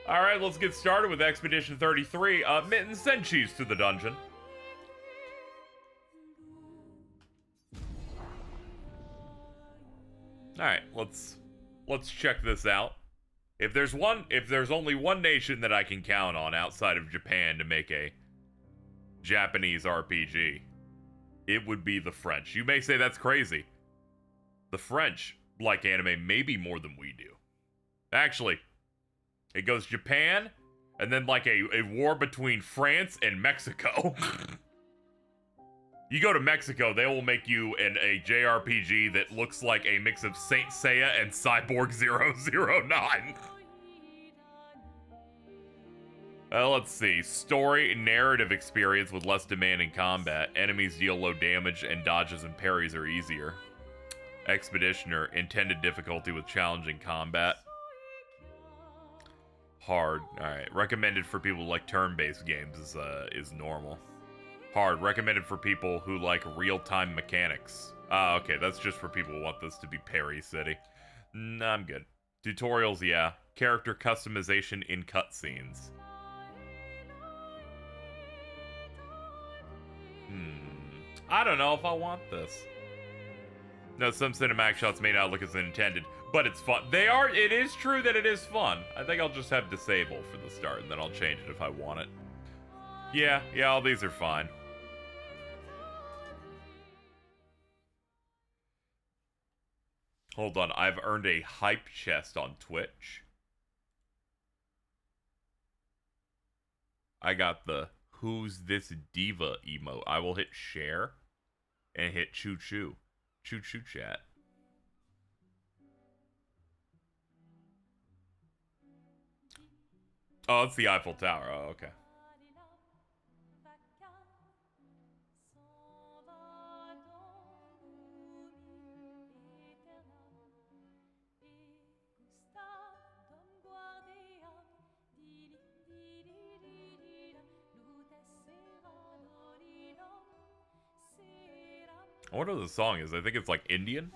Alright, let's get started with Expedition 33. Mitten, send Cheese to the dungeon. Alright, let's check this out. If there's only one nation that I can count on outside of Japan to make a Japanese RPG, it would be the French. You may say that's crazy. The French like anime maybe more than we do. Actually, it goes Japan, and then like a war between France and Mexico. You go to Mexico, they will make you a JRPG that looks like a mix of Saint Seiya and Cyborg 009. Let's see. Story and narrative experience with less demanding combat. Enemies deal low damage, and dodges and parries are easier. Expeditioner, intended difficulty with challenging combat. Hard. Alright. Recommended for people who like turn-based games is normal. Hard. Recommended for people who like real-time mechanics. Okay. That's just for people who want this to be Parry City. Nah, I'm good. Tutorials, yeah. Character customization in cutscenes. I don't know if I want this. No, some cinematic shots may not look as intended, but it's fun. It is true that it is fun. I think I'll just have disable for the start, and then I'll change it if I want it. Yeah, all these are fine. Hold on, I've earned a hype chest on Twitch. I got the Who's This Diva emote. I will hit share and hit choo choo. Choo choo chat. Oh, it's the Eiffel Tower. Oh, okay. I wonder what the song is. I think it's like Indian.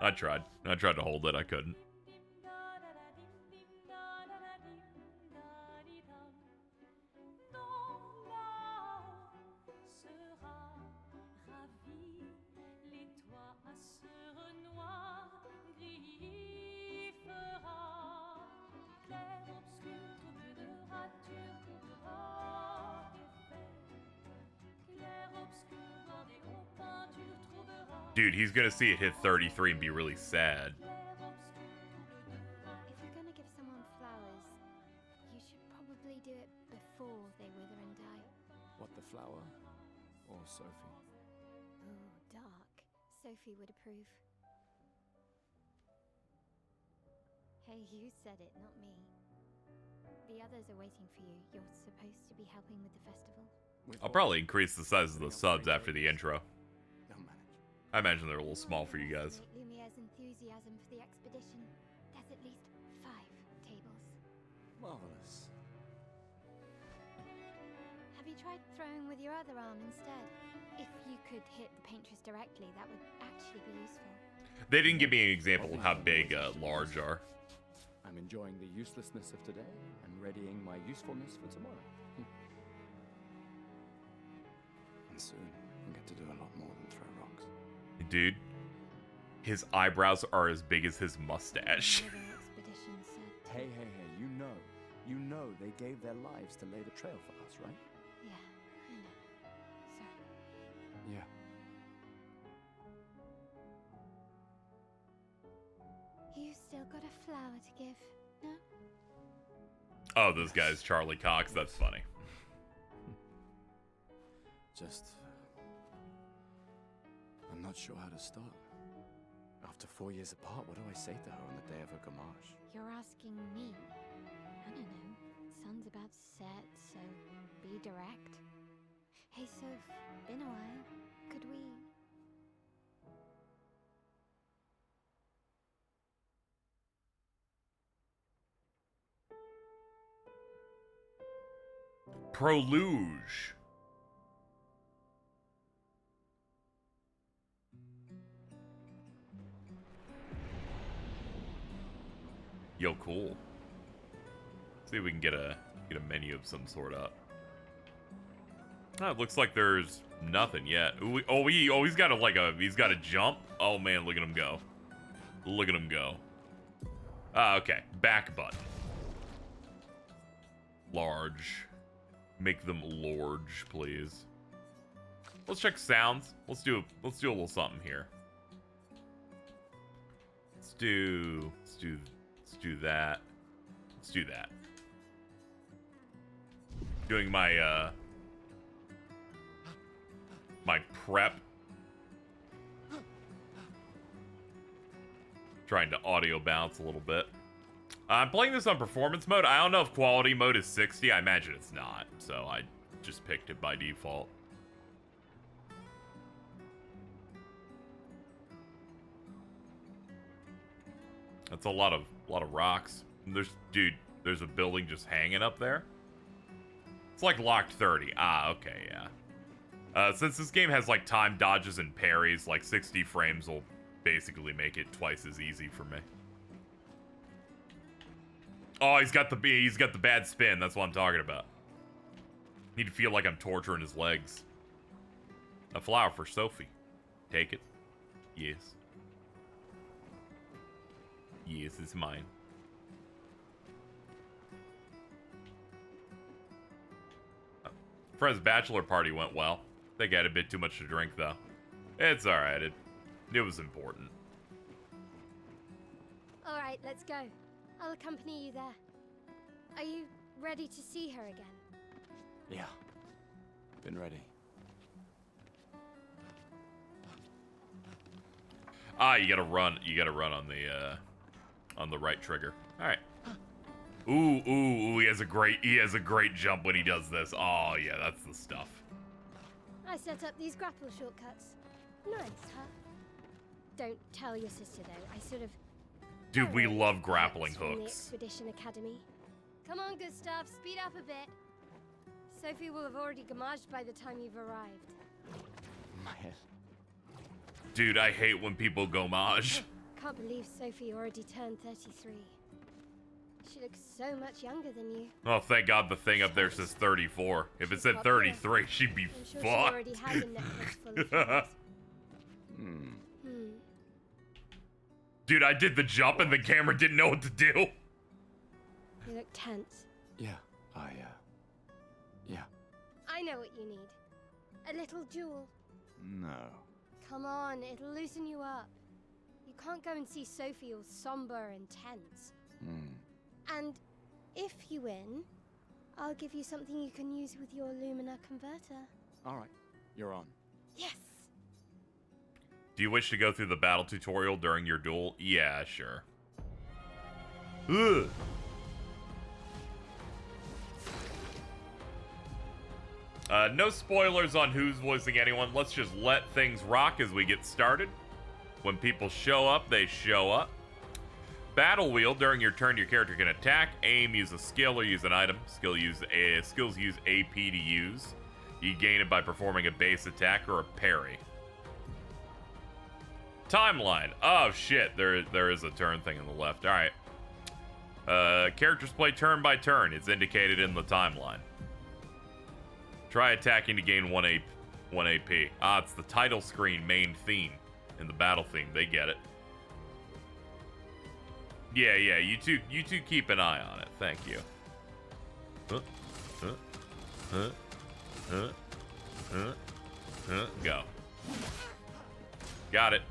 I tried to hold it. I couldn't. Dude, he's gonna see it hit 33 and be really sad. If you're gonna give someone flowers, you should probably do it before they wither and die. What, the flower? Or Sophie? Ooh, dark. Sophie would approve. Hey, you said it, not me. The others are waiting for you. You're supposed to be helping with the festival. I'll probably increase the size of the subs after the intro. I imagine they're a little small for you guys. Lumiere's enthusiasm for the expedition. There's at least 5 tables. Marvelous. Have you tried throwing with your other arm instead? If you could hit the paintress directly, that would actually be useful. They didn't give me an example of how big large are. I'm enjoying the uselessness of today and readying my usefulness for tomorrow. And soon, I'll get to do a lot more than throw rocks. Dude, his eyebrows are as big as his mustache. Hey, you know they gave their lives to lay the trail for us, right? Yeah, I know. Sorry. Yeah. You still got a flower to give, no? Oh, this guy's Charlie Cox. That's funny. I'm not sure how to start. After 4 years apart, what do I say to her on the day of her gamage? You're asking me. I don't know. Sun's about to set, so be direct. Hey, Soph, been a while. Could we... Proluge. Yo, cool. See if we can get a menu of some sort up. Oh, it looks like there's nothing yet. Ooh, he's got he's got a jump. Oh man, look at him go. Look at him go. Okay, back button. Large. Make them large, please. Let's check sounds. Let's do a little something here. Let's do that. Let's do that. Doing my my prep. Trying to audio bounce a little bit. I'm playing this on performance mode. I don't know if quality mode is 60. I imagine it's not, so I just picked it by default. That's a lot of rocks. There's a building just hanging up there. It's like locked 30. Ah, okay, yeah. Since this game has like time dodges and parries, like 60 frames will basically make it twice as easy for me. Oh, he's got the bad spin. That's what I'm talking about. Need to feel like I'm torturing his legs. A flower for Sophie. Take it. Yes. Yes, it's mine. Friend's bachelor party went well. They got a bit too much to drink, though. It's alright. It was important. Alright, let's go. I'll accompany you there. Are you ready to see her again? Yeah. Been ready. Ah, you gotta run. You gotta run on the right trigger. All right. Ooh, he has a great jump when he does this. Oh yeah, that's the stuff. I set up these grapple shortcuts. Nice, huh? Don't tell your sister though. I sort of. Dude, we love grappling from the hooks. Expedition Academy. Come on, Gustav, speed up a bit. Sophie will have already gamaged by the time you've arrived. My head. Dude, I hate when people gomage. Can't believe Sophie already turned 33. She looks so much younger than you. Oh, thank God the thing up there says 34. If it said 33, she'd be I'm sure fucked. she already has a Netflix full of films. Dude, I did the jump and the camera didn't know what to do. You look tense. Yeah, yeah. I know what you need. A little jewel. No. Come on, it'll loosen you up. You can't go and see Sophie all somber and tense. And if you win, I'll give you something you can use with your Lumina converter. All right, you're on. Yes! Do you wish to go through the battle tutorial during your duel? Yeah, sure. Ugh. No spoilers on who's voicing anyone. Let's just let things rock as we get started. When people show up, they show up. Battle wheel. During your turn, your character can attack, aim, use a skill, or use an item. Skills use AP to use. You gain it by performing a base attack or a parry. Timeline. Oh shit, there is a turn thing on the left. All right. Characters play turn by turn. It's indicated in the timeline. Try attacking to gain 1 AP. Ah, it's the title screen main theme in the battle theme. They get it. Yeah, you two keep an eye on it. Thank you. Go. Got it.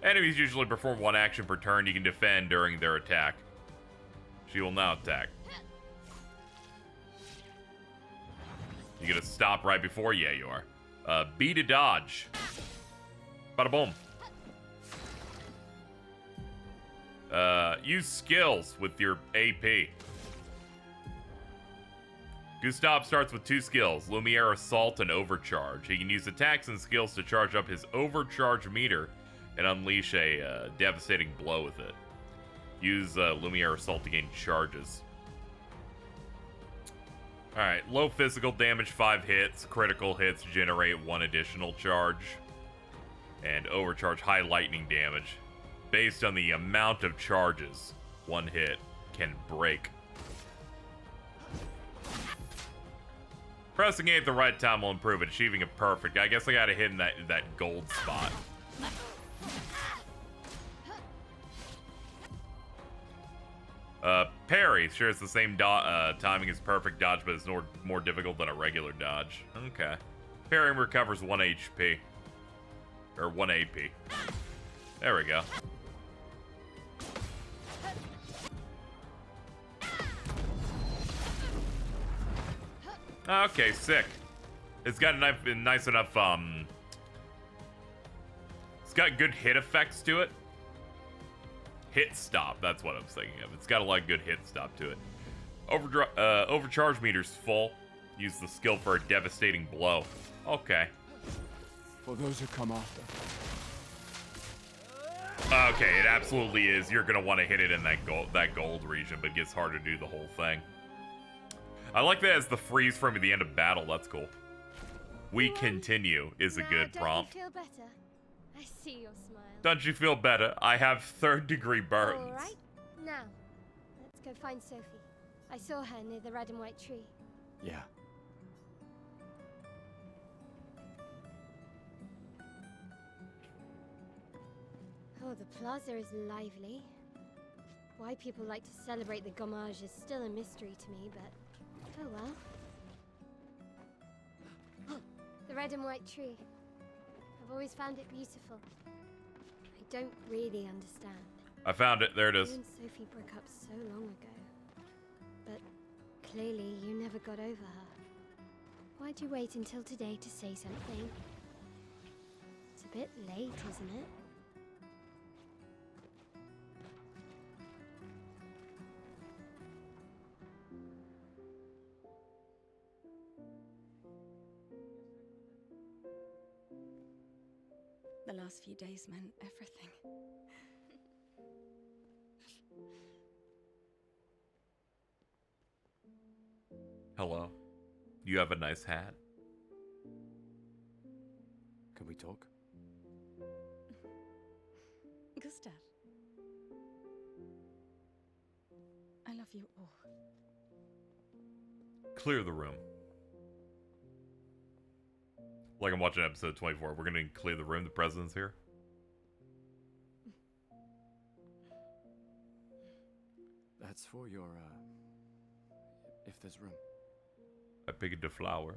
Enemies usually perform 1 action per turn. You can defend during their attack. She will now attack. You gonna stop right before? Yeah, you are. B to dodge. Bada boom. Use skills with your AP. Gustav starts with 2 skills, Lumiere Assault and Overcharge. He can use attacks and skills to charge up his overcharge meter and unleash a devastating blow with it. Use Lumiere Assault to gain charges. Alright, low physical damage, 5 hits. Critical hits generate 1 additional charge. And overcharge high lightning damage based on the amount of charges One hit can break. Pressing A at the right time will improve it. Achieving it perfect. I guess I gotta hit in that gold spot. Parry shares the same timing as perfect dodge, but it's more difficult than a regular dodge. Okay. Parrying recovers 1 HP. Or 1 AP. There we go. Okay, sick. It's got a nice enough, it's got good hit effects to it. Hit stop, that's what I'm thinking of. It's got a lot of good hit stop to it. Overcharge meter's full. Use the skill for a devastating blow. Okay. For those who come after. Okay, it absolutely is. You're gonna want to hit it in that gold region, but it gets hard to do the whole thing. I like that as the freeze frame at the end of battle. That's cool. We continue is a good prompt. Don't you feel better? I see your smile. Don't you feel better? I have third-degree burns. All right. Now, let's go find Sophie. I saw her near the red and white tree. Yeah. Oh, the plaza is lively. Why people like to celebrate the gommage is still a mystery to me, but oh well. The red and white tree. I've always found it beautiful. I don't really understand. I found it. There it is. You and Sophie broke up so long ago. But clearly you never got over her. Why'd you wait until today to say something? It's a bit late, isn't it? The last few days meant everything. Hello. You have a nice hat. Can we talk? Gustav. I love you all. Clear the room. Like I'm watching episode 24. We're gonna clear the room. The president's here. That's for your, if there's room. I picked a flower.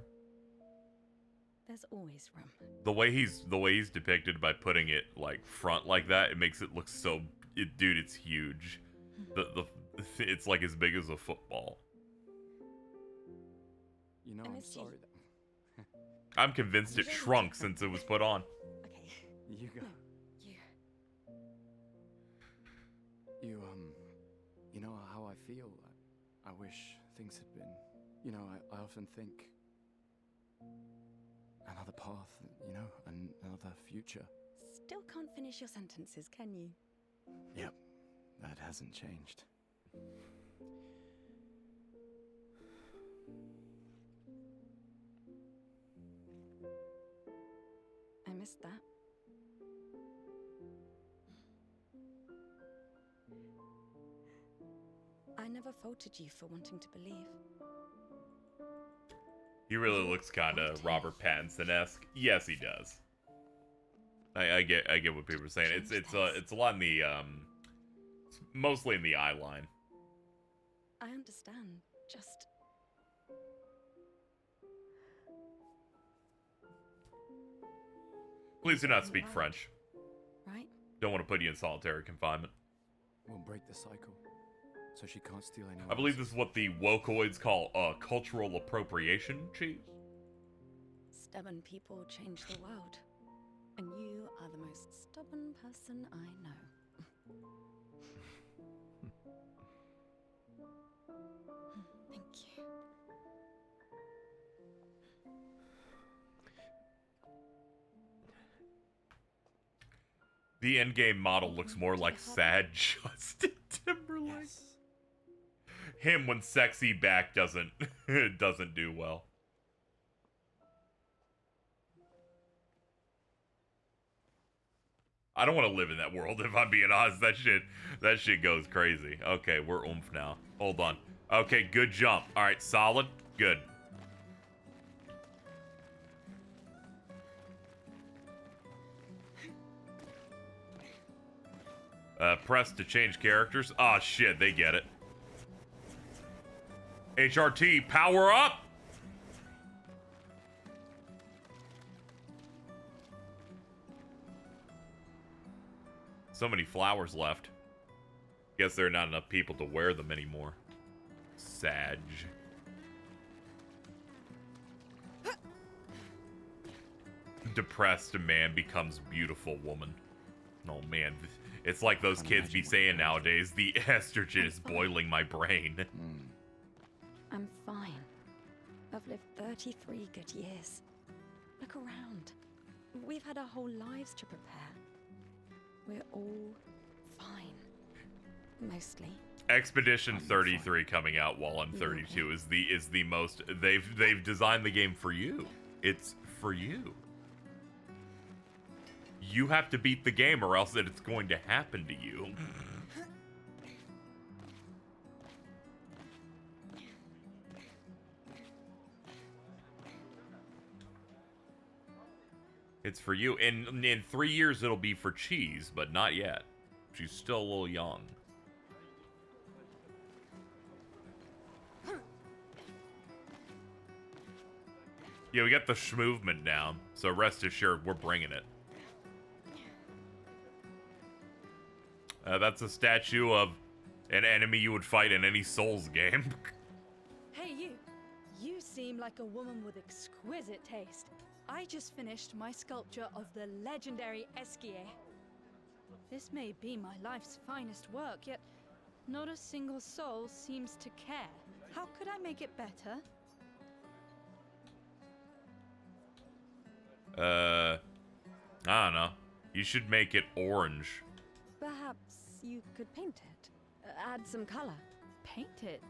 There's always room. The way he's depicted by putting it like front like that, it makes it look so. Dude, it's huge. It's like as big as a football. You know, I I'm missed you. sorry that. I'm convinced it shrunk since it was put on. Okay. You go. No, you. You know how I feel. I wish things had been. You know, I often think another path. You know, another future. Still can't finish your sentences, can you? Yep, that hasn't changed. I missed that. I never faulted you for wanting to believe. He really looks kind of Robert Pattinson-esque. Yes, he does. I get what people are saying. It's a lot in the it's mostly in the eye line. I understand. Just Please do not speak French. right? Don't want to put you in solitary confinement. We'll break the cycle, so she can't steal anyone. I believe this is what the wokoids call cultural appropriation, Chief. Stubborn people change the world. And you are the most stubborn person I know. Thank you. The endgame model looks more like sad Justin Timberlake. Yes. Him when sexy back doesn't do well. I don't want to live in that world, if I'm being honest. That shit goes crazy. Okay, we're oomph now. Hold on. Okay, good jump. All right, solid. Good. Press to change characters. Ah, shit, they get it. HRT, power up! So many flowers left. Guess there are not enough people to wear them anymore. Sag. Depressed man becomes beautiful woman. Oh man, it's like those kids be saying nowadays, the estrogen is boiling my brain. I'm fine. I've lived 33 good years. Look around. We've had our whole lives to prepare. We're all fine. Mostly. Expedition 33 coming out while I'm 32 is the most they've designed the game for you. It's for you. You have to beat the game or else it's going to happen to you. It's for you. In 3 years it'll be for Cheese, but not yet. She's still a little young. Yeah, we got the movement down, so rest assured we're bringing it. That's a statue of an enemy you would fight in any Souls game. Hey, you. You seem like a woman with exquisite taste. I just finished my sculpture of the legendary Esquier. This may be my life's finest work, yet not a single soul seems to care. How could I make it better? I don't know. You should make it orange. Perhaps you could paint it. Add some color. Paint it?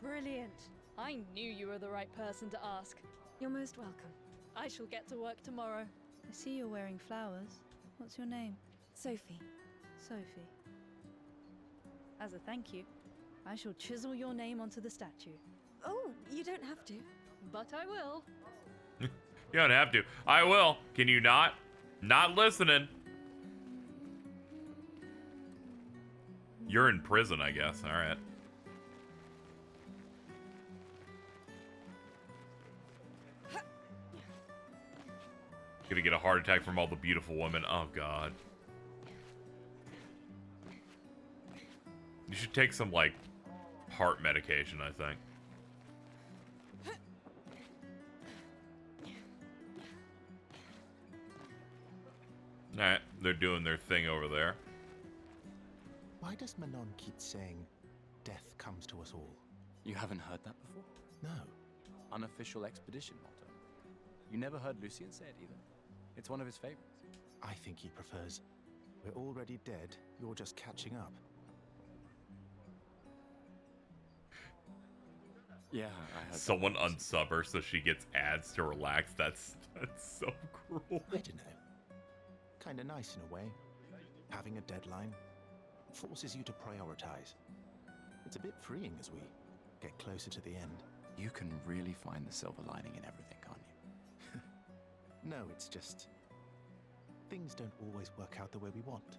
Brilliant. I knew you were the right person to ask. You're most welcome. I shall get to work tomorrow. I see you're wearing flowers. What's your name? Sophie. Sophie. As a thank you, I shall chisel your name onto the statue. Oh, you don't have to. But I will. You don't have to. I will. Can you not? Not listening. You're in prison, I guess. All right. Gonna get a heart attack from all the beautiful women. Oh, God. You should take some, like, heart medication, I think. Alright, they're doing their thing over there. Why does Manon keep saying death comes to us all? You haven't heard that before? No. Unofficial expedition motto. You never heard Lucien say it either. It's one of his favorites. I think he prefers, we're already dead, you're just catching up. Yeah, I heard Someone that. unsub her so she gets ads to relax. That's so cruel. I don't know. Kinda nice in a way. Having a deadline forces you to prioritize. It's a bit freeing as we get closer to the end. You can really find the silver lining in everything, can't you? No, it's just things don't always work out the way we want.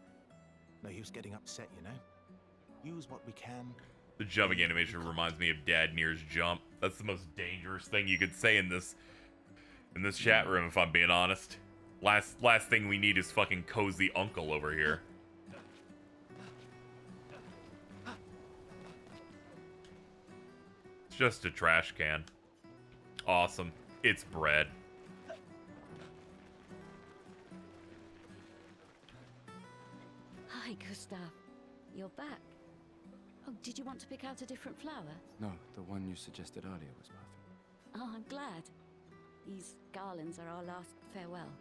No use getting upset, you know? Use what we can. The jumping animation reminds me of Dad Near's jump. That's the most dangerous thing you could say in this chat room, if I'm being honest. Last thing we need is fucking cozy uncle over here. It's just a trash can. Awesome. It's bread. Hi, Gustav. You're back. Oh, did you want to pick out a different flower? No, the one you suggested earlier was perfect. Oh, I'm glad. These garlands are our last farewell.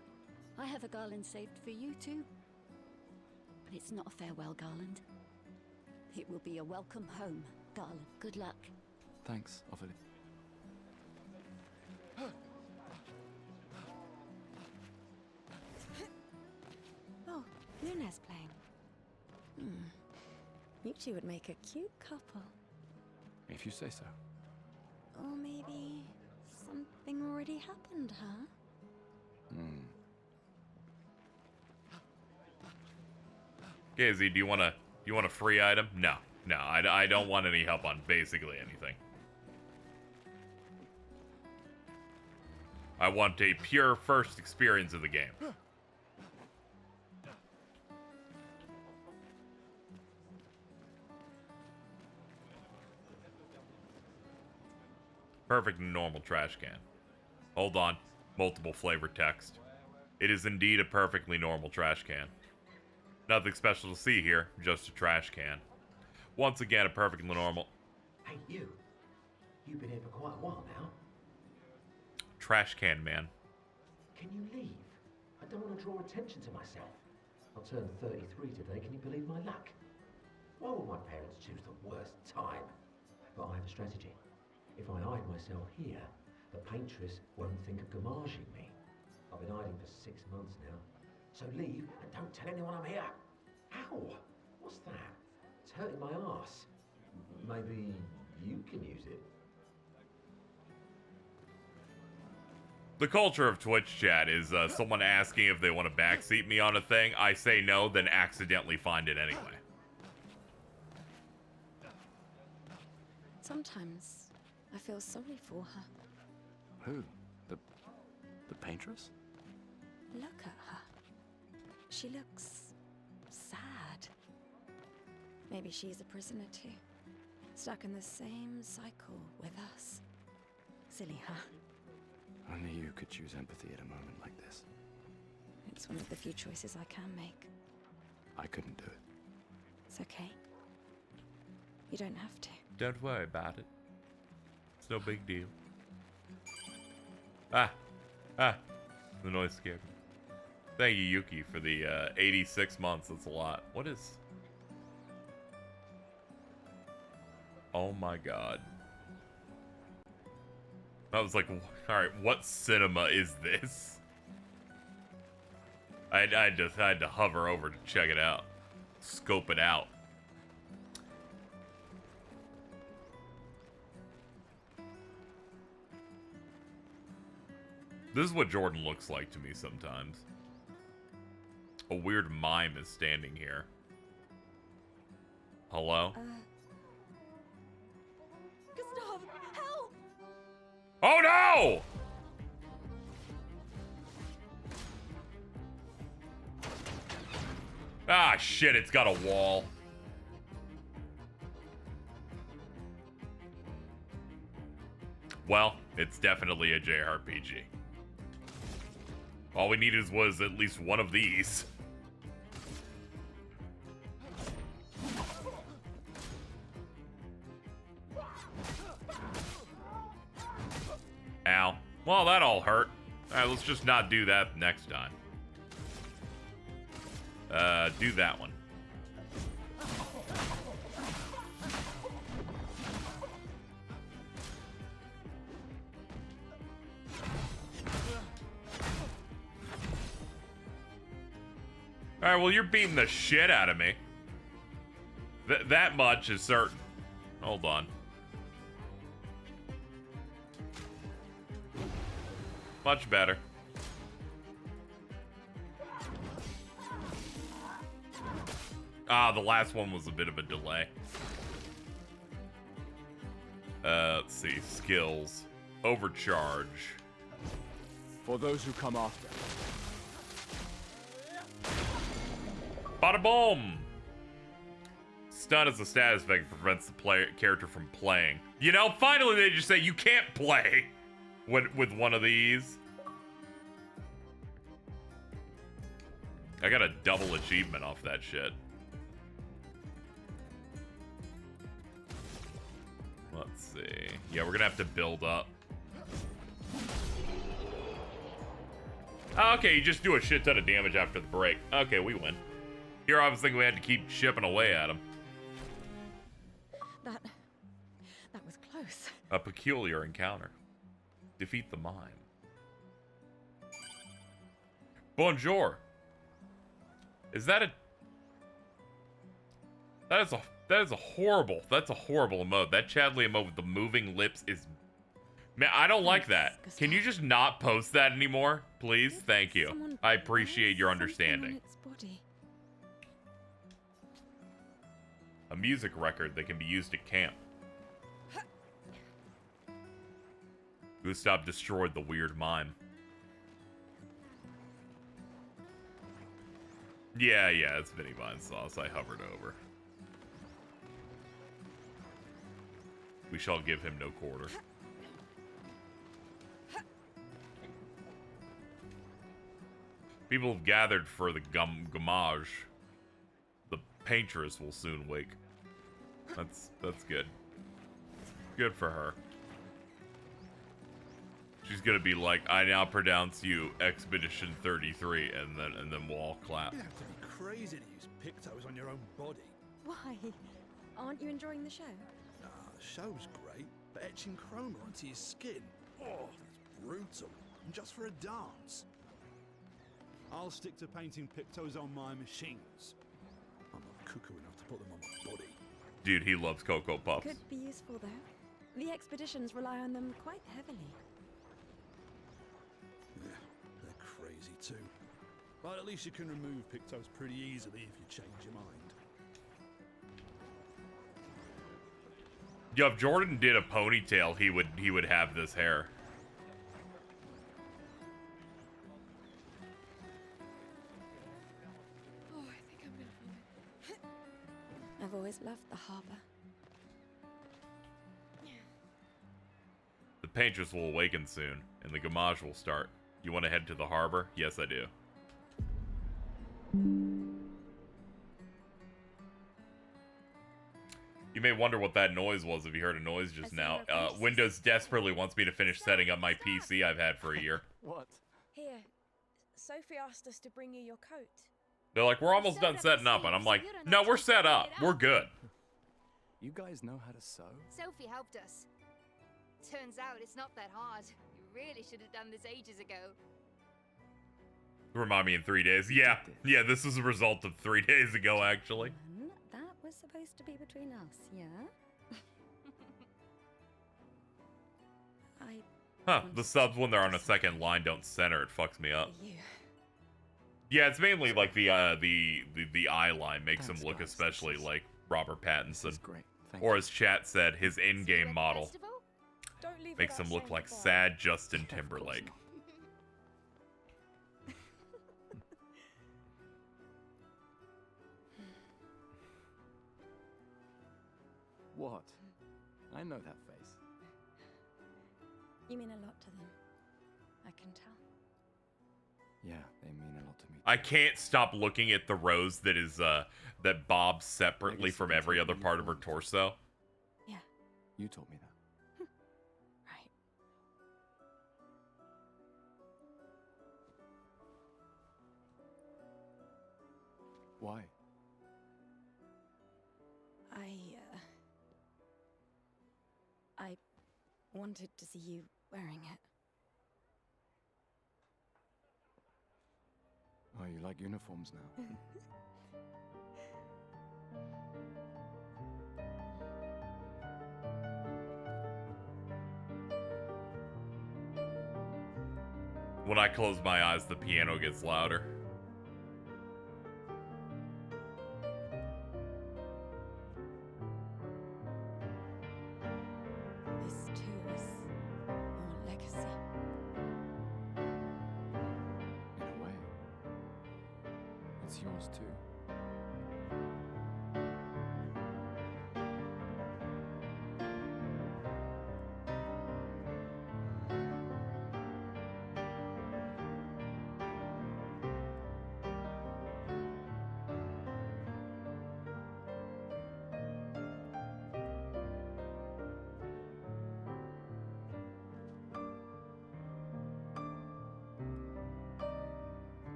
I have a garland saved for you too. But it's not a farewell garland. It will be a welcome home garland. Good luck. Thanks, Ophelia. Oh, you. Luna's playing. You two would make a cute couple. If you say so. Or maybe something already happened, huh? Gazy, do you want a free item? No. No, I don't want any help on basically anything. I want a pure first experience of the game. Perfect and normal trash can. Hold on. Multiple flavor text. It is indeed a perfectly normal trash can. Nothing special to see here, just a trash can. Once again, a perfectly normal... Hey, you. You've been here for quite a while now. Trash can man. Can you leave? I don't want to draw attention to myself. I'll turn 33 today, can you believe my luck? Why would my parents choose the worst time? But I have a strategy. If I hide myself here, the paintress won't think of gommaging me. I've been hiding for 6 months now. So leave and don't tell anyone I'm here. Ow! What's that? It's hurting my ass. Maybe you can use it. The culture of Twitch chat is someone asking if they want to backseat me on a thing. I say no, then accidentally find it anyway. Sometimes I feel sorry for her. Who? The paintress? Look at her. She looks sad. Maybe she's a prisoner too. Stuck in the same cycle with us. Silly her. Only you could choose empathy at a moment like this. It's one of the few choices I can make. I couldn't do it. It's okay. You don't have to. Don't worry about it. It's no big deal. Ah. The noise scared me. Thank you, Yuki, for the 86 months. That's a lot. What is... Oh my god. I was like, alright, what cinema is this? I just had to hover over to check it out. Scope it out. This is what Jordan looks like to me sometimes. A weird mime is standing here. Hello? Gustav, help! Oh no! Ah, shit, it's got a wall. Well, it's definitely a JRPG. All we needed was at least one of these. Ow. Well, that all hurt. Alright, let's just not do that next time. Do that one. Alright, well, you're beating the shit out of me. That much is certain. Hold on. Much better. Ah, the last one was a bit of a delay. Let's see. Skills. Overcharge. For those who come after. Bada boom! Stun is a status effect that prevents the character from playing. You know, finally they just say you can't play with one of these. I got a double achievement off that shit. Let's see. Yeah, we're gonna have to build up. Oh, okay, you just do a shit ton of damage after the break. Okay, we win. Here I was thinking we had to keep chipping away at him. That was close. A peculiar encounter. Defeat the mime. Bonjour. Is that That is a horrible emote. That Chadley emote with the moving lips is, man, I don't like that. Can you just not post that anymore, please? Thank you. I appreciate your understanding. A music record that can be used at camp. Gustav destroyed the weird mime. Yeah, it's Vinny Vine sauce. I hovered over. We shall give him no quarter. People have gathered for the gamage. The paintress will soon wake. That's good. Good for her. She's gonna be like, I now pronounce you Expedition 33, and then we'll all clap. You have to be crazy to use pictos on your own body. Why? Aren't you enjoying the show? Ah, the show's great, but etching chroma onto your skin, oh, that's brutal. And just for a dance. I'll stick to painting pictos on my machines. I'm not cuckoo enough to put them on my body. Dude, he loves Cocoa Puffs. Could be useful though. The expeditions rely on them quite heavily. Yeah, they're crazy too. But at least you can remove pictos pretty easily if you change your mind. Yo, if Jordan did a ponytail, he would have this hair. Oh, I think I'm gonna vomit. I've always loved the harbor. The paintress will awaken soon, and the gamage will start. You want to head to the harbor? Yes, I do. You may wonder what that noise was if you heard a noise just now. Windows desperately wants me to finish setting up my PC I've had for a year. What? Here, Sophie asked us to bring you your coat. They're like, we're almost done setting up, and I'm like, no, we're set up. We're good. You guys know how to sew? Sophie helped us. Turns out it's not that hard. You really should have done this ages ago. Remind me in 3 days. Yeah, this is a result of 3 days ago, actually. That was supposed to be between us, yeah? Huh, the subs when they're on a second line don't center. It fucks me up. Yeah, it's mainly like the eye line makes him look especially like Robert Pattinson. Or as chat said, his in-game model makes him look like sad Justin Timberlake. What? I know that face. You mean a lot to them. I can tell. Yeah, they mean a lot to me. I can't stop looking at the rose that is that bobs separately from every other part of her torso. Yeah. You told me that. Right. Why? I wanted to see you wearing it. Oh, you like uniforms now? When I close my eyes, the piano gets louder. This too is your legacy. In a way. It's yours too.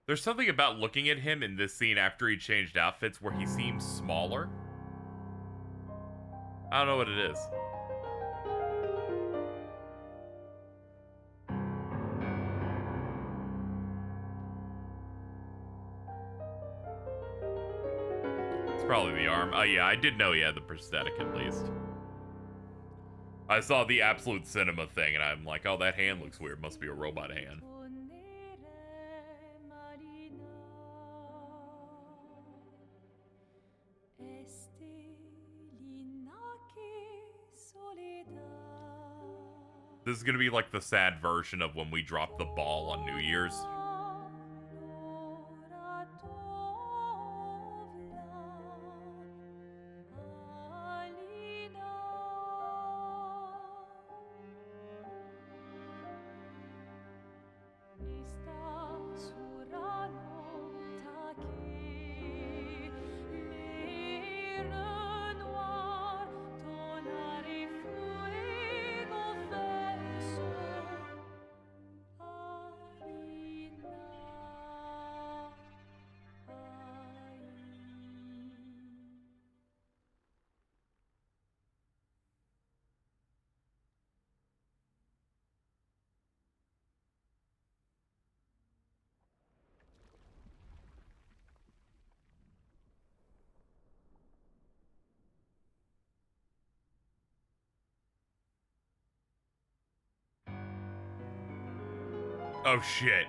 There's something about looking at him in this scene after he changed outfits where he seems smaller. I don't know what it is. Probably the arm. Oh, yeah, I did know he had the prosthetic at least. I saw the absolute cinema thing, and I'm like, oh, that hand looks weird. Must be a robot hand. This is gonna be like the sad version of when we dropped the ball on New Year's. Oh shit.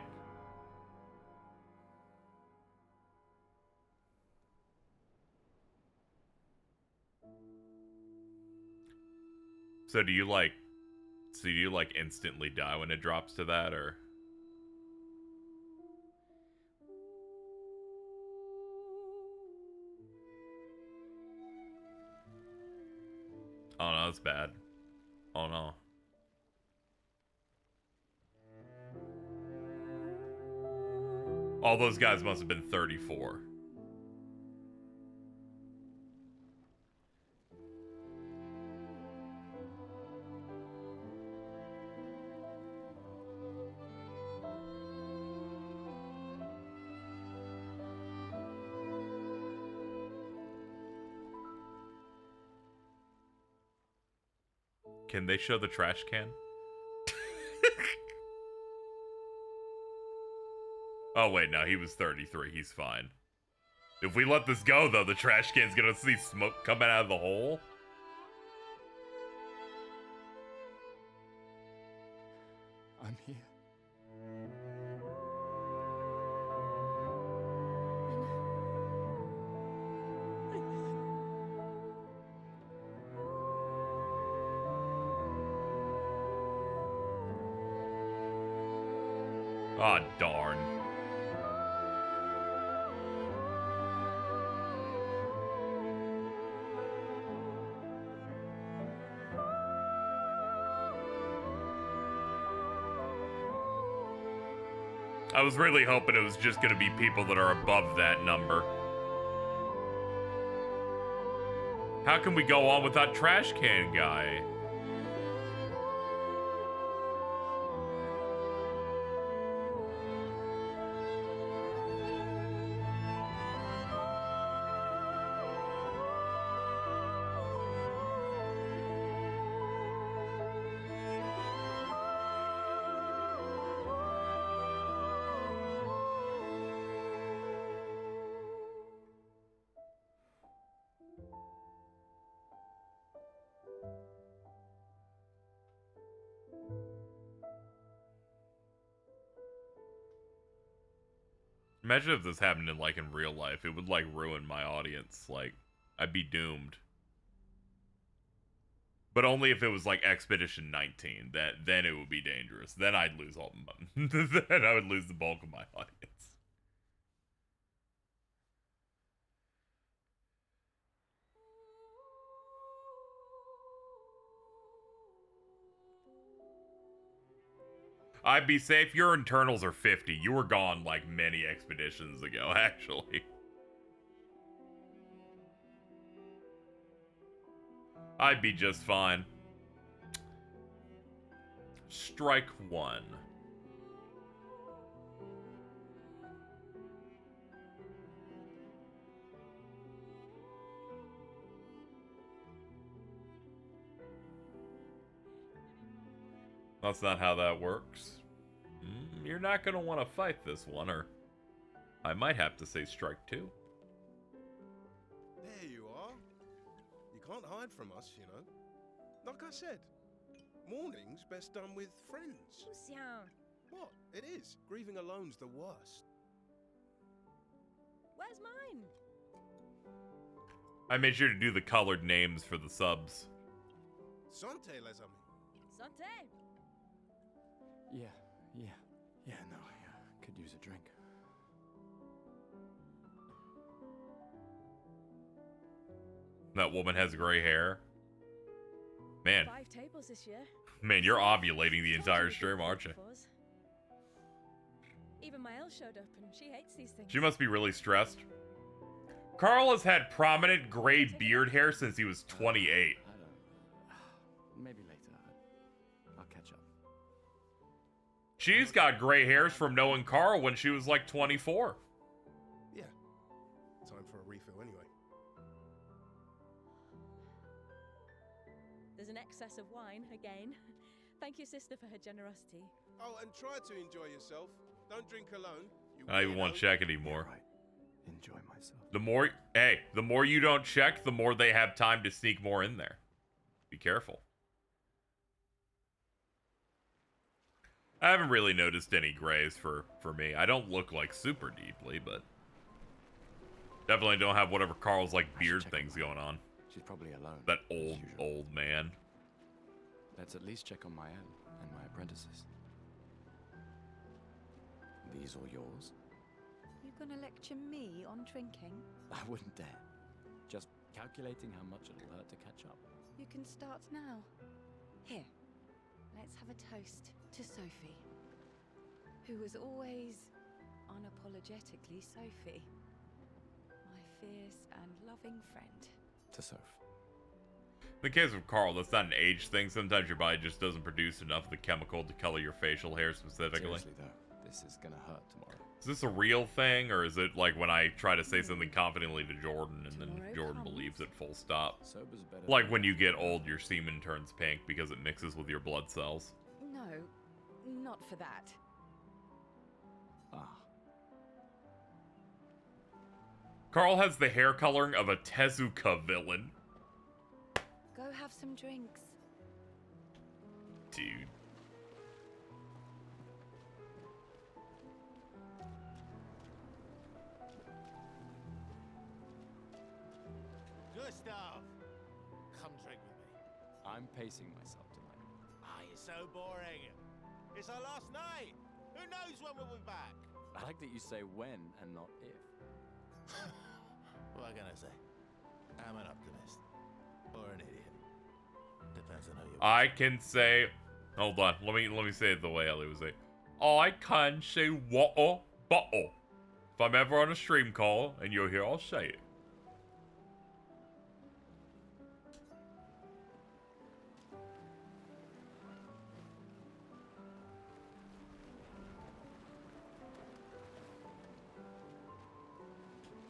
So do you like instantly die when it drops to that, or? Oh no, that's bad. Oh no. All those guys must have been 34. Can they show the trash can? Oh wait, no, he was 33. He's fine. If we let this go, though, the trash can's gonna see smoke coming out of the hole. I'm here. Aw, darn. I was really hoping it was just gonna be people that are above that number. How can we go on with that trash can guy? Imagine if this happened in, like, in real life. It would, like, ruin my audience. Like, I'd be doomed. But only if it was, like, Expedition 19. Then it would be dangerous. Then I'd lose all then I would lose the bulk of my audience. I'd be safe. Your internals are 50. You were gone like many expeditions ago, actually. I'd be just fine. Strike one. That's not how that works. You're not going to want to fight this one, or I might have to say strike two. can't hide from us, you know. Like I said, mourning's best done with friends. What? It is. Grieving alone's the worst. Where's mine? I made sure to do the colored names for the subs. Santé, les amis. Santé! Yeah, no, I could use a drink. That woman has gray hair. Man, 5 tables this year. man, you're ovulating the entire stream, aren't you? Even my Elle showed up and she hates these things. She must be really stressed. Carl has had prominent gray beard hair since he was 28. I don't... Maybe later. I'll catch up. She's got gray hairs from knowing Carl when she was like 24. Yeah. Time for a refill anyway. There's an excess of wine again. Thank you, sister, for her generosity. Oh, and try to enjoy yourself. Don't drink alone. I don't even want to check anymore. Right. Enjoy myself. The more you don't check, the more they have time to sneak more in there. Be careful. I haven't really noticed any grays for me. I don't look like super deeply, but definitely don't have whatever Carl's like beard things going on. She's probably alone. That old man. Let's at least check on my Elle and my apprentices. These all yours? You gonna lecture me on drinking? I wouldn't dare. Just calculating how much it'll hurt to catch up. You can start now. Here, let's have a toast to Sophie, who was always unapologetically Sophie, my fierce and loving friend. To Soph. In the case of Carl, that's not an age thing. Sometimes your body just doesn't produce enough of the chemical to color your facial hair specifically. Seriously though, this is gonna hurt tomorrow. Is this a real thing, or is it like when I try to say something confidently to Jordan and then Jordan believes it full stop? Sober's better. Like when you get old, your semen turns pink because it mixes with your blood cells. No, not for that. Ah. Carl has the hair coloring of a Tezuka villain. Go have some drinks. Dude. Gustav, come drink with me. I'm pacing myself tonight. Ah, you're so boring. It's our last night. Who knows when we'll be back? I like that you say when and not if. What can I say? I'm an optimist. Or an idiot. Depends on who you are. I can say, hold on, let me say it the way Ellie would say. I can say water bottle. If I'm ever on a stream call and you're here, I'll say it.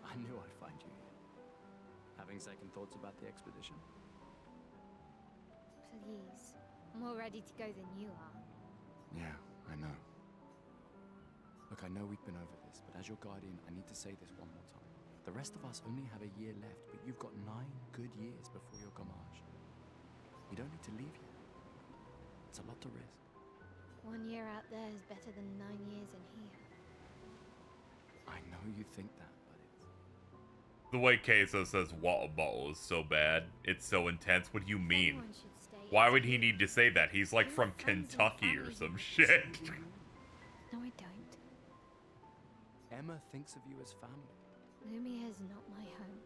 I knew I'd find you here. Having second thoughts about the expedition? Please. I'm more ready to go than you are. Yeah, I know. Look, I know we've been over this, but as your guardian, I need to say this one more time. The rest of us only have a year left, but you've got 9 good years before your gamage. We don't need to leave yet. It's a lot to risk. 1 year out there is better than 9 years in here. I know you think that, but it's... The way Queso says water bottle is so bad. It's so intense. What do you mean? Someone should stay. Why would he need to say that? He's like from Kentucky or some shit. No, I don't. Emma thinks of you as family. Lumiere's not my home.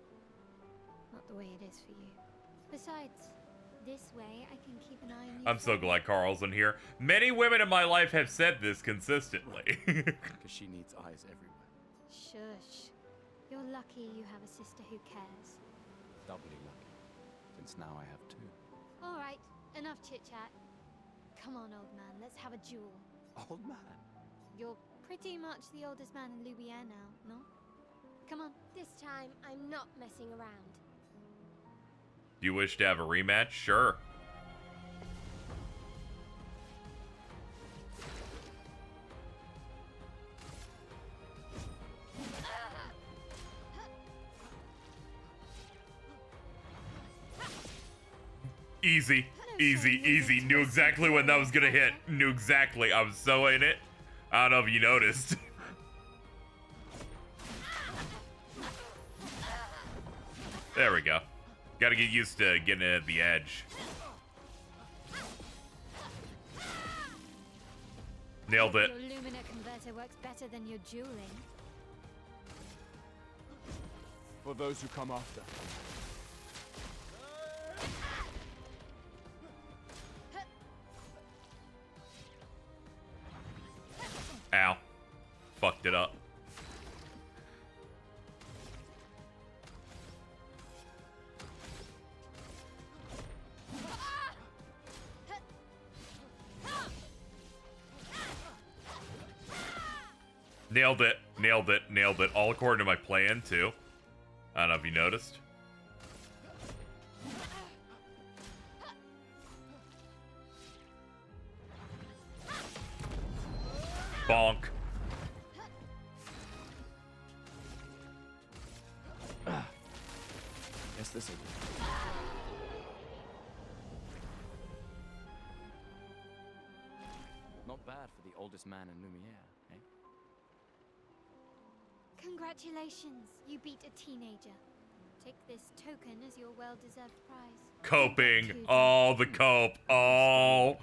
Not the way it is for you. Besides, this way I can keep an eye on you. I'm so glad Carl's in here. Many women in my life have said this consistently. Because she needs eyes everywhere. Shush. You're lucky you have a sister who cares. Doubly lucky, since now I have 2. All right, enough chit-chat. Come on, old man, let's have a duel. Old man? You're pretty much the oldest man in Louvier now, no? Come on, this time I'm not messing around. Do you wish to have a rematch? Sure. Easy, easy, easy. Knew exactly when that was gonna hit. Knew exactly. I was so in it. I don't know if you noticed. There we go. Gotta get used to getting it at the edge. Nailed it. Your Lumina converter works better than your dueling. For those who come after. Ow. Fucked it up. Nailed it, nailed it, nailed it. All according to my plan, too. I don't know if you noticed. Bonk. Guess this will do. Not bad for the oldest man in Lumiere, eh? Congratulations, you beat a teenager. Take this token as your well-deserved prize. Coping. Oh, the cope. Oh.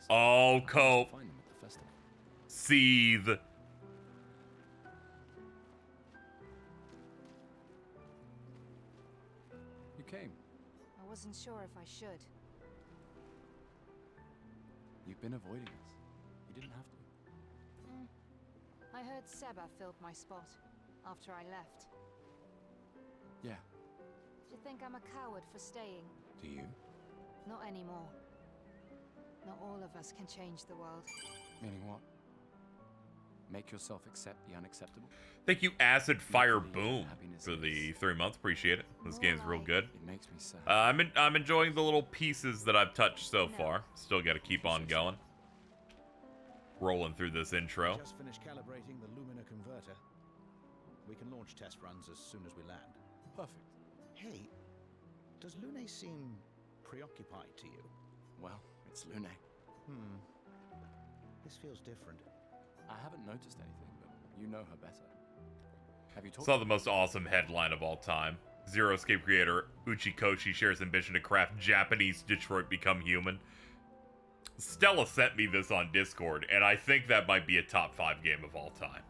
Oh, cope. Find them at the festival. Seethe. You came. I wasn't sure if I should. You've been avoiding us. You didn't have to. I heard Seba filled my spot after I left. Yeah. Do you think I'm a coward for staying? Do you? Not anymore. Not all of us can change the world. Meaning what? Make yourself accept the unacceptable? Thank you, Acid Fire Boom, for the 3 months. Appreciate it. This game's real good. It makes me sad. I'm enjoying the little pieces that I've touched so far. Still got to keep on going. Rolling through this intro. Just finished calibrating the Lumina converter. We can launch test runs as soon as we land. Perfect. Hey, does Lune seem preoccupied to you? Well, it's Lune. This feels different. I haven't noticed anything, but you know her better. Have you talked? Saw the most awesome headline of all time. Zero Escape creator Uchi Koshi shares ambition to craft Japanese Detroit Become Human. Stella sent me this on Discord, and I think that might be a top 5 game of all time.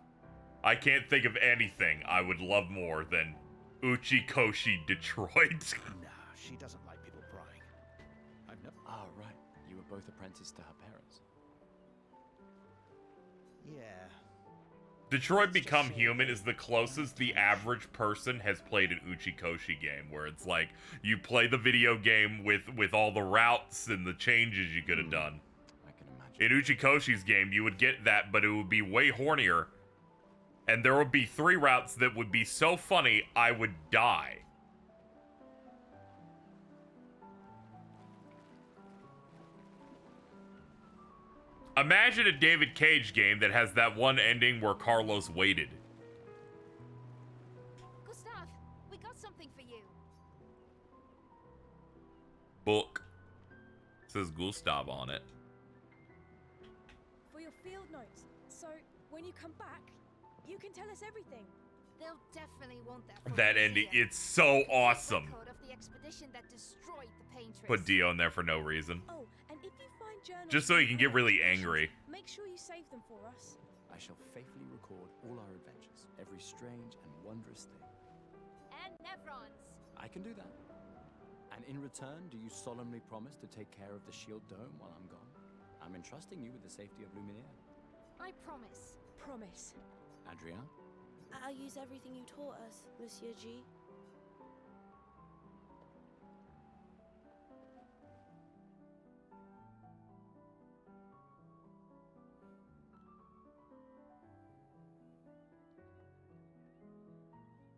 I can't think of anything I would love more than Uchi Koshi Detroit. Nah, she doesn't like people prying. I've never. Ah, right. You were both apprenticed to her parents. Yeah. Detroit Become Human is the closest the average person has played an Uchi Koshi game, where it's like you play the video game with all the routes and the changes you could have done. I can imagine. In Uchi Koshi's game, you would get that, but it would be way hornier, and there would be 3 routes that would be so funny I would die. Imagine a David Cage game that has that one ending where Carlos waited. Gustav, we got something for you. Book. It says Gustav on it. For your field notes. So, when you come back, you can tell us everything. They'll definitely want that. For That the ending, museum. it's so awesome. Record of the expedition that destroyed the pain trace. Put Dio in there for no reason. Oh, and if you find journals Just so he can get really angry. make sure you save them for us. I shall faithfully record all our adventures, every strange and wondrous thing. And Nevrons. I can do that. And in return, do you solemnly promise to take care of the shield dome while I'm gone? I'm entrusting you with the safety of Luminaire. I promise. Promise. Adrien? I'll use everything you taught us, Monsieur G.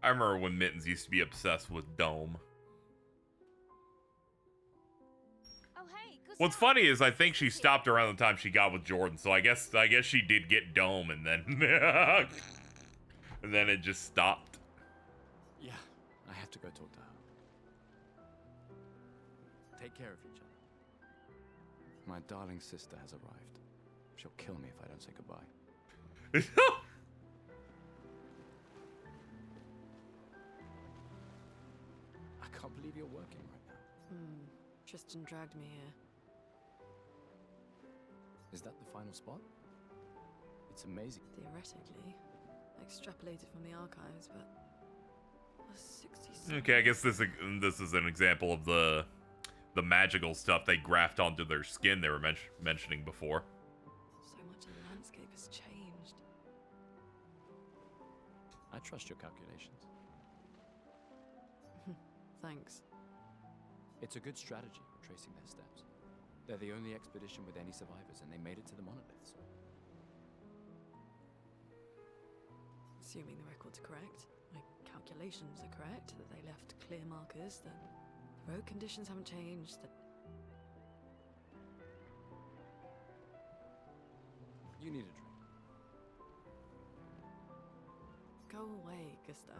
I remember when Mittens used to be obsessed with Dome. Oh hey, Gustav. What's funny is I think she stopped around the time she got with Jordan, so I guess she did get Dome and then and then it just stopped. Yeah, I have to go talk to her. Take care of each other. My darling sister has arrived. She'll kill me if I don't say goodbye. I can't believe you're working right now. Tristan dragged me here. Is that the final spot? It's amazing. Theoretically. Extrapolated from the archives, but... 67. Okay, I guess this is an example of the magical stuff they graft onto their skin they were mentioning before. So much of the landscape has changed. I trust your calculations. Thanks. It's a good strategy, tracing their steps. They're the only expedition with any survivors, and they made it to the monoliths. Assuming the records are correct, my calculations are correct, that they left clear markers, that the road conditions haven't changed, that... You need a drink. Go away, Gustav.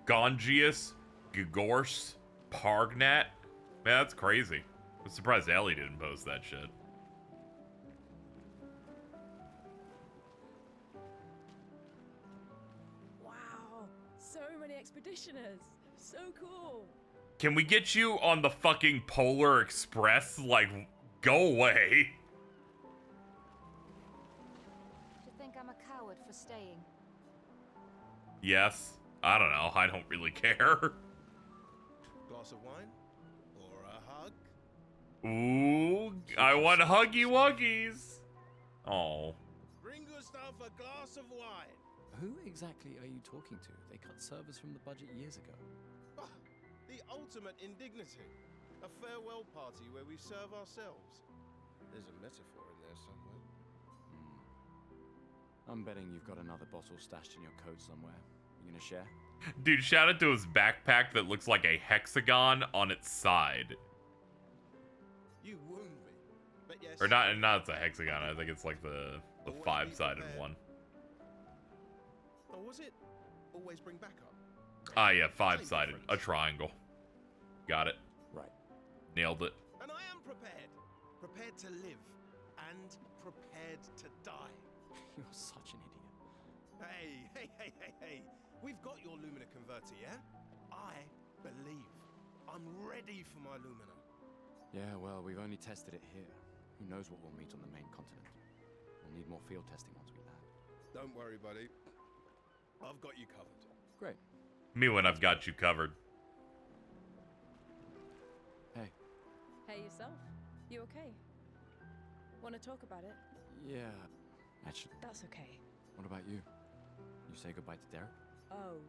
Gongius, Gigors, Pargnat. Man, that's crazy. I'm surprised Ellie didn't post that shit. Wow, so many expeditioners. So cool. Can we get you on the fucking Polar Express? Like, go away. Do you think I'm a coward for staying? Yes. I don't know. I don't really care. Glass of wine? Or a hug? Ooh, I want huggy wuggies. Oh. Bring Gustav a glass of wine. Who exactly are you talking to? They cut servers from the budget years ago. Ah, the ultimate indignity. A farewell party where we serve ourselves. There's a metaphor in there somewhere. I'm betting you've got another bottle stashed in your coat somewhere. You gonna share? Dude, shout out to his backpack that looks like a hexagon on its side. You wound me. But yes. Or not it's a hexagon. I think it's like the five-sided one. Or was it always bring backup? Ah, yeah, five-sided. A triangle. Got it. Right. Nailed it. And I am prepared. Prepared to live. And prepared to die. You're such an idiot. Hey. We've got your Lumina converter, yeah? I believe. I'm ready for my Lumina. Yeah, well, we've only tested it here. Who knows what we'll meet on the main continent? We'll need more field testing once we land. Don't worry, buddy. I've got you covered. Great. Me when I've got you covered. Hey. Hey yourself. You okay? Want to talk about it? Yeah, actually. That's okay. What about you? You say goodbye to Derek? Oh.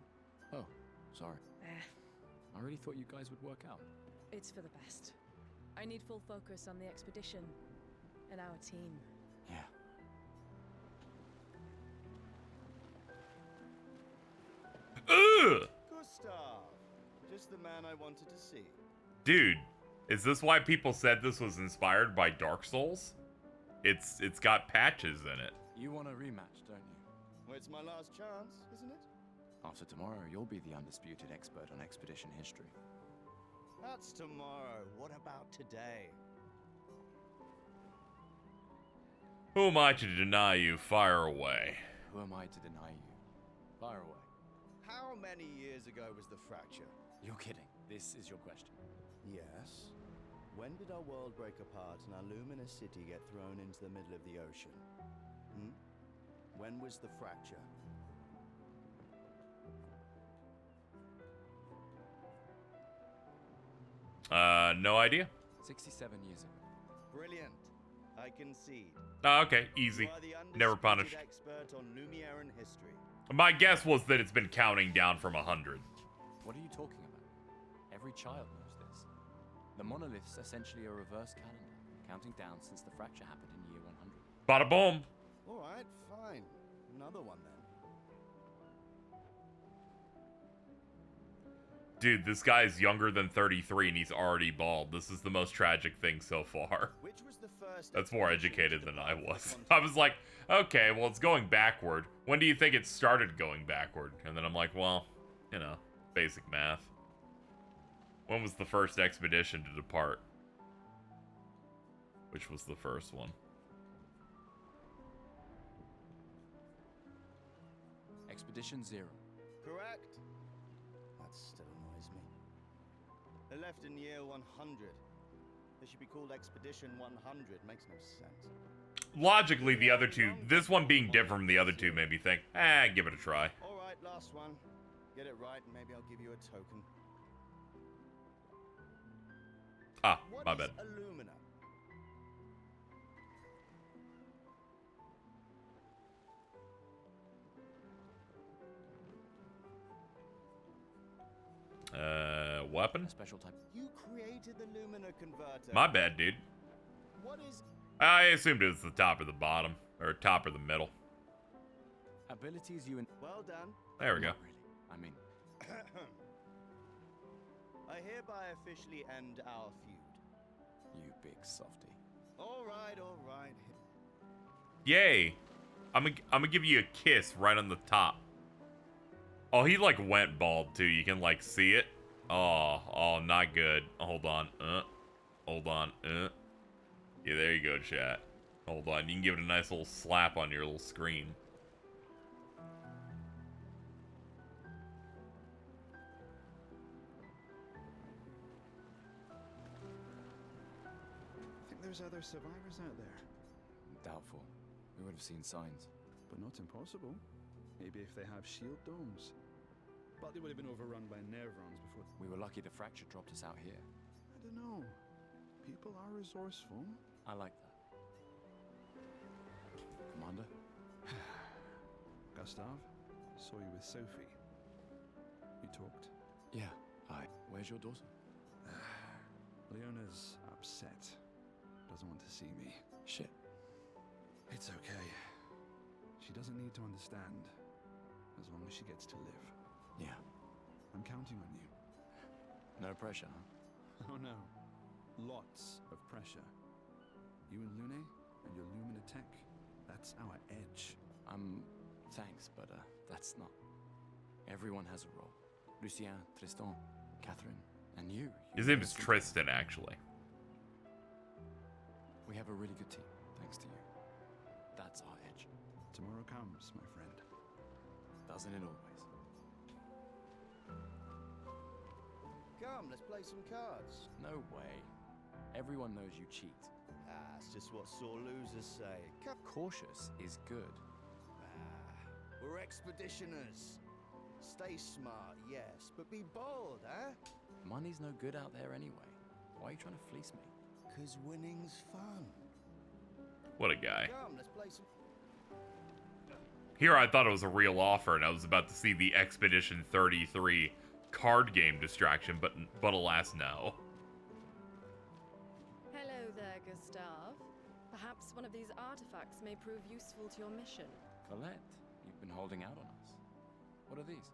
Oh, sorry. I really thought you guys would work out. It's for the best. I need full focus on the expedition and our team. Yeah. Ugh! Gustav, just the man I wanted to see. Dude, is this why people said this was inspired by Dark Souls? It's got patches in it. You want a rematch, don't you? Well, it's my last chance, isn't it? After tomorrow, you'll be the undisputed expert on expedition history. That's tomorrow. What about today? Who am I to deny you? Fire away. Who am I to deny you? Fire away. How many years ago was the fracture? You're kidding. This is your question. Yes. When did our world break apart and our luminous city get thrown into the middle of the ocean? When was the fracture? No idea. 67 years ago. Brilliant. I concede. Oh, okay, easy. You are the Never punished. expert on Lumieran history. My guess was that it's been counting down from 100. What are you talking about? Every child knows this. The monolith's essentially a reverse calendar, counting down since the fracture happened in year 100. Bada boom. All right, fine. Another one then. Dude, this guy is younger than 33 and he's already bald. This is the most tragic thing so far. Which was the first That's more educated than I was. I was like, okay, well, it's going backward. When do you think it started going backward? And then I'm like, well, you know, basic math. When was the first expedition to depart? Which was the first one? Expedition 0. Correct. That still annoys me. They left in year 100. They should be called Expedition 100. Makes no sense. Logically, the other two, this one being different from the other two made me think, give it a try. All right, last one. Get it right, and maybe I'll give you a token. Ah, my bad. Illumina? Weapon? A special type. You created the Lumina converter. My bad, dude. What is... I assumed it was the top or the bottom, or top or the middle. Abilities you... Well done. There we go. Not really. I mean... I hereby officially end our feud. You big softy. All right, all right. Yay. I'm gonna give you a kiss right on the top. Oh, he like went bald too. You can like see it. Oh, not good. Hold on. Hold on. Yeah, there you go, chat. Hold on. You can give it a nice little slap on your little screen. Think there's other survivors out there? Doubtful. We would have seen signs. But not impossible. Maybe if they have shield domes. But they would have been overrun by Nevrons before. We were lucky the fracture dropped us out here. I don't know. People are resourceful. I like that. Commander? Gustav, saw you with Sophie. We talked. Yeah, where's your daughter? Leona's upset. Doesn't want to see me. Shit. It's okay. She doesn't need to understand. As long as she gets to live. Yeah. I'm counting on you. No pressure, huh? Oh no. Lots of pressure. You and Lune and your Lumina tech, that's our edge. Thanks, but that's not. Everyone has a role. Lucien, Tristan, Catherine, and you. His name is Tristan, actually. We have a really good team, thanks to you. That's our edge. Tomorrow comes, my friend. Doesn't it always? Come, let's play some cards. No way. Everyone knows you cheat. It's just what sore losers say. Cautious is good. We're expeditioners. Stay smart, yes, but be bold, eh? Money's no good out there anyway. Why are you trying to fleece me? 'Cause winning's fun. What a guy. Come, let's play some... Here I thought it was a real offer and I was about to see the Expedition 33 card game distraction, but alas no. Hello there, Gustav. Perhaps one of these artifacts may prove useful to your mission. Colette, you've been holding out on us. What are these?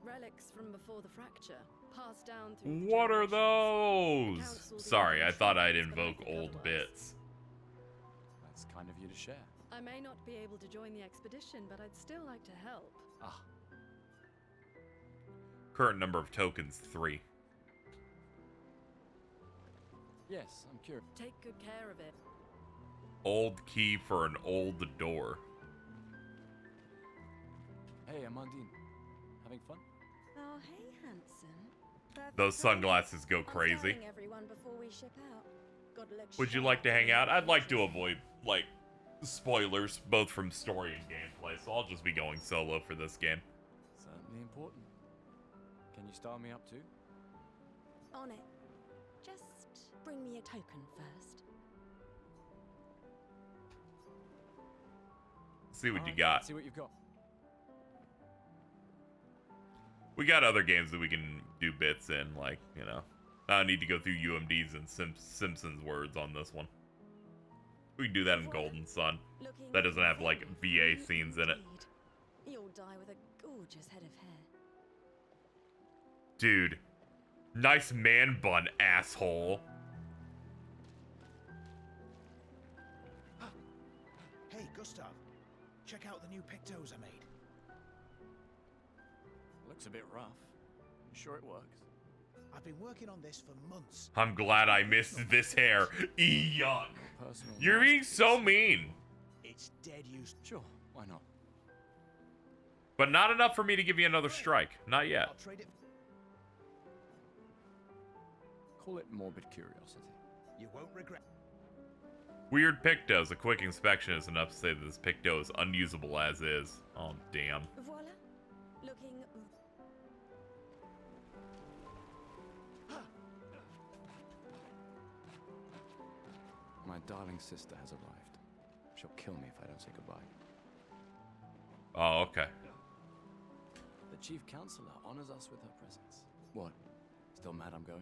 Relics from before the fracture, passed down through the What are generations. those? Sorry, I thought I'd invoke old bits. That's kind of you to share. I may not be able to join the expedition, but I'd still like to help. Ah. Current number of tokens, 3. Yes, I'm curious. Take good care of it. Old key for an old door. Hey, Amandine. Having fun? Oh, hey, handsome. Those sunglasses go crazy. Everyone before we ship out. Gotta look Would you like to hang out? I'd like to avoid, like, spoilers, both from story and gameplay, so I'll just be going solo for this game. Certainly important. Can you style me up too? On it. Just bring me a token first. See what you got. See what you've got. We got other games that we can do bits in, like, you know. I don't need to go through UMDs and Simpsons words on this one. We can do that in Golden Sun. That doesn't have, like, VA scenes in it. You'll die with a gorgeous head of hair. Dude, Nice man bun, asshole. Hey, Gustav. Check out the new pictos I made. Looks a bit rough. You sure it works? I've been working on this for months. I'm glad I missed this hair. Yuck. You're being so mean. It's dead use. Sure, why not? But not enough for me to give you another strike. Not yet. I'll trade it. Call it morbid curiosity. You won't regret. Weird pictos. A quick inspection is enough to say that this picto is unusable as is. Oh, damn. Voila. Looking. My darling sister has arrived. She'll kill me if I don't say goodbye. Oh, okay. The chief counselor honors us with her presence. What? Still mad I'm going?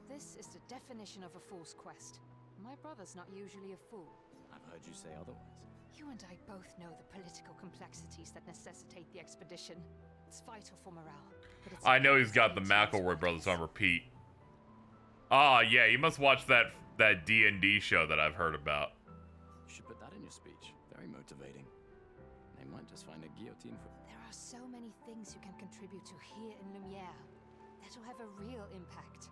This is the definition of a fool's quest. My brother's not usually a fool. I've heard you say otherwise. You and I both know the political complexities that necessitate the expedition. It's vital for morale. But it's I know he's got the McElroy brothers on repeat. Ah, yeah, you must watch that D&D show that I've heard about. You should put that in your speech. Very motivating. They might just find a guillotine for... There are so many things you can contribute to here in Lumiere that'll have a real impact.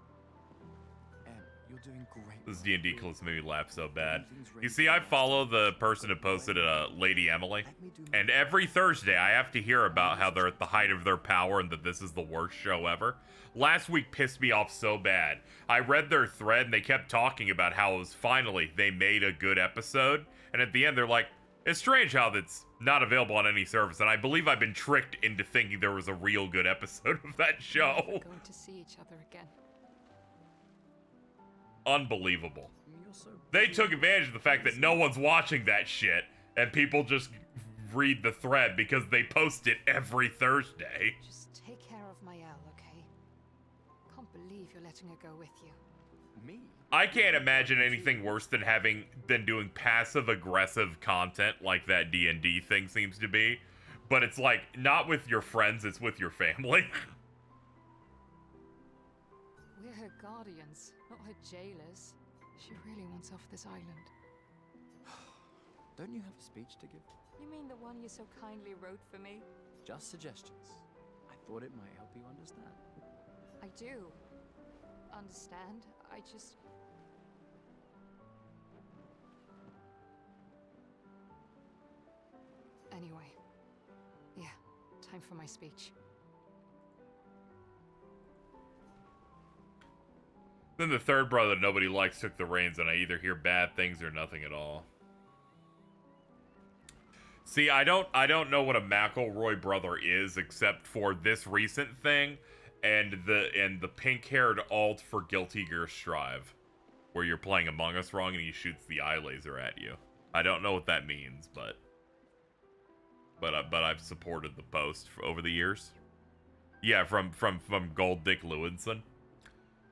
You're doing great. This D&D clips made me laugh so bad. You see, I follow the person who posted it, Lady Emily, and every Thursday I have to hear about how they're at the height of their power and that this is the worst show ever. Last week pissed me off so bad. I read their thread and they kept talking about how it was finally they made a good episode, and at the end they're like, it's strange how that's not available on any service, and I believe I've been tricked into thinking there was a real good episode of that show. We're going to see each other again. Unbelievable. They took advantage of the fact that no one's watching that shit, and people just read the thread because they post it every Thursday. Just take care of Mayel, okay? Can't believe you're letting her go with you. Me? I can't imagine anything worse than doing passive-aggressive content like that D&D thing seems to be. But it's like, not with your friends, it's with your family. We're her guardians, not her jailers. She really wants off this island. Don't you have a speech to give? You mean the one you so kindly wrote for me? Just suggestions. I thought it might help you understand. I do. Understand? I just... Anyway. Yeah, time for my speech. Then the third brother that nobody likes took the reins, and I either hear bad things or nothing at all. See, I don't know what a McElroy brother is, except for this recent thing, and the pink-haired alt for Guilty Gear Strive, where you're playing Among Us wrong and he shoots the eye laser at you. I don't know what that means, but I've supported the post over the years. Yeah, from Gold Dick Lewinson.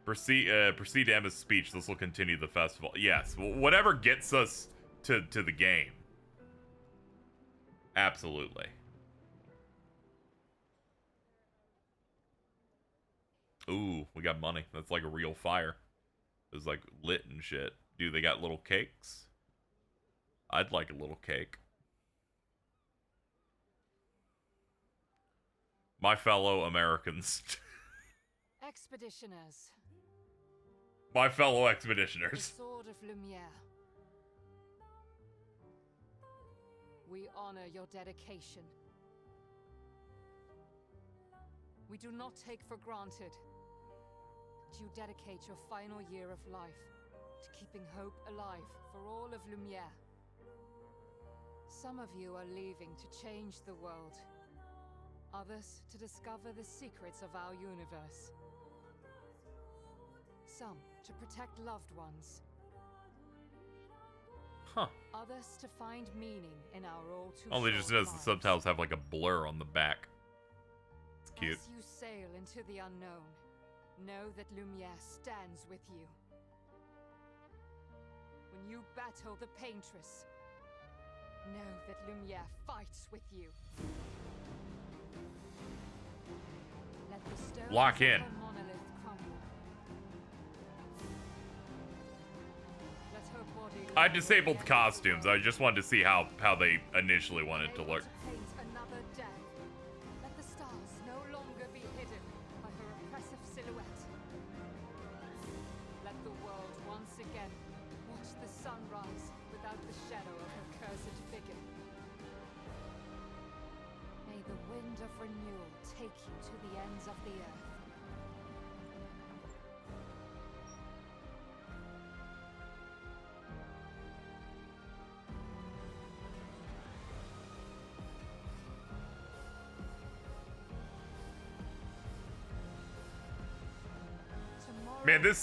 Proceed to Emma's speech. This will continue the festival. Yes, whatever gets us to the game. Absolutely. Ooh, we got money. That's like a real fire. It's like lit and shit. Dude, they got little cakes. I'd like a little cake. My fellow Americans. Expeditioners. My fellow expeditioners. The Sword of Lumiere. We honor your dedication. We do not take for granted that you dedicate your final year of life to keeping hope alive for all of Lumiere. Some of you are leaving to change the world. Others to discover the secrets of our universe. Some to protect loved ones. Huh. Others to find meaning in our all too Only just noticed the subtitles have like a blur on the back. It's cute. As you sail into the unknown, know that Lumiere stands with you. When you battle the Paintress, know that Lumiere fights with you. Let the stones Lock in. of the monolith crumble, I disabled costumes. I just wanted to see how they initially wanted to look. Paint another death. Let the stars no longer be hidden by her oppressive silhouette. Let the world once again watch the sun rise without the shadow of her cursed figure. May the wind of renewal take you to the ends of the earth. Man, this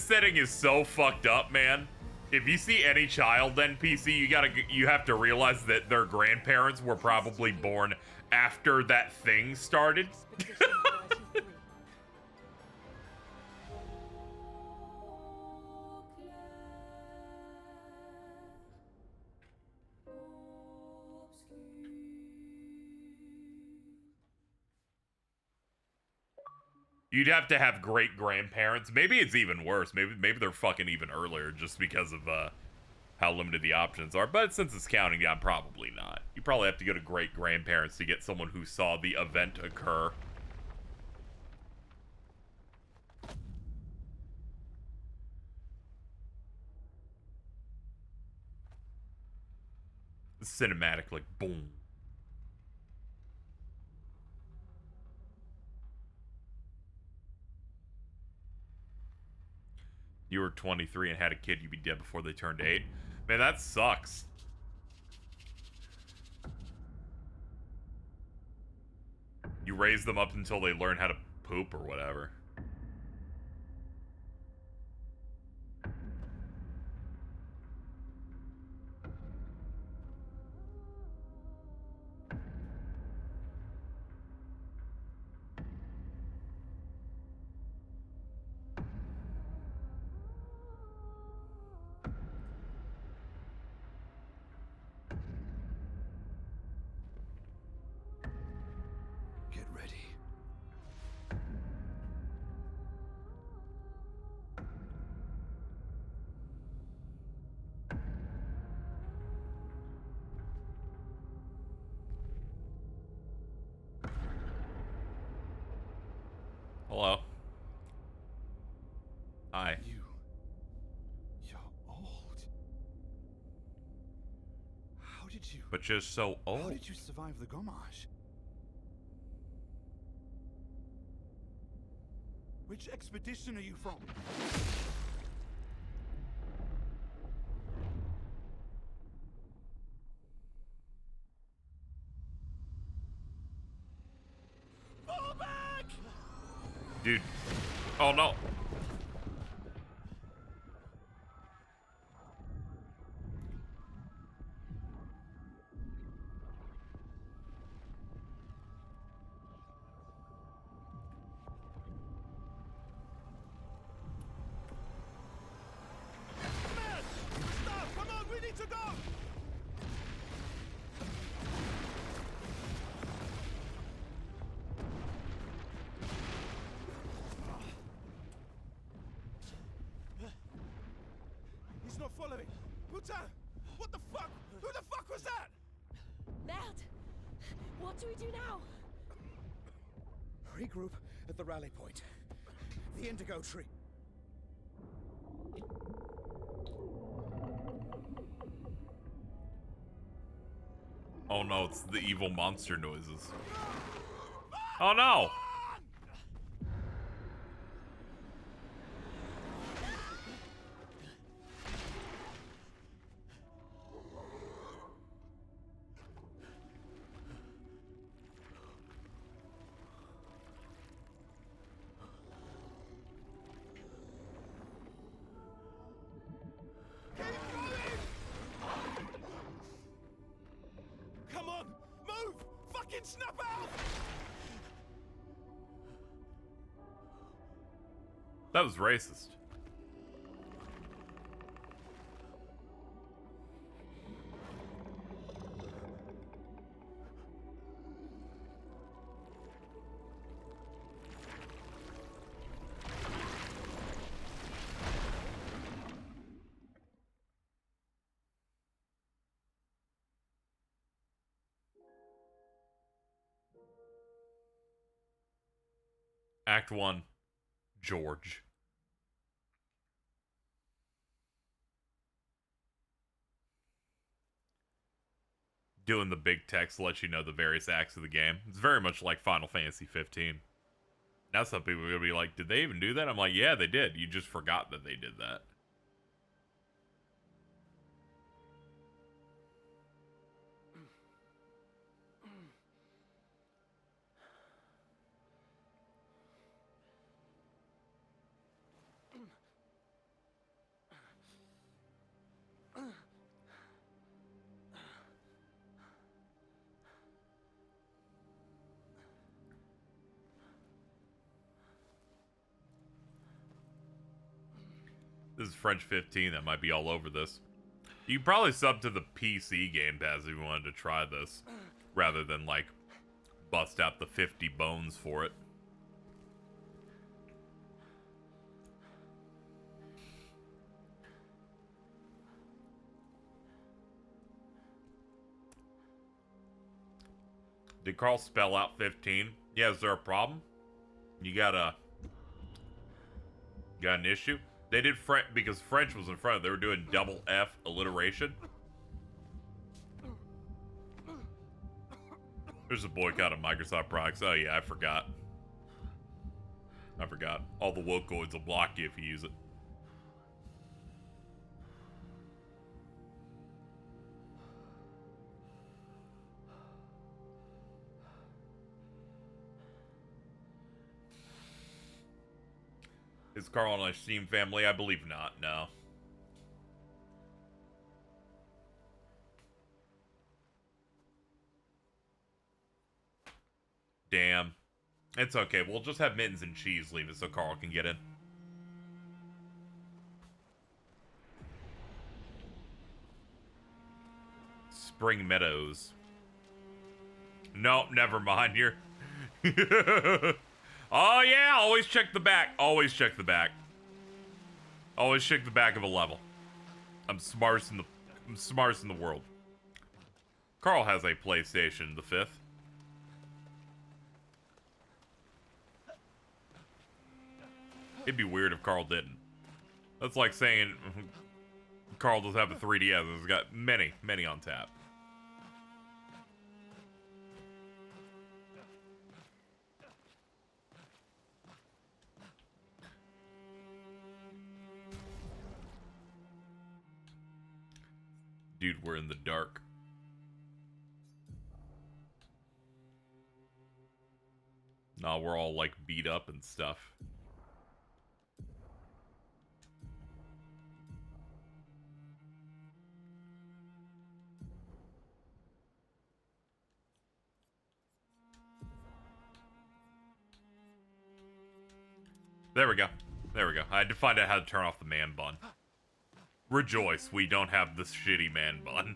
setting is so fucked up, man. If you see any child NPC, you have to realize that their grandparents were probably born after that thing started. You'd have to have great grandparents. Maybe it's even worse. Maybe they're fucking even earlier just because of how limited the options are. But since it's counting down, probably not. You probably have to go to great grandparents to get someone who saw the event occur. Cinematic, like, boom. You were 23 and had a kid, you'd be dead before they turned 8. Man, that sucks. You raise them up until they learn how to poop or whatever. Get ready. Hello. Hi. You're old. How did you... But you're so old. How did you survive the Gommage? Which expedition are you from? Fall back! Dude. Oh no. Stop! Come on, we need to go! He's not following. Putain! What the fuck? Who the fuck was that? Merde! What do we do now? Regroup at the rally point. The Indigo Tree. Oh no, it's the evil monster noises. Oh no! Come on! Move! Fucking snap out! That was racist. Act 1, George. Doing the big text lets you know the various acts of the game. It's very much like Final Fantasy 15. Now some people are going to be like, did they even do that? I'm like, yeah, they did. You just forgot that they did that. This is French 15. That might be all over this. You can probably sub to the PC Game Pass if you wanted to try this, rather than, like, bust out the 50 bones for it. Did Carl spell out 15? Yeah, is there a problem? You got an issue? They did French because French was in front. They were doing double F alliteration. There's a boycott of Microsoft products. Oh yeah, I forgot. All the wokoids will block you if you use it. Is Carl on a Steam family? I believe not, no. Damn. It's okay. We'll just have Mittens and Cheese leave it so Carl can get in. Spring Meadows. Nope, never mind. You're... Oh yeah, always check the back. Always check the back. Always check the back of a level. I'm smartest in the world. Carl has a PlayStation, the 5th. It'd be weird if Carl didn't. That's like saying Carl does have a 3DS. He's got many on tap. Dude, we're in the dark. Nah, we're all like beat up and stuff. There we go. There we go. I had to find out how to turn off the man bun. Rejoice, we don't have this shitty man bun.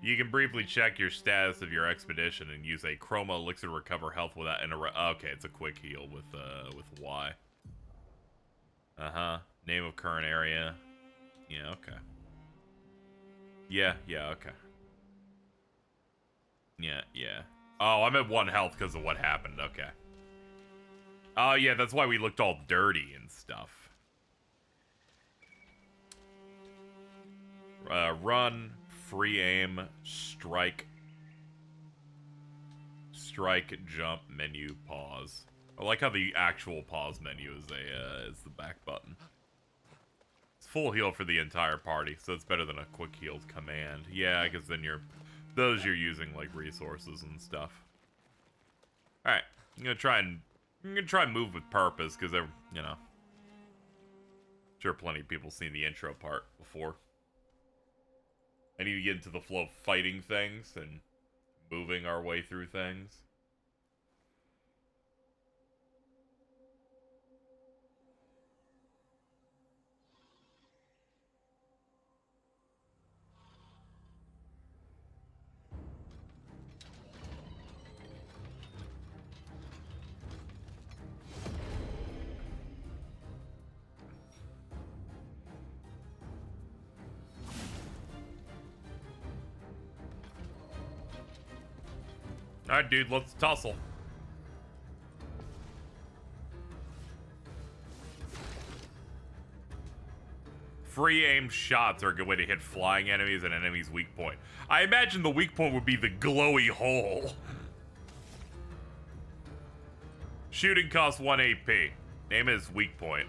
You can briefly check your status of your expedition and use a chroma elixir to recover health without okay, it's a quick heal with Y. Name of current area. Yeah, okay. Yeah, okay. Yeah. Oh, I'm at 1 health because of what happened. Okay. Oh, yeah, that's why we looked all dirty and stuff. Run, free aim, strike, jump, menu, pause. I like how the actual pause menu is the back button. It's full heal for the entire party, so it's better than a quick heal command. Yeah, because then you're using like resources and stuff. All right, I'm gonna try and move with purpose because they're, you know, sure plenty of people seen the intro part before. I need to get into the flow of fighting things and moving our way through things. Alright, dude, let's tussle. Free aim shots are a good way to hit flying enemies and enemies' weak point. I imagine the weak point would be the glowy hole. Shooting costs 1 AP. Name is weak point.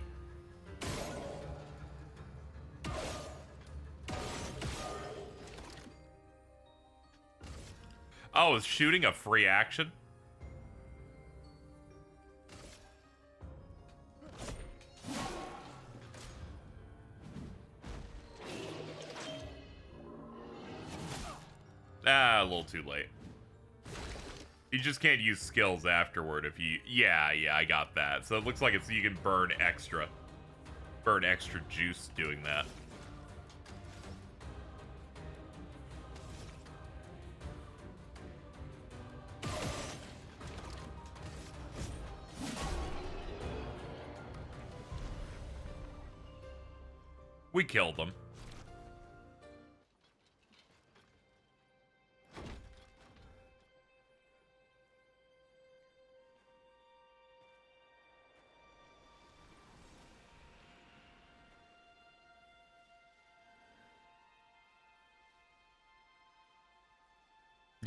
Oh, is shooting a free action? Ah, a little too late. You just can't use skills afterward if you... Yeah, I got that. So it looks like it's you can burn extra juice doing that. We killed them.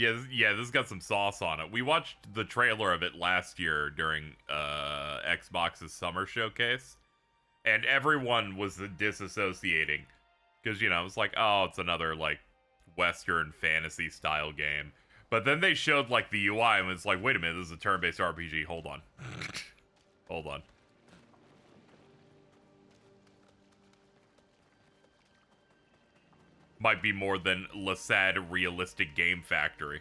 Yeah, this has got some sauce on it. We watched the trailer of it last year during Xbox's summer showcase, and everyone was disassociating because, you know, it's like, oh, it's another like Western fantasy style game. But then they showed like the UI and it's like, wait a minute, this is a turn-based RPG. Hold on. Hold on. Might be more than Lasad Realistic Game Factory.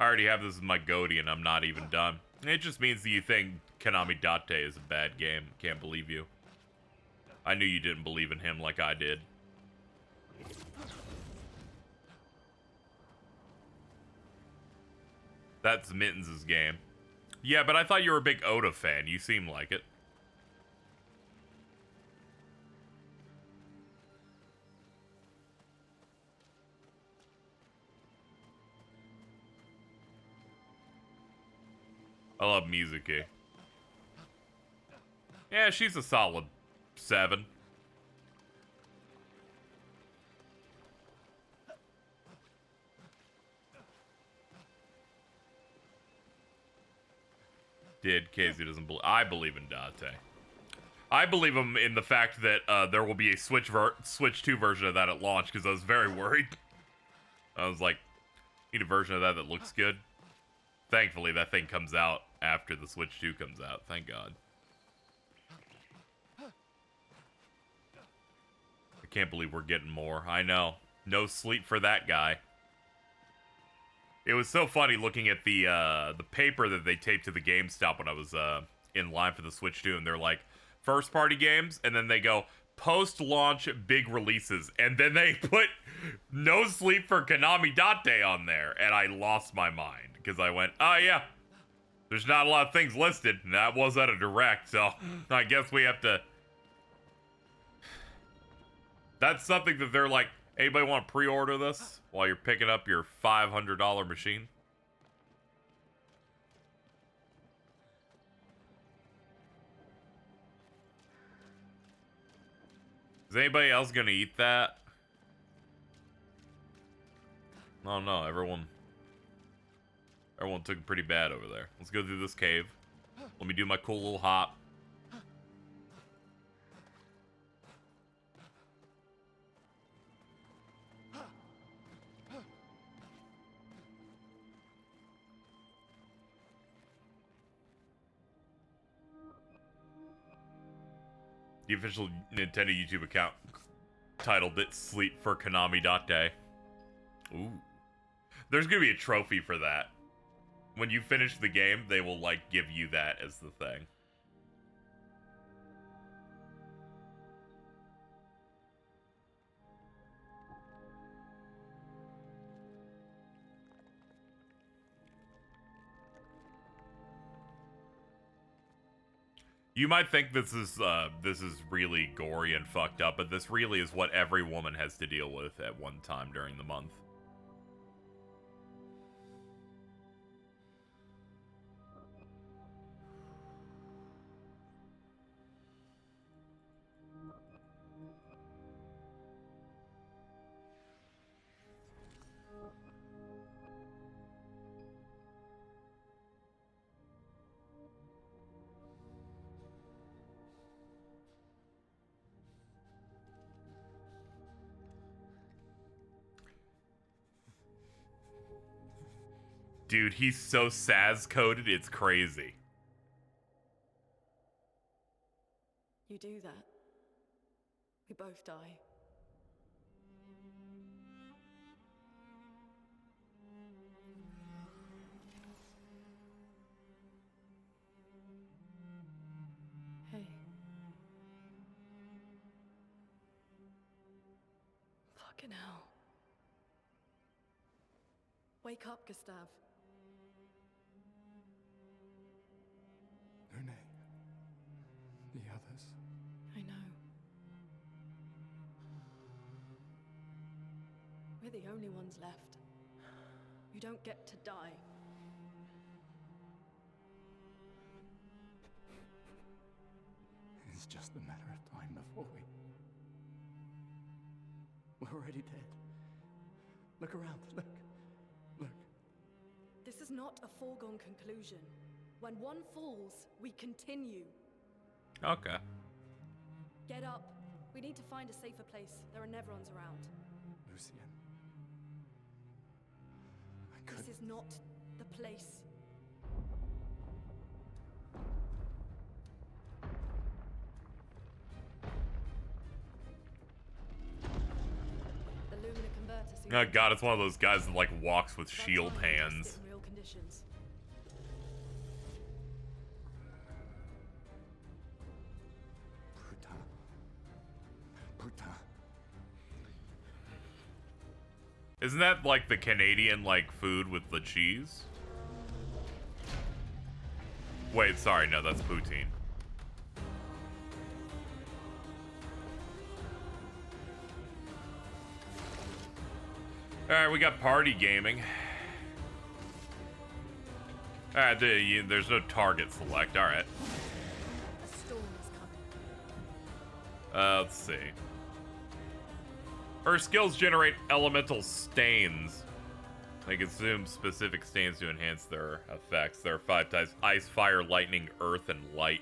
I already have this as my goatee and I'm not even done. It just means that you think Konami Date is a bad game. Can't believe you. I knew you didn't believe in him like I did. That's Mittens' game. Yeah, but I thought you were a big Oda fan. You seem like it. I love Mizuki. Yeah, she's a solid 7. Casey doesn't believe. I believe in Date. I believe him in the fact that there will be a Switch 2 version of that at launch because I was very worried. I was like, need a version of that that looks good. Thankfully, that thing comes out after the Switch 2 comes out. Thank God. I can't believe we're getting more. I know. No sleep for that guy. It was so funny looking at the paper that they taped to the GameStop when I was in line for the Switch 2, and they're like, first-party games, and then they go, post-launch big releases, and then they put No Sleep for Konami Date on there, and I lost my mind. Because I went, oh yeah, there's not a lot of things listed, and that was at a direct, so I guess we have to... That's something that they're like, anybody want to pre-order this while you're picking up your $500 machine? Is anybody else gonna eat that? Oh no, everyone took it pretty bad over there. Let's go through this cave. Let me do my cool little hop. The official Nintendo YouTube account titled it Sleep for Konami Date. Ooh. There's gonna be a trophy for that. When you finish the game, they will, like, give you that as the thing. You might think this is really gory and fucked up, but this really is what every woman has to deal with at one time during the month. Dude, he's so Saz-coded, it's crazy. You do that. We both die. Hey. Fucking hell. Wake up, Gustav. Nune. The others. I know. We're the only ones left. You don't get to die. It's just a matter of time before we're already dead. Look around, look. This is not a foregone conclusion. When one falls, we continue. Okay. Get up. We need to find a safer place. There are Neverons around. Lucian. This is not the place. The Lumina converter seems Oh god, it's one of those guys that like walks with shield hands. in real conditions. Isn't that like the Canadian like food with the cheese? Wait, sorry, no, that's poutine. Alright, we got party gaming. Alright, there's no target select, alright. A storm is coming. Let's see. Her skills generate elemental stains. They consume specific stains to enhance their effects. There are 5 types: ice, fire, lightning, earth, and light.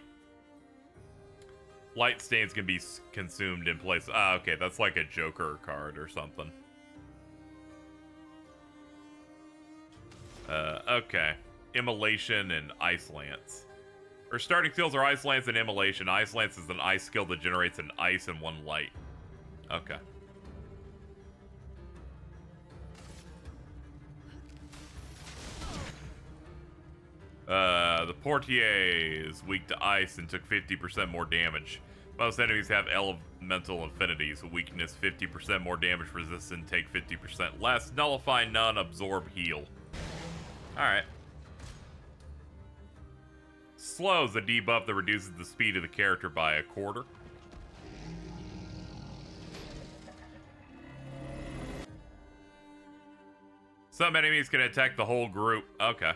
Light stains can be consumed in place. Ah, okay, that's like a Joker card or something. Okay. Immolation and Ice Lance. Her starting skills are Ice Lance and Immolation. Ice Lance is an ice skill that generates an ice and 1 light. Okay. The Portier is weak to ice and took 50% more damage. Most enemies have elemental affinities. Weakness 50% more damage resistant, take 50% less. Nullify, none, absorb, heal. Alright. Slow is a debuff that reduces the speed of the character by 1/4. Some enemies can attack the whole group. Okay.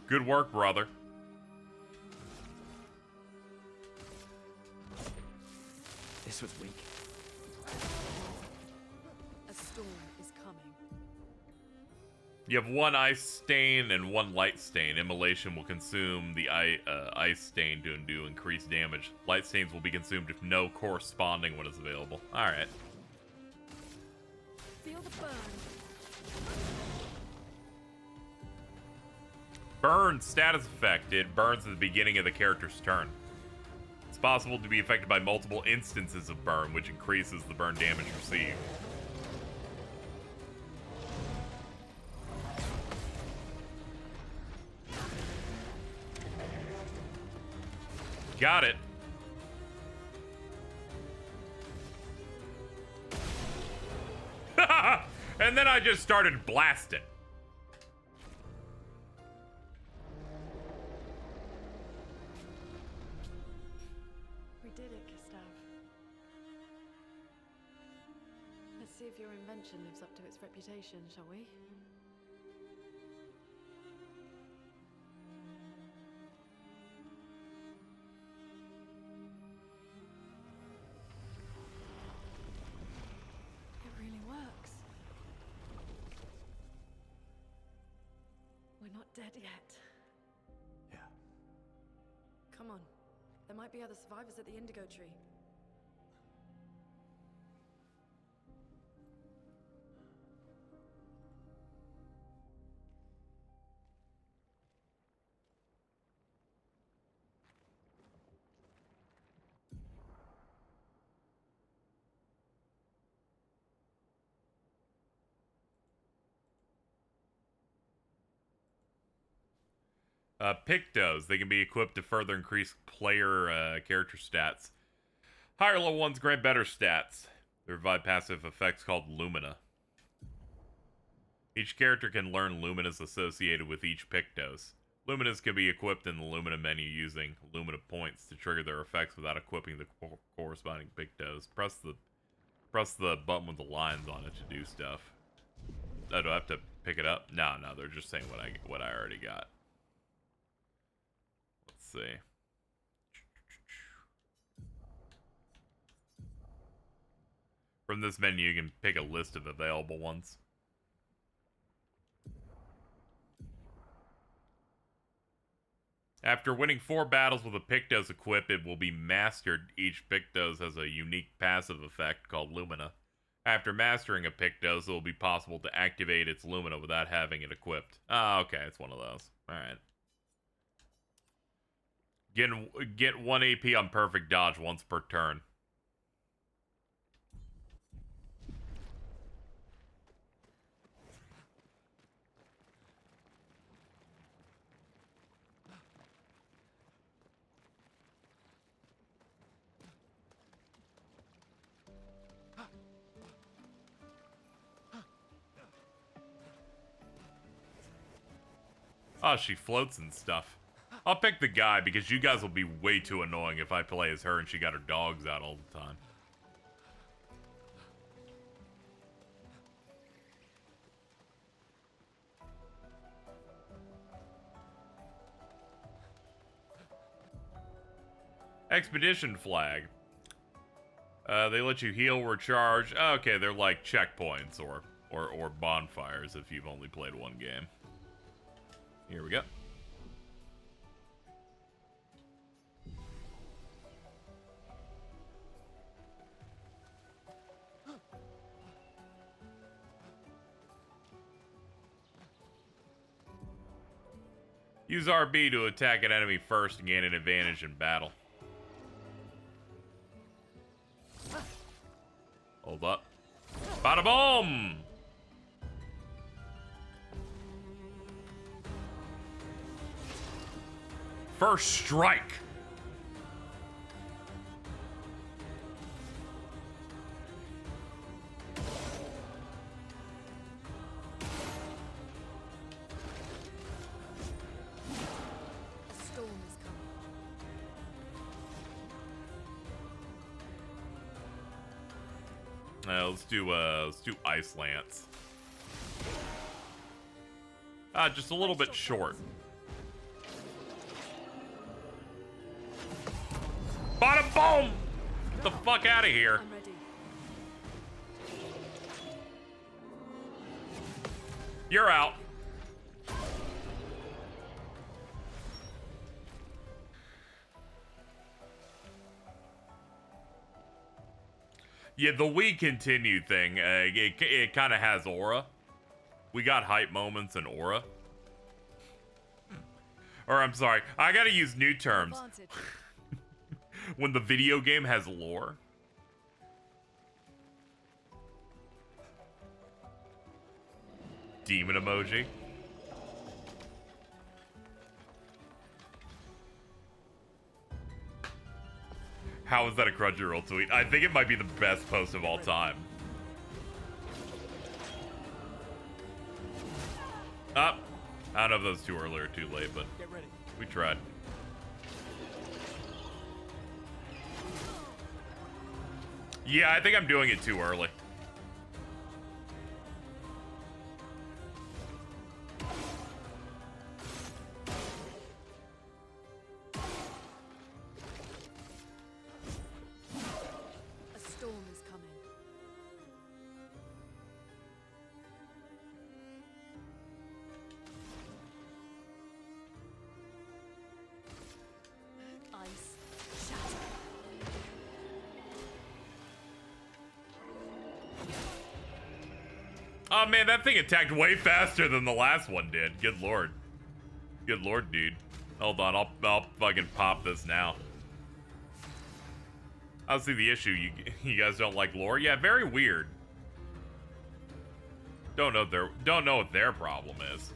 Good work, brother. This was weak. A storm is coming. You have 1 ice stain and 1 light stain. Immolation will consume the ice stain to do increased damage. Light stains will be consumed if no corresponding one is available. Alright. Feel the burn. Burn status effect. It burns at the beginning of the character's turn. It's possible to be affected by multiple instances of burn, which increases the burn damage received. Got it. And then I just started blasting. We did it, Gustav. Let's see if your invention lives up to its reputation, shall we? It really works. We're not dead yet. Yeah. Come on. There might be other survivors at the Indigo Tree. Pictos. They can be equipped to further increase player character stats. Higher level ones grant better stats. They provide passive effects called Lumina. Each character can learn Luminas associated with each Pictos. Luminas can be equipped in the Lumina menu using Lumina points to trigger their effects without equipping the corresponding Pictos. Press the button with the lines on it to do stuff. Oh, do I have to pick it up? No, they're just saying what I already got. Let's see. From this menu, you can pick a list of available ones. After winning 4 battles with a Pictos equipped, it will be mastered. Each Pictos has a unique passive effect called Lumina. After mastering a Pictos, it will be possible to activate its Lumina without having it equipped. Ah, okay, it's one of those. Alright. Get 1 AP on perfect dodge once per turn. Oh, she floats and stuff. I'll pick the guy because you guys will be way too annoying if I play as her and she got her dogs out all the time. Expedition flag. They let you heal, recharge. Okay, they're like checkpoints or bonfires if you've only played one game. Here we go. Use RB to attack an enemy first and gain an advantage in battle. Hold up. Bada boom! First strike. A storm is coming. Let's do Ice Lance. Just a little bit short. Bada boom! Get the fuck out of here. I'm ready. You're out. Yeah, the we continue thing, it kind of has aura. We got hype moments and aura. Or I'm sorry, I gotta use new terms. When the video game has lore. Demon emoji. How is that a Crunchyroll tweet? I think it might be the best post of all time. Up. I don't know if that was too early or too late, but we tried. Yeah, I think I'm doing it too early. A storm is coming. Ice shatter. Oh man, that thing attacked way faster than the last one did. Good lord. Good lord, dude. Hold on, I'll fucking pop this now. I'll see the issue. You guys don't like lore? Yeah, very weird. Don't know what their problem is.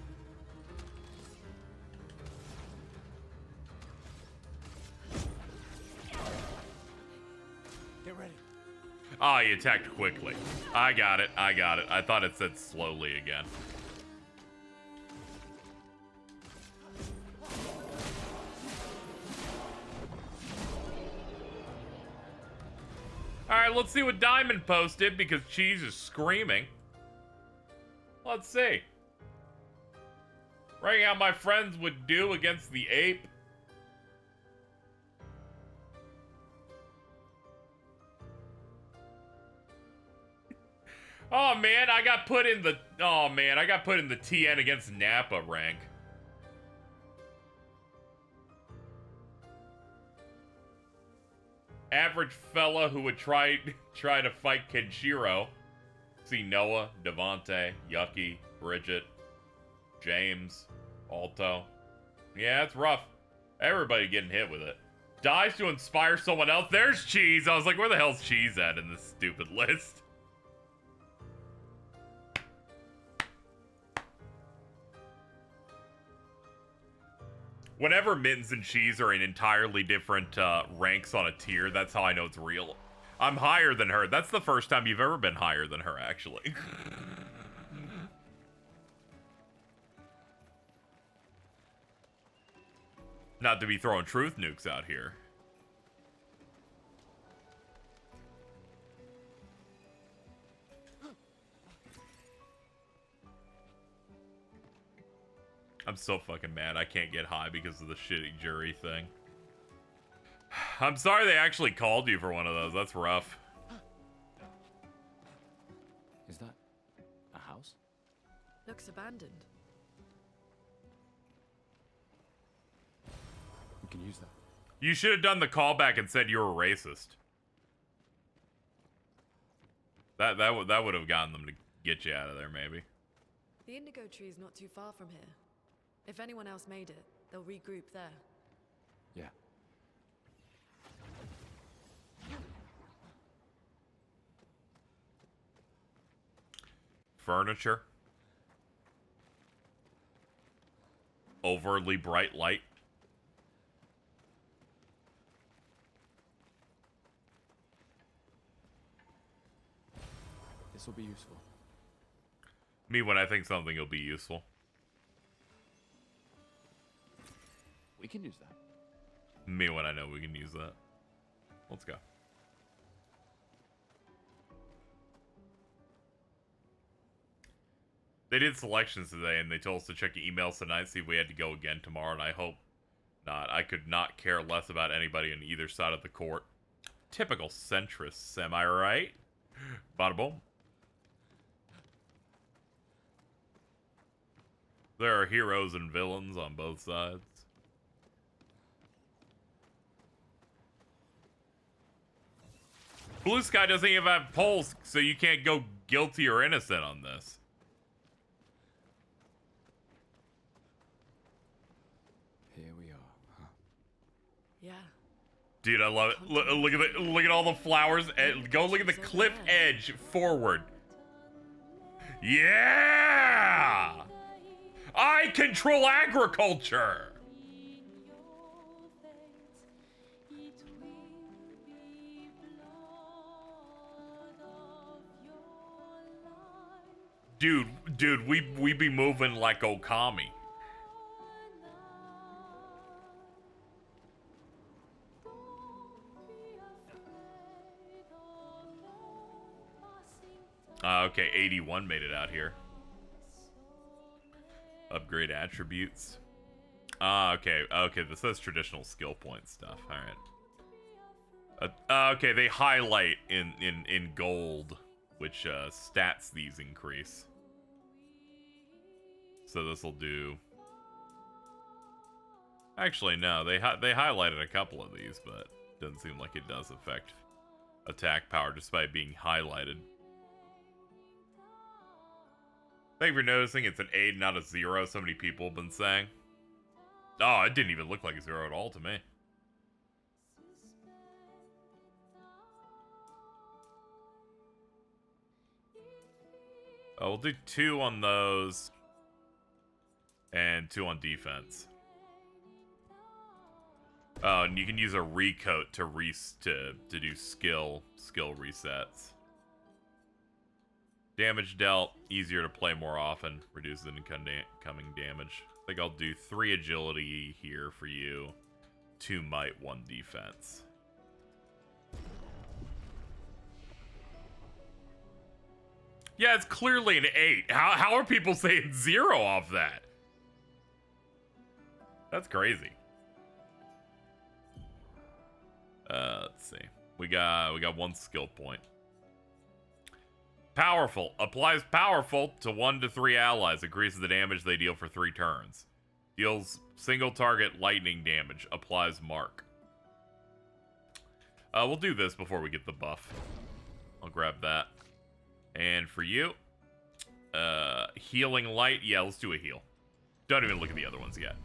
Get ready. Oh, he attacked quickly. I got it. I got it. I thought it said slowly again. Alright, let's see what Diamond posted because Cheese is screaming. Let's see. Writing how my friends would do against the ape. Oh man, I got put in the TN against Nappa rank. Average fella who would try to fight Kenshiro. See Noah, Devontae, Yucky, Bridget, James, Alto. Yeah, it's rough. Everybody getting hit with it. Dies to inspire someone else. There's Cheese. I was like, where the hell's Cheese at in this stupid list? Whenever Mittens and Cheese are in entirely different ranks on a tier, that's how I know it's real. I'm higher than her. That's the first time you've ever been higher than her, actually. Not to be throwing truth nukes out here. I'm so fucking mad I can't get high because of the shitty jury thing. I'm sorry they actually called you for one of those. That's rough. Is that a house? Looks abandoned. We can use that. You should have done the callback and said you were racist. That would have gotten them to get you out of there, maybe. The indigo tree is not too far from here. If anyone else made it, they'll regroup there. Yeah. Furniture. Overly bright light. This will be useful. Me when I think something will be useful. We can use that. Me when I know we can use that. Let's go. They did selections today and they told us to check the emails tonight, see if we had to go again tomorrow, and I hope not. I could not care less about anybody on either side of the court. Typical centrists, am I right? Bada boom. There are heroes and villains on both sides. Blue Sky doesn't even have polls, so you can't go guilty or innocent on this. Here we are, huh? Yeah. Dude, I love it. Look at all the flowers. Go look at the cliff edge forward. Yeah! I control agriculture. Dude, we be moving like Okami. Okay, 81 made it out here. Upgrade attributes. Okay, this says traditional skill point stuff. Alright. Okay, they highlight in gold, which stats these increase. So this will do... Actually, no, they highlighted a couple of these, but doesn't seem like it does affect attack power just by being highlighted. Thank you for noticing it's an 8, not a 0, so many people have been saying. Oh, it didn't even look like a 0 at all to me. Oh, we'll do 2 on those. And 2 on defense. Oh, and you can use a recoat to do skill resets. Damage dealt, easier to play more often, reduces incoming damage. I think I'll do 3 agility here for you, 2 might, 1 defense. Yeah, it's clearly an 8. How are people saying 0 off that? That's crazy. Let's see. We got 1 skill point. Powerful. Applies powerful to 1 to 3 allies. Increases the damage they deal for 3 turns. Deals single target lightning damage. Applies mark. We'll do this before we get the buff. I'll grab that. And for you, healing light. Yeah, let's do a heal. Don't even look at the other ones yet.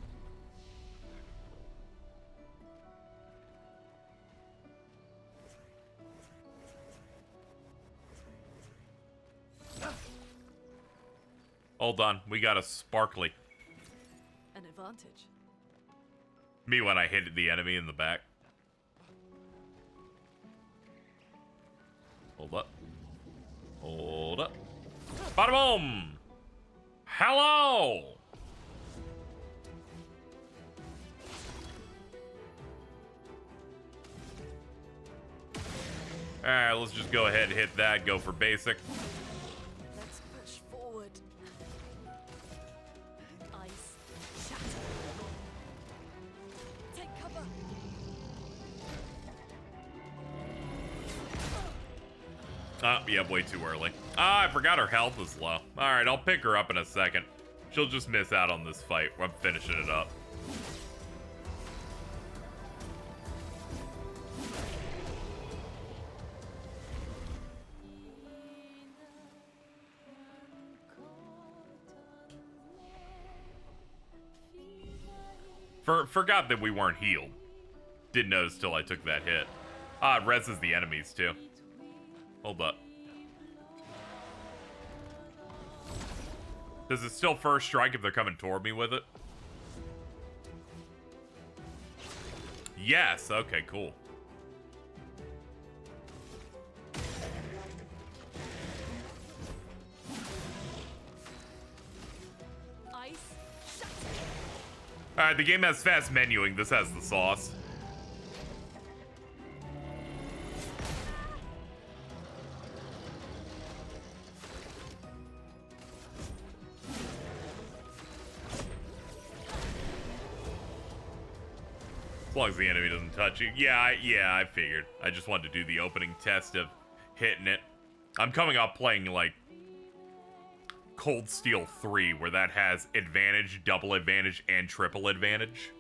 Hold on, we got a sparkly. An advantage. Me when I hit the enemy in the back. Hold up. Hold up. Bada boom! Hello! Alright, let's just go ahead and hit that, go for basic. Let's push forward. Ice shatter. Take cover. Yeah, way too early. I forgot her health is low. Alright, I'll pick her up in a second. She'll just miss out on this fight. I'm finishing it up. Forgot that we weren't healed. Didn't notice till I took that hit. Ah, it reses the enemies too. Hold up. Does it still first strike if they're coming toward me with it? Yes, okay, cool. Alright, the game has fast menuing. This has the sauce. As long as the enemy doesn't touch you. Yeah, I figured. I just wanted to do the opening test of hitting it. I'm coming off playing, like, Cold Steel 3, where that has advantage, double advantage, and triple advantage.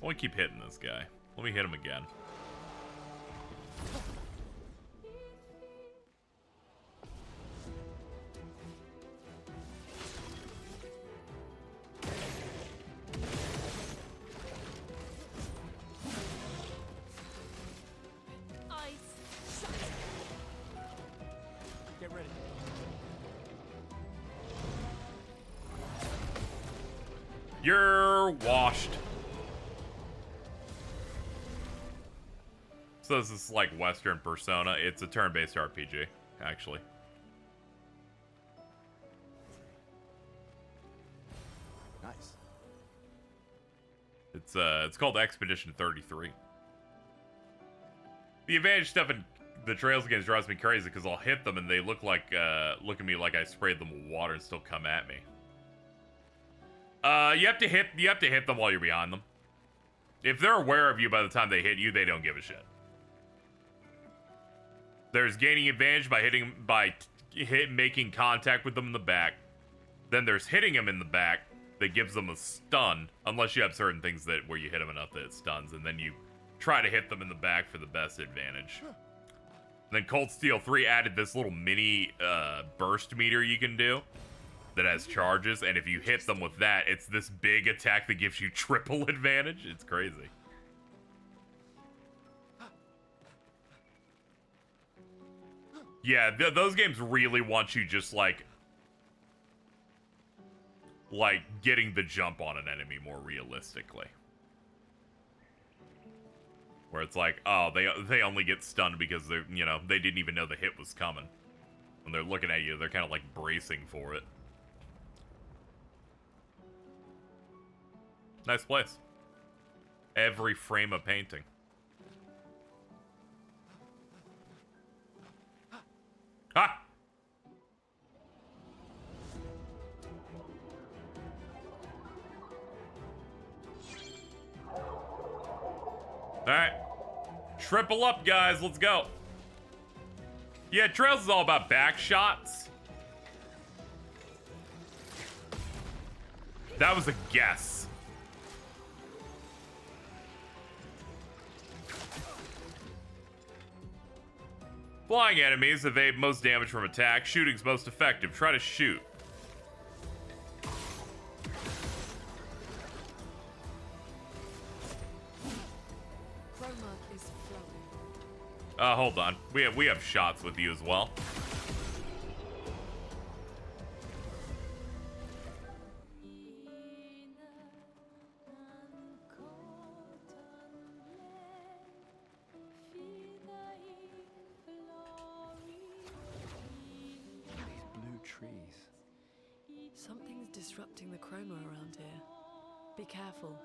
I want to keep hitting this guy. Let me hit him again. Get ready. You're washed. So this is like Western Persona. It's a turn-based RPG, actually. Nice. It's called Expedition 33. The advantage stuff in the Trails games drives me crazy because I'll hit them and they look at me like I sprayed them with water and still come at me. You have to hit them while you're behind them. If they're aware of you by the time they hit you, they don't give a shit. There's gaining advantage by making contact with them in the back. Then there's hitting them in the back that gives them a stun, unless you have certain things where you hit them enough that it stuns, and then you try to hit them in the back for the best advantage. Then Cold Steel 3 added this little mini burst meter you can do that has charges, and if you hit them with that, it's this big attack that gives you triple advantage. It's crazy. Yeah, those games really want you just like like, getting the jump on an enemy more realistically. Where it's like, oh, they only get stunned because they're, you know, they didn't even know the hit was coming. When they're looking at you, they're kind of like bracing for it. Nice place. Every frame of painting. Ha! Alright. Triple up, guys. Let's go. Yeah, Trails is all about back shots. That was a guess. Flying enemies evade most damage from attack. Shooting's most effective. Try to shoot. Hold on. We have shots with you as well. Something's disrupting the chroma around here. Be careful.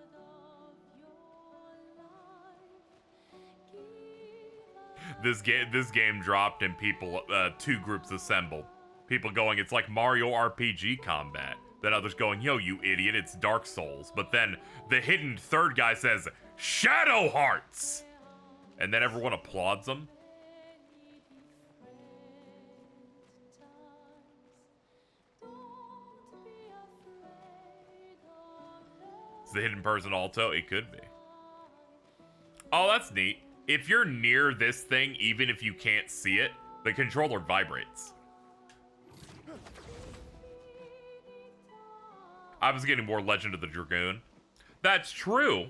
This game dropped and people, two groups assembled. People going, it's like Mario RPG combat. Then others going, yo, you idiot, it's Dark Souls. But then the hidden third guy says, Shadow Hearts! And then everyone applauds him. Is the hidden person Alto? It could be. Oh, that's neat. If you're near this thing, even if you can't see it, the controller vibrates. I was getting more Legend of the Dragoon. That's true.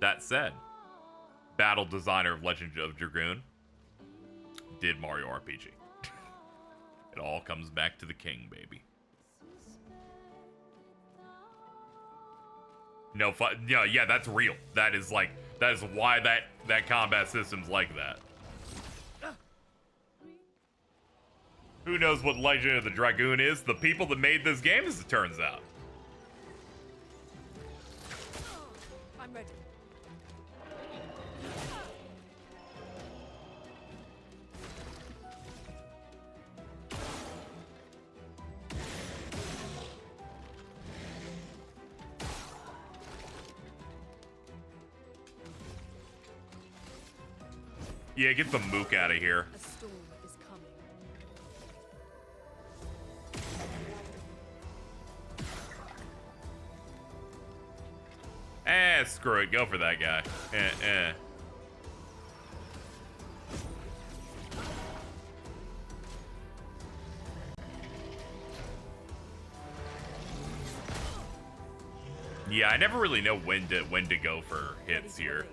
That said, battle designer of Legend of Dragoon did Mario RPG. It all comes back to the king, baby. No, yeah, that's real. That is like, that is why that combat system's like that. Who knows what Legend of the Dragoon is? The people that made this game, as it turns out. I'm ready. Yeah, get the mook out of here. A storm is coming. Screw it. Go for that guy. Yeah, I never really know when to go for hits here.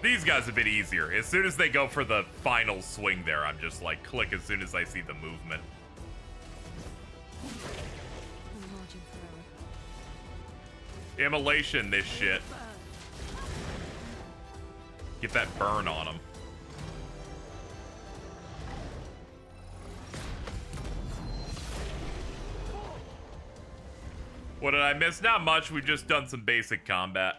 These guys a bit easier. As soon as they go for the final swing there, I'm just like, click as soon as I see the movement. Immolation this shit. Get that burn on them. What did I miss? Not much. We've just done some basic combat.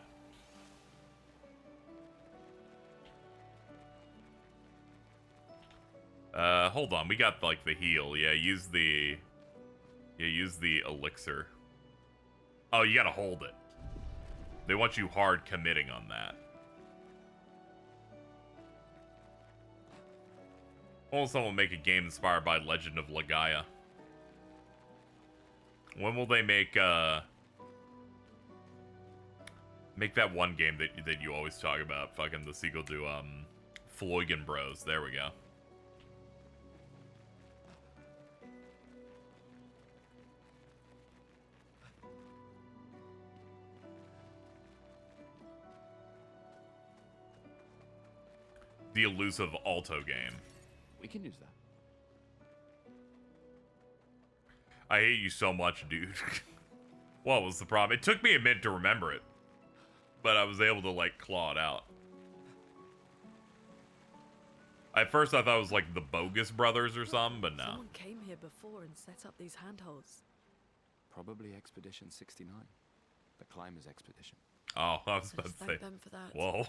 Hold on. We got, like, the heal. Yeah, use the elixir. Oh, you gotta hold it. They want you hard committing on that. Will someone make a game inspired by Legend of Legaia? When will they make that one game that you always talk about? Fucking the sequel to Floygan Bros. There we go. The elusive alto game. We can use that. I hate you so much, dude. What was the problem? It took me a minute to remember it. But I was able to, like, claw it out. At first I thought it was like the Bogus Brothers or something, but no. Someone came here before and set up these handholds. Probably Expedition 69. The Climbers Expedition. Oh, I was about to say. Thank them for that. Whoa.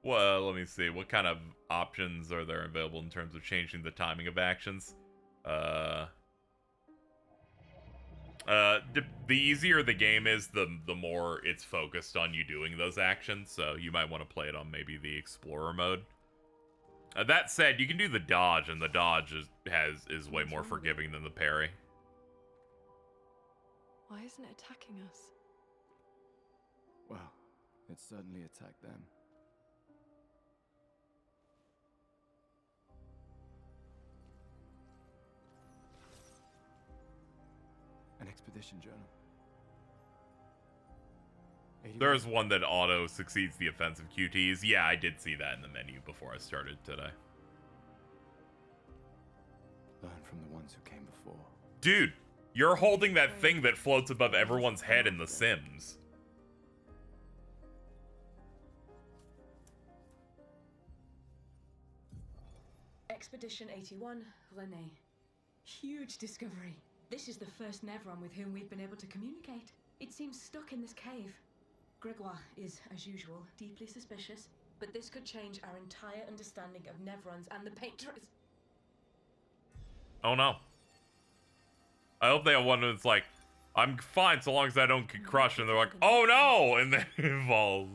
Well, let me see. What kind of options are there available in terms of changing the timing of actions? The easier the game is, the more it's focused on you doing those actions. So you might want to play it on maybe the Explorer mode. That said, you can do the dodge, and the dodge is way more forgiving than the parry. Why isn't it attacking us? Well, it certainly attacked them. An expedition journal. There's one that auto succeeds the offensive QTs. Yeah, I did see that in the menu before I started today. Learn from the ones who came before. Dude, you're holding that thing that floats above everyone's head in The Sims. Expedition 81, René. Huge discovery. This is the first Nevron with whom we've been able to communicate. It seems stuck in this cave. Gregoire is, as usual, deeply suspicious, but this could change our entire understanding of Nevrons and the Patrons. Oh no. I hope they have one that's like, I'm fine so long as I don't get crushed, and they're like, oh no! And then it falls.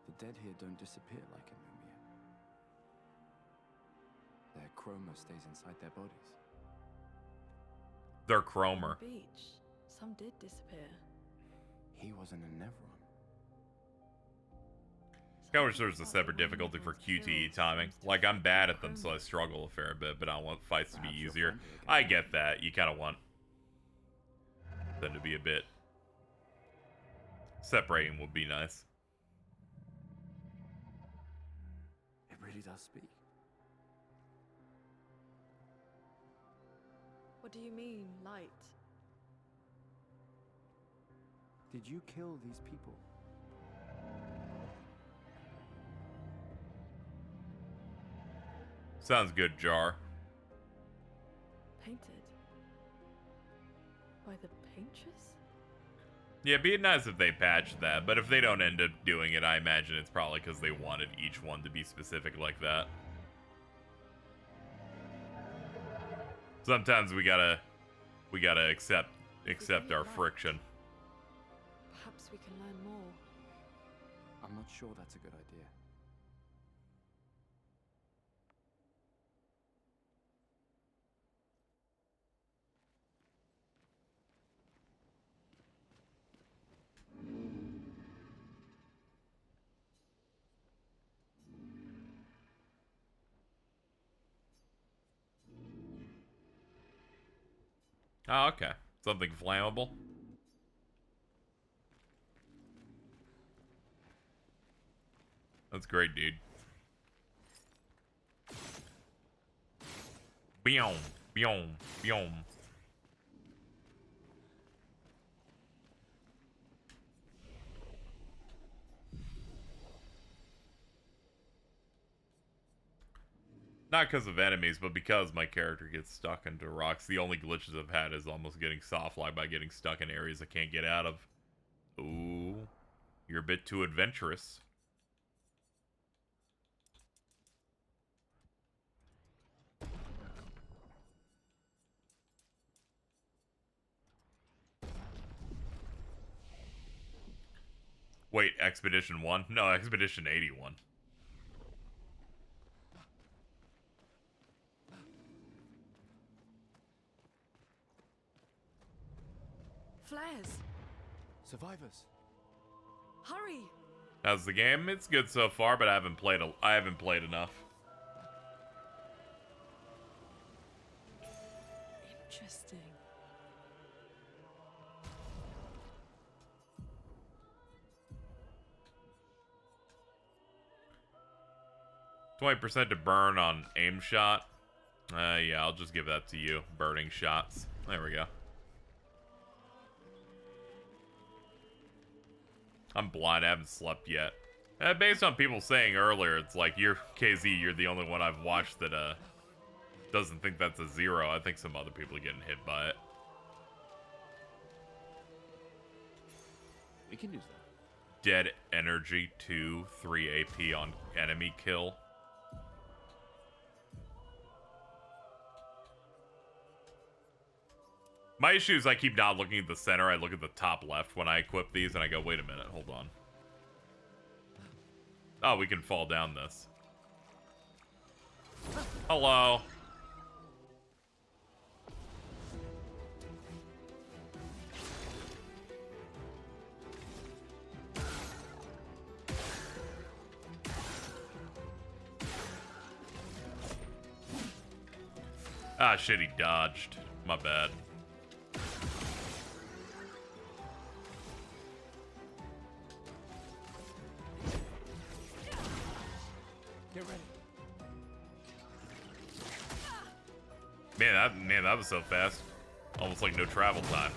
The dead here don't disappear like in Mumia. Their chroma stays inside their bodies. They're chromer. On the beach. Some did disappear. He wasn't a Nevron. I wish there was a separate difficulty for QTE timing. Like, I'm bad at them, so I struggle a fair bit, but I want fights to be easier. I get that. You kind of want them to be a bit separating would be nice. It really does speak. What do you mean, light? Did you kill these people? Sounds good, Jar. Painted? By the paintress? Yeah, it'd be nice if they patched that, but if they don't end up doing it, I imagine it's probably because they wanted each one to be specific like that. Sometimes we gotta accept our friction. Perhaps we can learn more. I'm not sure that's a good idea. Oh, okay. Something flammable. That's great, dude. Biom, biom, biom. Not because of enemies, but because my character gets stuck into rocks. The only glitches I've had is almost getting soft-locked by getting stuck in areas I can't get out of. Ooh, you're a bit too adventurous. Wait, Expedition 1? No, Expedition 81. Flares! Survivors! Hurry! How's the game? It's good so far, but I haven't played enough. 20% to burn on aim shot. Yeah, I'll just give that to you. Burning shots. There we go. I'm blind. I haven't slept yet. Based on people saying earlier, it's like, you're KZ, you're the only one I've watched that doesn't think that's a 0. I think some other people are getting hit by it. We can use that. Dead energy 2, 3 AP on enemy kill. My issue is I keep not looking at the center. I look at the top left when I equip these, and I go, wait a minute, hold on. Oh, we can fall down this. Hello. Ah, shit, he dodged. My bad. Get ready. Man, that was so fast. Almost like no travel time.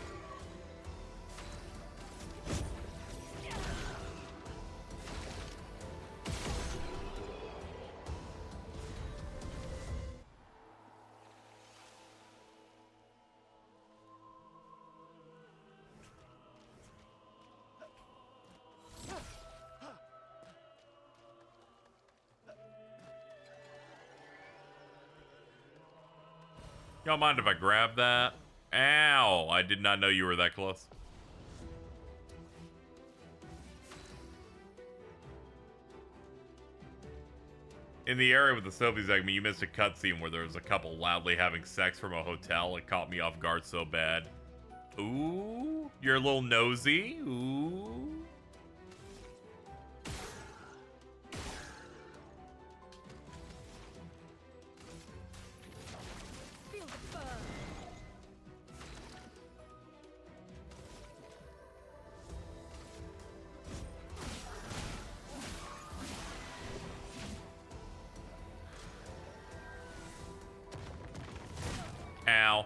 Y'all mind if I grab that? Ow! I did not know you were that close. In the area with the Sophie segment, you missed a cutscene where there was a couple loudly having sex from a hotel. It caught me off guard so bad. Ooh, you're a little nosy. Ooh. Ow.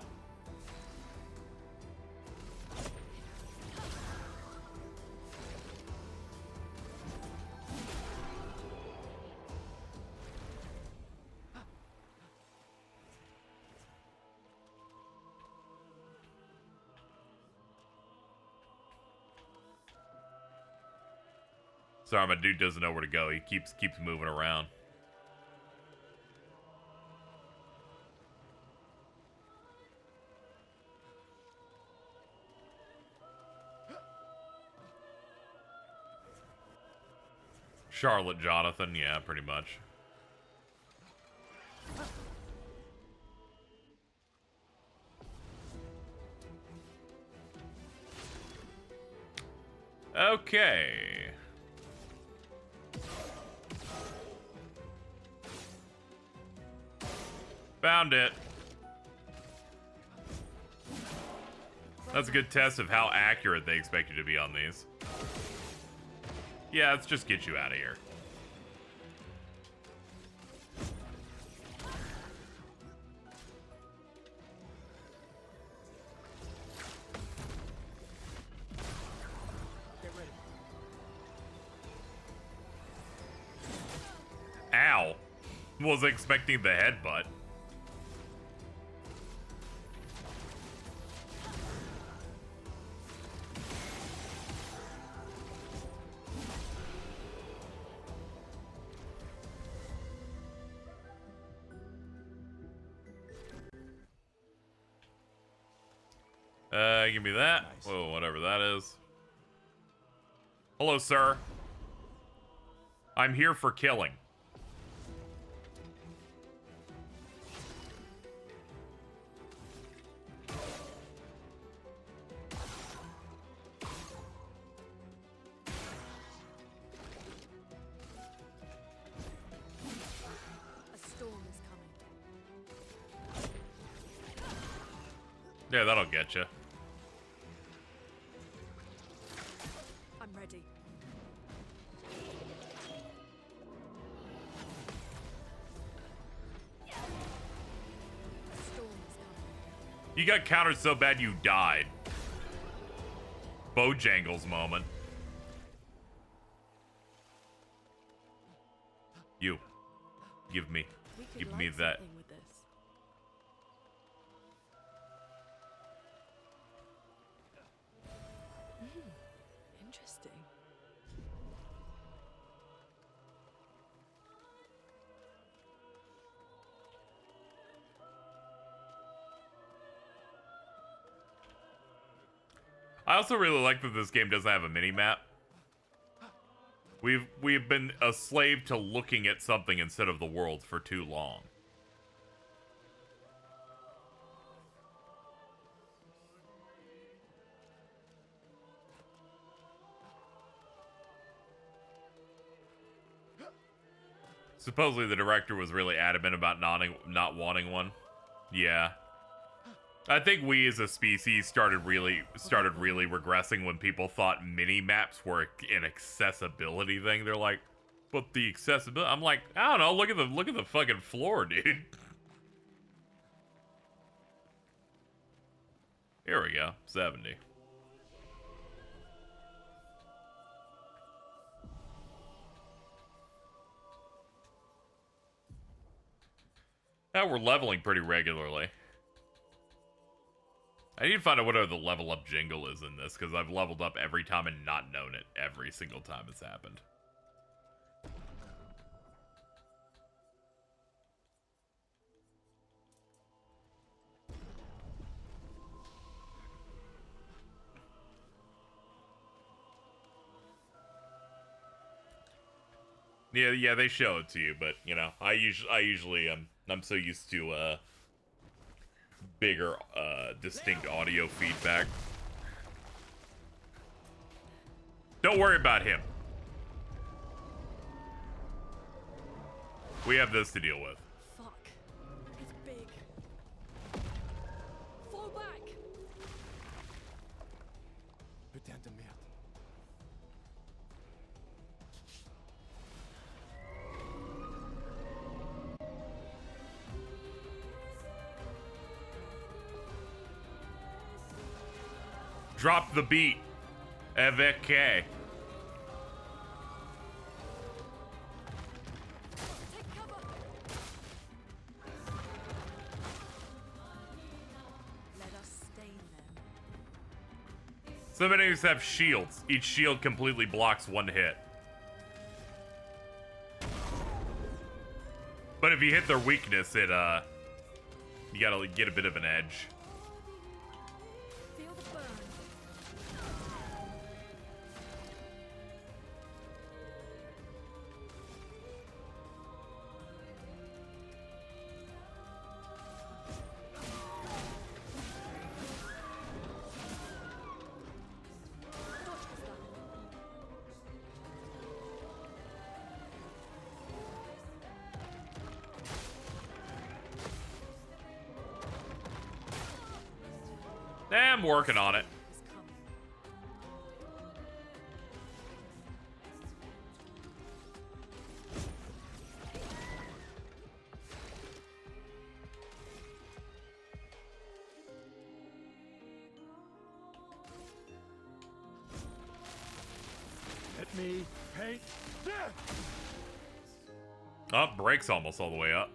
Sorry, my dude doesn't know where to go. He keeps moving around. Charlotte Jonathan, yeah, pretty much. Okay. Found it. That's a good test of how accurate they expect you to be on these. Yeah, let's just get you out of here. Get ready. Ow. Was expecting the headbutt. Give me that. Nice. Whoa, whatever that is. Hello, sir. I'm here for killing. A storm is coming. Yeah, that'll get you. I'm ready. You got countered so bad you died. Bojangles moment. You. Give me that. With this. Interesting. I also really like that this game doesn't have a mini-map. We've been a slave to looking at something instead of the world for too long. Supposedly the director was really adamant about not wanting one. Yeah. I think we as a species started really regressing when people thought mini maps were an accessibility thing. They're like, but the accessibility, I'm like, I don't know, look at the fucking floor, dude. Here we go. 70. Now we're leveling pretty regularly. I need to find out what the level up jingle is in this, because I've leveled up every time and not known it every single time it's happened. Yeah, they show it to you, but you know, I usually I'm so used to bigger distinct audio feedback. Don't worry about him. We have this to deal with. Fuck. It's big. Fall back. Putain de merde. Drop the beat. Avec. Some enemies have shields. Each shield completely blocks one hit. But if you hit their weakness, it you gotta get a bit of an edge. I'm working on it. Let me paint death. Oh, brakes almost all the way up.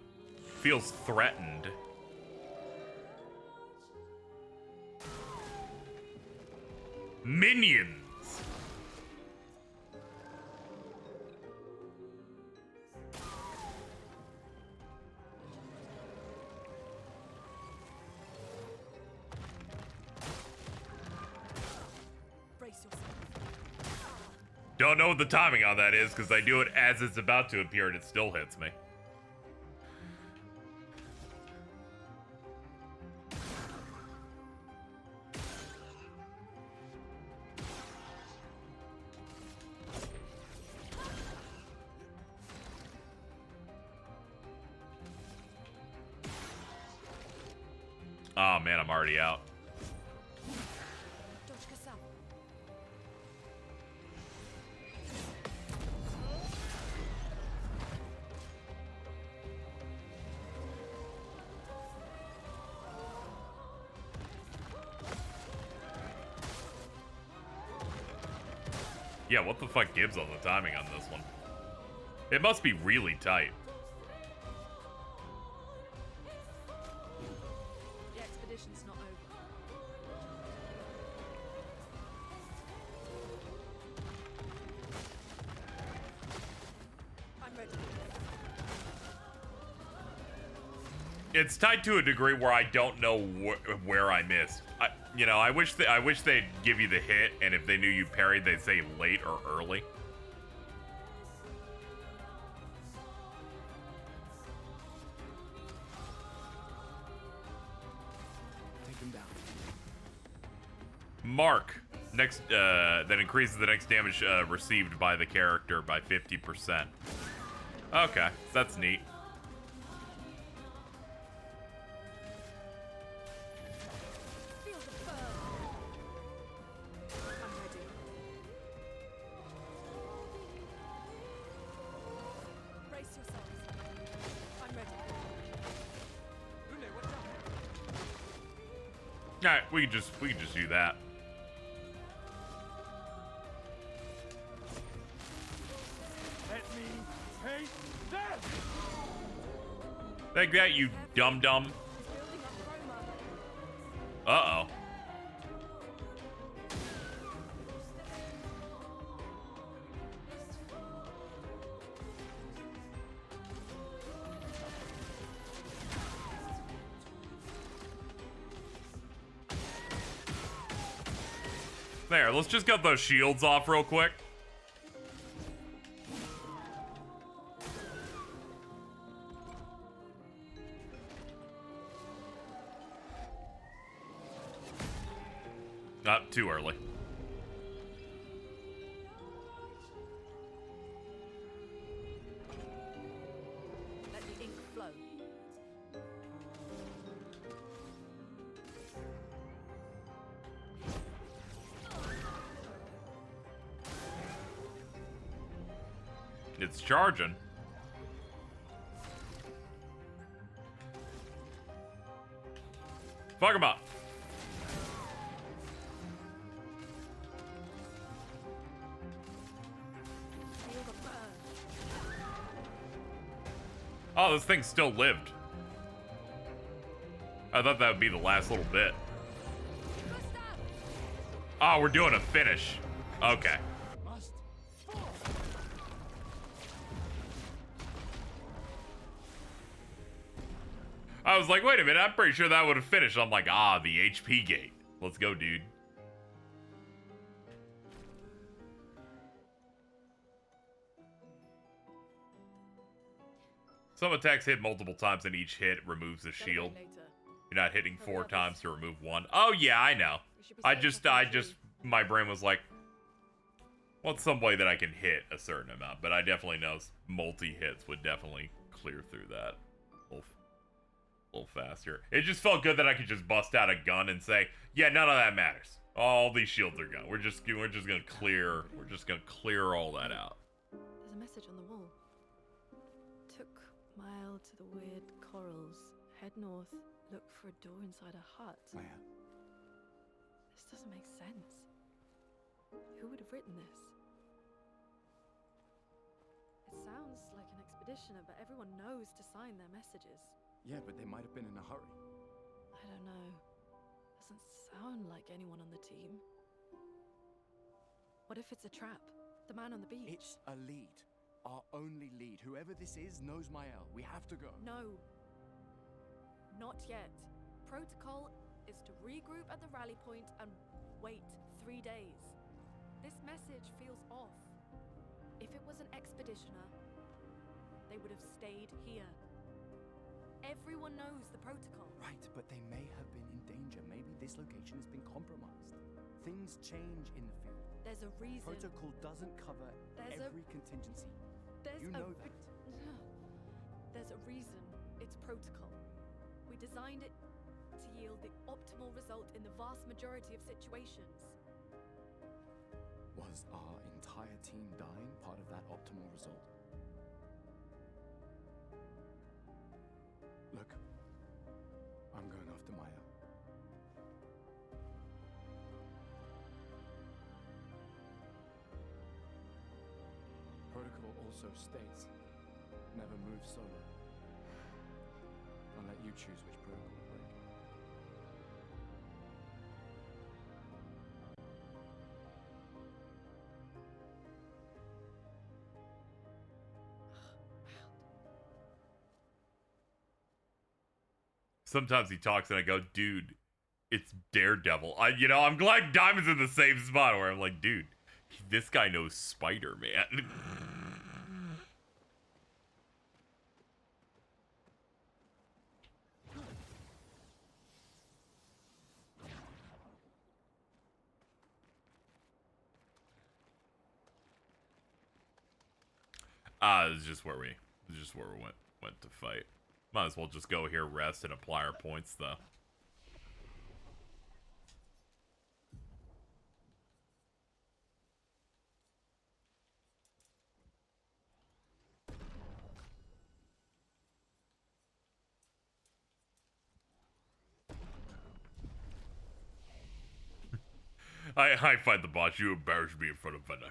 Feels threatened. Minions. Don't know what the timing on that is, because I do it as it's about to appear and it still hits me. Oh man, I'm already out. Yeah, what the fuck gives on the timing on this one? It must be really tight. The expedition's not over. I'm ready. It's tight to a degree where I don't know where I missed. You know, I wish they'd give you the hit, and if they knew you parried, they'd say late or early. Take him down. Mark. Next, that increases the next damage received by the character by 50%. Okay, that's neat. Alright, we can just do that. Let me take this! Take that, you dum-dum. Uh-oh. There, let's just get those shields off real quick. Not too early. Let the ink flow. It's charging. Fuck him up. Oh, this thing still lived. I thought that would be the last little bit. Oh, we're doing a finish. Okay. I was like, wait a minute, I'm pretty sure that would have finished. I'm like, ah, the HP gate. Let's go, dude. Some attacks hit multiple times and each hit removes the shield. You're not hitting 4 times to remove 1. Oh yeah, I know. My brain was like, what's some way that I can hit a certain amount? But I definitely know multi-hits would definitely clear through that a little faster. It just felt good that I could just bust out a gun and say, yeah, none of that matters. All these shields are gone. We're just gonna clear all that out. There's a message on the wall. Took mile to the weird corals. Head north. Look for a door inside a hut. Maya. This doesn't make sense. Who would have written this? It sounds like an expeditioner, but everyone knows to sign their messages. Yeah, but they might have been in a hurry. I don't know. Doesn't sound like anyone on the team. What if it's a trap? The man on the beach. It's a lead. Our only lead. Whoever this is knows Mael. We have to go. No. Not yet. Protocol is to regroup at the rally point and wait 3 days. This message feels off. If it was an expeditioner, they would have stayed here. Everyone knows the protocol. Right, but they may have been in danger. Maybe this location has been compromised. Things change in the field. There's a reason. Protocol doesn't cover every contingency. You know that. There's a reason it's protocol. We designed it to yield the optimal result in the vast majority of situations. Was our entire team dying part of that optimal result? Look, I'm going after Maya. also states, never move solo. I'll let you choose which protocol to break. Sometimes he talks and I go, dude, it's Daredevil. I'm glad Diamond's in the same spot where I'm like, dude, this guy knows Spider-Man. This is just where we went to fight. Might as well just go here, rest, and apply our points, though. I fight the boss. You embarrass me in front of Vanessa.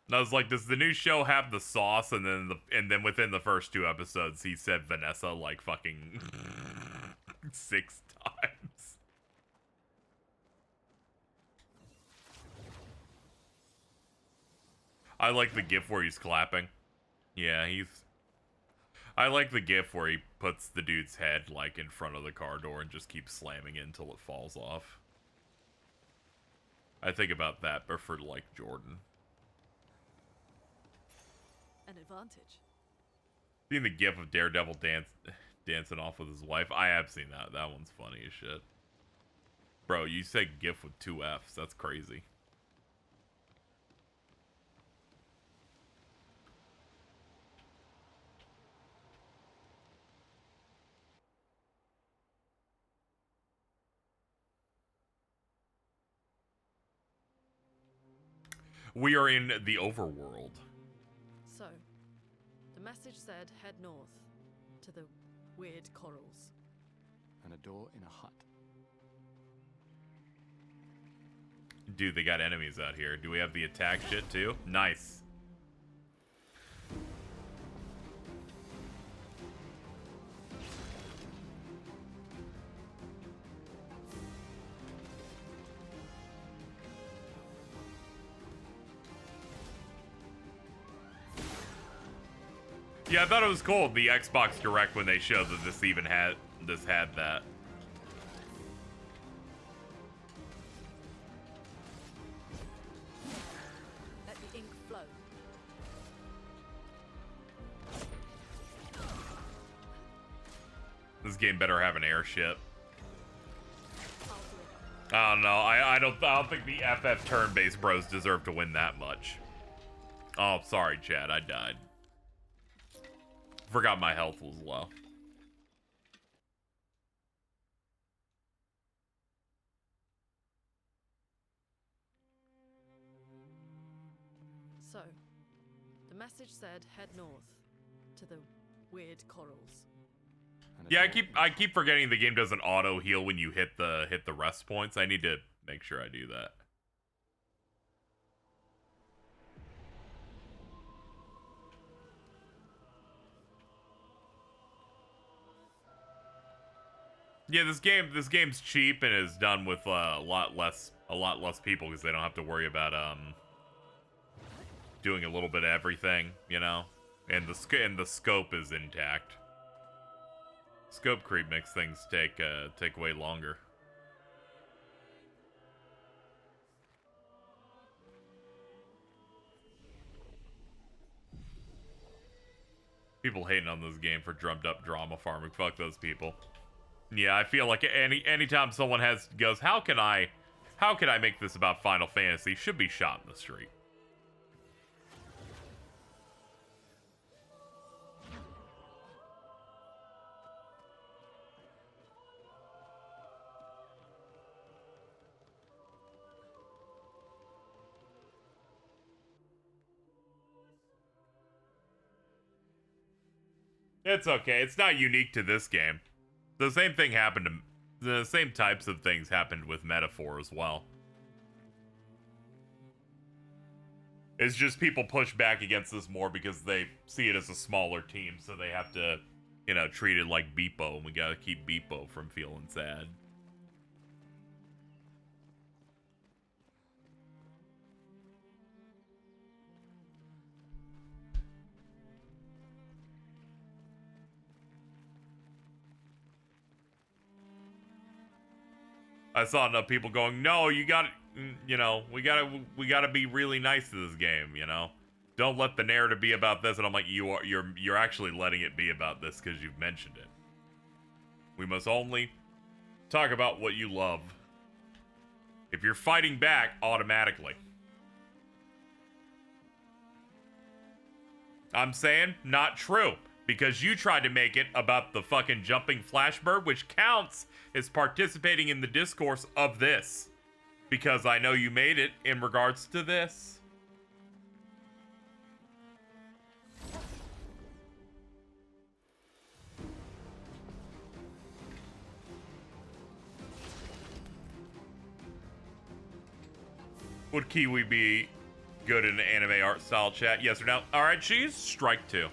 And I was like, does the new show have the sauce? And then within the first 2 episodes, he said Vanessa like fucking 6 times. I like the gif where he's clapping. Yeah, I like the gif where he puts the dude's head like in front of the car door and just keeps slamming it until it falls off. I think about that, but for like Jordan. An advantage. Seen the gif of Daredevil dancing off with his wife? I have seen that. That one's funny as shit. Bro, you said gif with 2 F's. That's crazy. We are in the overworld. So, the message said head north to the weird corals. And a door in a hut. Dude, they got enemies out here. Do we have the attack shit too? Nice. Yeah, I thought it was cool, the Xbox Direct, when they showed that this even had that. Let the ink flow. This game better have an airship. I don't know. I don't think the FF turn-based bros deserve to win that much. Oh, sorry, Chad. I died. Forgot my health was low. So, the message said head north to the weird corals. Yeah, I keep forgetting the game doesn't auto heal when you hit the rest points. I need to make sure I do that. Yeah, this game's cheap and is done with a lot less people because they don't have to worry about doing a little bit of everything, you know, and the scope is intact. Scope creep makes things take way longer. People hating on this game for drummed up drama farming. Fuck those people. Yeah, I feel like anytime someone goes, how can I make this about Final Fantasy, should be shot in the street. It's okay. It's not unique to this game. The same thing happened to... The same types of things happened with Metaphor as well. It's just people push back against this more because they see it as a smaller team, so they have to, you know, treat it like Beepo, and we gotta keep Beepo from feeling sad. I saw enough people going, no, you gotta, you know, we gotta be really nice to this game, you know? Don't let the narrative be about this. And I'm like, you're actually letting it be about this because you've mentioned it. We must only talk about what you love. If you're fighting back, automatically. I'm saying, not true. Because you tried to make it about the fucking jumping flashbird, which counts as participating in the discourse of this. Because I know you made it in regards to this. Would Kiwi be good in an anime art style chat? Yes or no? Alright, cheese. Strike 2.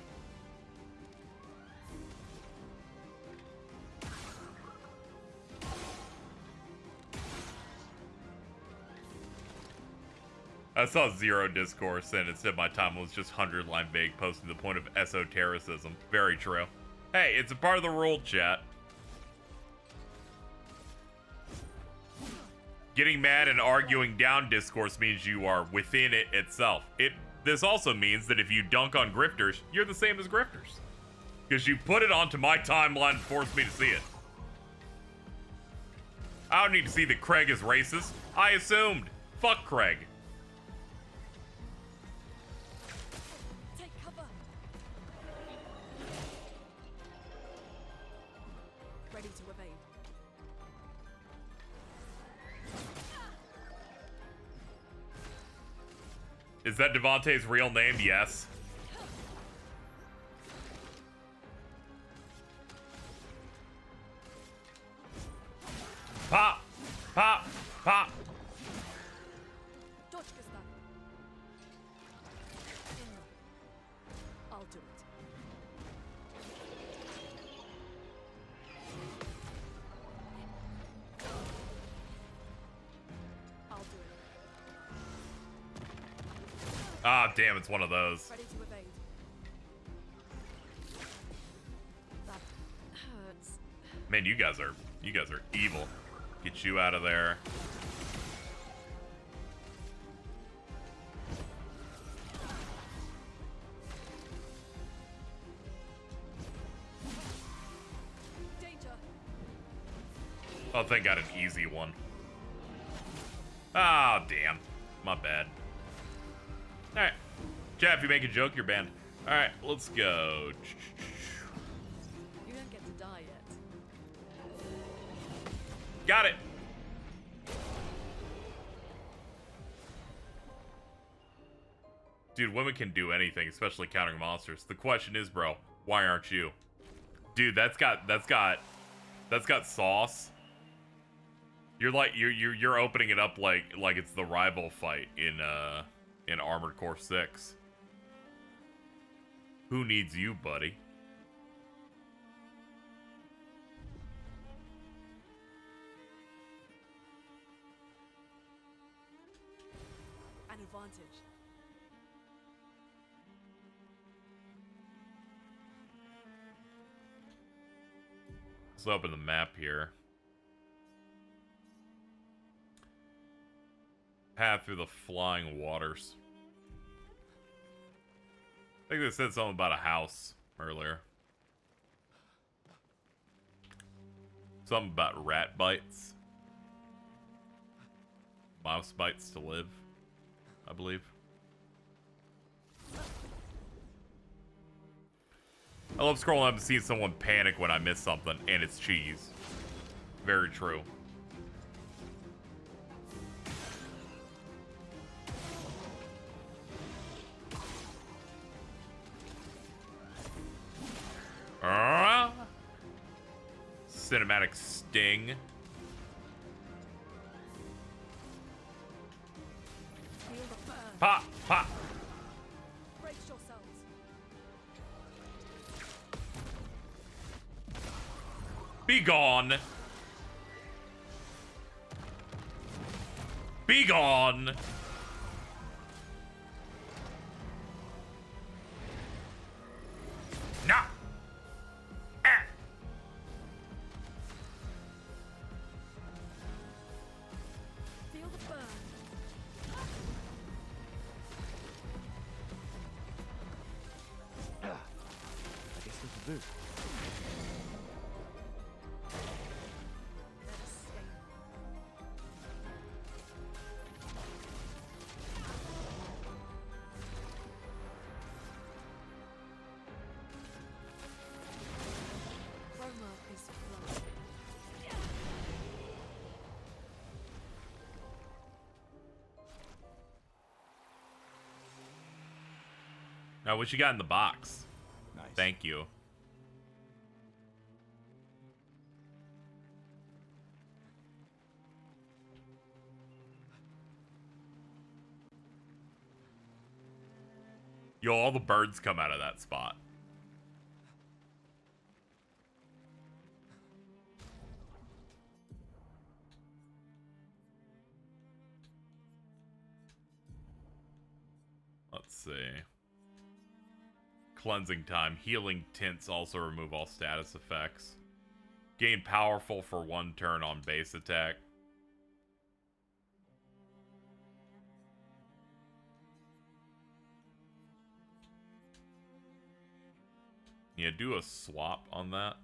I saw zero discourse and it said my time was just 100-line vague posting the point of esotericism. Very true. Hey, it's a part of the rule, chat. Getting mad and arguing down discourse means you are within it itself. This also means that if you dunk on grifters, you're the same as grifters. Because you put it onto my timeline and forced me to see it. I don't need to see that Craig is racist. I assumed. Fuck Craig. Take cover. Ready to evade. Is that Devontae's real name? Yes. Pop! Pop! Pop! I'll do it. I'll do it. Ah, damn, it's one of those. Ready to evade. That hurts. Man, you guys are evil. Get you out of there. Danger. Oh, thank God, an easy one. Ah, damn. My bad. Alright. Jeff, you make a joke, you're banned. Alright, let's go. You don't get to die yet. Got it. Dude, women can do anything, especially countering monsters. The question is, bro, why aren't you? Dude, that's got sauce. You're like you're opening it up like it's the rival fight in Armored Core 6. Who needs you, buddy? An advantage. Let's open the map here. Path through the flying waters. I think they said something about a house earlier. Something about rat bites. Mouse bites to live, I believe. I love scrolling up and seeing someone panic when I miss something, and it's cheese. Very true. Cinematic sting. Pop, pop. Be gone. Be gone. Nah. Feel the burn. I guess this will do. Roma is flowing. Now, what you got in the box? Nice. Thank you. Yo, all the birds come out of that spot. Let's see. Cleansing time. Healing tints also remove all status effects. Gain powerful for 1 turn on base attack. Yeah, do a swap on that.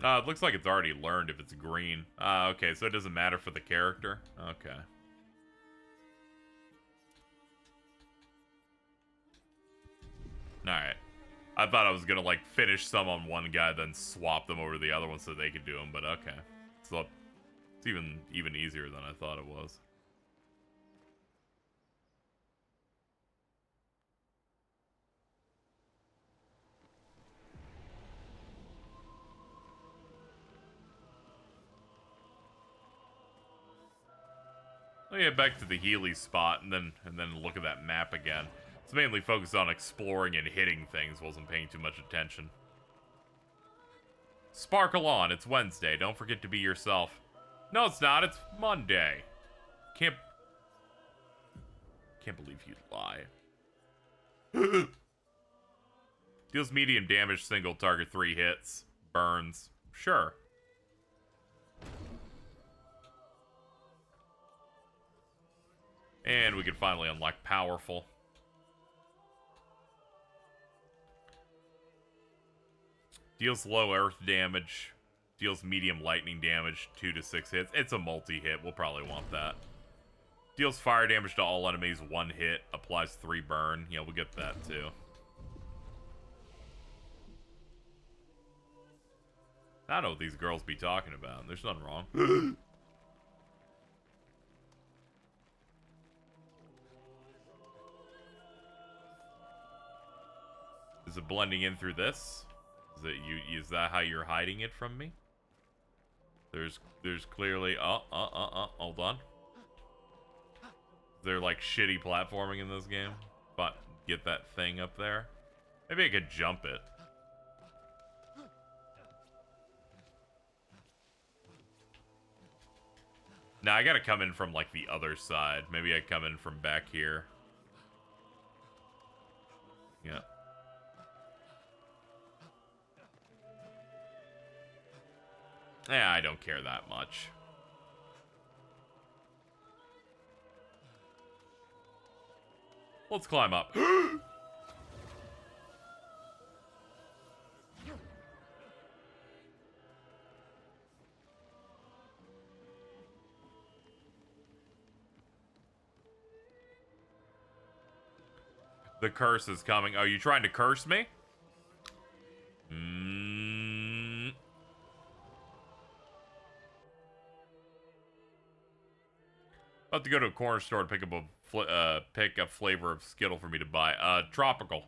It looks like it's already learned if it's green. Okay, so it doesn't matter for the character. Okay. Alright. I thought I was gonna, like, finish some on one guy, then swap them over to the other one so they could do them, but okay. So, it's even easier than I thought it was. Let me get back to the Healy spot and then look at that map again. It's mainly focused on exploring and hitting things, wasn't paying too much attention. Sparkle on, it's Wednesday. Don't forget to be yourself. No, it's not, it's Monday. Can't believe you'd lie. Deals medium damage, single target, 3 hits. Burns. Sure. And we can finally unlock powerful. Deals low earth damage. Deals medium lightning damage, 2 to 6 hits. It's a multi-hit. We'll probably want that. Deals fire damage to all enemies, 1 hit. Applies 3 burn. Yeah, we'll get that too. I don't know what these girls be talking about. There's nothing wrong. Is it blending in through this? Is that how you're hiding it from me? There's clearly hold on. Is there like shitty platforming in this game? But get that thing up there. Maybe I could jump it. Now I gotta come in from like the other side. Maybe I come in from back here. Yeah. Yeah, I don't care that much. Let's climb up. The curse is coming. Are you trying to curse me? About to go to a corner store to pick up a flavor of Skittle for me to buy. Tropical.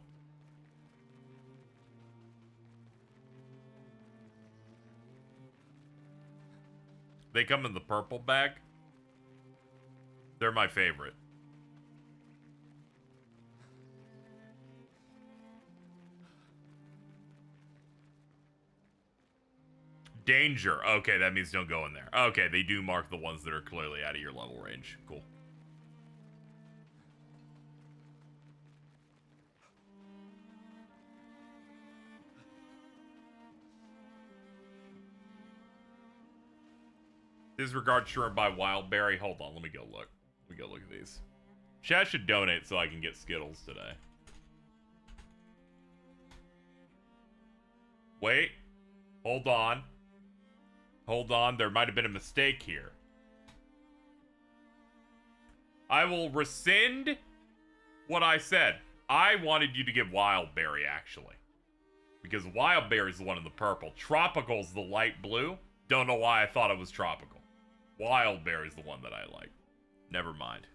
They come in the purple bag. They're my favorite. Danger. Okay, that means don't go in there. Okay, they do mark the ones that are clearly out of your level range. Cool. Disregard shrimp by Wildberry. Hold on, let me go look. Let me go look at these. Chat should donate so I can get Skittles today. Wait. Hold on. Hold on, there might have been a mistake here. I will rescind what I said. I wanted you to get Wildberry, actually. Because Wildberry is the one in the purple. Tropical's the light blue. Don't know why I thought it was tropical. Wildberry's the one that I like. Never mind.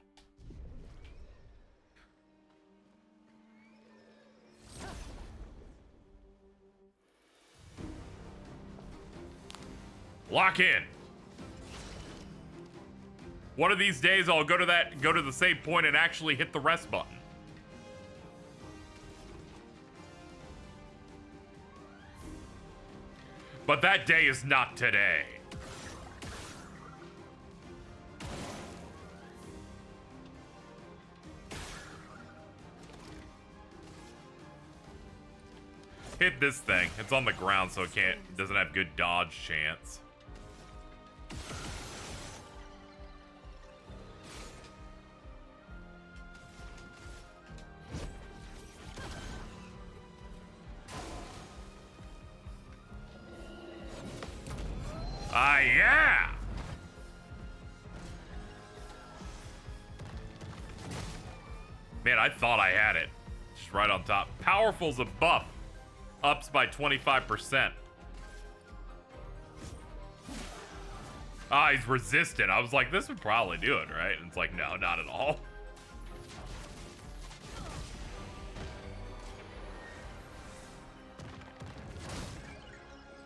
Lock in. One of these days I'll go to the save point and actually hit the rest button. But that day is not today. Hit this thing. It's on the ground, so it doesn't have good dodge chance. Ah, yeah! Man, I thought I had it. Just right on top. Powerful's a buff. Ups by 25%. Ah, he's resistant. I was like, this would probably do it, right? And it's like, no, not at all.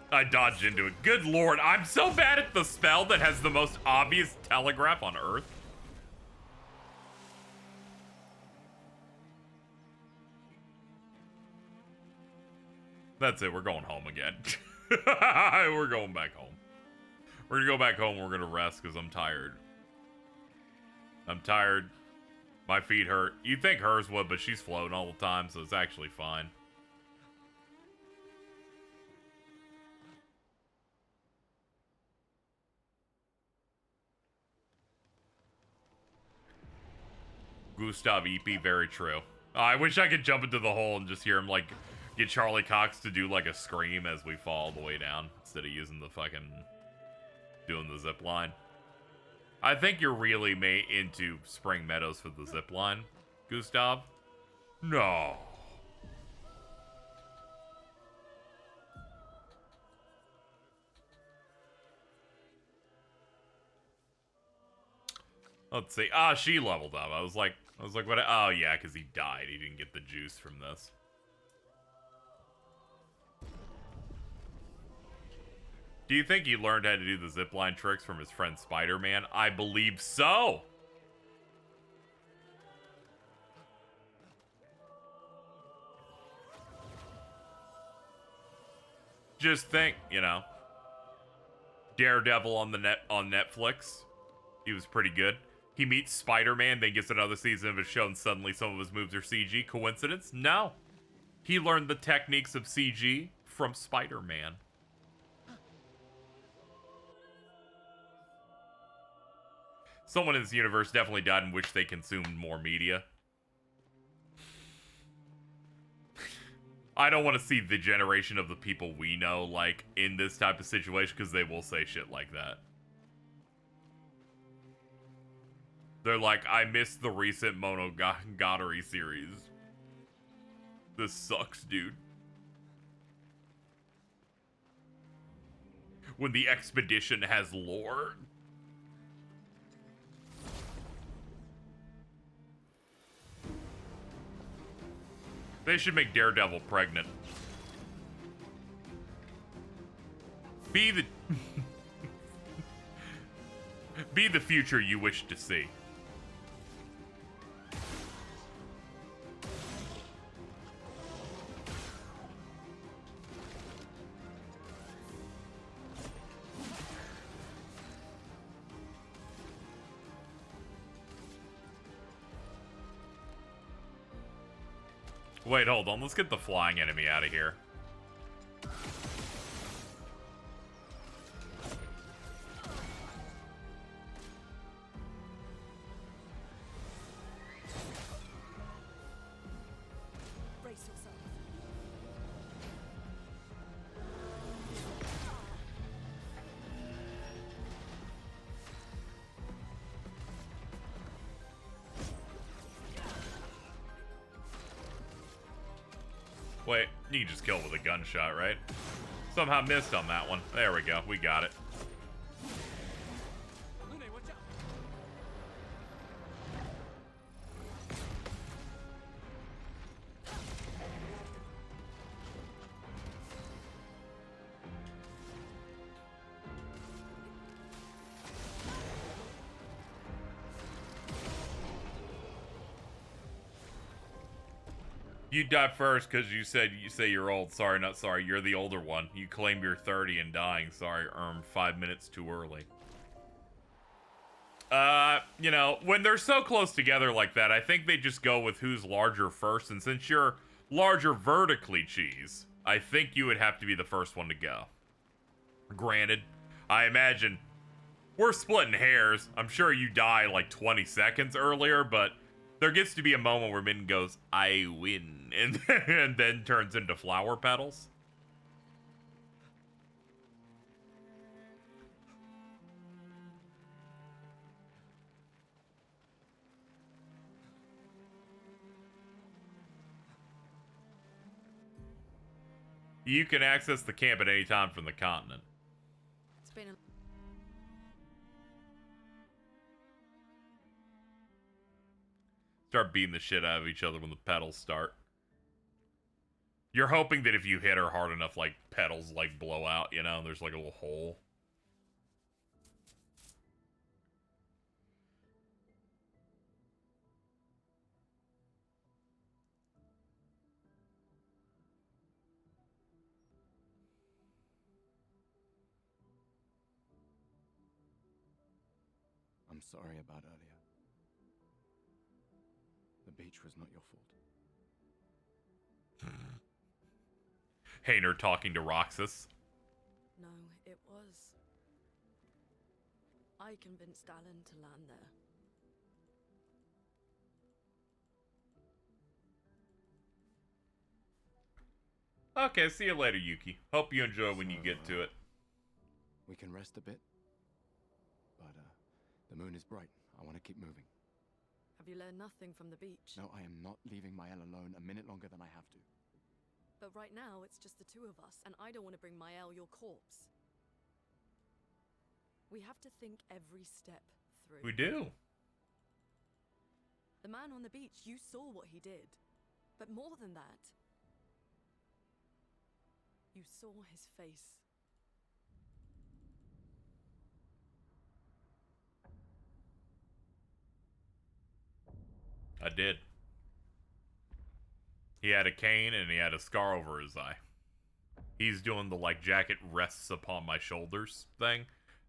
I dodged into it. Good lord, I'm so bad at the spell that has the most obvious telegraph on Earth. That's it, we're going home again. We're going back home. We're gonna go back home, we're gonna rest because I'm tired. I'm tired. My feet hurt. You'd think hers would, but she's floating all the time, so it's actually fine. Gustav EP, very true. I wish I could jump into the hole and just hear him, like, get Charlie Cox to do, like, a scream as we fall all the way down, instead of using the fucking, doing the zip line. I think you're really into Spring Meadows for the zip line, Gustav. No. Let's see. Ah, she leveled up. I was like, what? Oh, yeah, because he died. He didn't get the juice from this. Do you think he learned how to do the zipline tricks from his friend Spider-Man? I believe so. Just think, you know, Daredevil on Netflix. He was pretty good. He meets Spider-Man, then gets another season of his show, and suddenly some of his moves are CG. Coincidence? No. He learned the techniques of CG from Spider-Man. Someone in this universe definitely died and wished they consumed more media. I don't want to see the generation of the people we know, like, in this type of situation, because they will say shit like that. They're like, I missed the recent Monogatari series. This sucks, dude. When the expedition has lore. They should make Daredevil pregnant. Be the future you wish to see. Wait, hold on. Let's get the flying enemy out of here. Brace yourself. Wait, you can just kill with a gunshot, right? Somehow missed on that one. There we go. We got it. You die first because you say you're old. Sorry, not sorry. You're the older one. You claim you're 30 and dying. Sorry, 5 minutes too early. You know, when they're so close together like that, I think they just go with who's larger first. And since you're larger vertically, Cheese, I think you would have to be the first one to go. Granted, I imagine we're splitting hairs. I'm sure you die like 20 seconds earlier, but there gets to be a moment where Min goes, I win, and then turns into flower petals. You can access the camp at any time from the continent. It's been a Start beating the shit out of each other when the petals start. You're hoping that if you hit her hard enough, like, petals, like, blow out, you know? There's, like, a little hole. I'm sorry about earlier. The beach was not your fault. Hayner talking to Roxas. No, it was. I convinced Alan to land there. Okay, see you later, Yuki. Hope you enjoy when you get to it. We can rest a bit. But, the moon is bright. I want to keep moving. Have you learned nothing from the beach? No, I am not leaving Mael alone a minute longer than I have to. But right now, it's just the two of us, and I don't want to bring Mael your corpse. We have to think every step through. We do. The man on the beach, you saw what he did. But more than that, you saw his face. I did. He had a cane and he had a scar over his eye. He's doing the, like, jacket rests upon my shoulders thing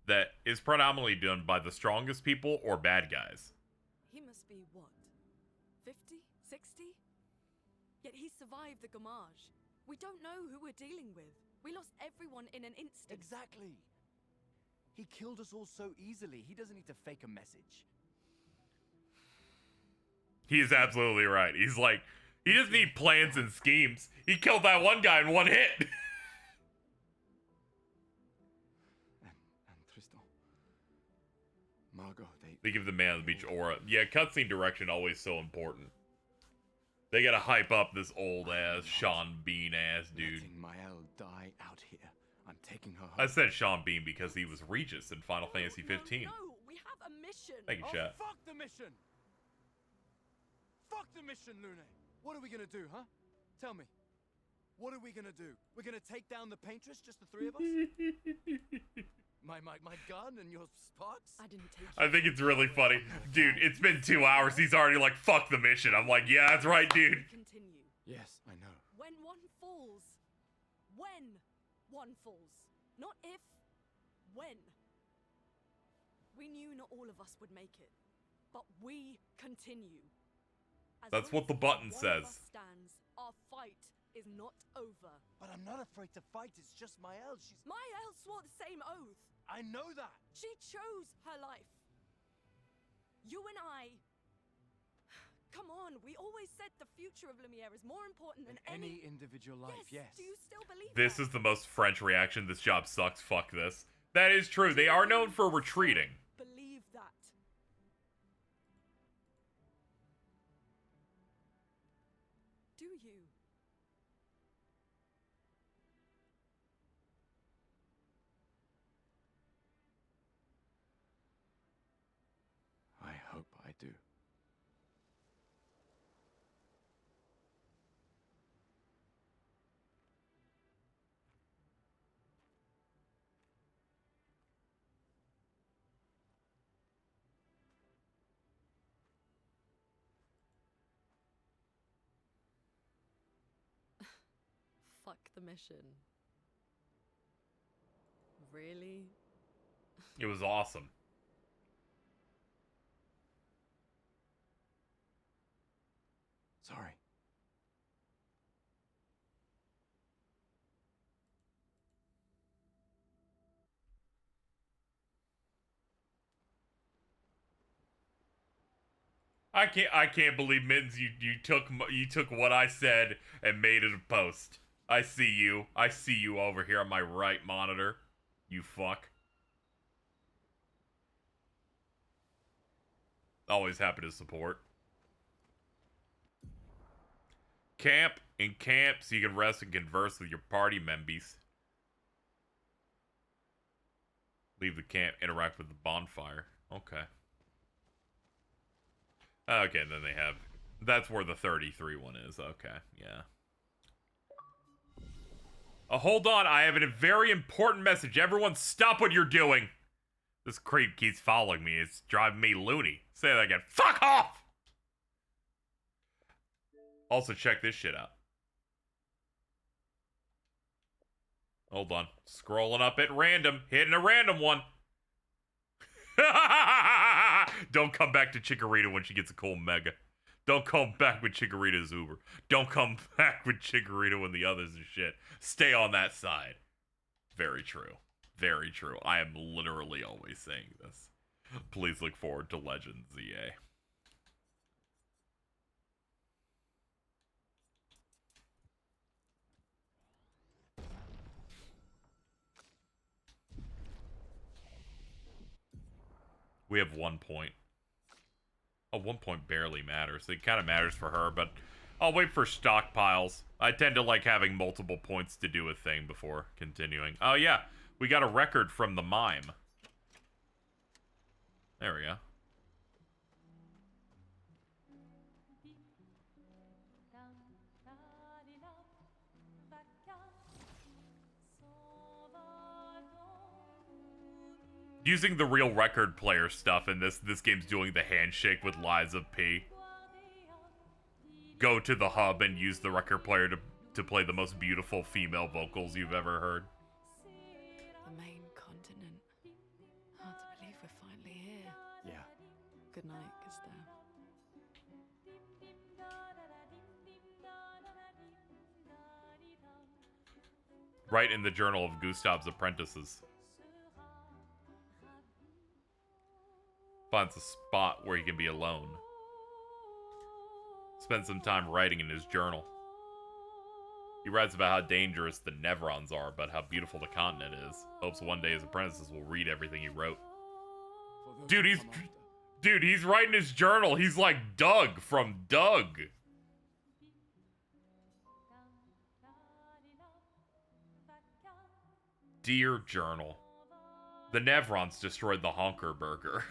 that is predominantly done by the strongest people or bad guys. He must be, what, 50? 60? Yet he survived the Gamage. We don't know who we're dealing with. We lost everyone in an instant. Exactly. He killed us all so easily. He doesn't need to fake a message. He is absolutely right. He's like, he doesn't need plans and schemes. He killed that one guy in one hit. And Tristan. Margot, They give the man on the beach aura. Yeah, cutscene direction always so important. They gotta hype up this old ass Sean Bean ass dude. Letting Mael die out here. I'm taking her home. I said Sean Bean because he was Regis in Final Fantasy 15. No, we have a mission. Thank you, chat. Fuck the mission! Fuck the mission, Lune! What are we gonna do, huh? Tell me. What are we gonna do? We're gonna take down the paintress, just the three of us? My gun and your sparks? I didn't take I think it's really funny. Dude, it's been 2 hours. He's already like, fuck the mission. I'm like, yeah, that's right, dude. Continue. Yes, I know. When one falls. When one falls. Not if. When. We knew not all of us would make it. But we continue. As That's long what the as button one of says. us stands, our fight is not over. But I'm not afraid to fight. It's just Maëlle. She's... Maëlle swore the same oath. I know that. She chose her life. You and I... Come on, we always said the future of Lumiere is more important than any individual life, yes. Do you still believe This is the most French reaction. This job sucks. Fuck this. That is true. They are known for retreating. believe that? Do you? I hope I do. Fuck the mission. Really? It was awesome. Sorry. I can't believe Mittens, you took what I said and made it a post. I see you. I see you over here on my right monitor. You fuck. Always happy to support. Camp in camp so you can rest and converse with your party members. Leave the camp, interact with the bonfire. Okay. Okay, then they have... That's where the 33 one is. Okay, yeah. Hold on, I have a very important message. Everyone stop what you're doing. This creep keeps following me. It's driving me loony. Say that again. Fuck off! Also, check this shit out. Hold on. Scrolling up at random. Hitting a random one. Don't come back to Chikorita when she gets a cool mega. Don't come back with Chikorita's Uber. Don't come back with Chikorita when the others are shit. Stay on that side. Very true. Very true. I am literally always saying this. Please look forward to Legends EA. We have 1 point. Oh, 1 point barely matters. It kind of matters for her, but I'll wait for stockpiles. I tend to like having multiple points to do a thing before continuing. Oh, yeah. We got a record from the mime. There we go. Using the real record player stuff in this game's doing the handshake with Liza P. Go to the hub and use the record player to play the most beautiful female vocals you've ever heard. The main continent. Hard to believe we're finally here. Yeah. Good night, Gustav. Right in the journal of Gustav's apprentices. Finds a spot where he can be alone. Spends some time writing in his journal. He writes about how dangerous the Nevrons are, but how beautiful the continent is. Hopes one day his apprentices will read everything he wrote. Dude, he's writing his journal. He's like Doug from Doug. Dear Journal. The Nevrons destroyed the Honker Burger.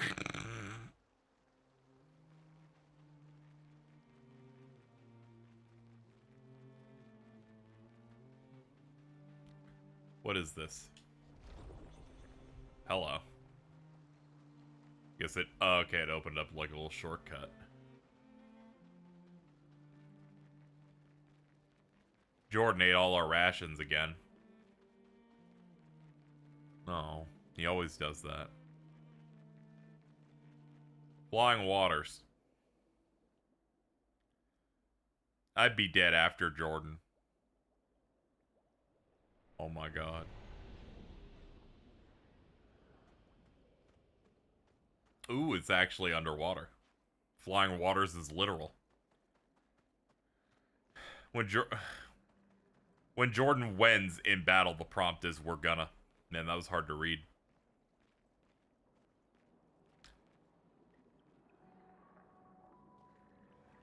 What is this? Hello. Guess it... Oh, okay, it opened up like a little shortcut. Jordan ate all our rations again. No, he always does that. Flying Waters. I'd be dead after Jordan. Oh my god. Ooh, it's actually underwater. Flying waters is literal. When Jordan wins in battle, the prompt is "we're gonna." Man, that was hard to read.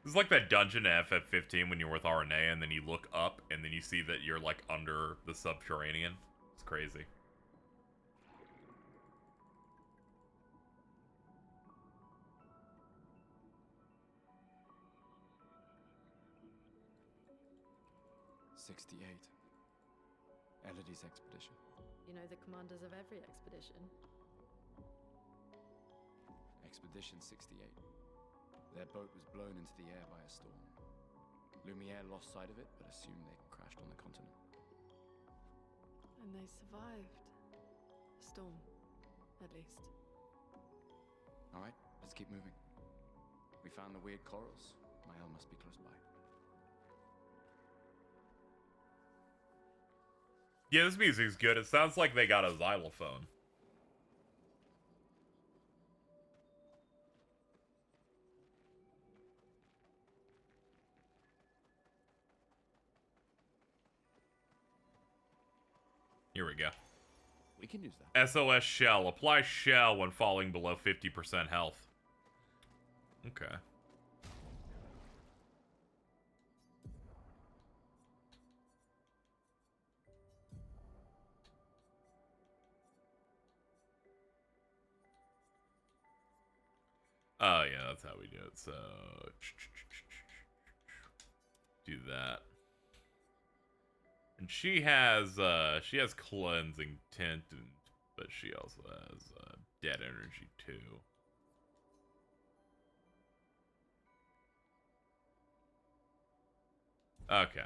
It's like that dungeon at FF15 when you're with RNA and then you look up and then you see that you're like under the subterranean. It's crazy. '68. Elodie's expedition. You know the commanders of every expedition. Expedition 68. Their boat was blown into the air by a storm. Lumiere lost sight of it, but assumed they crashed on the continent. And they survived. A storm, at least. Alright, let's keep moving. We found the weird corals. Mael must be close by. Yeah, this music's good. It sounds like they got a xylophone. Here we go. We can use that. SOS shell. Apply shell when falling below 50% health. Okay. Oh, yeah, that's how we do it. So, do that. And she has cleansing tint, but she also has dead energy too. Okay.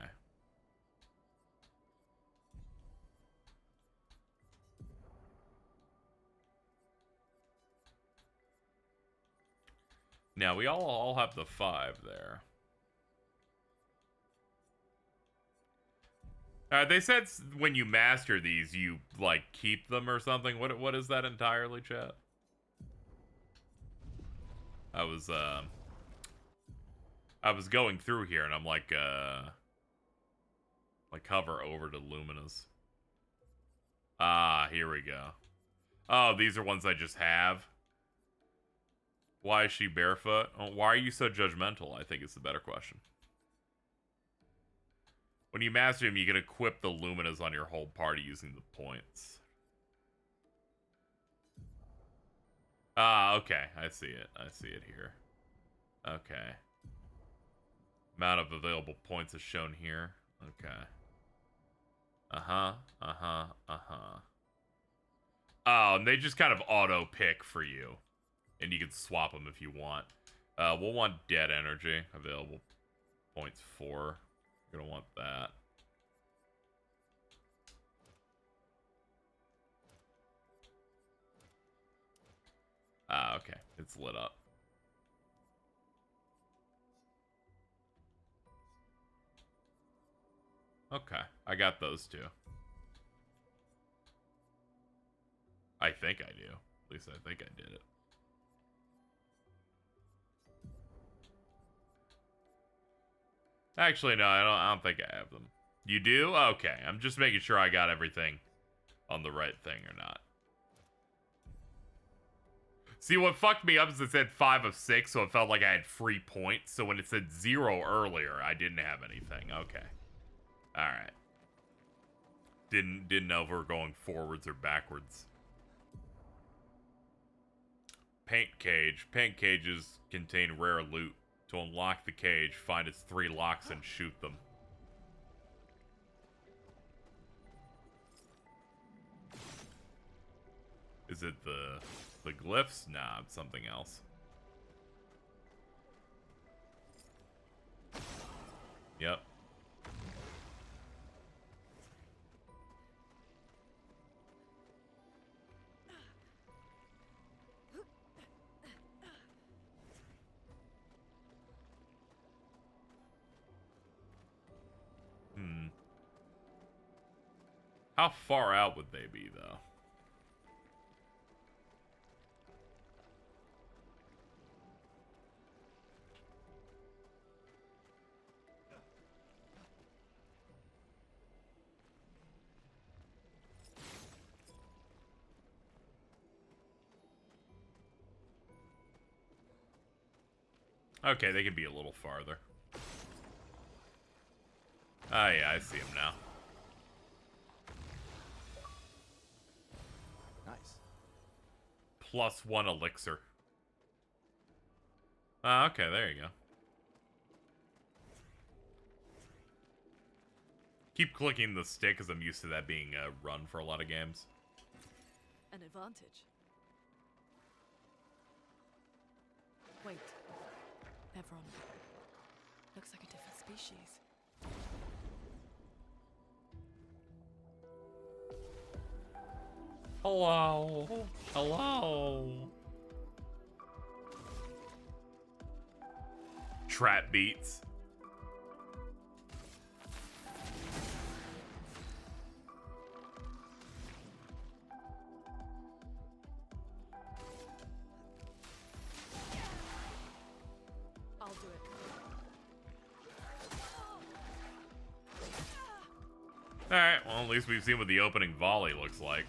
Now we all have the 5 there. They said when you master these, you like keep them or something. What is that entirely, chat? I was going through here and I'm like hover over to Lumina's. Ah, here we go. Oh, these are ones I just have. Why is she barefoot? Oh, why are you so judgmental? I think it's the better question. When you master him, you can equip the Luminas on your whole party using the points. Ah, okay. I see it. I see it here. Okay. Amount of available points is shown here. Okay. Uh-huh. Uh-huh. Uh-huh. Oh, and they just kind of auto-pick for you. And you can swap them if you want. We'll want dead energy. Available points 4. You're gonna want that. Ah, okay. It's lit up. Okay. I got those two. I think I do. At least I think I did it. Actually, no, I don't think I have them. You do? Okay, I'm just making sure I got everything on the right thing or not. See, what fucked me up is it said 5 of 6, so it felt like I had free points. So when it said 0 earlier, I didn't have anything. Okay. Alright. Didn't know if we were going forwards or backwards. Paint cage. Paint cages contain rare loot. To unlock the cage, find its 3 locks and shoot them. Is it the glyphs? Nah, it's something else. Yep. How far out would they be, though? Okay, they can be a little farther. Oh yeah, I see them now. Nice. +1 elixir. Ah, okay, there you go. Keep clicking the stick because I'm used to that being a run for a lot of games. An advantage. Wait. Everyone. Looks like a different species. Hello. Hello. Trap beats. I'll do it. Alright, well at least we've seen what the opening volley looks like.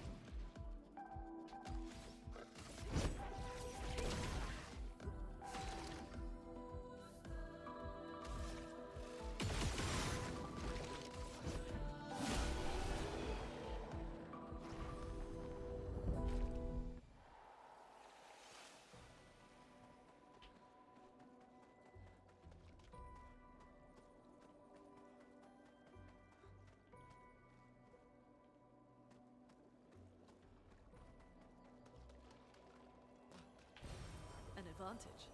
An advantage.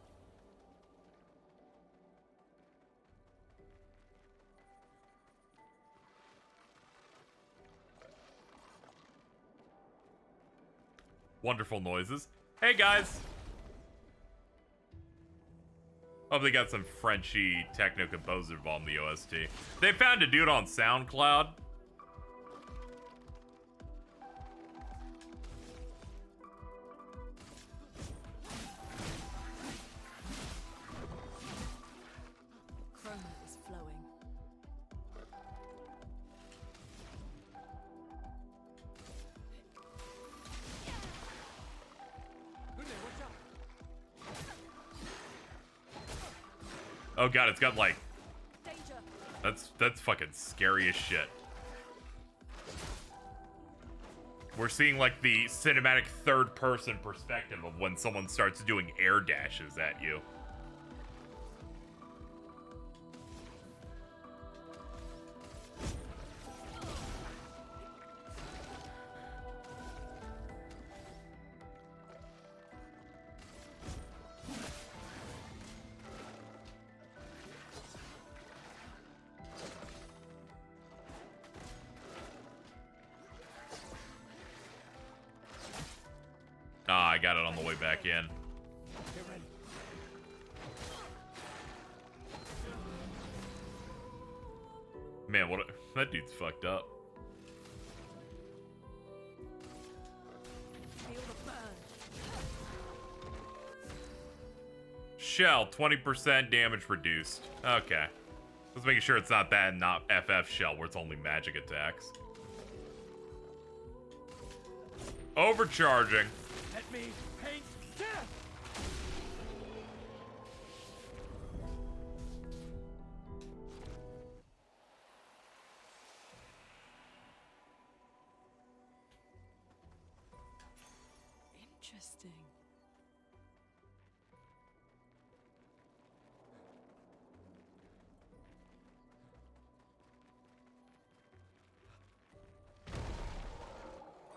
Wonderful noises. Hey guys! Hope they got some Frenchy techno composer involved in the OST. They found a dude on SoundCloud. Chroma is flowing. Oh god, it's got like... Danger. That's fucking scary as shit. We're seeing like the cinematic third-person perspective of when someone starts doing air dashes at you. Ah, I got it on the way back in. Man, what that dude's fucked up. Feel the burn. Shell, 20% damage reduced. Okay. Let's make sure it's not that and not FF shell where it's only magic attacks. Overcharging. Let me paint death! Interesting.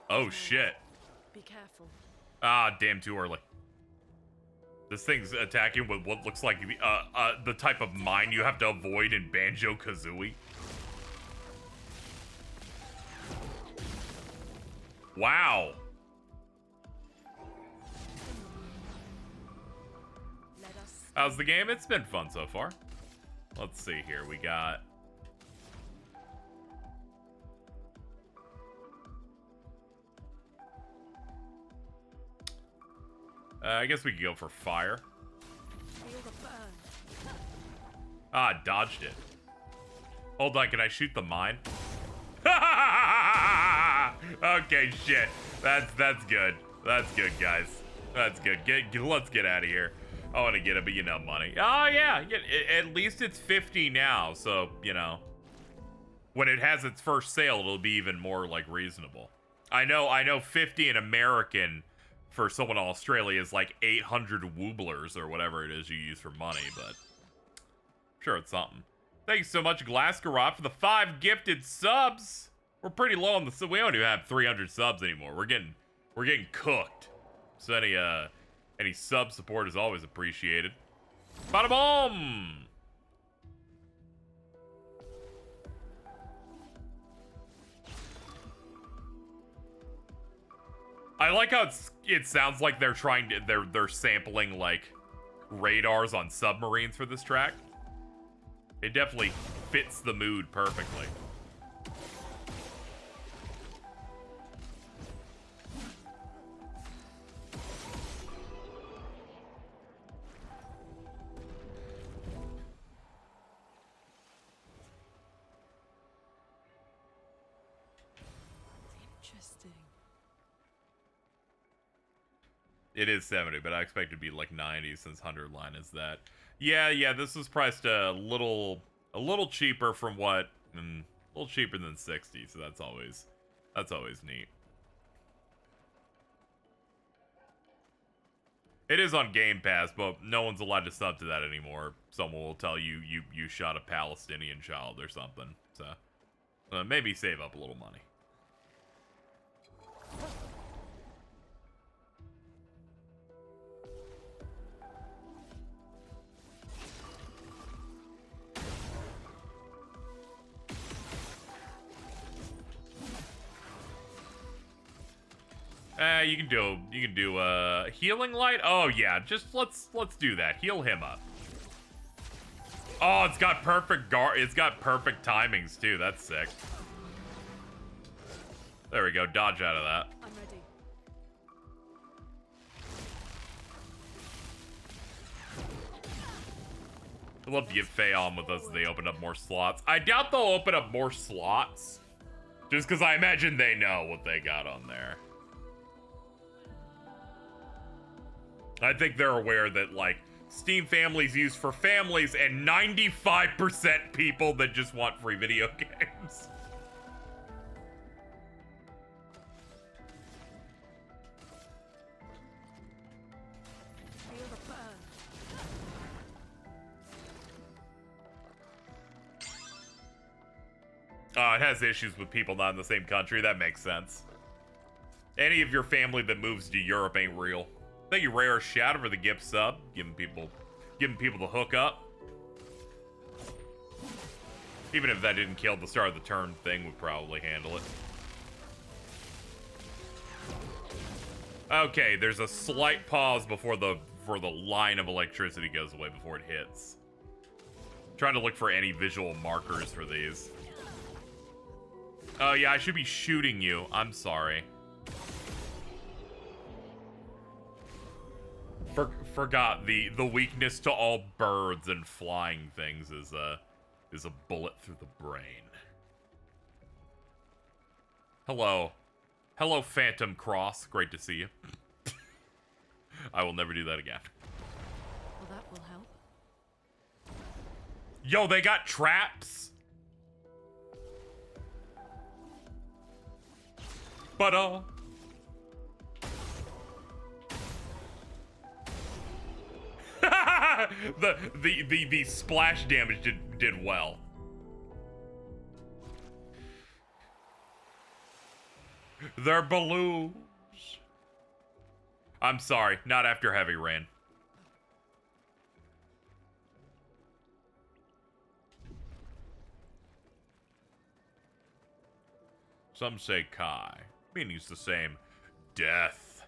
Oh shit. Be careful. Ah, damn, too early. This thing's attacking with what looks like the type of mine you have to avoid in Banjo-Kazooie. Wow. How's the game? It's been fun so far. Let's see here. We got... I guess we could go for fire. Feel the burn. Ah, dodged it. Hold on, can I shoot the mine? Okay, shit. That's good. That's good, guys. That's good. Let's get out of here. I want to get a bit, money. Oh yeah, at least it's 50 now, so when it has its first sale, it'll be even more like reasonable. I know 50 in American for someone in Australia is like 800 wooblers or whatever it is you use for money, but sure, it's something. Thanks so much, Glasgarot, for the 5 gifted subs. We're pretty low on the sub. We don't even have 300 subs anymore. We're getting cooked. So any sub support is always appreciated. Bada boom! I like how it sounds like they're trying to they're sampling like radars on submarines for this track. It definitely fits the mood perfectly. Interesting. It is 70, but I expect it to be like 90 since 100 line is that. Yeah, this was priced a little cheaper from what, a little cheaper than 60, so that's always neat. It is on Game Pass, but no one's allowed to sub to that anymore. Someone will tell you shot a Palestinian child or something, so maybe save up a little money. You can do healing light. Oh yeah, just let's do that. Heal him up. Oh, it's got perfect timings too. That's sick. There we go. Dodge out of that. I'm ready. I'd love to get Faye on with us if they open up more slots. I doubt they'll open up more slots. Just because I imagine they know what they got on there. I think they're aware that, like, Steam Family's used for families and 95% people that just want free video games. Feel the burn. It has issues with people not in the same country. That makes sense. Any of your family that moves to Europe ain't real. Thank you, Rare Shadow, for the gift sub. Giving people the hook up. Even if that didn't kill the start of the turn, thing would probably handle it. Okay, there's a slight pause before the line of electricity goes away before it hits. Trying to look for any visual markers for these. Oh yeah, I should be shooting you. I'm sorry. Forgot the weakness to all birds and flying things is a bullet through the brain. Hello, Phantom Cross. Great to see you. I will never do that again. Well, that will help. Yo, they got traps. But the splash damage did well. They're balloons. I'm sorry, not after Heavy Rain. Some say Kai, meaning's the same. Death.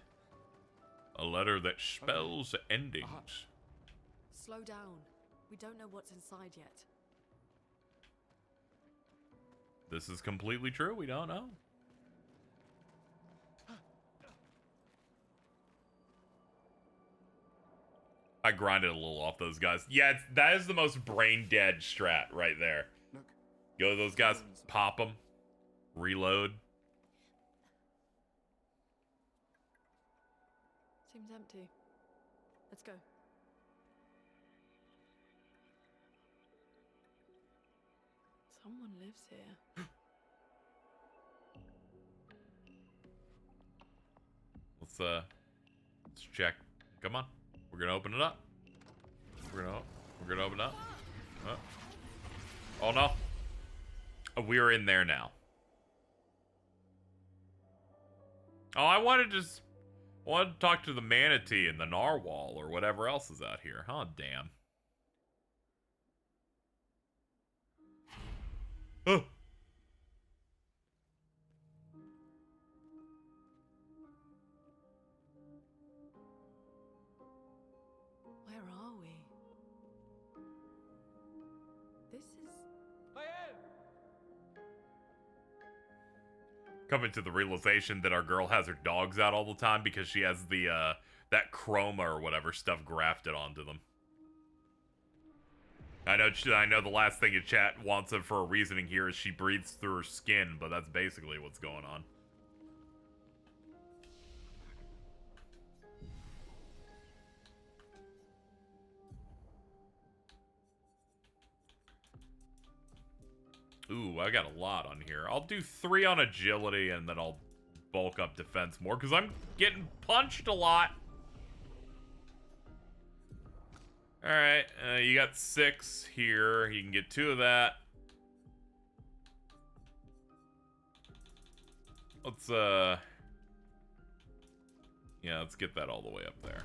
A letter that spells endings. Slow down. We don't know what's inside yet. This is completely true. We don't know. I grinded a little off those guys. Yeah, that is the most brain dead strat right there. Go to those guys, pop them, reload. Seems empty. Let's go. Someone lives here. Let's check. Come on. We're gonna open it up. We're gonna open it up. Oh no. We're in there now. Oh, I wanted to talk to the manatee and the narwhal or whatever else is out here. Oh, damn. Oh. Where are we? This is... Coming to the realization that our girl has her dogs out all the time because she has the, that chroma or whatever stuff grafted onto them. I know the last thing in chat wants it for a reasoning here is she breathes through her skin, but that's basically what's going on. Ooh, I got a lot on here. I'll do 3 on agility and then I'll bulk up defense more because I'm getting punched a lot. Alright, you got 6 here. You can get 2 of that. Let's, yeah, let's get that all the way up there.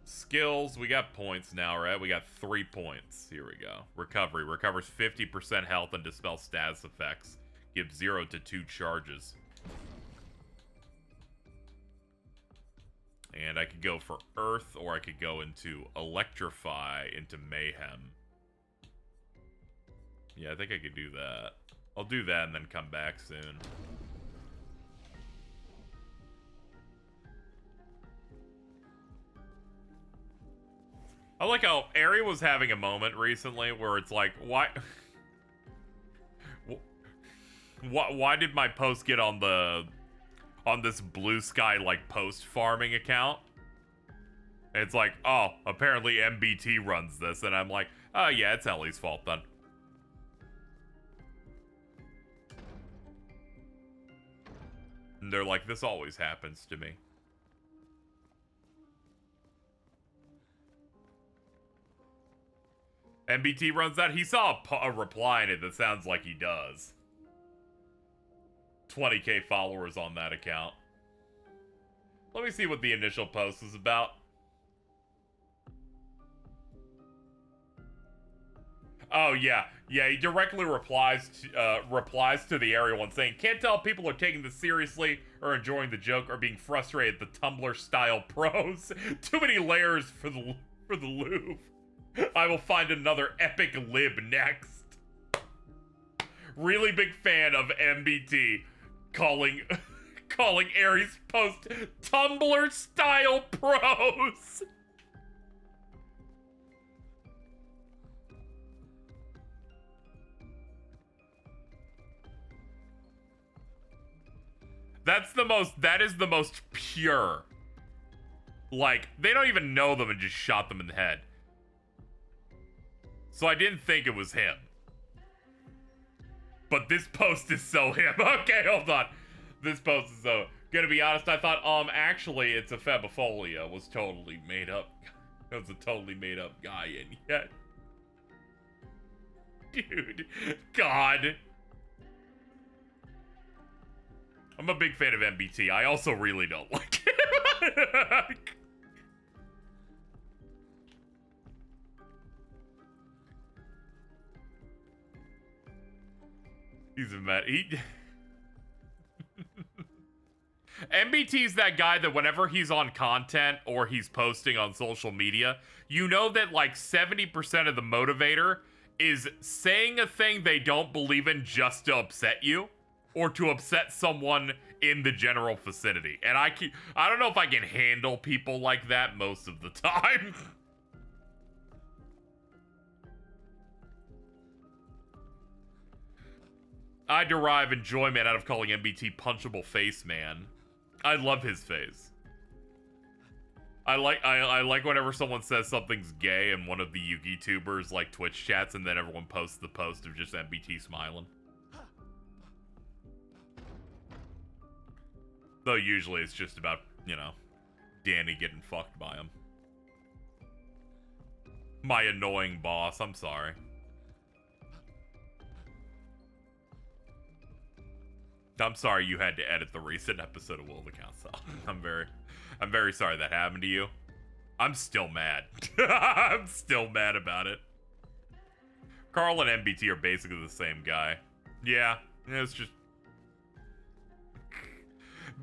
Skills, we got points now, right? We got 3 points. Here we go. Recovery. Recovers 50% health and dispels status effects. Gives 0 to 2 charges. And I could go for Earth, or I could go into Electrify, into Mayhem. Yeah, I think I could do that. I'll do that and then come back soon. I like how Ari was having a moment recently where it's like, why did my post get on this Blue Sky like post farming account? And it's like, oh, apparently MBT runs this, and I'm like, oh yeah, it's Ellie's fault then. And they're like, this always happens to me. MBT runs that? He saw a reply in it that sounds like he does. 20k followers on that account. Let me see what the initial post is about. Oh, yeah. Yeah, he directly replies to the Ari one saying, can't tell if people are taking this seriously or enjoying the joke or being frustrated at the Tumblr-style prose. Too many layers for the Louvre. I will find another epic lib next. Really big fan of MBT calling Aries post Tumblr style prose. That is the most pure. Like, they don't even know them and just shot them in the head. So I didn't think it was him. But this post is so him. Okay, hold on. This post is so... Gonna be honest, I thought, actually, it's a Febifolia. Was totally made up. It was a totally made up guy, and yet... Dude. God. I'm a big fan of MBT. I also really don't like him. He's a mad. MBT's that guy that whenever he's on content or he's posting on social media, you know that like 70% of the motivator is saying a thing they don't believe in just to upset you or to upset someone in the general vicinity. And I don't know if I can handle people like that most of the time. I derive enjoyment out of calling MBT Punchable Face Man. I love his face. I like whenever someone says something's gay and one of the Yugi tubers like Twitch chats and then everyone posts the post of just MBT smiling. Though usually it's just about, you know, Danny getting fucked by him. My annoying boss, I'm sorry. I'm sorry you had to edit the recent episode of Will of the Council. I'm very sorry that happened to you. I'm still mad. I'm still mad about it. Carl and MBT are basically the same guy. Yeah, it's just...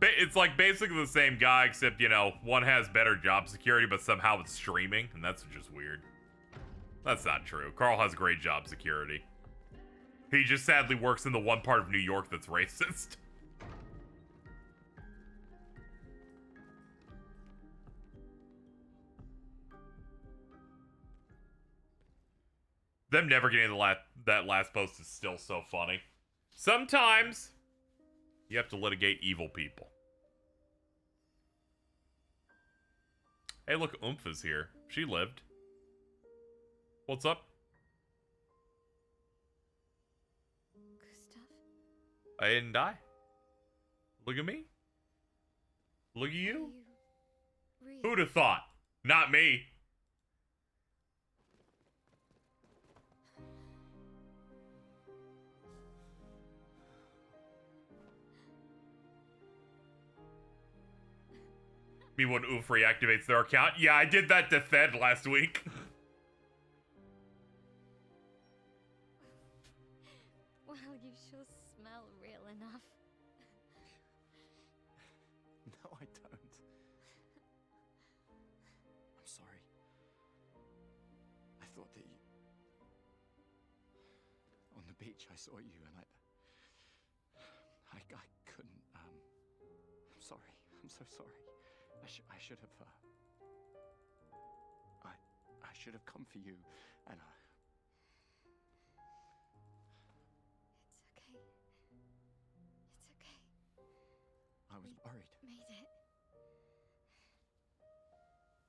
It's like basically the same guy, except, you know, one has better job security, but somehow it's streaming, and that's just weird. That's not true. Carl has great job security. He just sadly works in the one part of New York that's racist. Them never getting that last post is still so funny. Sometimes you have to litigate evil people. Hey, look, Oomph is here. She lived. What's up? I didn't die. Look at me. Look at you. Who'd have thought? Not me. Me when Oof reactivates their account. Yeah, I did that to Thed last week. Well, you sure smell real enough. No, I don't. I'm sorry. I thought that you... On the beach, I saw you and I couldn't, I'm sorry. I'm so sorry. I should have, I should have come for you, and It's okay. It's okay. I was worried. Made it.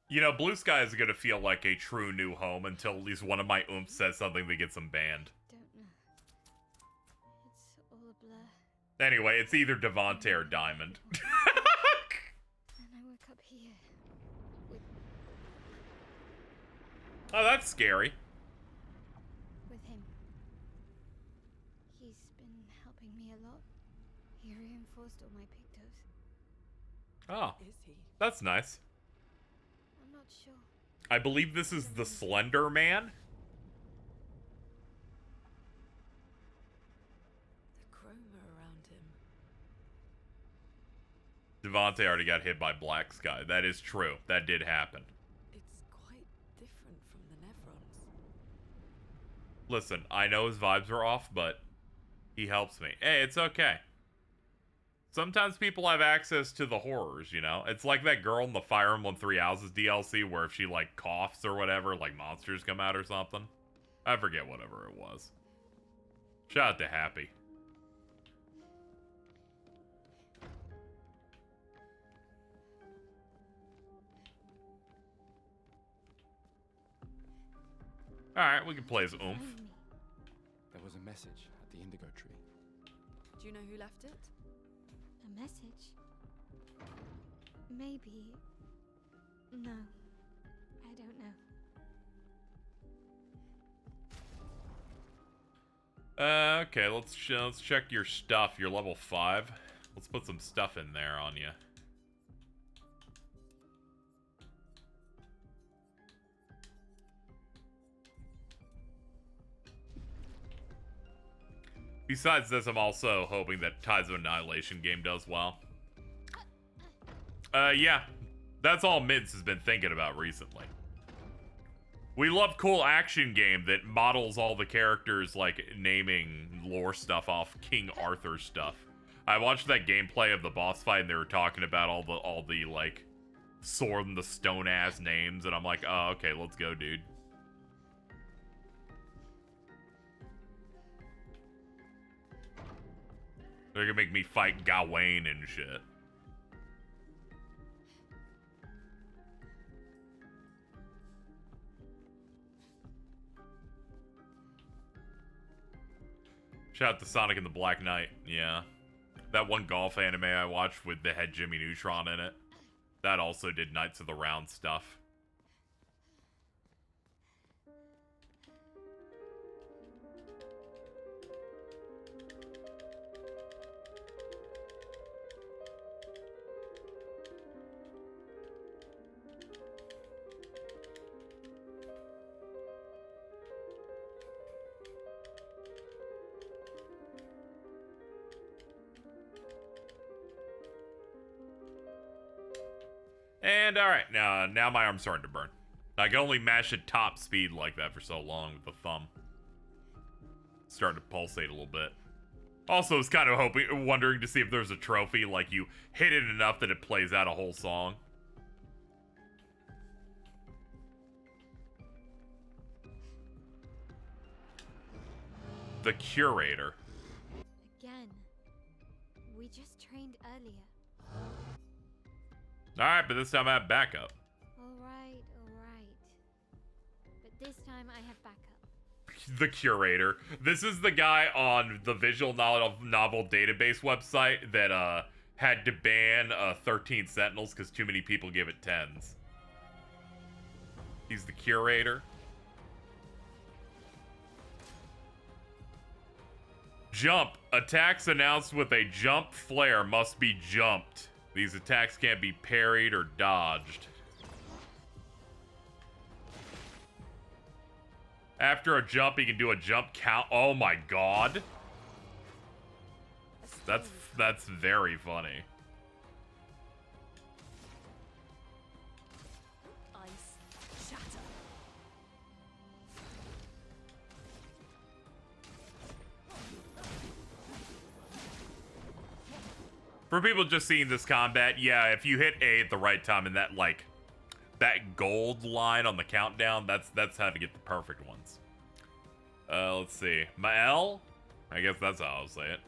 You know, Blue Sky is gonna feel like a true new home until at least one of my oomps says something that gets them banned. Don't know. It's all a blur. Anyway, it's either Devontae or Diamond. And I woke up here. Oh, that's scary. With him. He's been helping me a lot. He reinforced all my pictos. Oh, that's nice. I'm not sure. I believe this is the Slender Man. The chroma around him. Devontae already got hit by Black Sky. That is true. That did happen. It's quite different from the Nevrons. Listen, I know his vibes are off, but he helps me. Hey, it's okay. Sometimes people have access to the horrors, you know? It's like that girl in the Fire Emblem Three Houses DLC where if she, like, coughs or whatever, like, monsters come out or something. I forget whatever it was. Shout out to Happy. Alright, we can play as Oomph. There was a message at the indigo tree. Do you know who left it? A message? Maybe. No. I don't know. Okay, let's check your stuff. You're level 5. Let's put some stuff in there on you. Besides this, I'm also hoping that Tides of Annihilation game does well. Yeah. That's all Mints has been thinking about recently. We love cool action game that models all the characters, like, naming lore stuff off King Arthur stuff. I watched that gameplay of the boss fight, and they were talking about all the like sword and the stone ass names, and I'm like, oh, okay, let's go, dude. They're gonna make me fight Gawain and shit. Shout out to Sonic and the Black Knight. Yeah. That one golf anime I watched with the head Jimmy Neutron in it. That also did Knights of the Round stuff. And alright, now my arm's starting to burn. I can only mash at top speed like that for so long with the thumb. Starting to pulsate a little bit. Also, I was kind of wondering to see if there's a trophy, like you hit it enough that it plays out a whole song. The Curator. Again. We just trained earlier. Alright, but this time I have backup. Alright. But this time I have backup. The Curator. This is the guy on the visual novel database website that had to ban 13 Sentinels because too many people gave it 10s. He's the Curator. Jump. Attacks announced with a jump flare must be jumped. These attacks can't be parried or dodged. After a jump, he can do a jump count. Oh my god. That's very funny. Ice shatter. For people just seeing this combat, yeah, if you hit A at the right time and that gold line on the countdown, that's how to get the perfect ones. Let's see. Mael? I guess that's how I'll say it.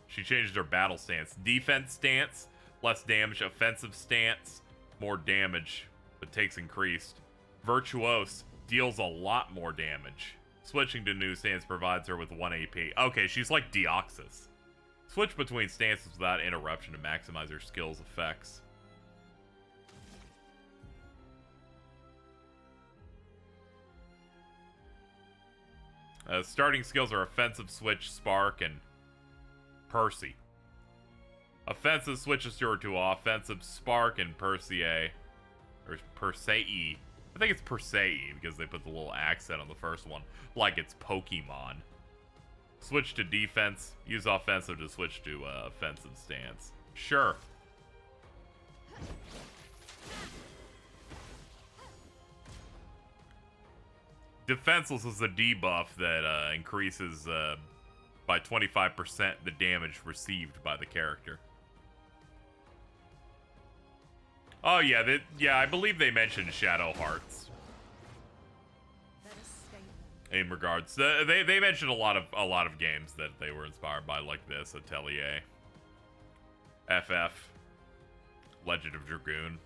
She changed her battle stance. Defense stance, less damage. Offensive stance, more damage, but takes increased. Virtuose, deals a lot more damage. Switching to new stance provides her with 1 AP. Okay, she's like Deoxys. Switch between stances without interruption to maximize her skills' effects. Starting skills are Offensive Switch, Spark, and Percy. Offensive switches her to Offensive, Spark, and Persei. Or Persei. I think it's Persei because they put the little accent on the first one, like it's Pokemon. Switch to defense. Use offensive to switch to offensive stance. Sure. Defenseless is a debuff that increases by 25% the damage received by the character. Oh yeah, I believe they mentioned Shadow Hearts. In regards, they mentioned a lot of games that they were inspired by, like this: Atelier, FF, Legend of Dragoon.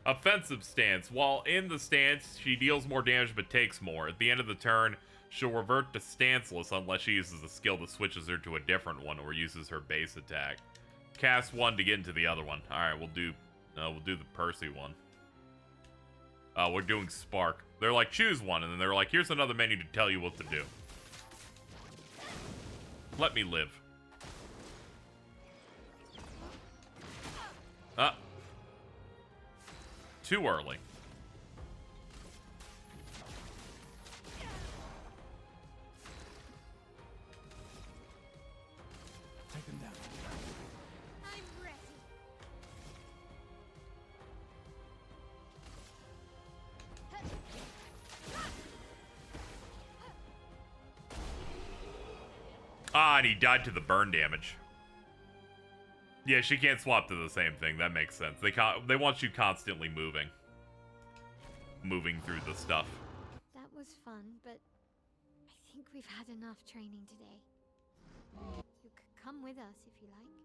Offensive stance. While in the stance, she deals more damage but takes more. At the end of the turn, she'll revert to stanceless unless she uses a skill that switches her to a different one or uses her base attack. Cast one to get into the other one. All right, we'll do the Percy one. We're doing Spark. They're like, choose one, and then they're like, here's another menu to tell you what to do. Let me live. Too early. Ah, and he died to the burn damage. Yeah, she can't swap to the same thing. That makes sense. They want you constantly moving through the stuff. That was fun, but I think we've had enough training today. You could come with us if you like.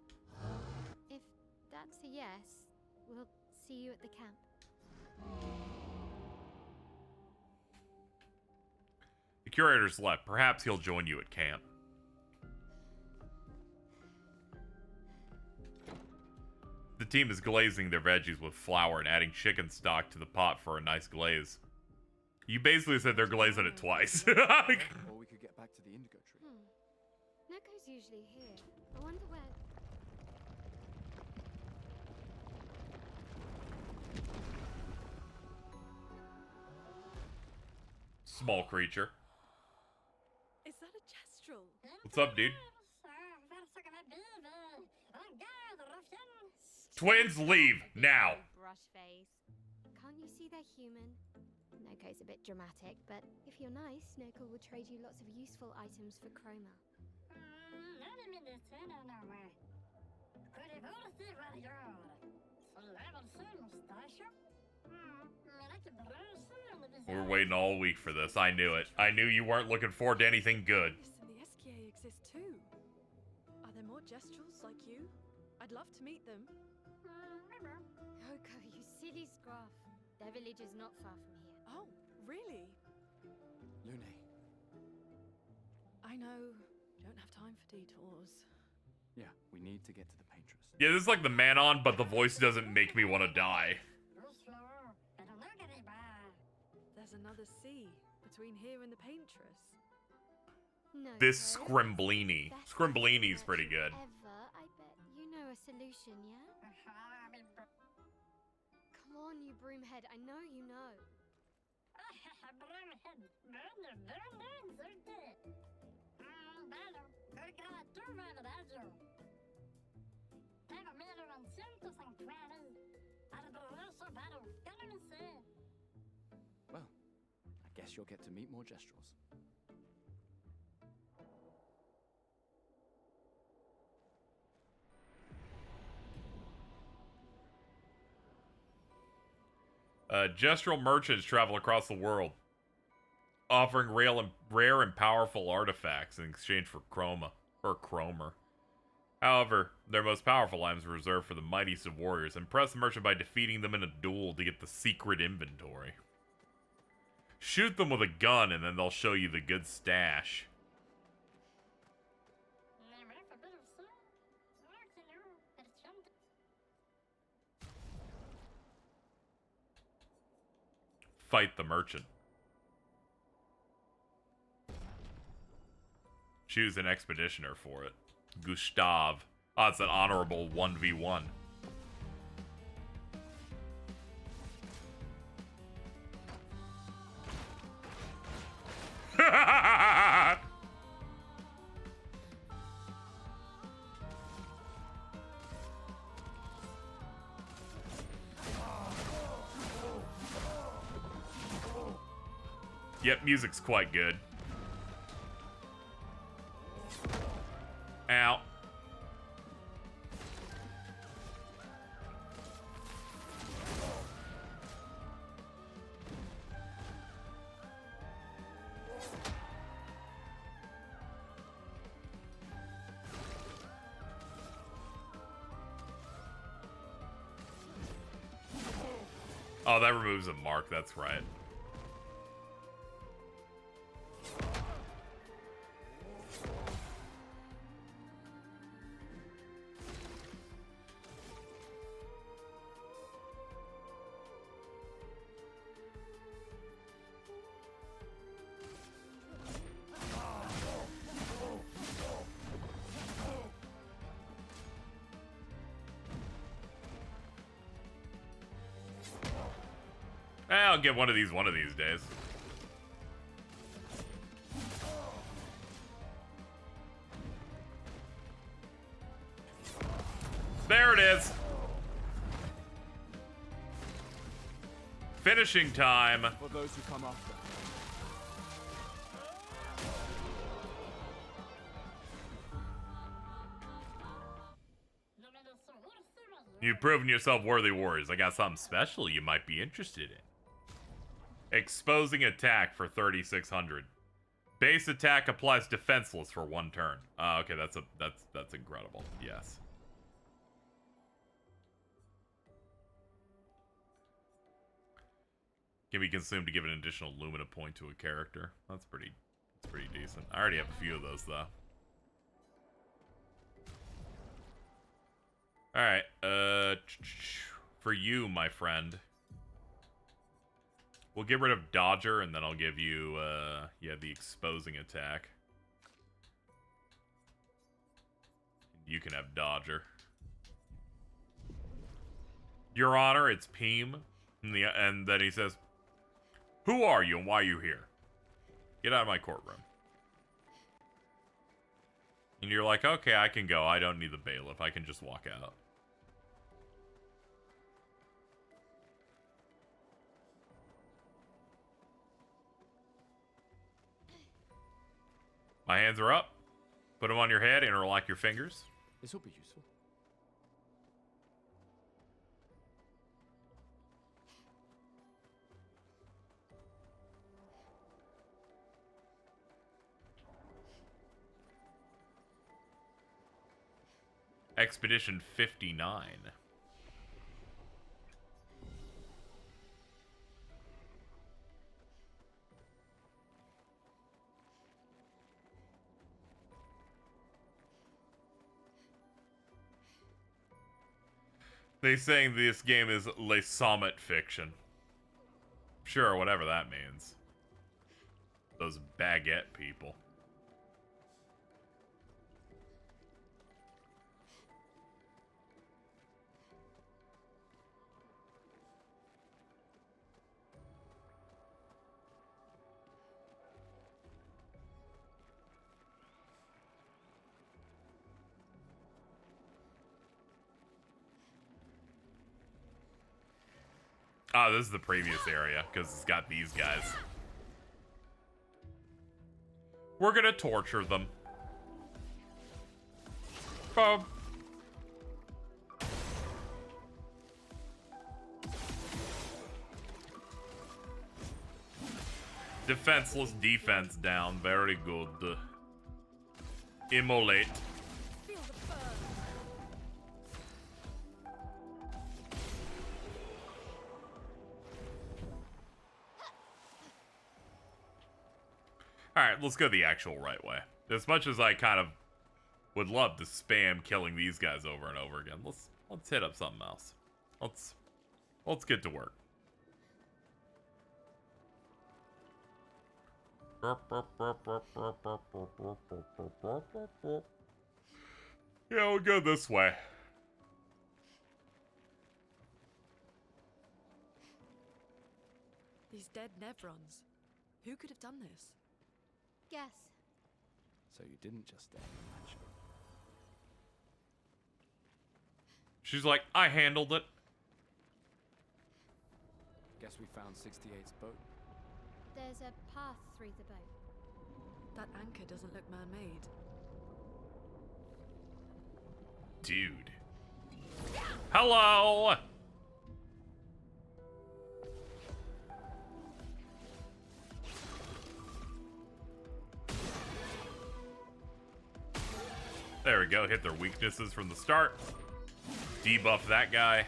If that's a yes, we'll see you at the camp. The curator's left. Perhaps he'll join you at camp. The team is glazing their veggies with flour and adding chicken stock to the pot for a nice glaze. You basically said they're glazing it twice. Or we could get back to the indigo tree. Neko's usually here. I wonder where... Small creature. Is that a Jestrel? What's up, dude? Twins, leave now. Brush face. Can't you see they're human? Neko's a bit dramatic, but if you're nice, Neko will trade you lots of useful items for chroma. We're waiting all week for this. I knew it. I knew you weren't looking forward to anything good. Listen, the SKA exist too. Are there more Jestrels like you? I'd love to meet them. Hoko, you silly scruff. Their village is not far from here. Oh, really? Lune. I know. Don't have time for detours. Yeah, we need to get to the paintress. Yeah, this is like the Manon, but the voice doesn't make me want to die. There's another sea between here and the paintress. No, This Chris. Scrimblini. Scrimblini's pretty good. Ever, I bet you know a solution, yeah? Come on, you broomhead. I know you know. Well, I guess you'll get to meet more Jestrels. Gestural merchants travel across the world, offering rare and powerful artifacts in exchange for chroma, or chromer. However, their most powerful items are reserved for the mightiest of warriors. Impress the merchant by defeating them in a duel to get the secret inventory. Shoot them with a gun and then they'll show you the good stash. Fight the merchant. Choose an expeditioner for it. Gustav. Oh, it's an honorable 1v1. Yep, music's quite good. Ow. Oh, that removes a mark, that's right. I'll get one of these days. There it is. Finishing time. For those who come after. You've proven yourself worthy warriors. I got something special you might be interested in. Exposing attack for 3,600. Base attack applies defenseless for 1 turn. Okay, that's incredible. Yes. Can be consumed to give an additional Lumina point to a character. That's pretty decent. I already have a few of those though. Alright, for you, my friend, we'll get rid of Dodger, and then I'll give you, yeah, the exposing attack. You can have Dodger. Your Honor, it's Peem. And then he says, "Who are you and why are you here? Get out of my courtroom." And you're like, "Okay, I can go. I don't need the bailiff. I can just walk out." My hands are up. Put them on your head, interlock your fingers. This will be useful. Expedition 59. They saying this game is Le Summit fiction. Sure, whatever that means. Those baguette people. Oh, this is the previous area, because it's got these guys. We're gonna torture them. Boom. Defenseless defense down. Very good. Immolate. Alright, let's go the actual right way. As much as I kind of would love to spam killing these guys over and over again, let's hit up something else. Let's get to work. Yeah, we'll go this way. These dead Nevrons. Who could have done this? Guess. So you didn't just stay in the mansion. She's like, I handled it. Guess we found 68's boat. There's a path through the boat. That anchor doesn't look man-made. Dude. Hello! There we go. Hit their weaknesses from the start. Debuff that guy.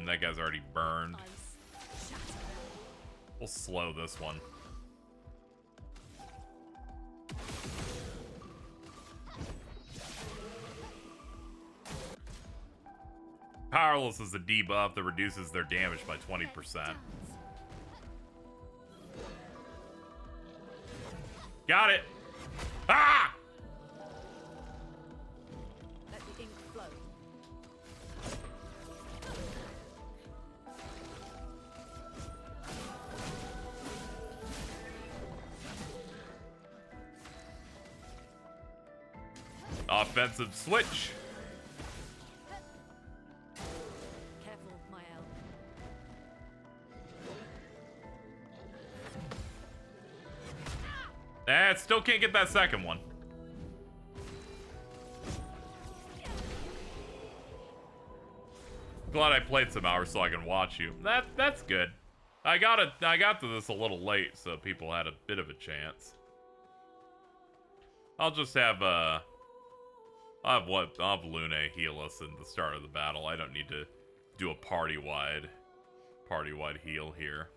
That guy's already burned. We'll slow this one. Powerless is a debuff that reduces their damage by 20%. Got it! Ah! Let the ink flow. Offensive switch. Careful, Mael. Still can't get that second one. Glad I played some hours so I can watch you. That's good. I got to this a little late, so people had a bit of a chance. I'll just have I'll have Lune heal us in the start of the battle. I don't need to do a party-wide heal here.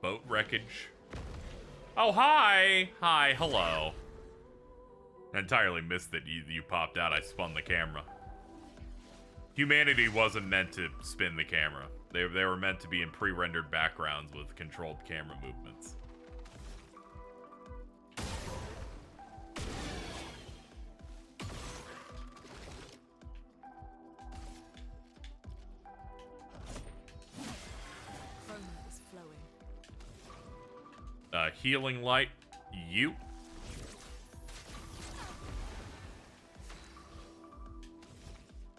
Boat wreckage. Oh, hi! Hi, hello. I entirely missed that you popped out. I spun the camera. Humanity wasn't meant to spin the camera. They were meant to be in pre-rendered backgrounds with controlled camera movements. Is flowing. Healing light. You.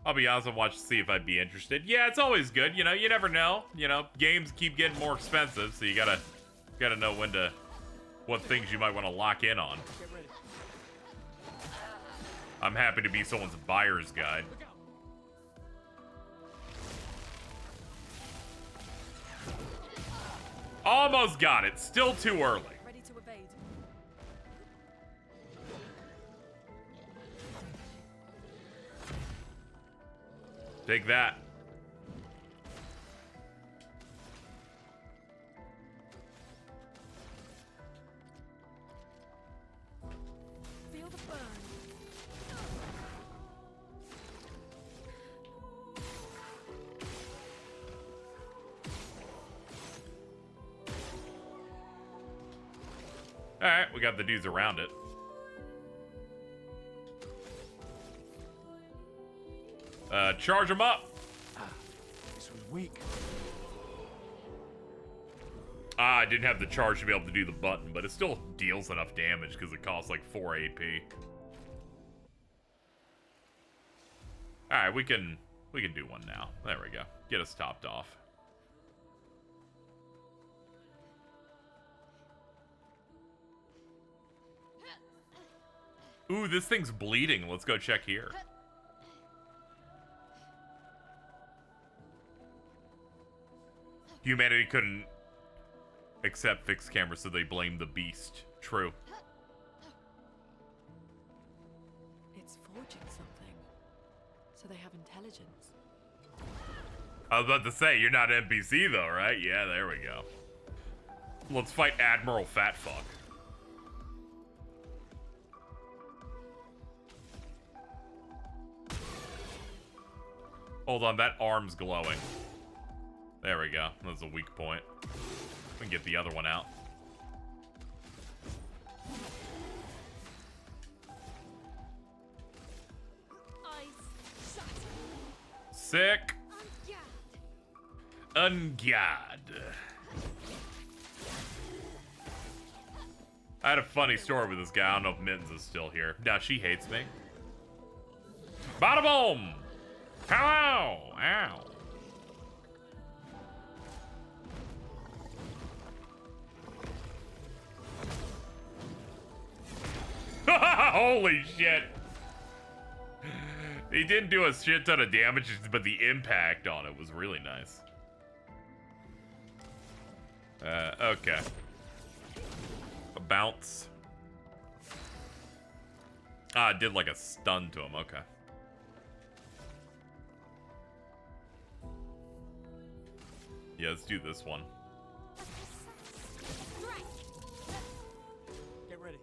I'll be honest, I'll watch to see if I'd be interested. Yeah, it's always good. You know, you never know. You know, games keep getting more expensive, so you gotta know what things you might want to lock in on. I'm happy to be someone's buyer's guide. Almost got it. Still too early. Ready to evade. Take that. Feel the burn. Alright, we got the dudes around it. Charge them up. This was weak. I didn't have the charge to be able to do the button, but it still deals enough damage because it costs like 4 AP. Alright, we can do one now. There we go. Get us topped off. Ooh, this thing's bleeding. Let's go check here. Humanity couldn't accept fixed cameras, so they blamed the beast. True. It's forging something. So they have intelligence. I was about to say, you're not NPC though, right? Yeah, there we go. Let's fight Admiral Fatfuck. Hold on, that arm's glowing. There we go. That's a weak point. We can get the other one out. Sick. Ungad. I had a funny story with this guy. I don't know if Mittens is still here. Now she hates me. Bada boom! Hello! Ow. Holy shit. He didn't do a shit ton of damage, but the impact on it was really nice. Okay. A bounce. Ah, it did like a stun to him. Okay. Yeah, let's do this one. Get ready.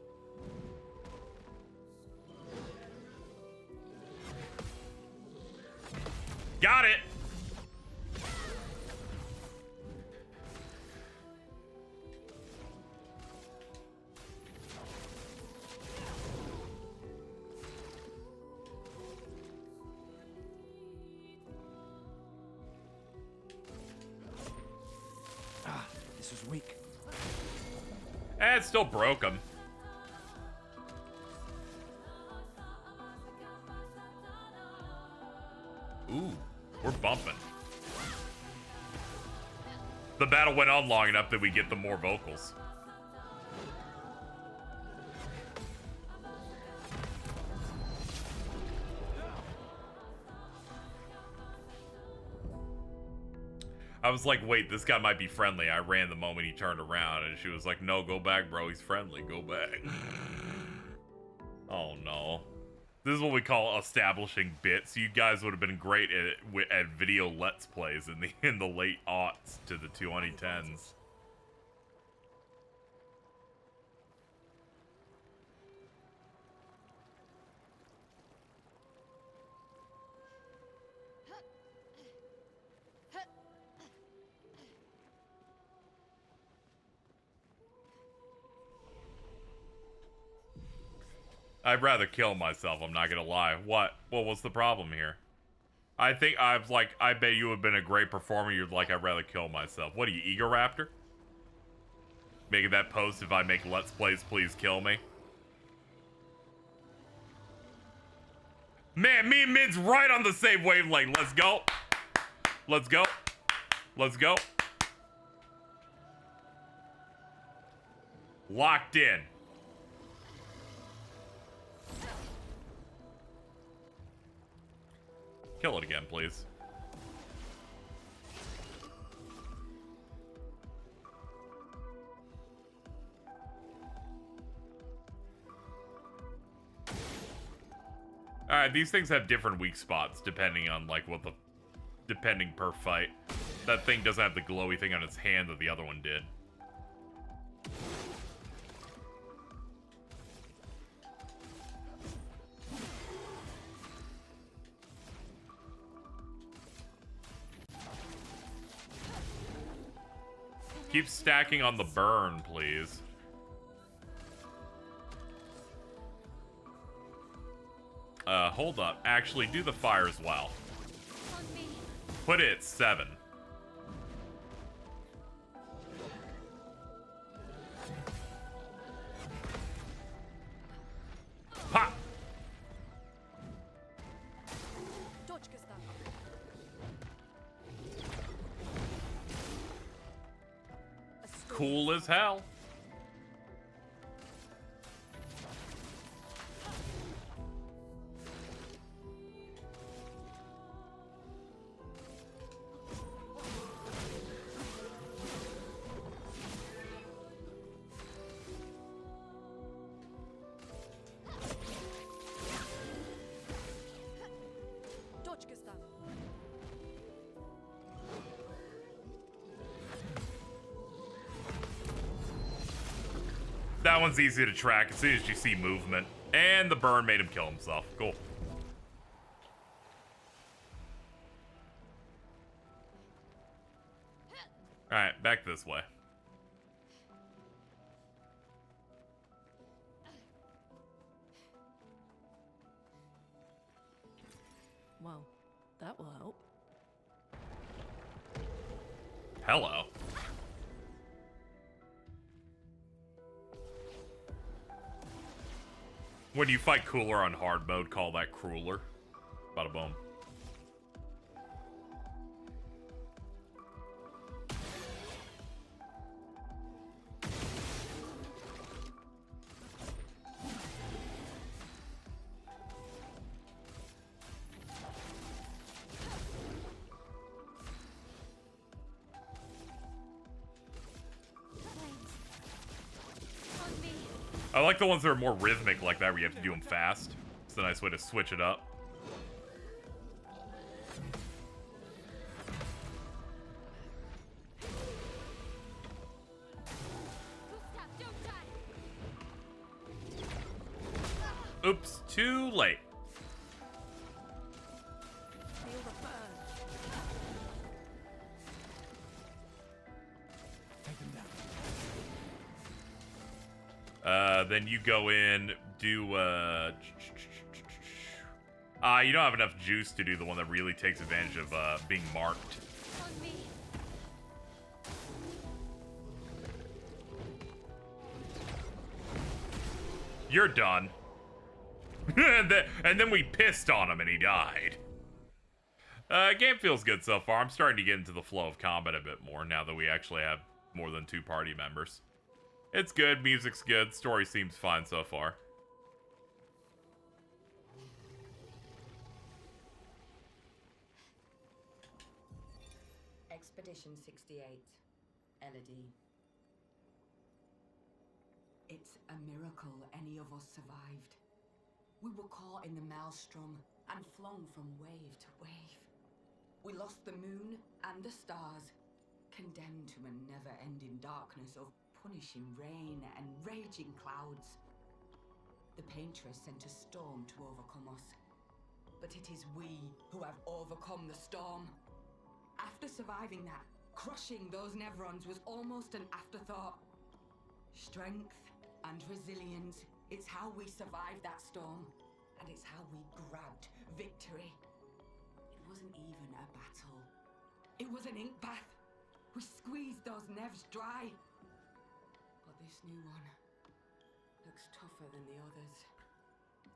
Got it! This was weak. It still broke him. Ooh, we're bumping. The battle went on long enough that we get the more vocals. I was like, wait, this guy might be friendly. I ran the moment he turned around, and she was like, no, go back, bro. He's friendly. Go back. Oh, no. This is what we call establishing bits. You guys would have been great at video Let's Plays in the late aughts to the 2010s. I'd rather kill myself, I'm not gonna lie. What? What was the problem here? I think I bet you would have been a great performer. You're like, I'd rather kill myself. What are you, Ego Raptor? Making that post, if I make Let's Plays, please kill me. Man, me and Mid's right on the same wavelength. Let's go. Let's go. Let's go. Locked in. Kill it again, please. Alright, these things have different weak spots depending on, like, depending per fight. That thing doesn't have the glowy thing on its hand that the other one did. Keep stacking on the burn, please. Hold up. Actually, do the fire as well. Put it at 7. Ha! Cool as hell. That one's easy to track as soon as you see movement. And the burn made him kill himself. Cool. Alright, back this way. Well, that will help. Hello. When you fight Cooler on hard mode, call that Crueler. Bada boom. I like the ones that are more rhythmic like that, where you have to do them fast. It's a nice way to switch it up. Oops, too late. Then you go in, do, you don't have enough juice to do the one that really takes advantage of, being marked. You're done. And then we pissed on him and he died. Game feels good so far. I'm starting to get into the flow of combat a bit more now that we actually have more than 2 party members. It's good, music's good, story seems fine so far. Expedition 68, Elodie. It's a miracle any of us survived. We were caught in the maelstrom and flung from wave to wave. We lost the moon and the stars, condemned to a never-ending darkness of punishing rain and raging clouds. The paintress sent a storm to overcome us, but it is we who have overcome the storm. After surviving that, crushing those Nevrons was almost an afterthought. Strength and resilience, it's how we survived that storm, and it's how we grabbed victory. It wasn't even a battle. It was an ink bath. We squeezed those Nevs dry. But this new one looks tougher than the others.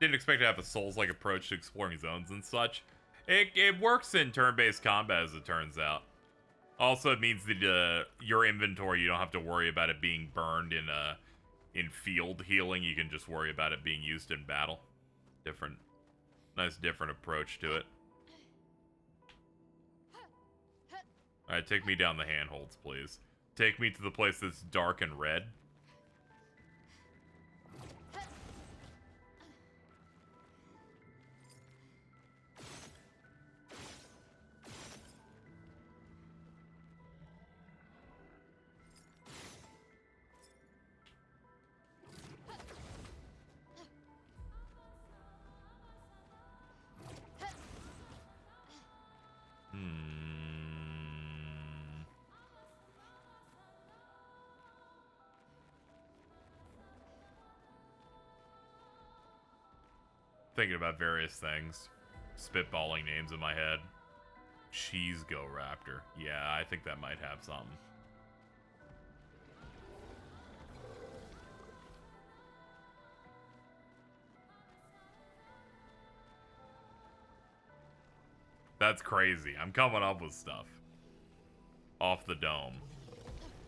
Didn't expect to have a Souls-like approach to exploring zones and such. It works in turn-based combat, as it turns out. Also, it means that your inventory, you don't have to worry about it being burned in field healing. You can just worry about it being used in battle. Nice different approach to it. Alright, take me down the handholds, please. Take me to the place that's dark and red. Thinking about various things. Spitballing names in my head. Cheese Go Raptor. Yeah, I think that might have something. That's crazy. I'm coming up with stuff. Off the dome.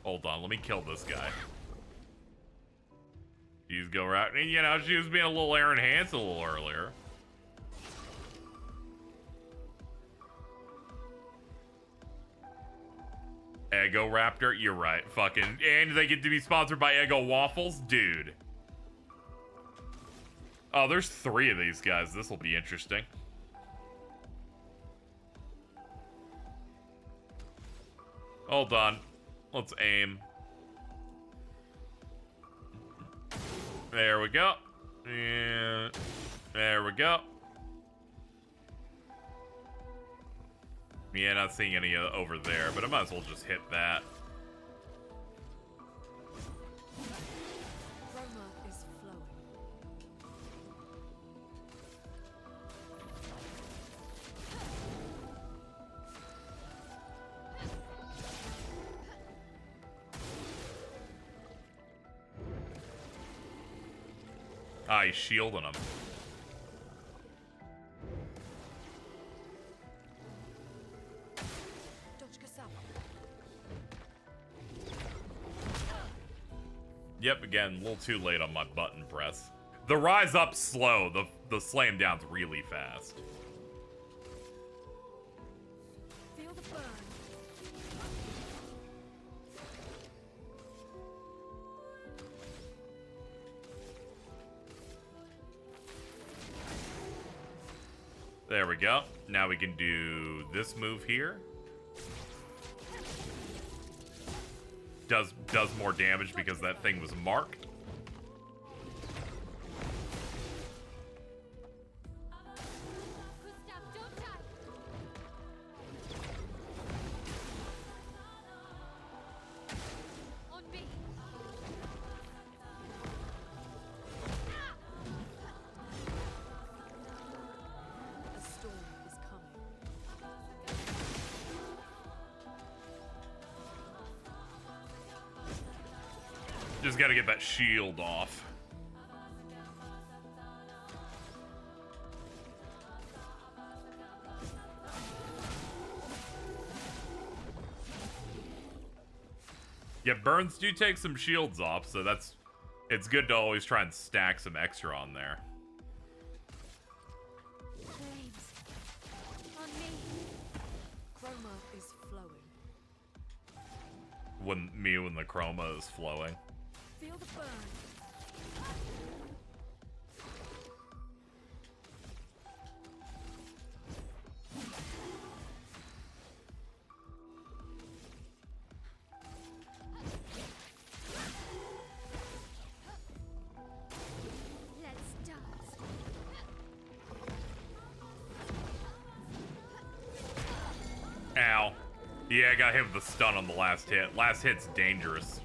Hold on, let me kill this guy. Cheese Go Raptor. And, you know, she was being a little Aaron Hansen a little earlier. Eggo Raptor, you're right. Fucking, and they get to be sponsored by Eggo Waffles? Dude. Oh, there's 3 of these guys. This will be interesting. Hold on. Let's aim. There we go. Yeah. There we go. Yeah, not seeing any over there, but I might as well just hit that. Roma is flowing. Ah, he's shielding him. Yep, again, a little too late on my button press. The rise up's slow, the slam down's really fast. Feel the burn. There we go. Now we can do this move here. Does more damage because that thing was marked. Just gotta get that shield off. Yeah, burns do take some shields off, so it's good to always try and stack some extra on there. Flames. On me. Chroma is flowing. When the chroma is flowing. Feel the burn. Ow. Yeah, I got hit with the stun on the last hit. Last hit's dangerous.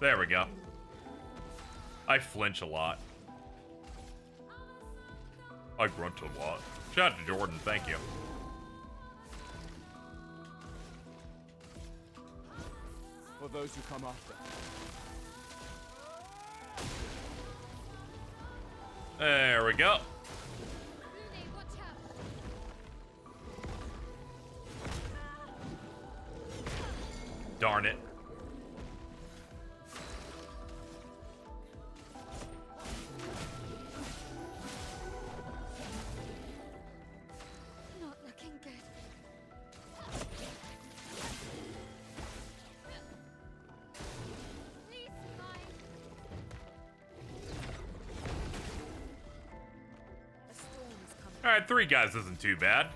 There we go. I flinch a lot. I grunt a lot. Shout out to Jordan, thank you. For those who come after. There we go. Darn it. Not looking good. Alright, 3 guys isn't too bad.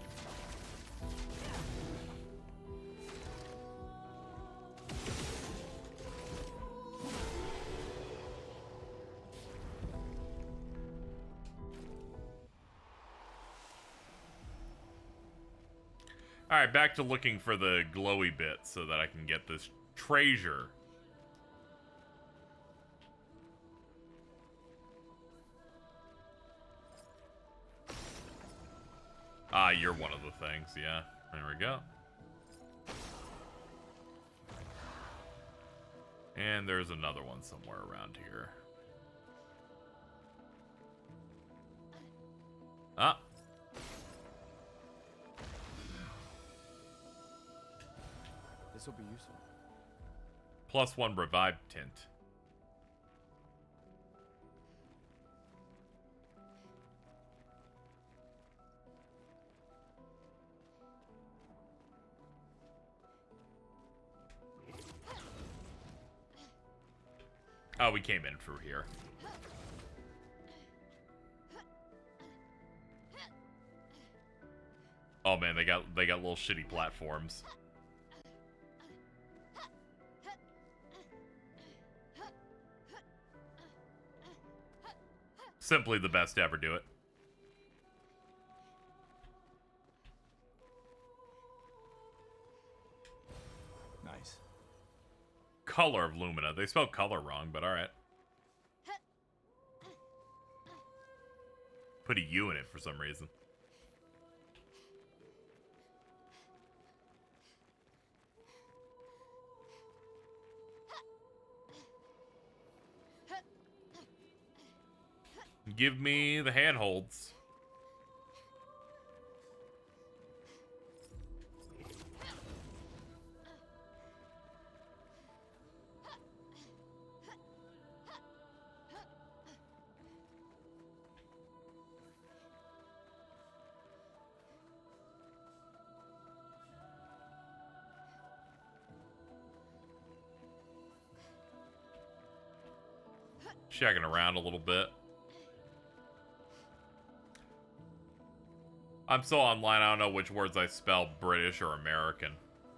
Alright, back to looking for the glowy bit so that I can get this treasure. Ah, you're one of the things, yeah. There we go. And there's another one somewhere around here. Ah. This will be useful. +1 revive tint. Oh, we came in through here. Oh man, they got little shitty platforms. Simply the best to ever do it. Nice. Color of Lumina. They spelled color wrong, but alright. Put a U in it for some reason. Give me the handholds. Checking around a little bit. I'm so online, I don't know which words I spell British or American.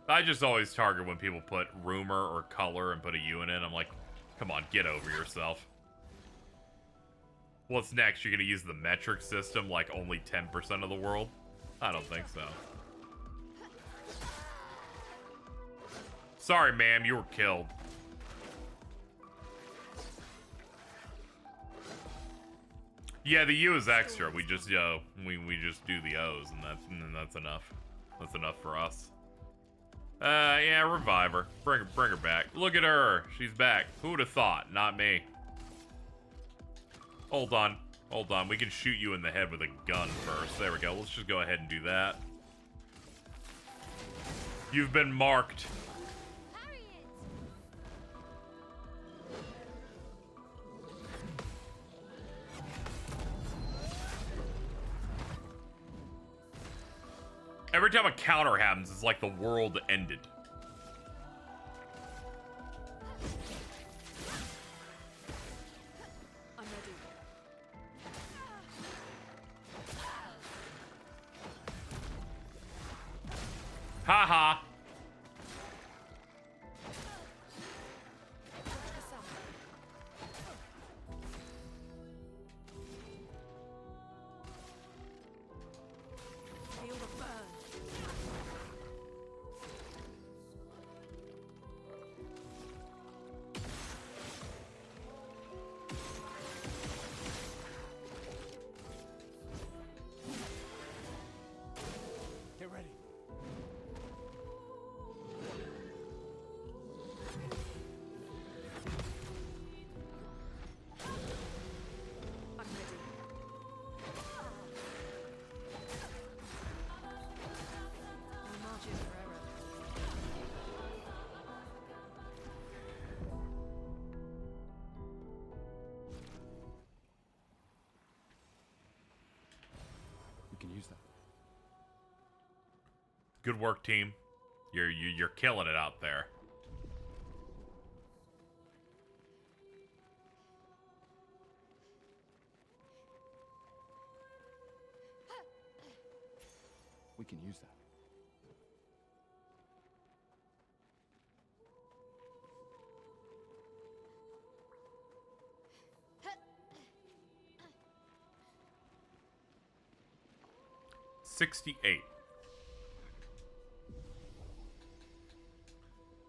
I just always target when people put rumor or color and put a U in it. I'm like, come on, get over yourself. What's next? You're gonna use the metric system like only 10% of the world? I don't think so. Sorry, ma'am, you were killed. Yeah, the U is extra. We just we just do the O's, and that's enough. That's enough for us. Yeah, revive her. Bring her back. Look at her. She's back. Who would have thought? Not me. Hold on. Hold on. We can shoot you in the head with a gun first. There we go. Let's just go ahead and do that. You've been marked. Every time a counter happens, it's like the world ended. I'm ready. Haha. Feel the burn. Get ready. I'm ready. No margin for error. We can use that. Good work, team. You're killing it out there. We can use that. $68.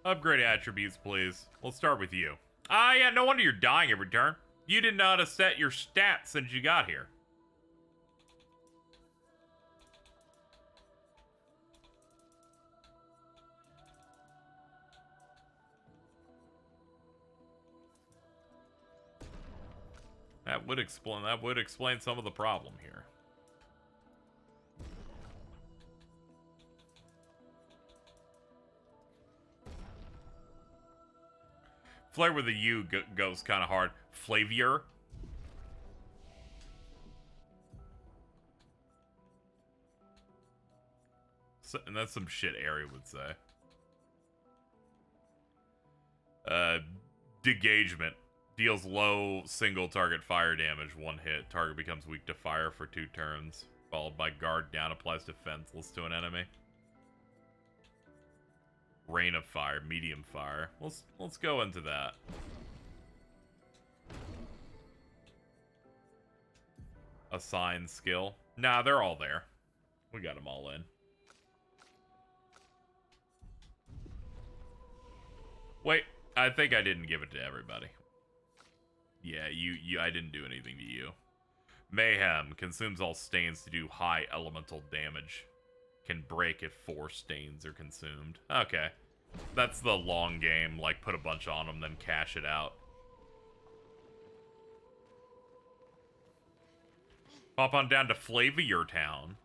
Upgrade attributes, please. We'll start with you. Ah, yeah, no wonder you're dying every turn. You didn't know how to set your stats since you got here. That would explain some of the problem here. Flair with a U goes kind of hard. Flavier. And that's some shit Ari would say. Degagement. Deals low single target fire damage, 1 hit. Target becomes weak to fire for 2 turns. Followed by guard down, applies defenseless to an enemy. Rain of fire, medium fire. Let's go into that. Assign skill. Nah, they're all there. We got them all in. Wait, I think I didn't give it to everybody. Yeah, I didn't do anything to you. Mayhem consumes all stains to do high elemental damage. Can break if 4 stains are consumed. Okay. That's the long game, like put a bunch on them, then cash it out. Pop on down to Flavier Town.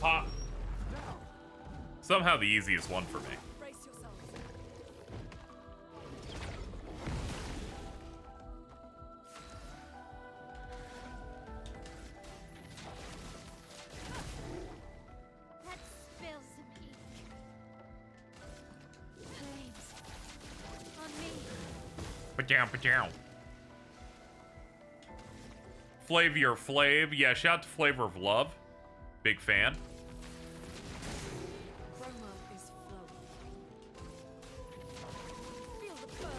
Pop. Somehow the easiest one for me. Brace yourselves. That spills some ink. Flames. On me. Put down, put down. Flavor Flav. Yeah, shout out to Flavor of Love. Big fan. Chroma is flowing. Feel the burn.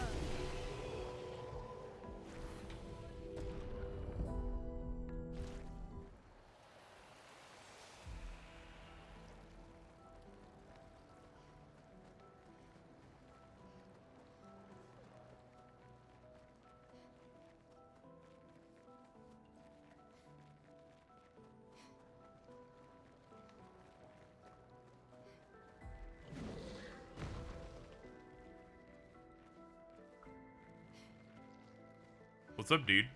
What's up, dude?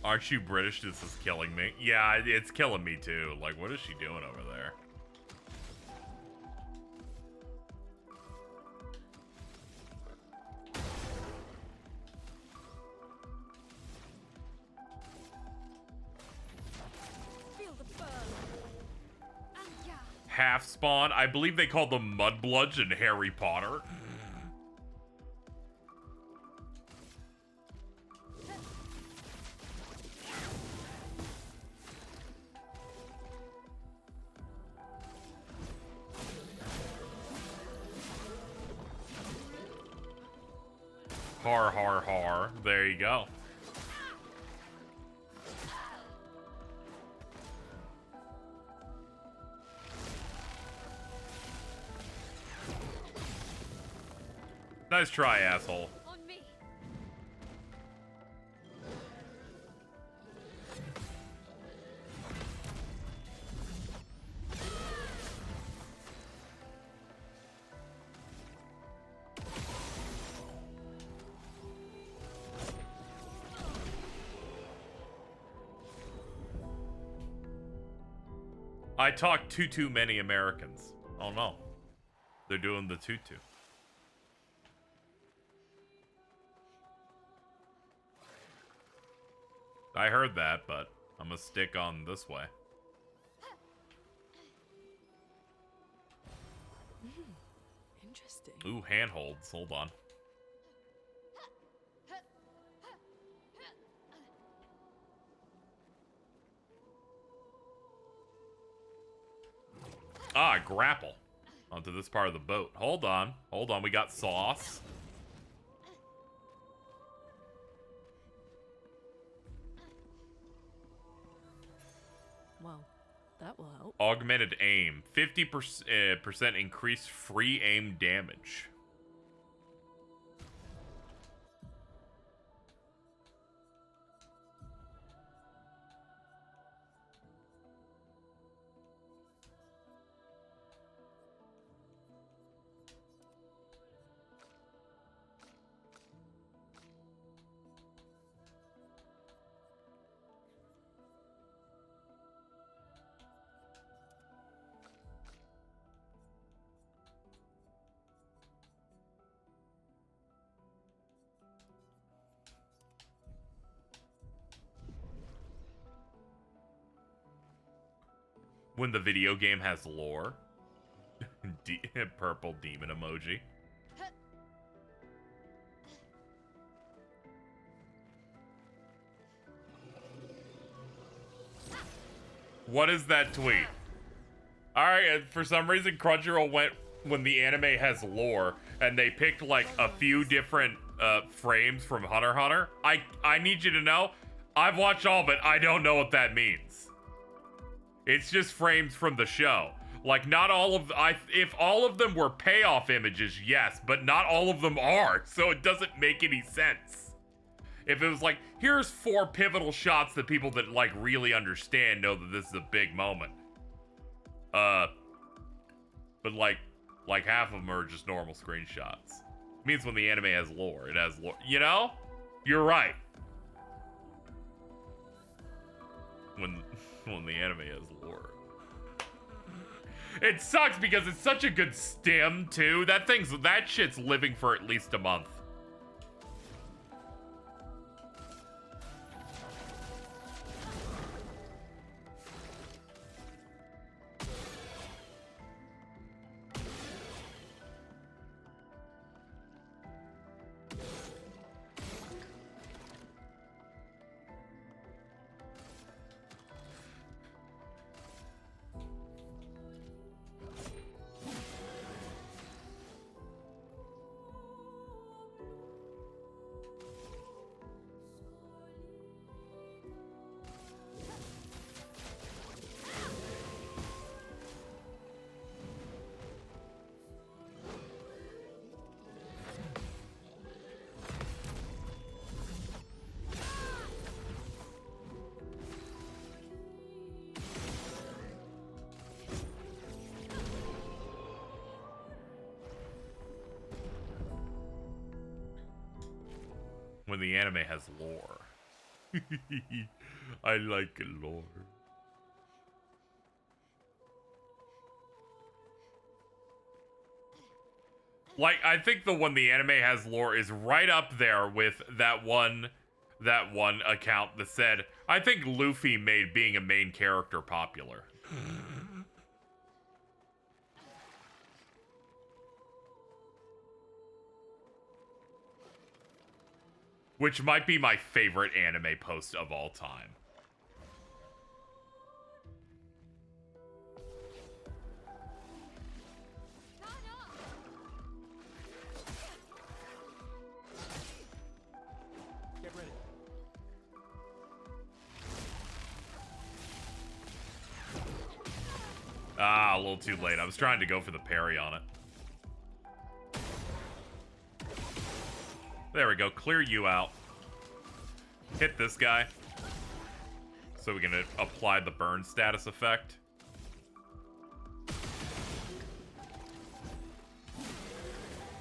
Aren't you British? This is killing me. Yeah, it's killing me too. Like, what is she doing over there? Feel the burn. And yeah. Half spawn. I believe they called them mudbloods in Harry Potter. Har har har. There you go. Nice try, asshole. On me. I talk to too many Americans. Oh no. They're doing the tutu. I heard that, but I'm gonna stick on this way. Interesting. Ooh, handholds. Hold on. Ah, grapple. Onto this part of the boat. Hold on. Hold on. We got sauce. Well, that will help. Augmented aim. 50% increased free aim damage. When the video game has lore. Purple demon emoji. What is that tweet? Alright, for some reason Crunchyroll went when the anime has lore, and they picked like a few different frames from Hunter x Hunter. I need you to know, I've watched all of it, I don't know what that means. It's just frames from the show. Like, not all of... if all of them were payoff images, yes, but not all of them are, so it doesn't make any sense. If it was like, here's 4 pivotal shots that people that, like, really understand know that this is a big moment. But, like half of them are just normal screenshots. It means when the anime has lore, it has lore. You know? You're right. When the anime has lore. It sucks because it's such a good stem too. That shit's living for at least a month. When the anime has lore. I like lore. Like, I think the one the anime has lore is right up there with that one account that said, I think Luffy made being a main character popular. Which might be my favorite anime post of all time. Get ready. Ah, a little too late. I was trying to go for the parry on it. There we go. Clear you out. Hit this guy. So we can apply the burn status effect.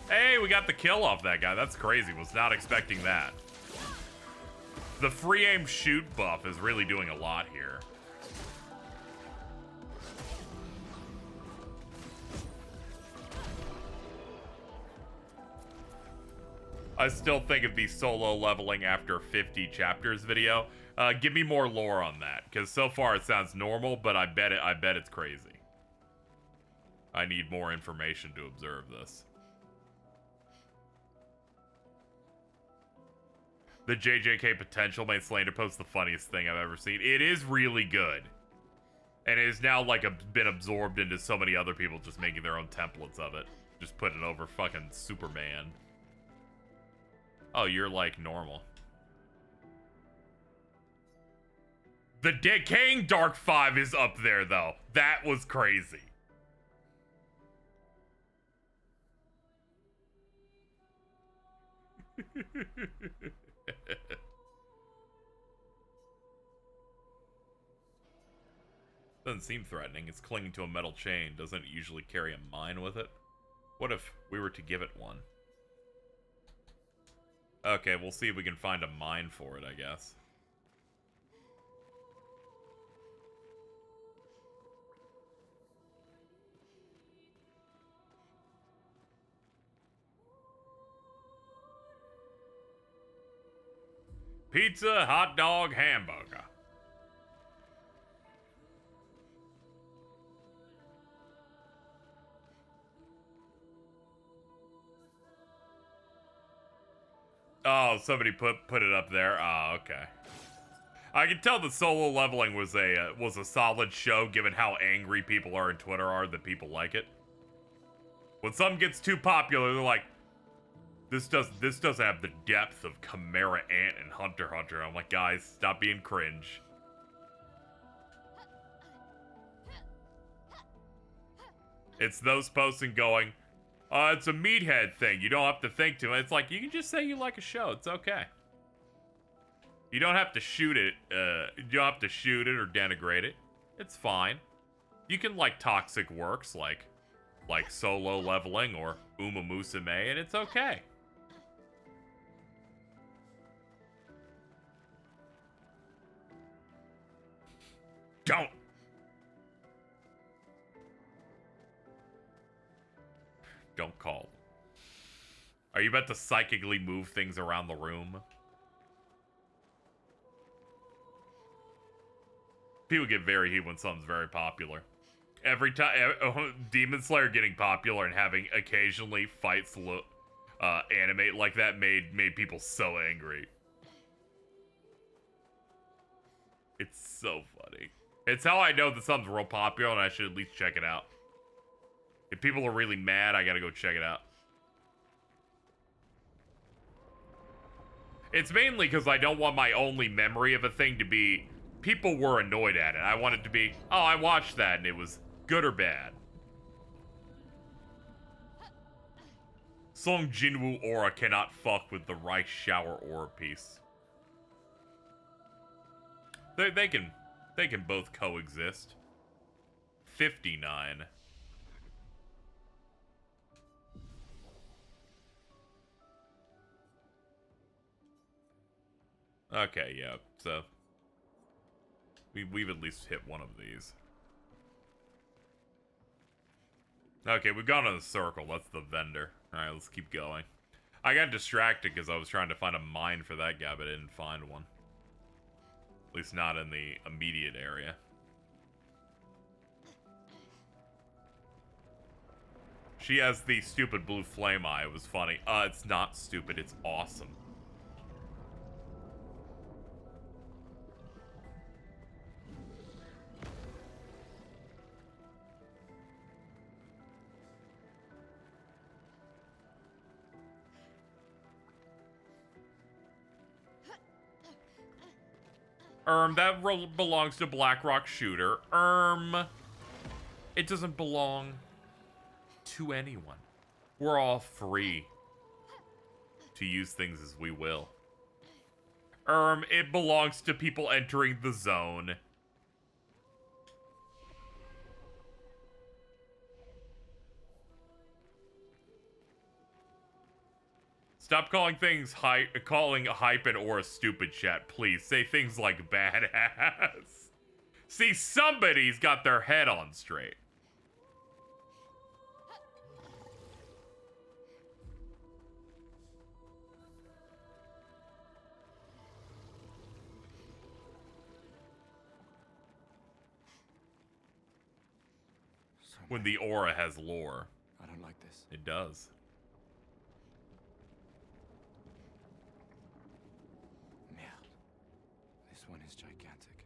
Hey, we got the kill off that guy. That's crazy. Was not expecting that. The free aim shoot buff is really doing a lot here. I still think it'd be solo leveling after 50 chapters video. Give me more lore on that, because so far it sounds normal, but I bet it's crazy. I need more information to observe this. The JJK potential made Slander post the funniest thing I've ever seen. It is really good. And it is now like been absorbed into so many other people just making their own templates of it. Just putting it over fucking Superman. Oh, you're like normal. The Decaying Dark 5 is up there though. That was crazy. Doesn't seem threatening. It's clinging to a metal chain. Doesn't usually carry a mine with it. What if we were to give it one? Okay, we'll see if we can find a mine for it, I guess. Pizza, hot dog, hamburger. Oh, somebody put it up there. Oh, okay. I can tell the solo leveling was a solid show, given how angry people are in Twitter are that people like it. When something gets too popular, they're like, this doesn't have the depth of Chimera Ant and Hunter x Hunter. I'm like, guys, stop being cringe. It's those posting going, it's a meathead thing. You don't have to think too much. It's like, you can just say you like a show. It's okay. You don't have to shoot it. You don't have to shoot it or denigrate it. It's fine. You can like toxic works like solo leveling or Uma Musume, and it's okay. Don't call. Are you about to psychically move things around the room? People get very heated when something's very popular. Every time Demon Slayer getting popular and having occasionally fights animate like that made people so angry. It's so funny. It's how I know that something's real popular and I should at least check it out. If people are really mad, I gotta go check it out. It's mainly because I don't want my only memory of a thing to be people were annoyed at it. I want it to be, oh, I watched that and it was good or bad. Song Jinwoo Aura cannot fuck with the Rice Shower Aura piece. They can both coexist. 59. Okay, yeah, so we've at least hit one of these. Okay, we've gone in a circle. That's the vendor. Alright, let's keep going. I got distracted because I was trying to find a mine for that guy, but I didn't find one. At least not in the immediate area. She has the stupid blue flame eye. It was funny. It's not stupid. It's awesome. That belongs to Blackrock Shooter. It doesn't belong to anyone. We're all free to use things as we will. It belongs to people entering the zone. Stop calling things calling hype and or a stupid chat, please. Say things like badass. See, somebody's got their head on straight. When the aura has lore. I don't like this. It does. This one is gigantic.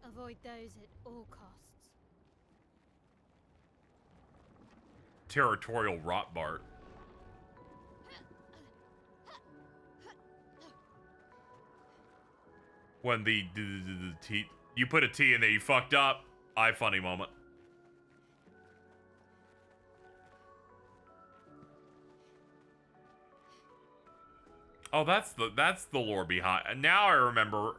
Avoid those at all costs. Territorial Rotbart. When the T, you put a T in there, you fucked up. Funny moment. Oh, that's the lore behind. Now I remember.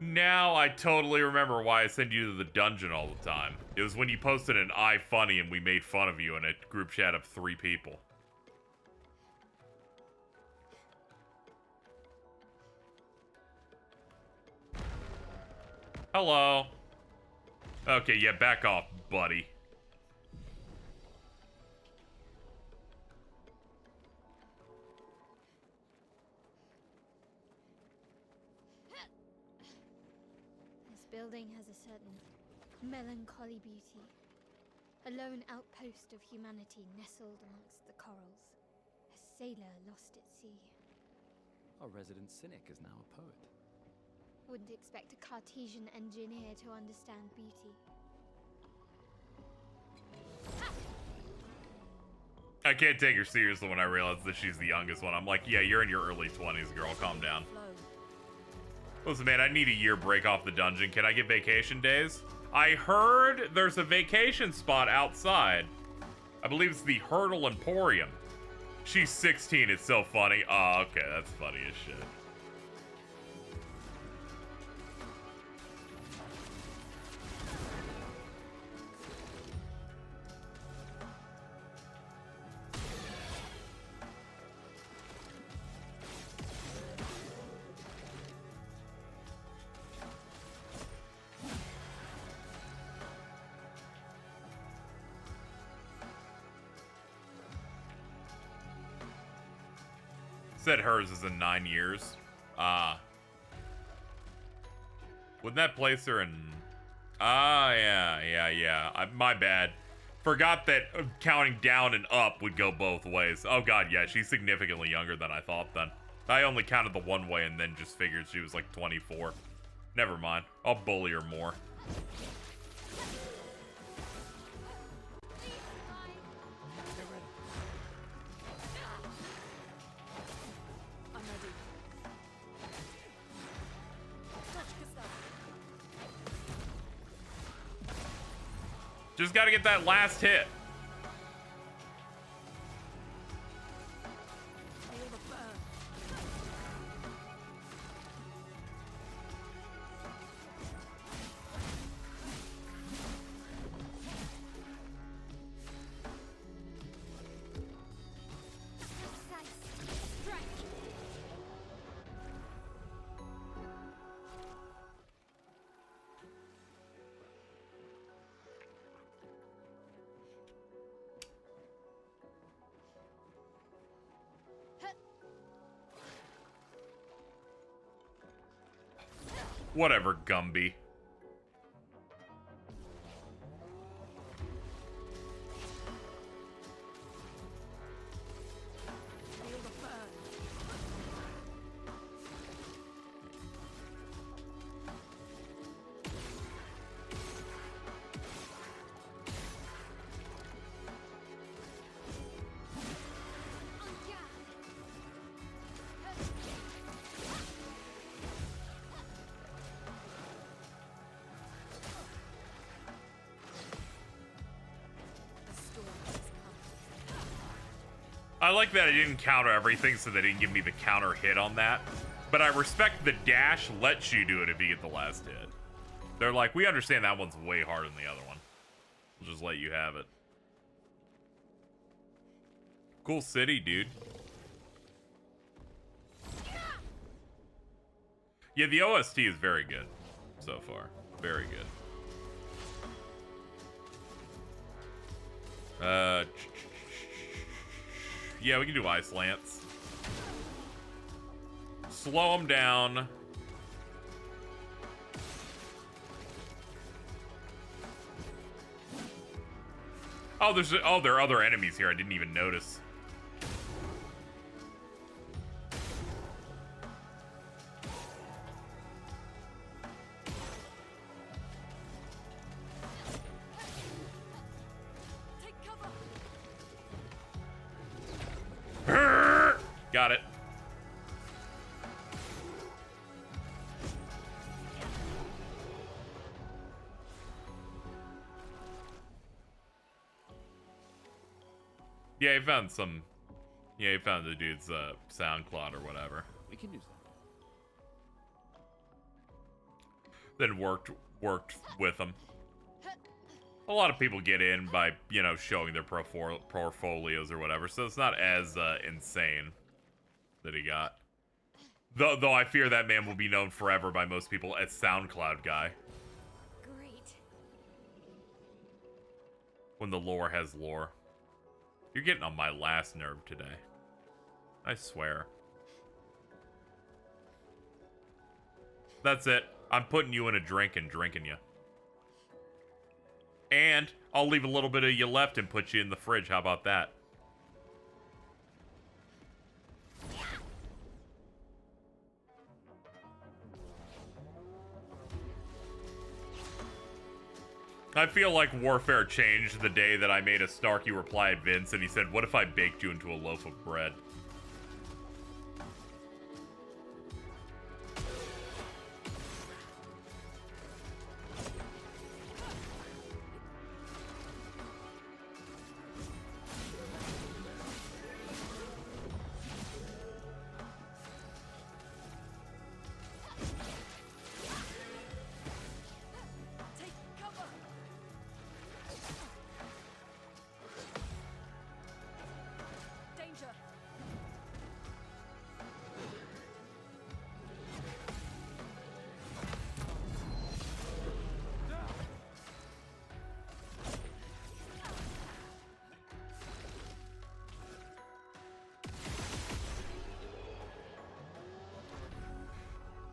Now I totally remember why I send you to the dungeon all the time. It was when you posted an funny and we made fun of you in a group chat of 3 people. Hello. Okay, yeah, back off, buddy. This building has a certain melancholy beauty. A lone outpost of humanity nestled amongst the corals. A sailor lost at sea. Our resident cynic is now a poet. Wouldn't expect a Cartesian engineer to understand beauty. I can't take her seriously when I realize that she's the youngest one. I'm like, yeah, you're in your early 20s, girl. Calm down. Listen, man, I need a year break off the dungeon. Can I get vacation days? I heard there's a vacation spot outside. I believe it's the Hurdle Emporium. She's 16. It's so funny. Oh, okay. That's funny as shit. Said hers is in 9 years. Wouldn't that place her in... yeah. My bad. Forgot that counting down and up would go both ways. Oh god, yeah, she's significantly younger than I thought then. I only counted the one way and then just figured she was like 24. Never mind. I'll bully her more. Just gotta get that last hit. Whatever, Gumby. I like that I didn't counter everything, so they didn't give me the counter hit on that. But I respect the dash lets you do it if you get the last hit. They're like, we understand that one's way harder than the other one. We'll just let you have it. Cool city, dude. Yeah, the OST is very good so far. Very good. Yeah, we can do Ice Lance. Slow him down. Oh, there are other enemies here. I didn't even notice. Got it. Yeah, he found some. Yeah, he found the dude's SoundCloud or whatever. We can use that. Then worked with him. A lot of people get in by, you know, showing their portfolios or whatever, so it's not as insane that he got. Though I fear that man will be known forever by most people as SoundCloud guy. Great. When the lore has lore. You're getting on my last nerve today. I swear. That's it. I'm putting you in a drink and drinking you. And I'll leave a little bit of you left and put you in the fridge. How about that? I feel like Warfare changed the day that I made a snarky reply at Vince and he said, what if I baked you into a loaf of bread?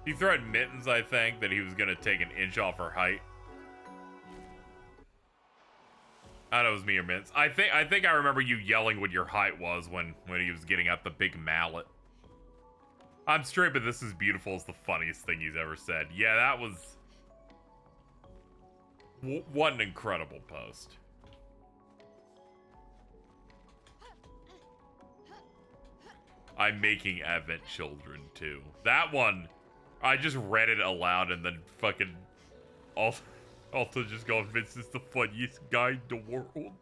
He threatened Mittens, I think, that he was going to take an inch off her height. I don't know if it was me or Mittens. I think I remember you yelling what your height was when he was getting out the big mallet. I'm straight, but this is beautiful is the funniest thing he's ever said. Yeah, that was... what an incredible post. I'm making Advent Children, too. That one... I just read it aloud and then fucking also just going, Vince is the funniest guy in the world.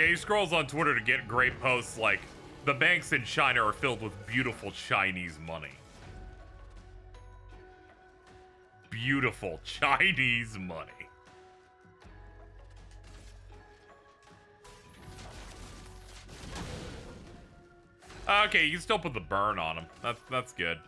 Yeah, he scrolls on Twitter to get great posts like, the banks in China are filled with beautiful Chinese money. Beautiful Chinese money. Okay, you can still put the burn on him. That's good.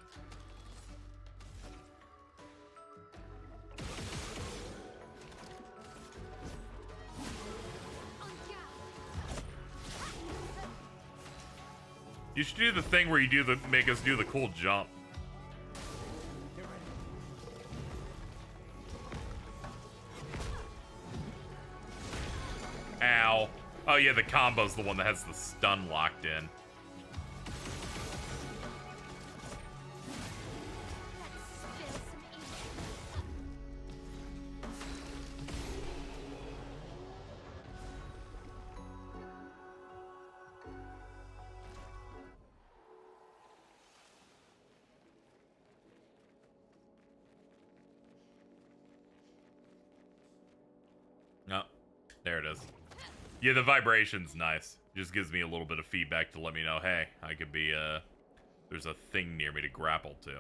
You should do the thing where you do the make us do the cool jump. Ow. Oh yeah, the combo's the one that has the stun locked in. Oh, there it is. Yeah, the vibration's nice. Just gives me a little bit of feedback to let me know, hey, I could be, there's a thing near me to grapple to.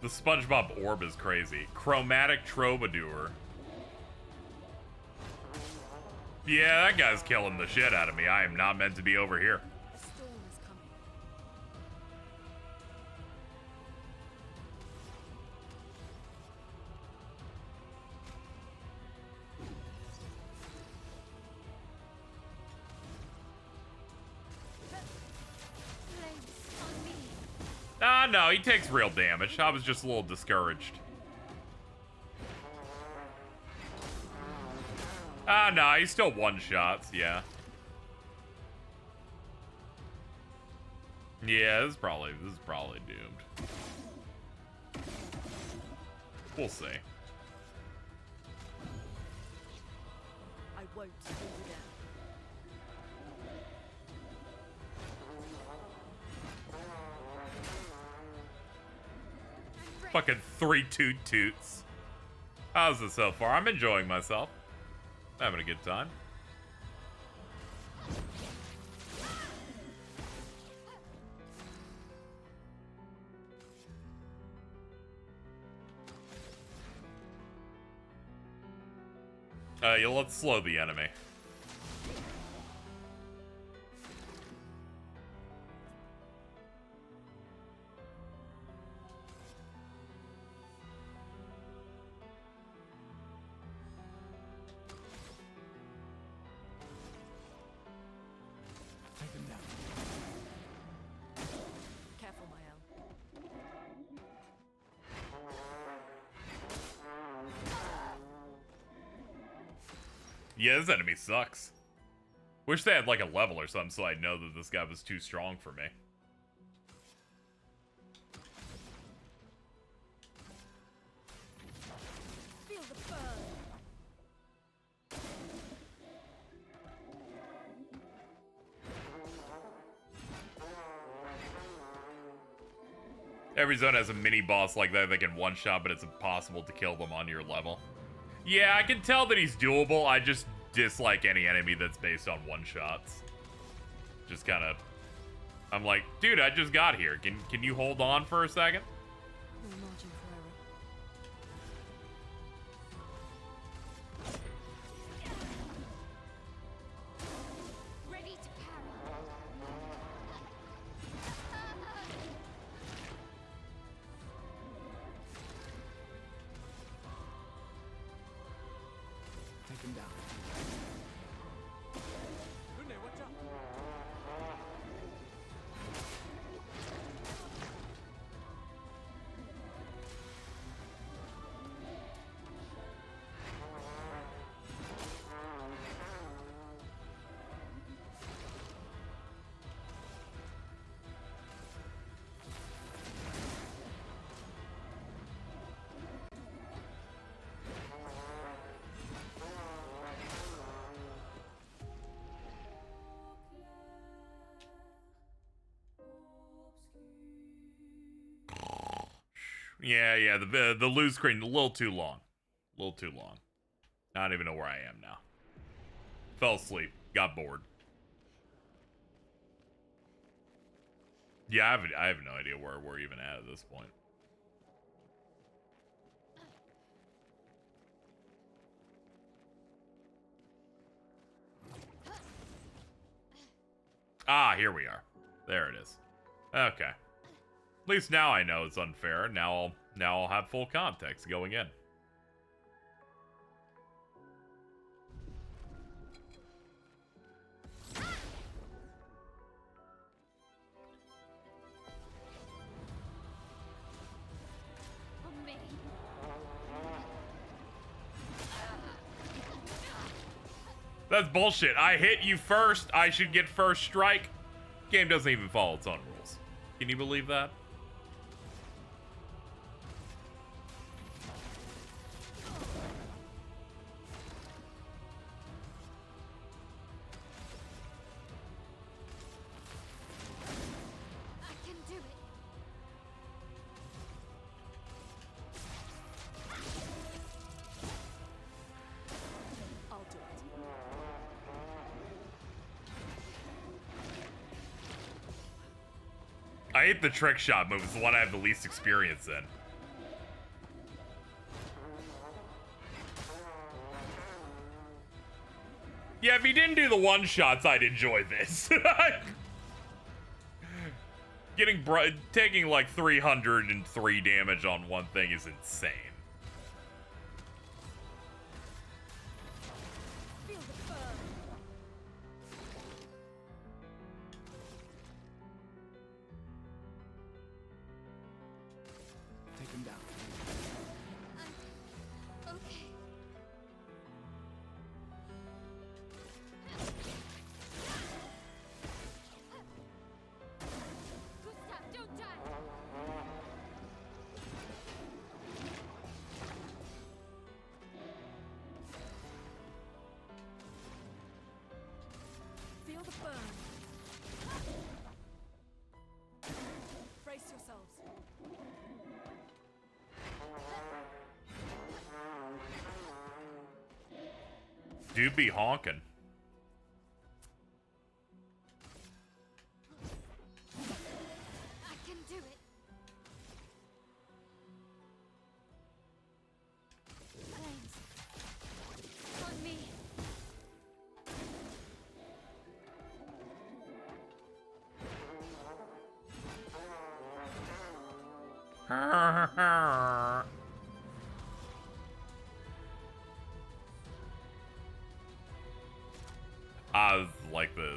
The SpongeBob orb is crazy. Chromatic Troubadour. Yeah, that guy's killing the shit out of me. I am not meant to be over here. A storm is coming. Ah, no, he takes real damage. I was just a little discouraged. Ah, no, he's still one-shots, yeah. Yeah, this is probably doomed. We'll see. I won't hold you down. Fucking 3 toots. How's it so far? I'm enjoying myself. Having a good time. Yeah, let's slow the enemy. Careful, Mael. Yeah, this enemy sucks. Wish they had like a level or something so I'd know that this guy was too strong for me. Feel the burn. Every zone has a mini boss like that can one-shot, but it's impossible to kill them on your level. Yeah, I can tell that he's doable. I just dislike any enemy that's based on one-shots. Just kind of... I'm like, dude, I just got here. Can you hold on for a second? We're marching for error. Ready to parry. Take him down. Yeah, the lose screen, a little too long. A little too long. I don't even know where I am now. Fell asleep. Got bored. Yeah, I have no idea where we're even at this point. Ah, here we are. There it is. Okay. At least now I know it's unfair. Now I'll have full context going in. That's bullshit. I hit you first. I should get first strike. Game doesn't even follow its own rules. Can you believe that? I can do it. I'll do it. I hate the trick shot move. It's the one I have the least experience in. Yeah, if he didn't do the one shots, I'd enjoy this. Taking like 303 damage on one thing is insane. Feel the burn. Take him down. Okay. Gustav, don't die. Feel the burn. Brace yourselves. Dude be honking. I can do it. Flames. On me.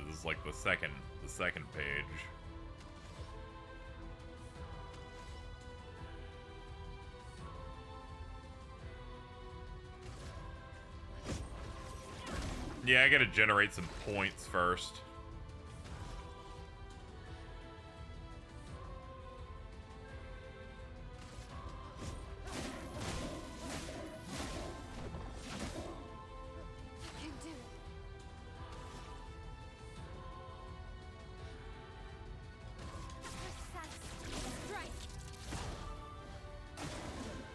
This is like the second page. Yeah, I gotta generate some points first. I can do it. Precise strike.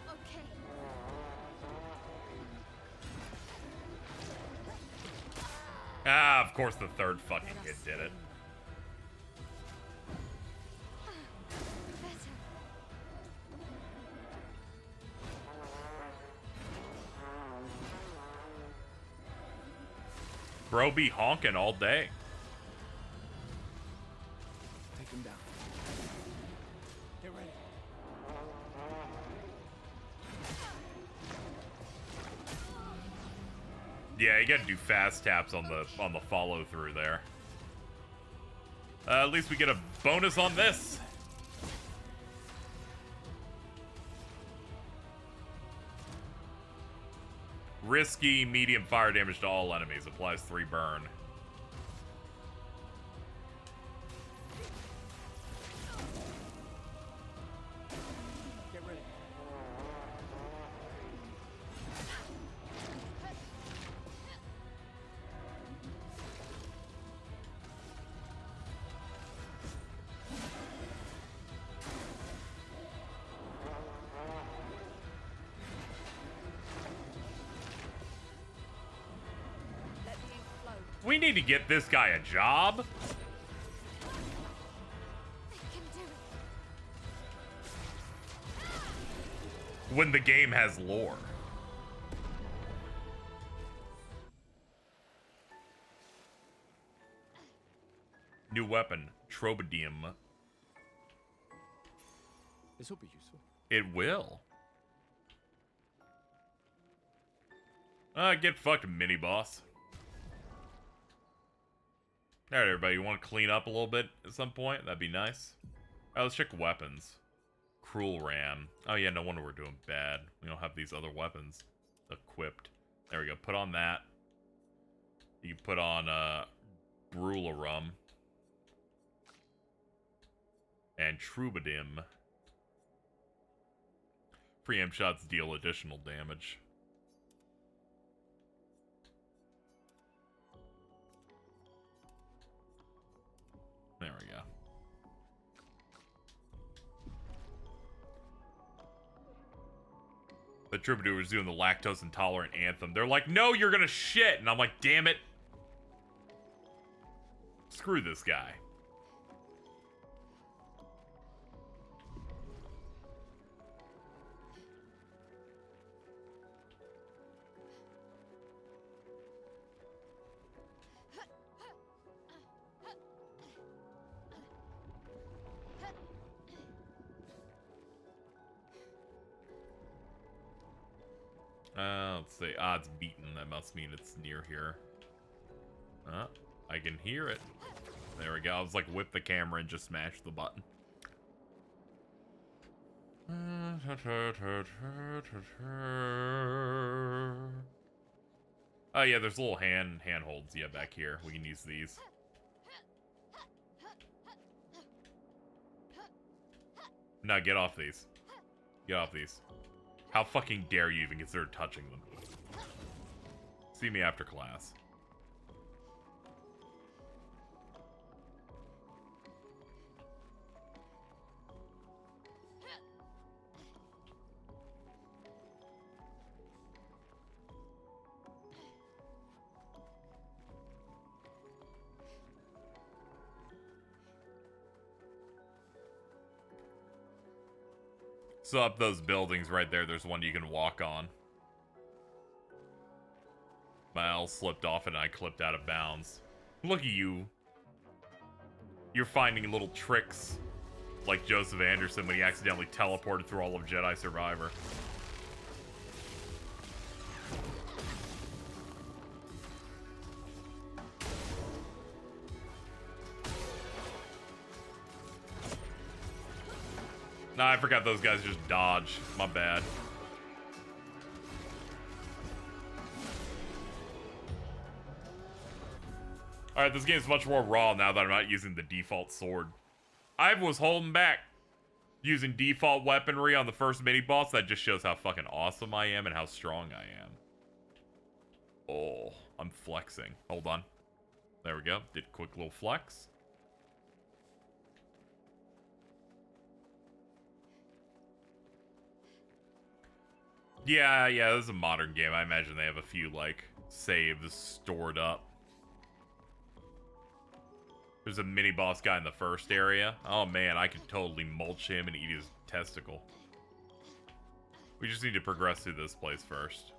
Okay. Ah, of course the third fucking hit did it. Better. Bro be honking all day. Take him down. Get ready. Yeah, you gotta do fast taps on the follow through there. At least we get a bonus on this. Risky medium fire damage to all enemies. Applies 3 burn. Get ready. We need to get this guy a job. When the game has lore. New weapon, Trobadium. This will be useful. It will. Get fucked, mini boss. Alright, everybody, you want to clean up a little bit at some point? That'd be nice. Alright, let's check weapons. Cruel Ram. Oh yeah, no wonder we're doing bad. We don't have these other weapons equipped. There we go. Put on that. You can put on Brularum. And Troubadim. Preempt shots deal additional damage. There we go. The Troubadour was doing the lactose intolerant anthem. They're like, no, you're gonna shit. And I'm like, damn it. Screw this guy. Let's see. It's beaten. That must mean it's near here. I can hear it. There we go. I was like, whip the camera and just smash the button. Oh yeah, there's little handholds. Yeah, back here. We can use these. No, get off these. Get off these. How fucking dare you even consider touching them? See me after class. So up those buildings right there, there's one you can walk on. My L slipped off and I clipped out of bounds. Look at you. You're finding little tricks like Joseph Anderson when he accidentally teleported through all of Jedi Survivor. Nah, I forgot those guys just dodge. My bad. Alright, this game's much more raw now that I'm not using the default sword. I was holding back using default weaponry on the first mini-boss. That just shows how fucking awesome I am and how strong I am. Oh, I'm flexing. Hold on. There we go. Did a quick little flex. Yeah, this is a modern game. I imagine they have a few, like, saves stored up. There's a mini-boss guy in the first area. Oh, man, I could totally mulch him and eat his testicle. We just need to progress through this place first.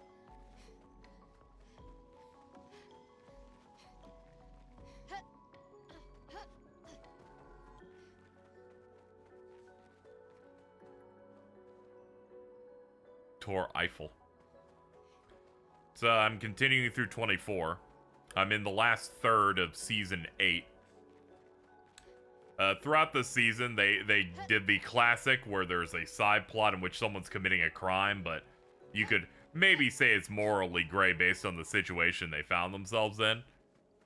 Tor Eiffel. So I'm continuing through 24. I'm in the last third of season 8. Throughout the season, they did the classic where there's a side plot in which someone's committing a crime, but you could maybe say it's morally gray based on the situation they found themselves in.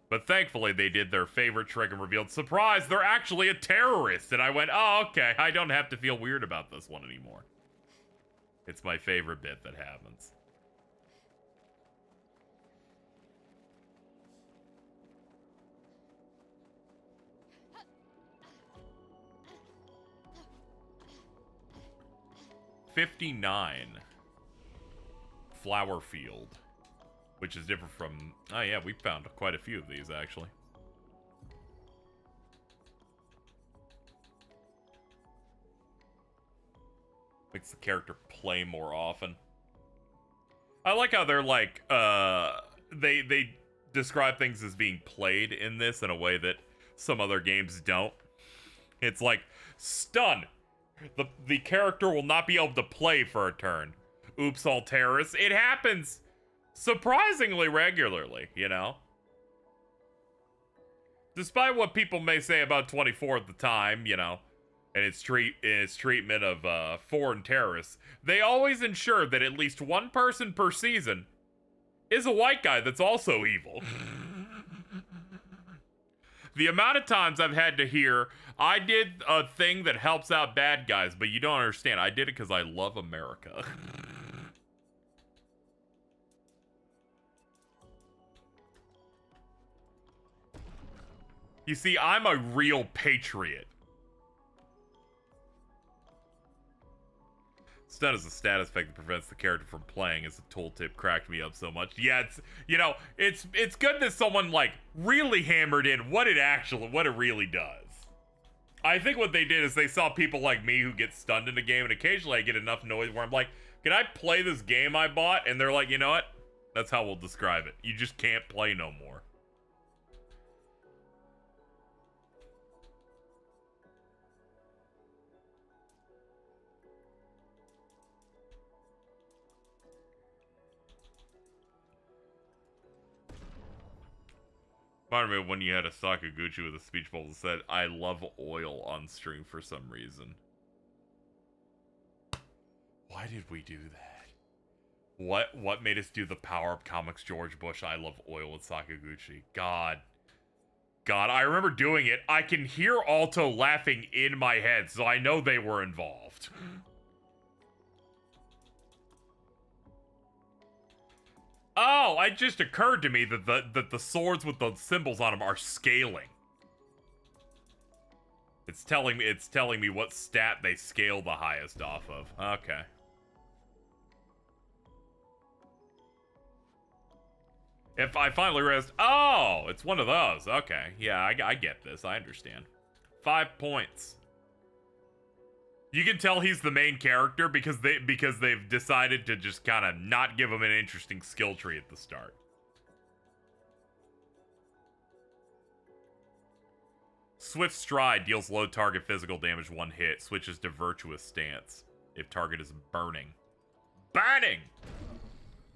But thankfully, they did their favorite trick and revealed, surprise, they're actually a terrorist! And I went, oh, okay, I don't have to feel weird about this one anymore. It's my favorite bit that happens. '59. Flower Field. which is different from... Oh yeah, we found quite a few of these, actually. Makes the character play more often. I like how they're like, they describe things as being played in this in a way that some other games don't. It's like, stun. The character will not be able to play for a turn. Oops, all terrorists. It happens surprisingly regularly, you know? Despite what people may say about 24 at the time, you know, and its treatment of foreign terrorists, they always ensure that at least one person per season is a white guy that's also evil. The amount of times I've had to hear, I did a thing that helps out bad guys, but you don't understand. I did it because I love America. You see, I'm a real patriot. Stun is a status effect that prevents the character from playing, as the tooltip cracked me up so much. Yeah, it's, you know, it's good that someone like really hammered in what it really does. I think what they did is they saw people like me who get stunned in a game, and occasionally I get enough noise where I'm like, can I play this game I bought? And they're like, you know what? That's how we'll describe it. You just can't play no more. Reminded me of when you had a Sakaguchi with a speech bubble that said, I love oil on stream for some reason. Why did we do that? What made us do the Power Up Comics George Bush I love oil with Sakaguchi? God, I remember doing it. I can hear Alto laughing in my head, so I know they were involved. Oh, it just occurred to me that the swords with the symbols on them are scaling. It's telling me what stat they scale the highest off of. Okay. If I finally realized, oh, it's one of those. Okay, yeah, I get this. I understand. 5 points. You can tell he's the main character because they've decided to just kind of not give him an interesting skill tree at the start. Swift Stride deals low target physical damage 1 hit. Switches to Virtuous Stance if target is burning. Burning!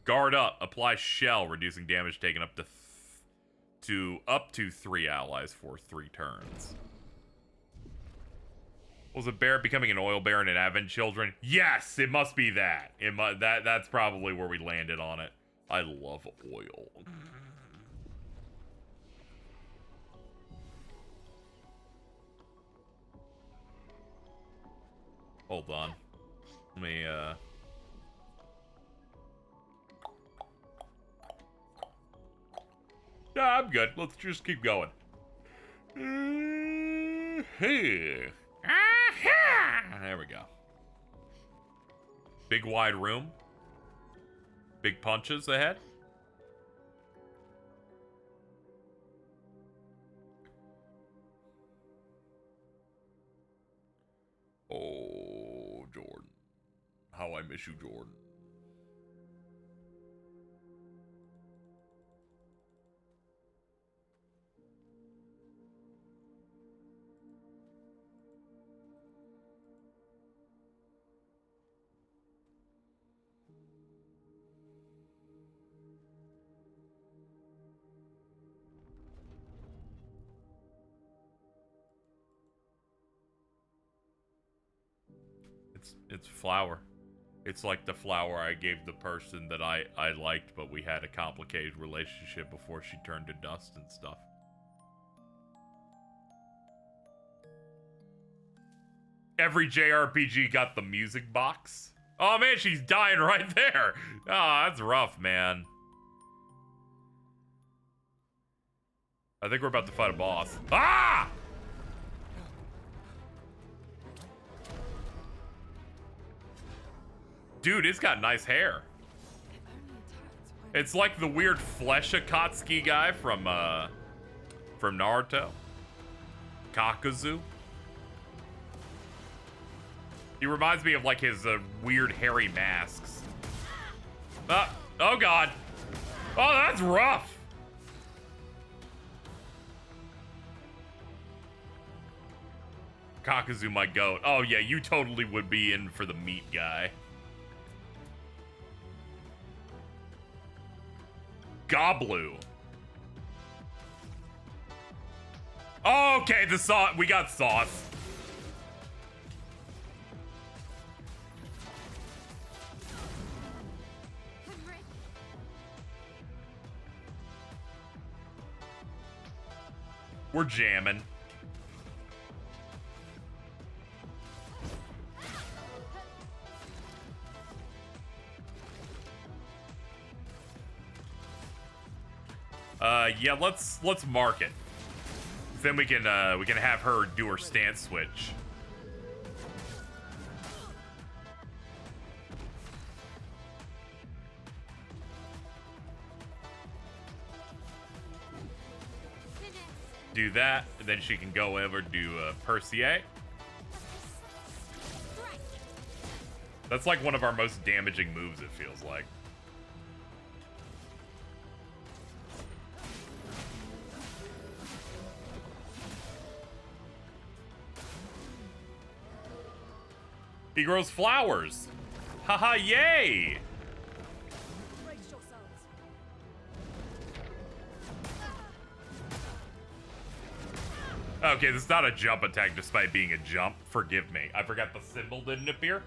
Guard Up. Apply Shell, reducing damage taken up to 3 allies for 3 turns. Was a bear becoming an oil baron in Advent Children? Yes, it must be that. That's probably where we landed on it. I love oil. Hold on. Let me, Yeah, I'm good. Let's just keep going. Hey. There we go. Big wide room. Big punches ahead. Oh, Jordan. How I miss you, Jordan. It's flour. It's like the flower I gave the person that I liked, but we had a complicated relationship before she turned to dust and stuff. Every JRPG got the music box. Oh man, she's dying right there. Oh, that's rough, man. I think we're about to fight a boss. Ah! Dude, it's got nice hair. It only attacks It's like the weird Flesh Akatsuki guy from Naruto. Kakazu. He reminds me of like his weird hairy masks. Oh god. Oh, that's rough. Kakazu, my goat. Oh yeah, you totally would be in for the meat guy. Goblu. Oh, okay, the sauce. We got sauce. We're jamming. Yeah, let's mark it. Then we can have her do her stance switch. Do that, and then she can go over to Percier. That's like one of our most damaging moves, it feels like. He grows flowers. Haha, yay! Okay, this is not a jump attack despite being a jump. Forgive me. I forgot the symbol didn't appear.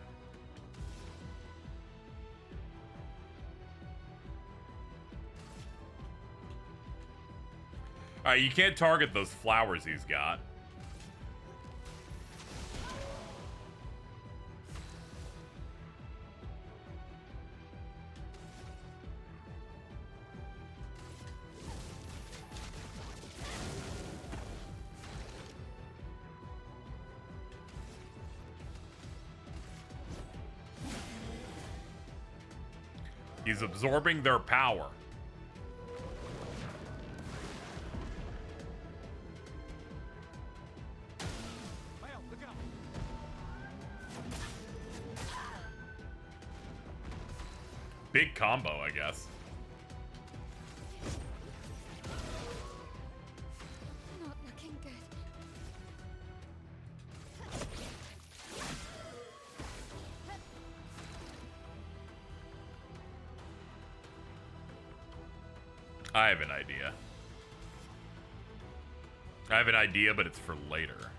Alright, you can't target those flowers he's got. He's absorbing their power. Big combo, I guess. Not looking good. I have an idea. I have an idea, but it's for later.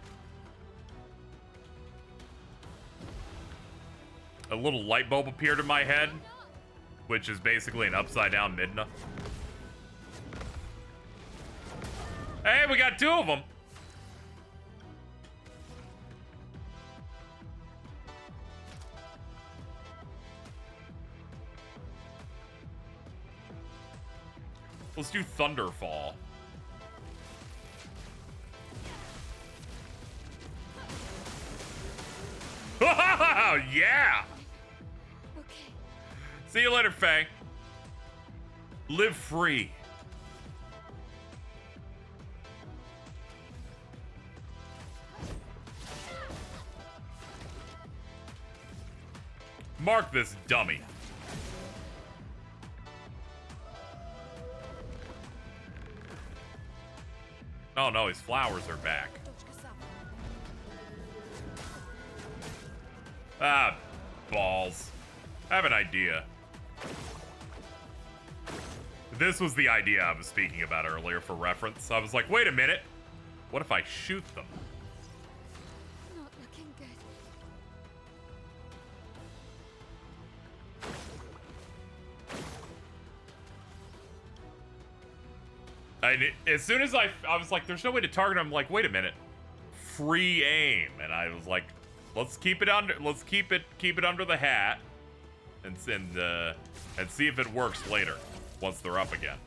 A little light bulb appeared in my head, which is basically an upside down Midna. Hey, we got two of them. Let's do Thunderfall. Yeah! Okay. See you later, Faye. Live free. Mark this dummy. Oh no, his flowers are back. Ah, balls. I have an idea. This was the idea I was speaking about earlier for reference. I was like, wait a minute. What if I shoot them? Not looking good. As soon as I was like, there's no way to target him. I'm like, wait a minute. Free aim. And I was like, let's keep it under the hat and see if it works later once they're up again.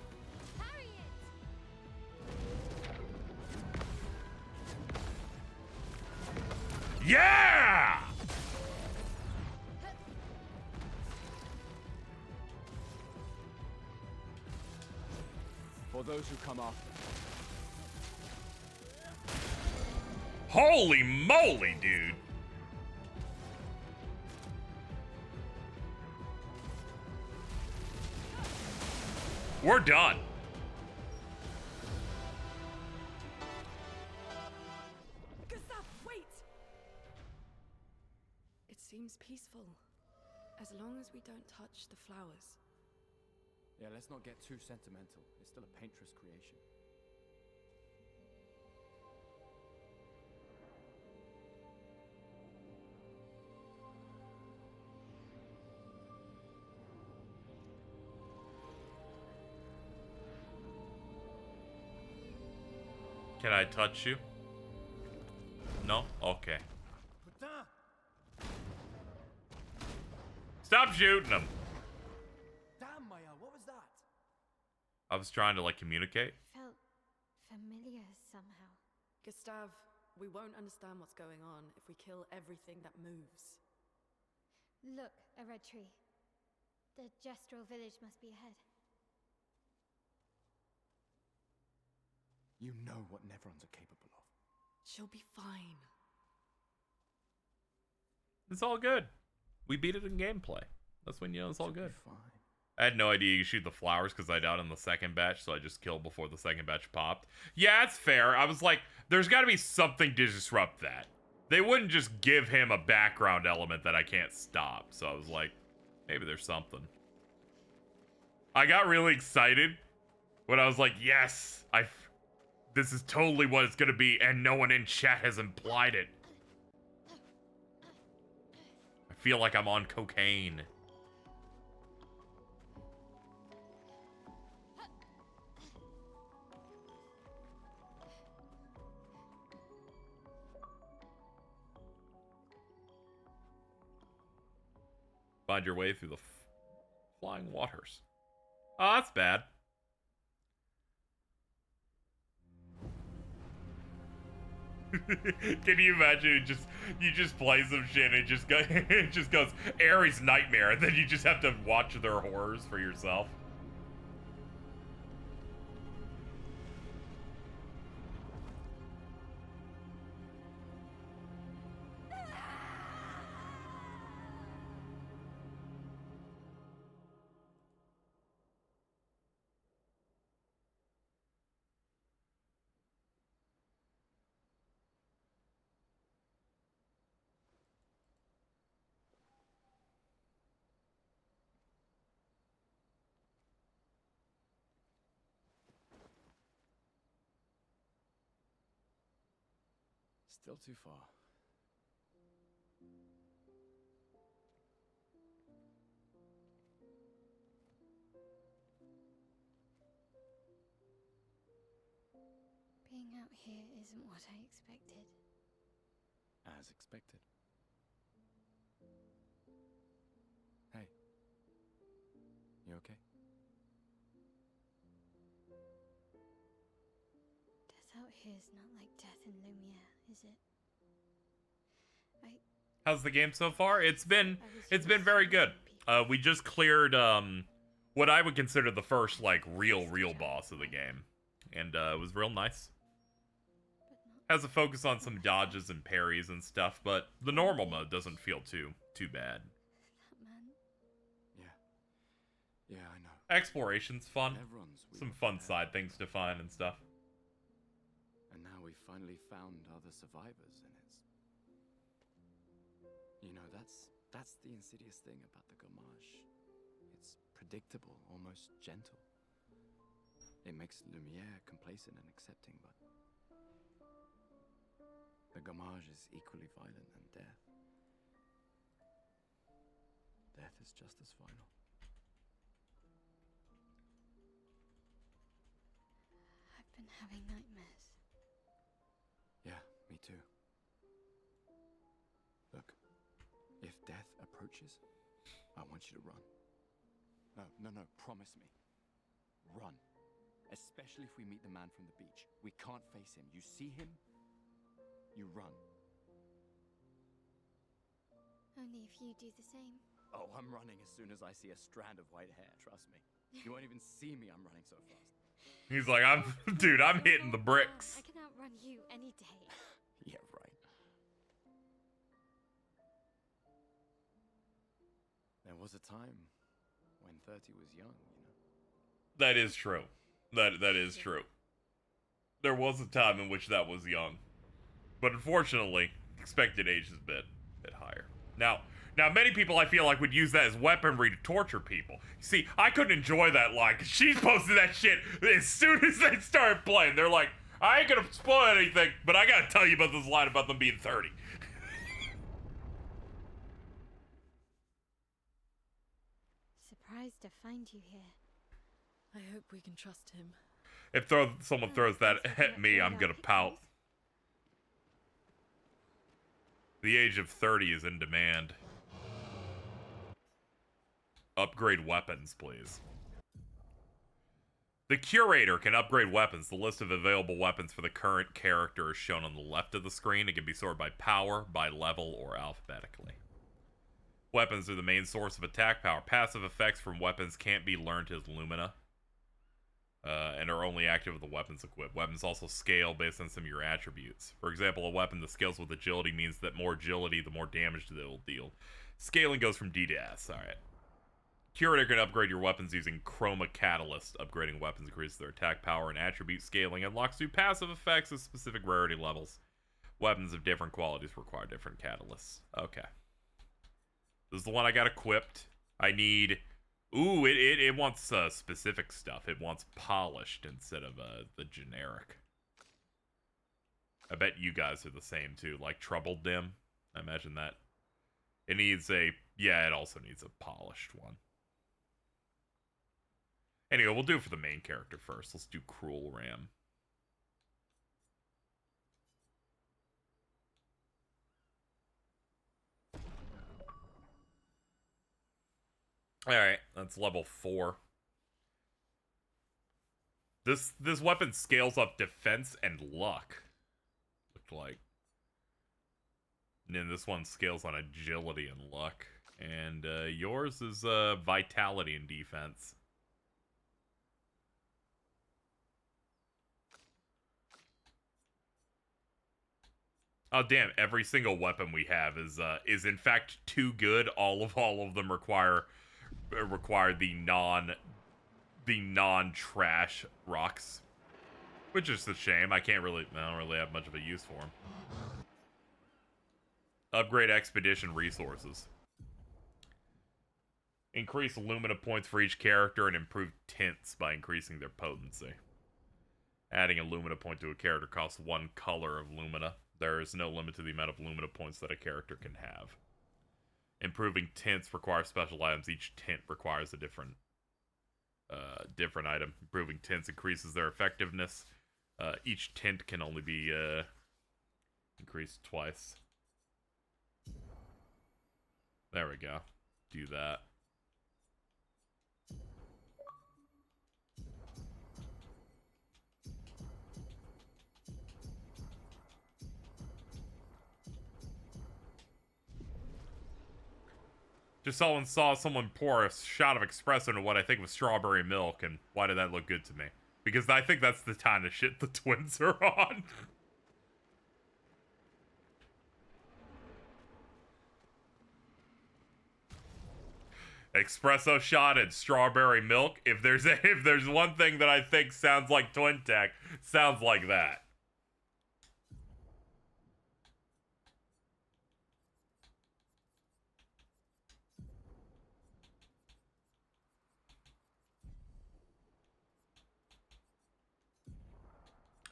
Yeah! or those who come after. Holy moly, dude. We're done. Gustav, wait! It seems peaceful. As long as we don't touch the flowers. Yeah, let's not get too sentimental. It's still a painter's creation. Can I touch you? No? Okay. Stop shooting him! Damn, Maya, what was that? I was trying to, like, communicate. Felt familiar somehow. Gustav, we won't understand what's going on if we kill everything that moves. Look, a red tree. The gestural village must be ahead. You know what Nevrons are capable of. She'll be fine. It's all good. We beat it in gameplay. That's when you know it's all good. Fine. I had no idea you shoot the flowers because I died on the second batch, so I just killed before the second batch popped. Yeah, it's fair. I was like, there's got to be something to disrupt that. They wouldn't just give him a background element that I can't stop. So I was like, maybe there's something. I got really excited when I was like, yes, this is totally what it's going to be, and no one in chat has implied it. I feel like I'm on cocaine. Find your way through the flying waters. Oh, that's bad. Can you imagine you just play some shit and it just goes Ares Nightmare, and then you just have to watch their horrors for yourself? Still too far. Being out here isn't what I expected. As expected. Hey. You okay? Death out here's not like death in Lumiere, is it? How's the game so far? It's been very good. We just cleared what I would consider the first like real boss of the game, and it was real nice. Has a focus on some dodges and parries and stuff, but the normal mode doesn't feel too bad. Yeah, I know. Exploration's fun. Some fun side things to find and stuff. And now we finally found other survivors, and you know, that's the insidious thing about the Gamage. It's predictable, almost gentle. It makes Lumiere complacent and accepting, but the Gamage is equally violent than death. Death is just as final. I've been having nightmares. Yeah, me too. Look, if death approaches, I want you to run. No, promise me. Run. Especially if we meet the man from the beach. We can't face him. You see him, you run. Only if you do the same. Oh, I'm running as soon as I see a strand of white hair, trust me. You won't even see me, I'm running so fast. He's like, dude, I'm hitting the bricks. I can outrun you any day. Yeah, right. There was a time when 30 was young, you know. That is true. That is true. There was a time in which that was young. But unfortunately, expected age is a bit higher. Now many people I feel like would use that as weaponry to torture people. See, I couldn't enjoy that line because she posted that shit as soon as they started playing. They're like, I ain't gonna spoil anything, but I gotta tell you about this line about them being 30. Surprised to find you here. I hope we can trust him. If someone throws that at me, I'm gonna pout. The age of 30 is in demand. Upgrade weapons, please. The curator can upgrade weapons. The list of available weapons for the current character is shown on the left of the screen. It can be sorted by power, by level, or alphabetically. Weapons are the main source of attack power. Passive effects from weapons can't be learned as Lumina, and are only active with the weapons equipped. Weapons also scale based on some of your attributes. For example, a weapon that scales with agility means that more agility, the more damage that it will deal. Scaling goes from D to S. Alright. Curator can upgrade your weapons using Chroma Catalyst. Upgrading weapons increases their attack power and attribute scaling. Unlocks new passive effects at specific rarity levels. Weapons of different qualities require different catalysts. Okay. This is the one I got equipped. I need... Ooh, it wants specific stuff. It wants polished instead of the generic. I bet you guys are the same too. Like Troubled Dim. I imagine that. It needs a... Yeah, it also needs a polished one. Anyway, we'll do it for the main character first. Let's do Cruel Ram. Alright, that's level 4. This weapon scales up defense and luck. Looked like. And then this one scales on agility and luck. And yours is vitality and defense. Oh damn! Every single weapon we have is in fact too good. All of them require the non-trash rocks, which is a shame. I don't really have much of a use for them. Upgrade expedition resources. Increase Lumina points for each character and improve tints by increasing their potency. Adding a Lumina point to a character costs 1 color of Lumina. There is no limit to the amount of Lumina points that a character can have. Improving tints requires special items. Each tint requires a different item. Improving tints increases their effectiveness. Each tint can only be increased twice. There we go. Do that. Just saw someone pour a shot of espresso into what I think was strawberry milk, and why did that look good to me? Because I think that's the kind of shit the twins are on. Espresso shot and strawberry milk. If there's one thing that I think sounds like twin tech, sounds like that.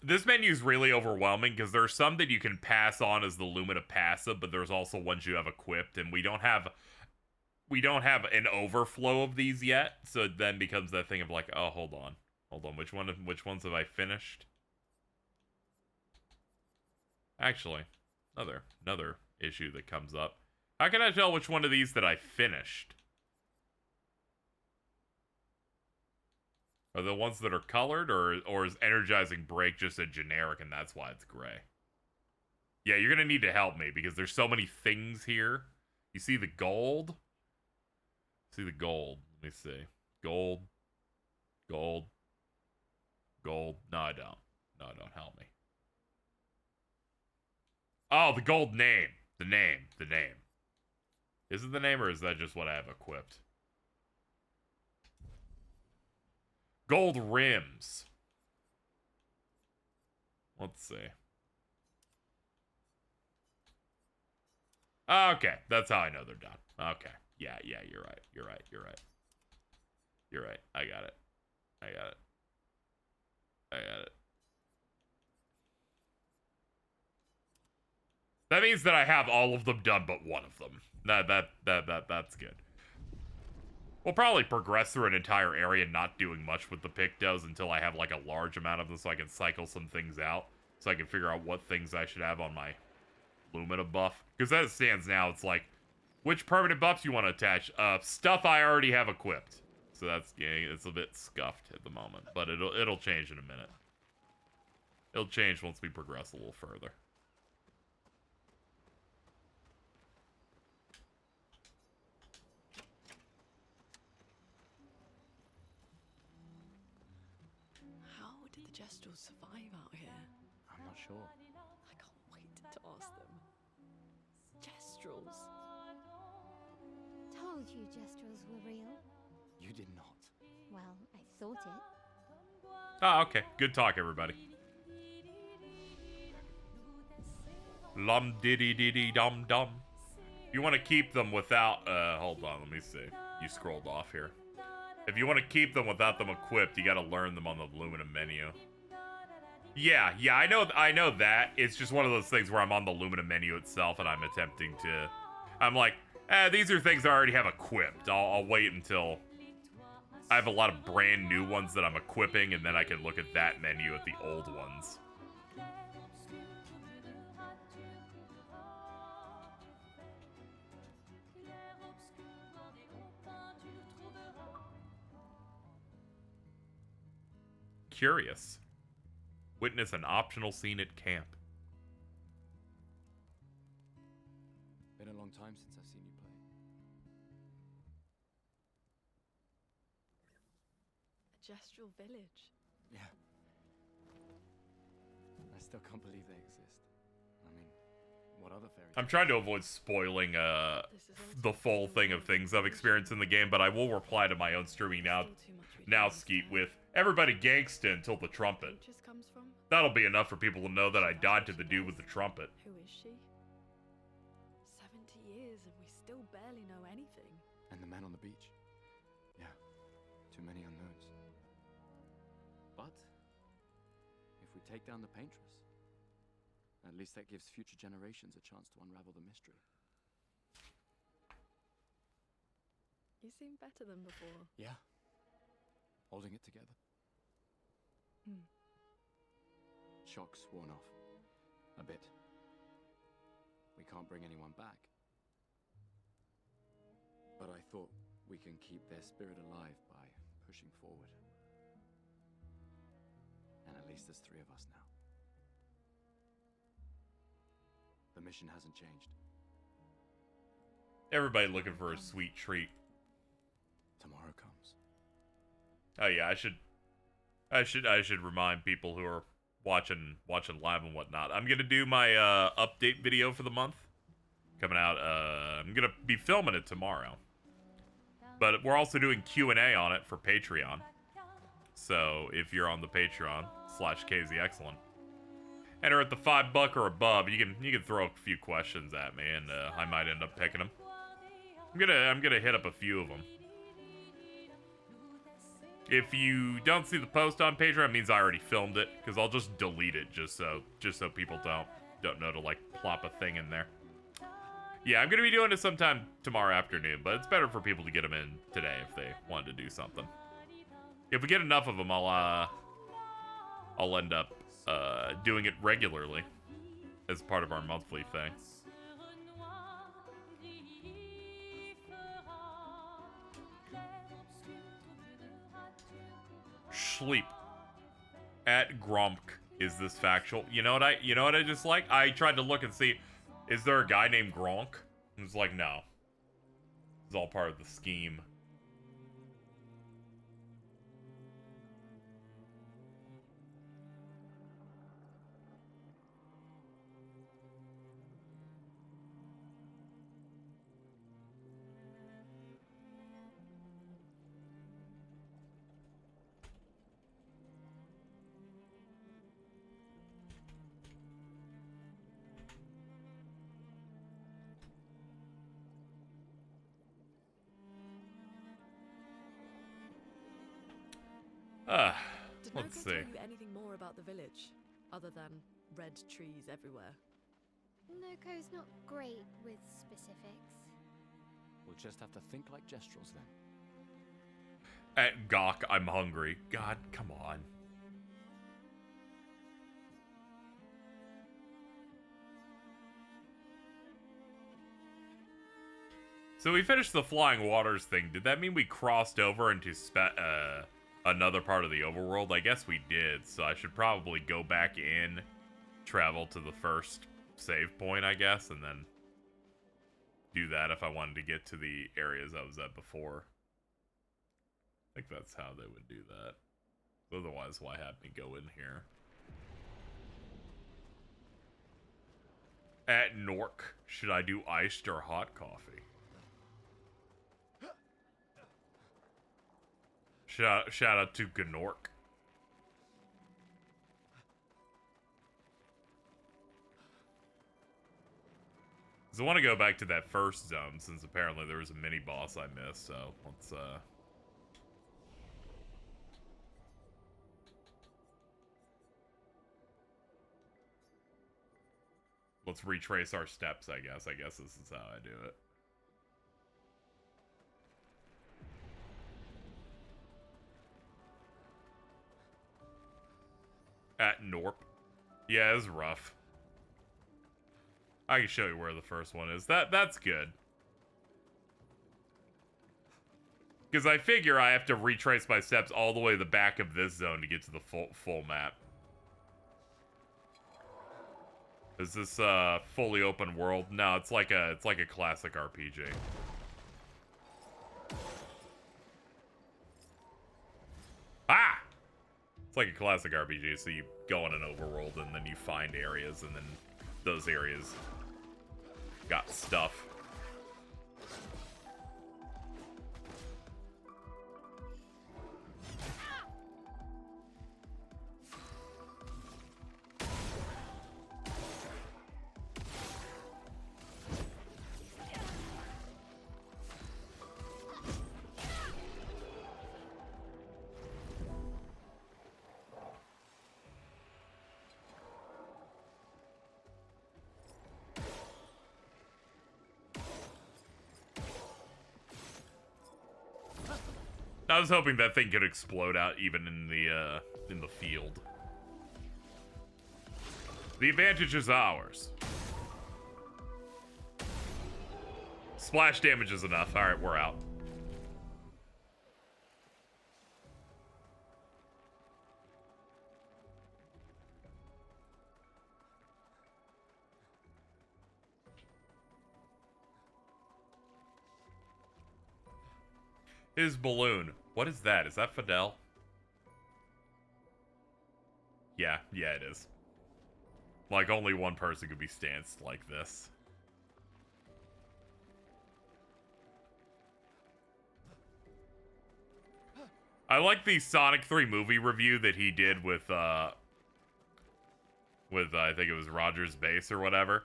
This menu is really overwhelming because there's some that you can pass on as the Lumina passive, but there's also ones you have equipped, and we don't have an overflow of these yet. So it then becomes that thing of like, oh, hold on, which ones have I finished? Actually, another issue that comes up. How can I tell which one of these that I finished? Are the ones that are colored, or is Energizing Break just a generic and that's why it's gray? Yeah, you're gonna need to help me because there's so many things here. You see the gold? See the gold. Let me see. Gold. Gold. Gold. No, I don't. No, don't help me. Oh, the gold name. The name. The name. Is it the name or is that just what I have equipped? Gold rims. Let's see. Okay, that's how I know they're done. Okay. Yeah, you're right. You're right. You're right. You're right. I got it. I got it. I got it. That means that I have all of them done but one of them. That's good. We'll probably progress through an entire area not doing much with the Pictos until I have like a large amount of them so I can cycle some things out. So I can figure out what things I should have on my Lumina buff. Because as it stands now, it's like, which permanent buffs you want to attach? Stuff I already have equipped. So that's, yeah, it's a bit scuffed at the moment. But it'll change in a minute. It'll change once we progress a little further. How did the Jestrels survive out here? I'm not sure. I can't wait to ask them. Jestrels. Told you Jestrels were real. You did not. Well, I thought it. Ah, okay. Good talk, everybody. Lum diddy diddy dum dum. You want to keep them without, hold on, let me see. You scrolled off here. If you want to keep them without them equipped, you got to learn them on the Lumina menu. Yeah, I know that. It's just one of those things where I'm on the Lumina menu itself and I'm attempting to... I'm like, these are things I already have equipped. I'll wait until I have a lot of brand new ones that I'm equipping, and then I can look at that menu at the old ones. Curious. Witness an optional scene at camp. Been a long time since I've seen you play. A Jestral village. Yeah. I still can't believe they exist. I mean, what other fairy tales? I'm trying to avoid spoiling the full thing of things I've experienced in the game, but I will reply to my own streaming now Skeet with everybody gangsta until the trumpet. Comes from? That'll be enough for people to know that I died to the dude with the trumpet. Who is she? 70 years and we still barely know anything. And the man on the beach. Yeah, too many unknowns. But if we take down the paintress, at least that gives future generations a chance to unravel the mystery. You seem better than before. Yeah. Holding it together. Shock's worn off. A bit. We can't bring anyone back. But I thought we can keep their spirit alive by pushing forward. And at least there's 3 of us now. The mission hasn't changed. Everybody looking for a sweet treat. Tomorrow comes. Oh yeah, I should remind people who are watching live and whatnot. I'm gonna do my update video for the month coming out. I'm gonna be filming it tomorrow, but we're also doing Q&A on it for Patreon. So if you're on the Patreon /KZExcellent, enter at the $5 or above. You can throw a few questions at me, and I might end up picking them. I'm gonna hit up a few of them. If you don't see the post on Patreon, it means I already filmed it, because I'll just delete it just so people don't know to like plop a thing in there. Yeah, I'm gonna be doing it sometime tomorrow afternoon, but it's better for people to get them in today if they wanted to do something. If we get enough of them, I'll end up doing it regularly as part of our monthly thing. Sleep at Gromk. Is this factual? You know what I just like? I tried to look and see, is there a guy named Gronk? And it's like, no. It's all part of the scheme. Did Let's Noko see. tell you anything more about the village, other than red trees everywhere? Noko's not great with specifics. We'll just have to think like Gestrels then. At Gawk, I'm hungry. God, come on. So we finished the Flying Waters thing. Did that mean we crossed over into another part of the overworld? I guess we did, so I should probably go back in, travel to the first save point, I guess, and then do that if I wanted to get to the areas I was at before. I think that's how they would do that. Otherwise, why have me go in here? At Nork, should I do iced or hot coffee? Shout out to Gnork. So I want to go back to that first zone, since apparently there was a mini boss I missed, so let's retrace our steps, I guess. I guess this is how I do it. At Norp. Yeah, it's rough. I can show you where the first one is. That's good. Because I figure I have to retrace my steps all the way to the back of this zone to get to the full map. Is this fully open world? No, it's like a classic RPG. Ah! It's like a classic RPG, so you go in an overworld and then you find areas, and then those areas got stuff. I was hoping that thing could explode out even in the field. The advantage is ours. Splash damage is enough. All right, we're out. His balloon. What is that? Is that Fidel? Yeah, it is. Like, only one person could be stanced like this. I like the Sonic 3 movie review that he did with I think it was Roger's Base or whatever.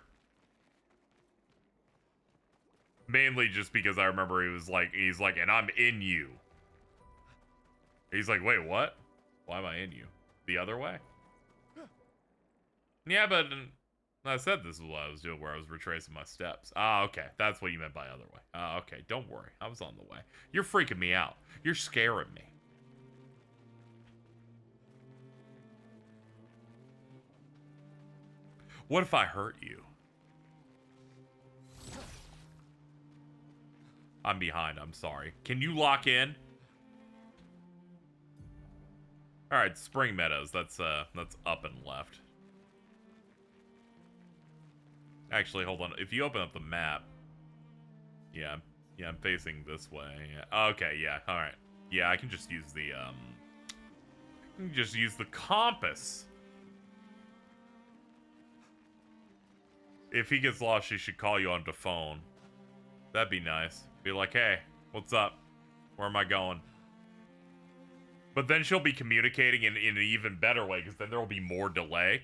Mainly just because I remember he's like, and I'm in you. He's like, wait, what? Why am I in you? The other way? Yeah, but I said this is what I was doing, where I was retracing my steps. Ah, okay. That's what you meant by other way. Ah, okay. Don't worry. I was on the way. You're freaking me out. You're scaring me. What if I hurt you? I'm behind. I'm sorry. Can you lock in? All right, Spring Meadows. That's up and left. Actually, hold on. If you open up the map, yeah, I'm facing this way. Yeah. Okay, yeah. All right. Yeah, I can just use the compass. If he gets lost, she should call you on the phone. That'd be nice. Be like, hey, what's up? Where am I going? But then she'll be communicating in an even better way, because then there will be more delay.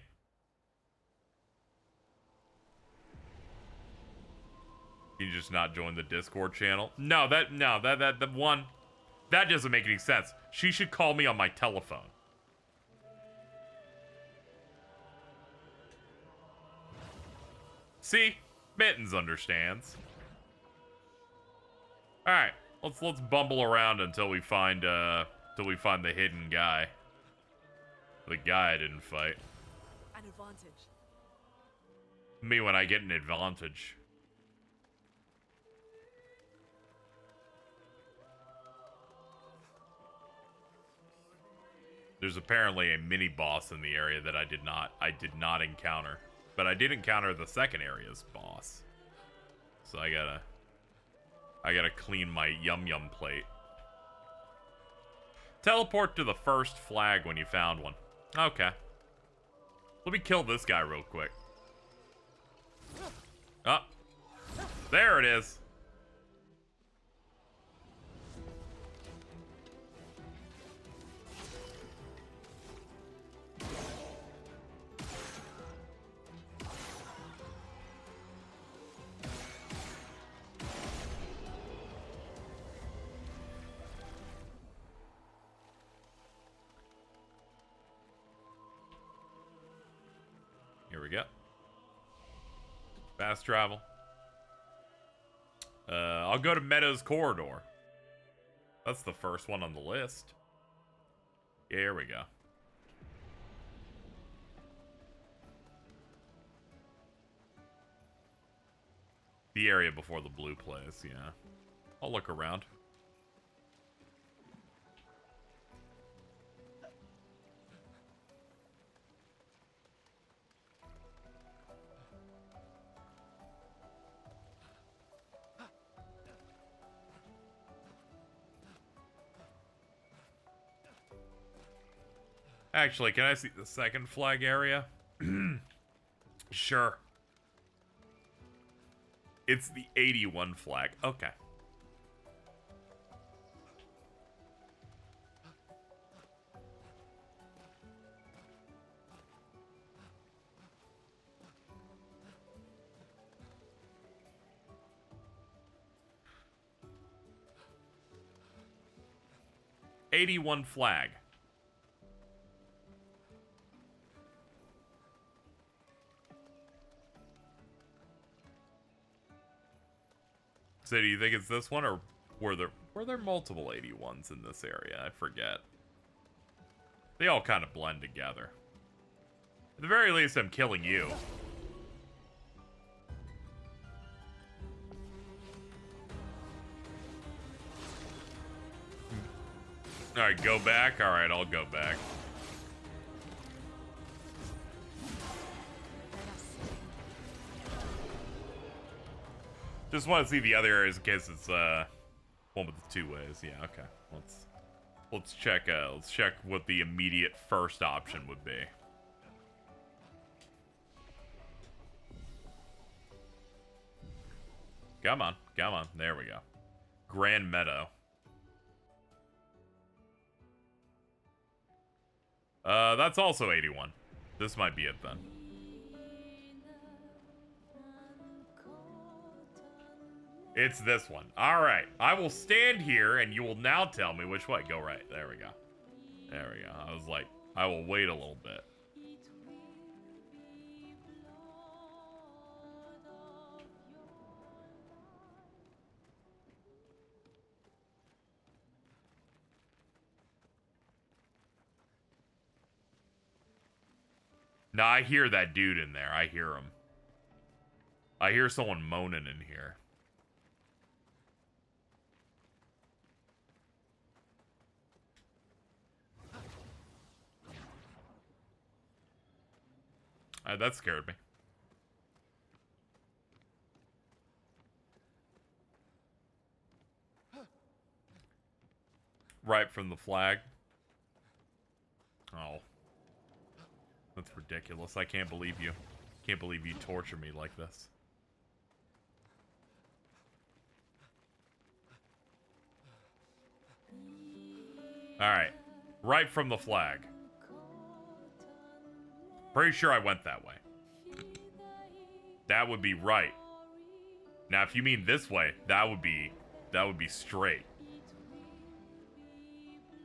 Can you just not join the Discord channel? No, that one. That doesn't make any sense. She should call me on my telephone. See? Mittens understands. Alright, let's bumble around until we find the hidden guy. The guy I didn't fight. An advantage. Me when I get an advantage. There's apparently a mini boss in the area that I did not encounter. But I did encounter the second area's boss. So I gotta clean my yum plate. Teleport to the first flag when you found one. Okay. Let me kill this guy real quick. Oh. There it is. Here we go. Fast travel. I'll go to Meadows Corridor. That's the first one on the list. Yeah, here we go. The area before the blue place, yeah. I'll look around. Actually, can I see the second flag area? Sure. It's the 81 flag. Okay. '81 flag. So do you think it's this one, or were there multiple 81s in this area? I forget. They all kind of blend together. At the very least, I'm killing you. Alright, go back? Alright, I'll go back. Just want to see the other areas in case it's one with the two ways. Yeah, okay. Let's check what the immediate first option would be. Come on, come on. There we go. Grand Meadow. That's also 81. This might be it then. It's this one. Alright. I will stand here and you will now tell me which way. Go right. There we go. There we go. I was like, I will wait a little bit. Now I hear that dude in there. I hear him. I hear someone moaning in here. That scared me. Right from the flag. Oh. That's ridiculous. I can't believe you. Can't believe you torture me like this. Alright. Right from the flag. Pretty sure I went that way. That would be right. Now, if you mean this way, that would be straight.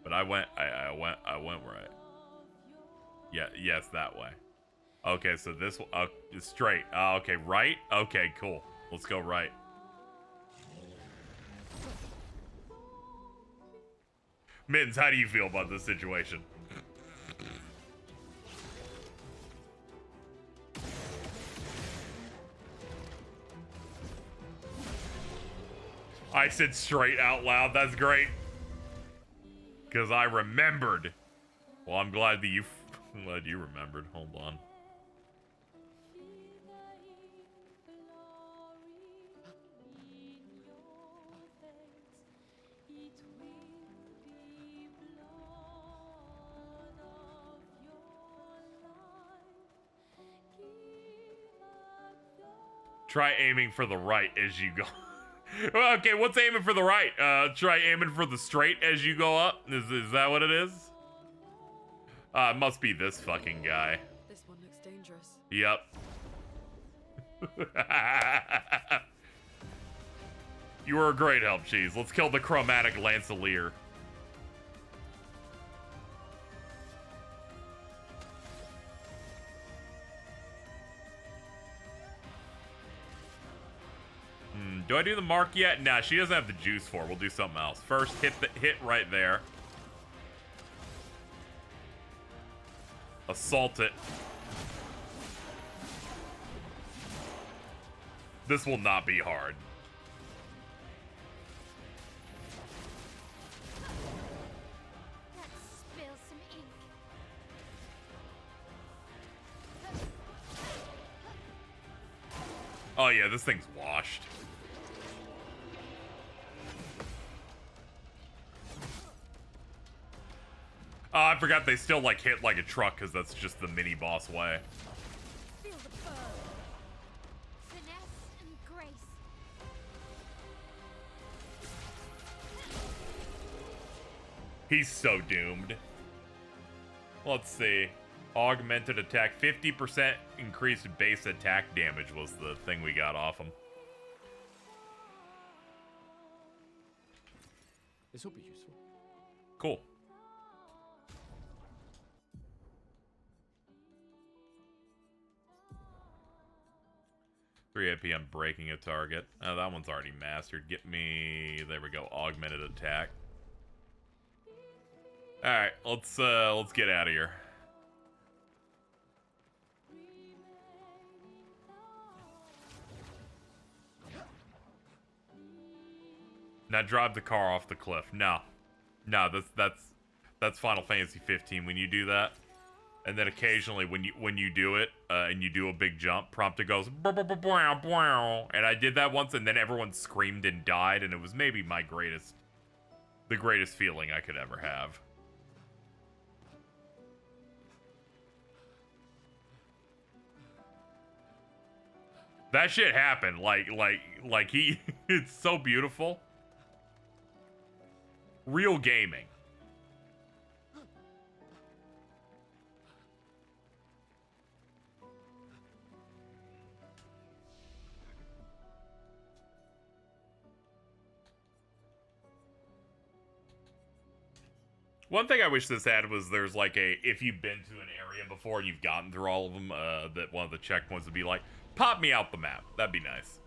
But I went right. Yeah, yes, that way. Okay, so this is straight. Okay, right? Okay, cool. Let's go right. Mittens, how do you feel about this situation? I said straight out loud. That's great. Because I remembered. Well, I'm glad that you remembered. Hold on. Try aiming for the right as you go. Okay, what's aiming for the right? Try aiming for the straight as you go up? Is that what it is? It must be this fucking guy. This one looks dangerous. Yep. You were a great help, Cheese. Let's kill the chromatic Lancelier. Do I do the mark yet? Nah, she doesn't have the juice for it. We'll do something else. First, hit right there. Assault it. This will not be hard. Let's spill some ink. Oh yeah, this thing's washed. Oh, I forgot they still like hit like a truck because that's just the mini boss way. Feel the burn. Finesse and grace. He's so doomed. Let's see. Augmented attack. 50% increased base attack damage was the thing we got off him. This will be useful. Cool. .3 AP on breaking a target. Oh, that one's already mastered. Get me... There we go. Augmented attack. Alright, let's get out of here. Now drive the car off the cliff. No. No, that's Final Fantasy 15 when you do that. And then occasionally when you do it and you do a big jump, prompter goes and I did that once and then everyone screamed and died and it was maybe the greatest feeling I could ever have. That shit happened. Like he it's so beautiful. Real gaming. One thing I wish this had was there's like a, if you've been to an area before and you've gotten through all of them, that one of the checkpoints would be like, pop me out the map. That'd be nice.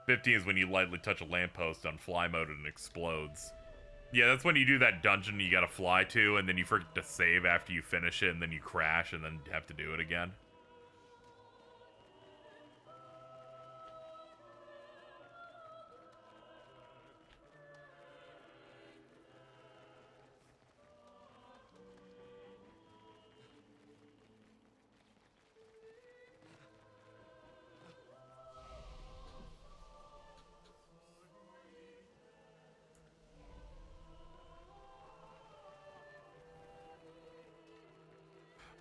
15 is when you lightly touch a lamppost on fly mode and it explodes. Yeah, that's when you do that dungeon you gotta fly to and then you forget to save after you finish it and then you crash and then have to do it again.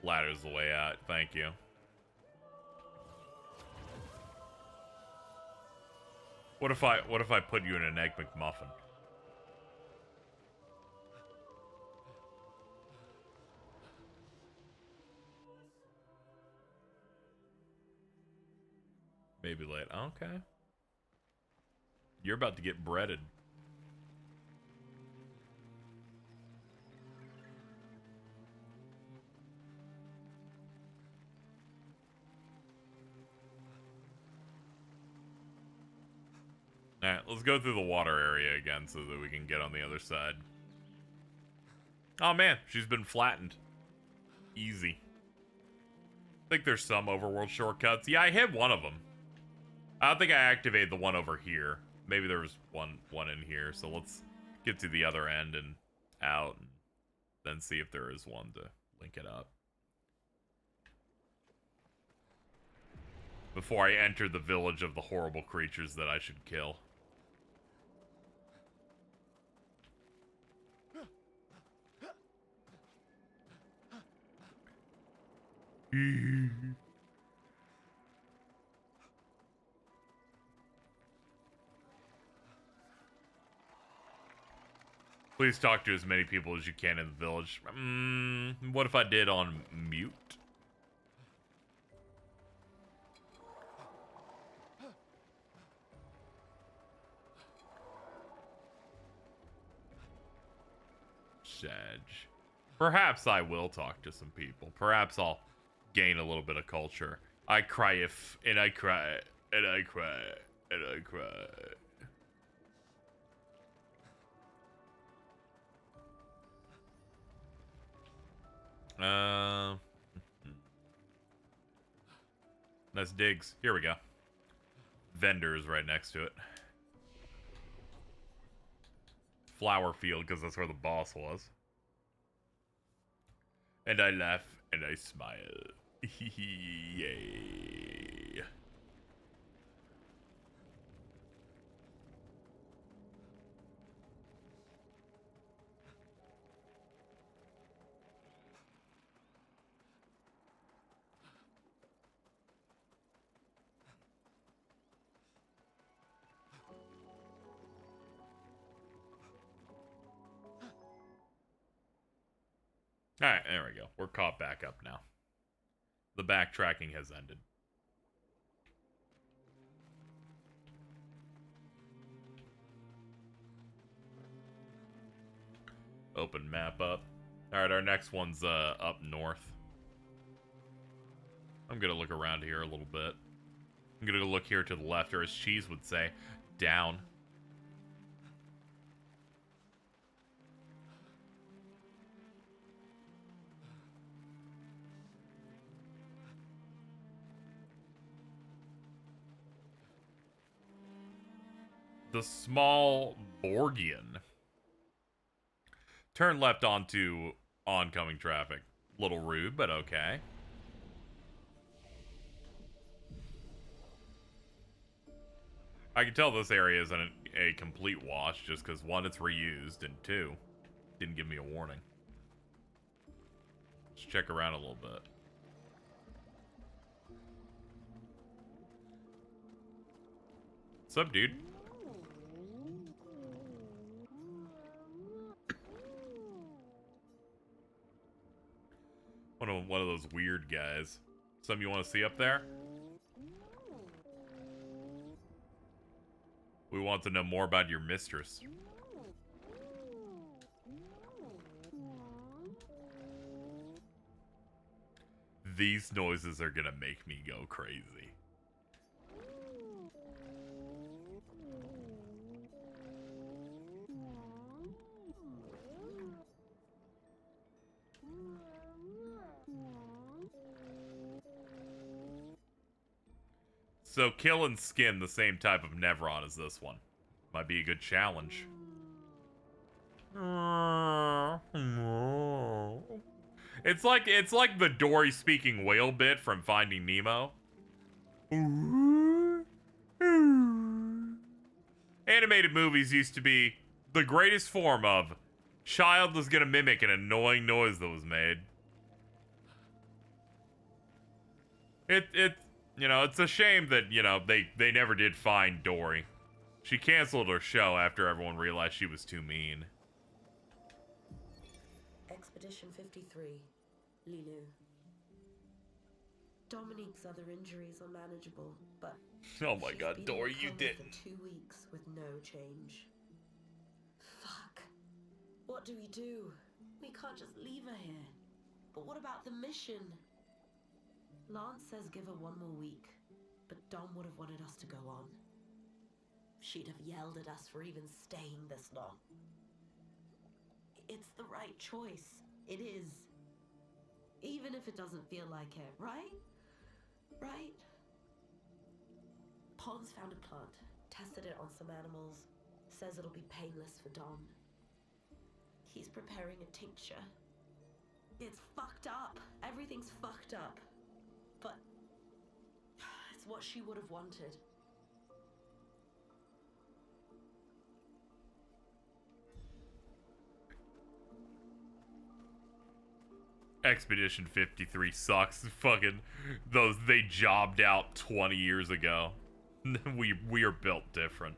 Ladder's the way out. Thank you. What if I put you in an Egg McMuffin? Maybe late. Okay. You're about to get breaded. Alright, let's go through the water area again so that we can get on the other side. Oh man, she's been flattened. Easy. I think there's some overworld shortcuts. Yeah, I hit one of them. I don't think I activated the one over here. Maybe there was one in here, so let's get to the other end and out, and then see if there is one to link it up. Before I enter the village of the horrible creatures that I should kill. Please talk to as many people as you can in the village. What if I did on mute? Sag. Perhaps I will talk to some people. Perhaps I'll gain a little bit of culture. I cry if, and I cry, and I cry, and I cry. Nice digs. Here we go. Vendor is right next to it. Flower field, because that's where the boss was. And I laugh and I smile. Yay. Alright, there we go. We're caught back up now. The backtracking has ended. Open map up. Alright, our next one's up north. I'm gonna look around here a little bit. I'm gonna look here to the left, or as Cheese would say, down. The small Borgian. Turn left onto oncoming traffic. Little rude, but okay. I can tell this area isn't a complete wash just because, one, it's reused, and two, didn't give me a warning. Let's check around a little bit. What's up, dude? One of those weird guys. Some you want to see up there? We want to know more about your mistress. These noises are gonna make me go crazy. So kill and skin the same type of Nevron as this one. Might be a good challenge. It's like the Dory speaking whale bit from Finding Nemo. Animated movies used to be the greatest form of child was gonna mimic an annoying noise that was made. You know, it's a shame that, you know, they never did find Dory. She canceled her show after everyone realized she was too mean. Expedition 53, Lilu. Dominique's other injuries are manageable, but oh my god, Dory, you didn't. For 2 weeks with no change. Fuck. What do we do? We can't just leave her here. But what about the mission? Lance says give her 1 more week, but Dom would have wanted us to go on. she'd have yelled at us for even staying this long. It's the right choice. It is. Even if it doesn't feel like it, right? Right? Pons found a plant, tested it on some animals, says it'll be painless for Dom. He's preparing a tincture. It's fucked up. Everything's fucked up. But it's what she would have wanted. Expedition 53 sucks. Fucking they jobbed out 20 years ago. We are built different.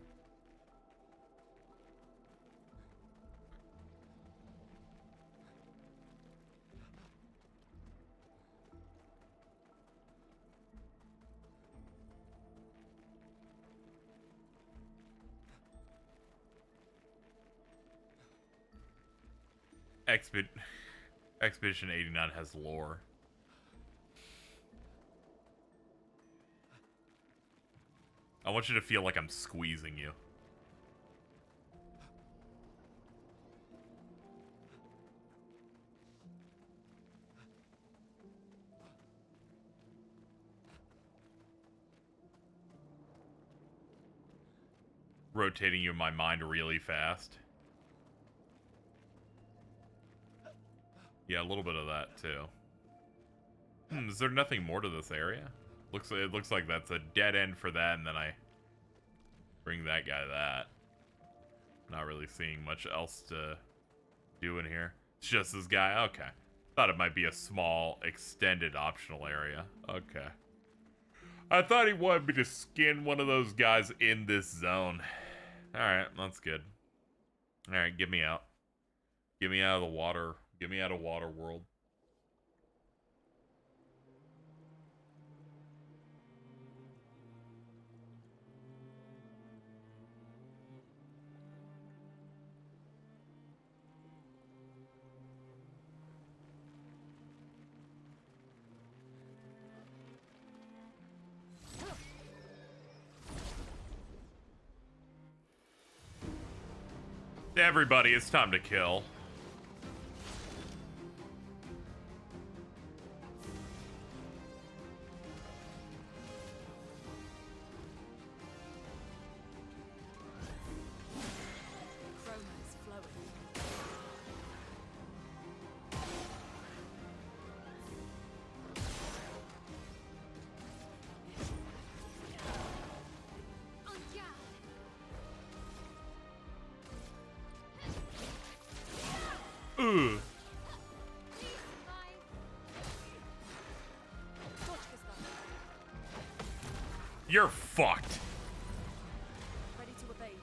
Expedition 89 has lore. I want you to feel like I'm squeezing you. Rotating you in my mind really fast. Yeah, a little bit of that too. Is there nothing more to this area? It looks like that's a dead end for that, and then I bring that guy that. Not really seeing much else to do in here. It's just this guy. Okay. Thought it might be a small, extended optional area. Okay. I thought he wanted me to skin one of those guys in this zone. Alright, that's good. Alright, get me out. Get me out of the water. Get me out of water world. Everybody, it's time to kill. Ugh. You're fucked. Ready to evade.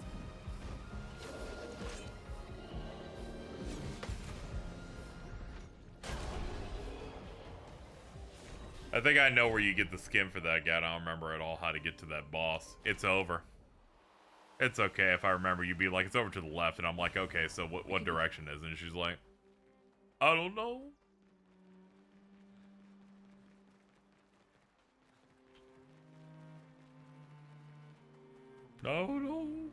I think I know where you get the skin for that guy. I don't remember at all how to get to that boss. It's over. It's okay if I remember. You'd be like, it's over to the left, and I'm like, okay, so what direction is it? And she's like, I don't know. No.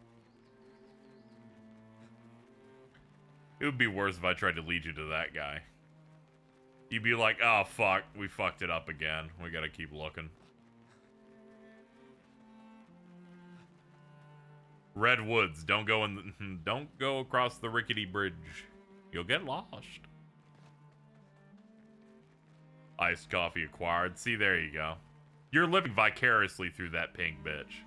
It would be worse if I tried to lead you to that guy. You'd be like, oh fuck, we fucked it up again. We gotta keep looking. Red Woods, don't go across the rickety bridge. You'll get lost. Iced coffee acquired. See, there you go. You're living vicariously through that pink bitch.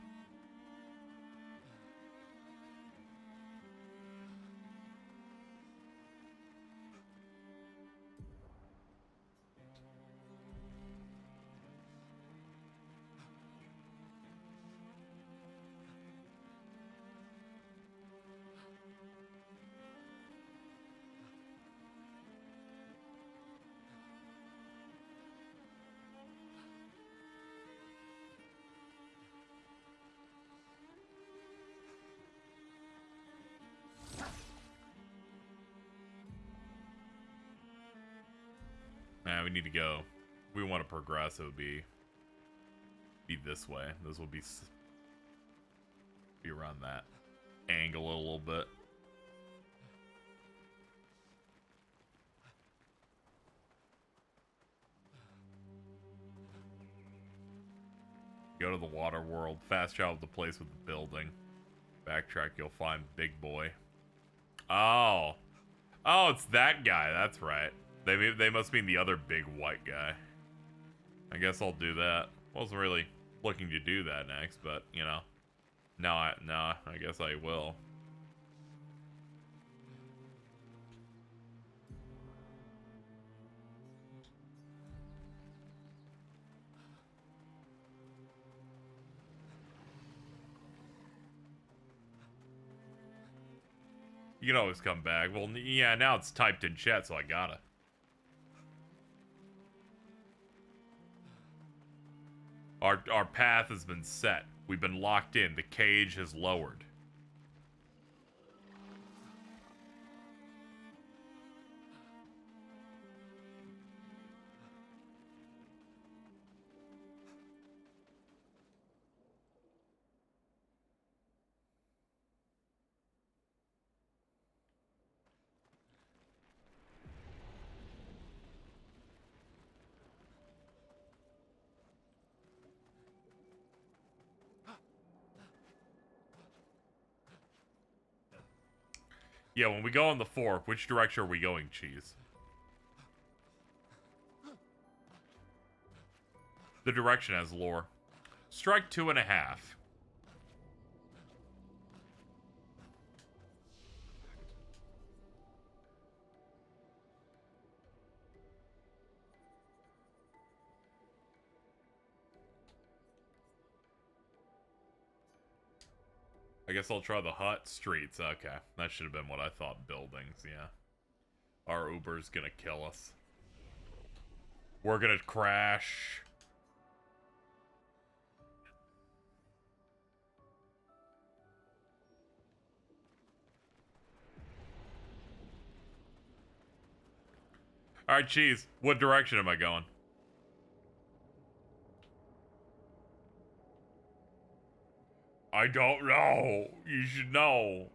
Nah, we need to go. If we want to progress, it would be this way. This will be Be around that angle a little bit. Go to the water world. Fast travel to the place with the building. Backtrack, you'll find Big Boy. Oh. Oh, it's that guy. That's right. They must mean the other big white guy. I guess I'll do that. Wasn't really looking to do that next, but, you know. No, I guess I will. You can always come back. Well, yeah, now it's typed in chat, so I gotta. Our path has been set. We've been locked in. The cage has lowered. Yeah, when we go on the fork, which direction are we going, Cheese? The direction has lore. Strike 2.5. I guess I'll try the hut streets. Okay, that should have been what I thought. Buildings, yeah. Our Uber's gonna kill us. We're gonna crash. Alright, Cheese. What direction am I going? I don't know. You should know.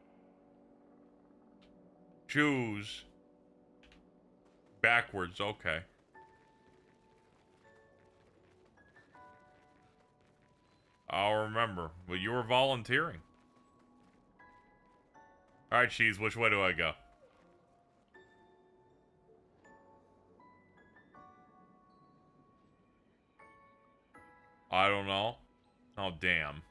Choose. Backwards, okay. I'll remember. Well, you were volunteering. Alright, Cheese, which way do I go? I don't know. Oh, damn.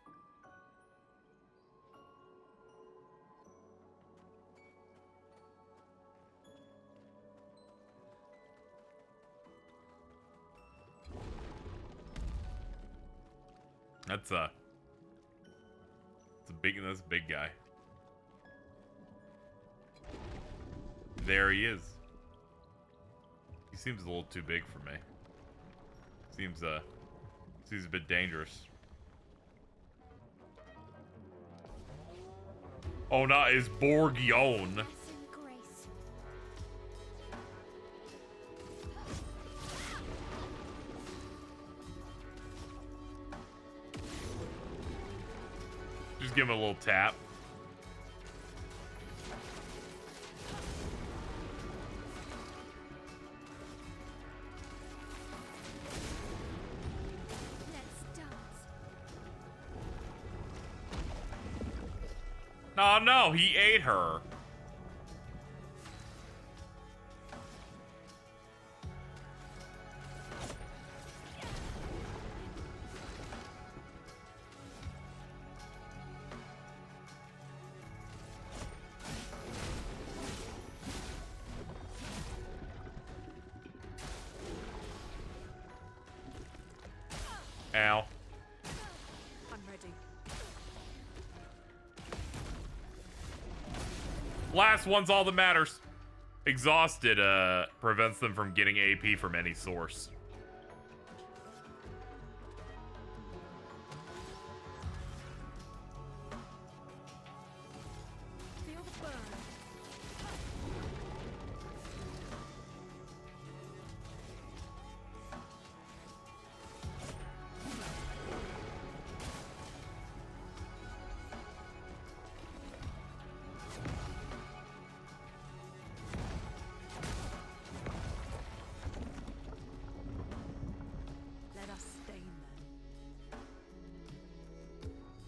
That's a big guy. There he is. He seems a little too big for me. Seems a bit dangerous. Oh, not his Borgion. Just give him a little tap. Oh no, he ate her. Ow. I'm ready. Last one's all that matters. Exhausted prevents them from getting AP from any source. Feel the burn.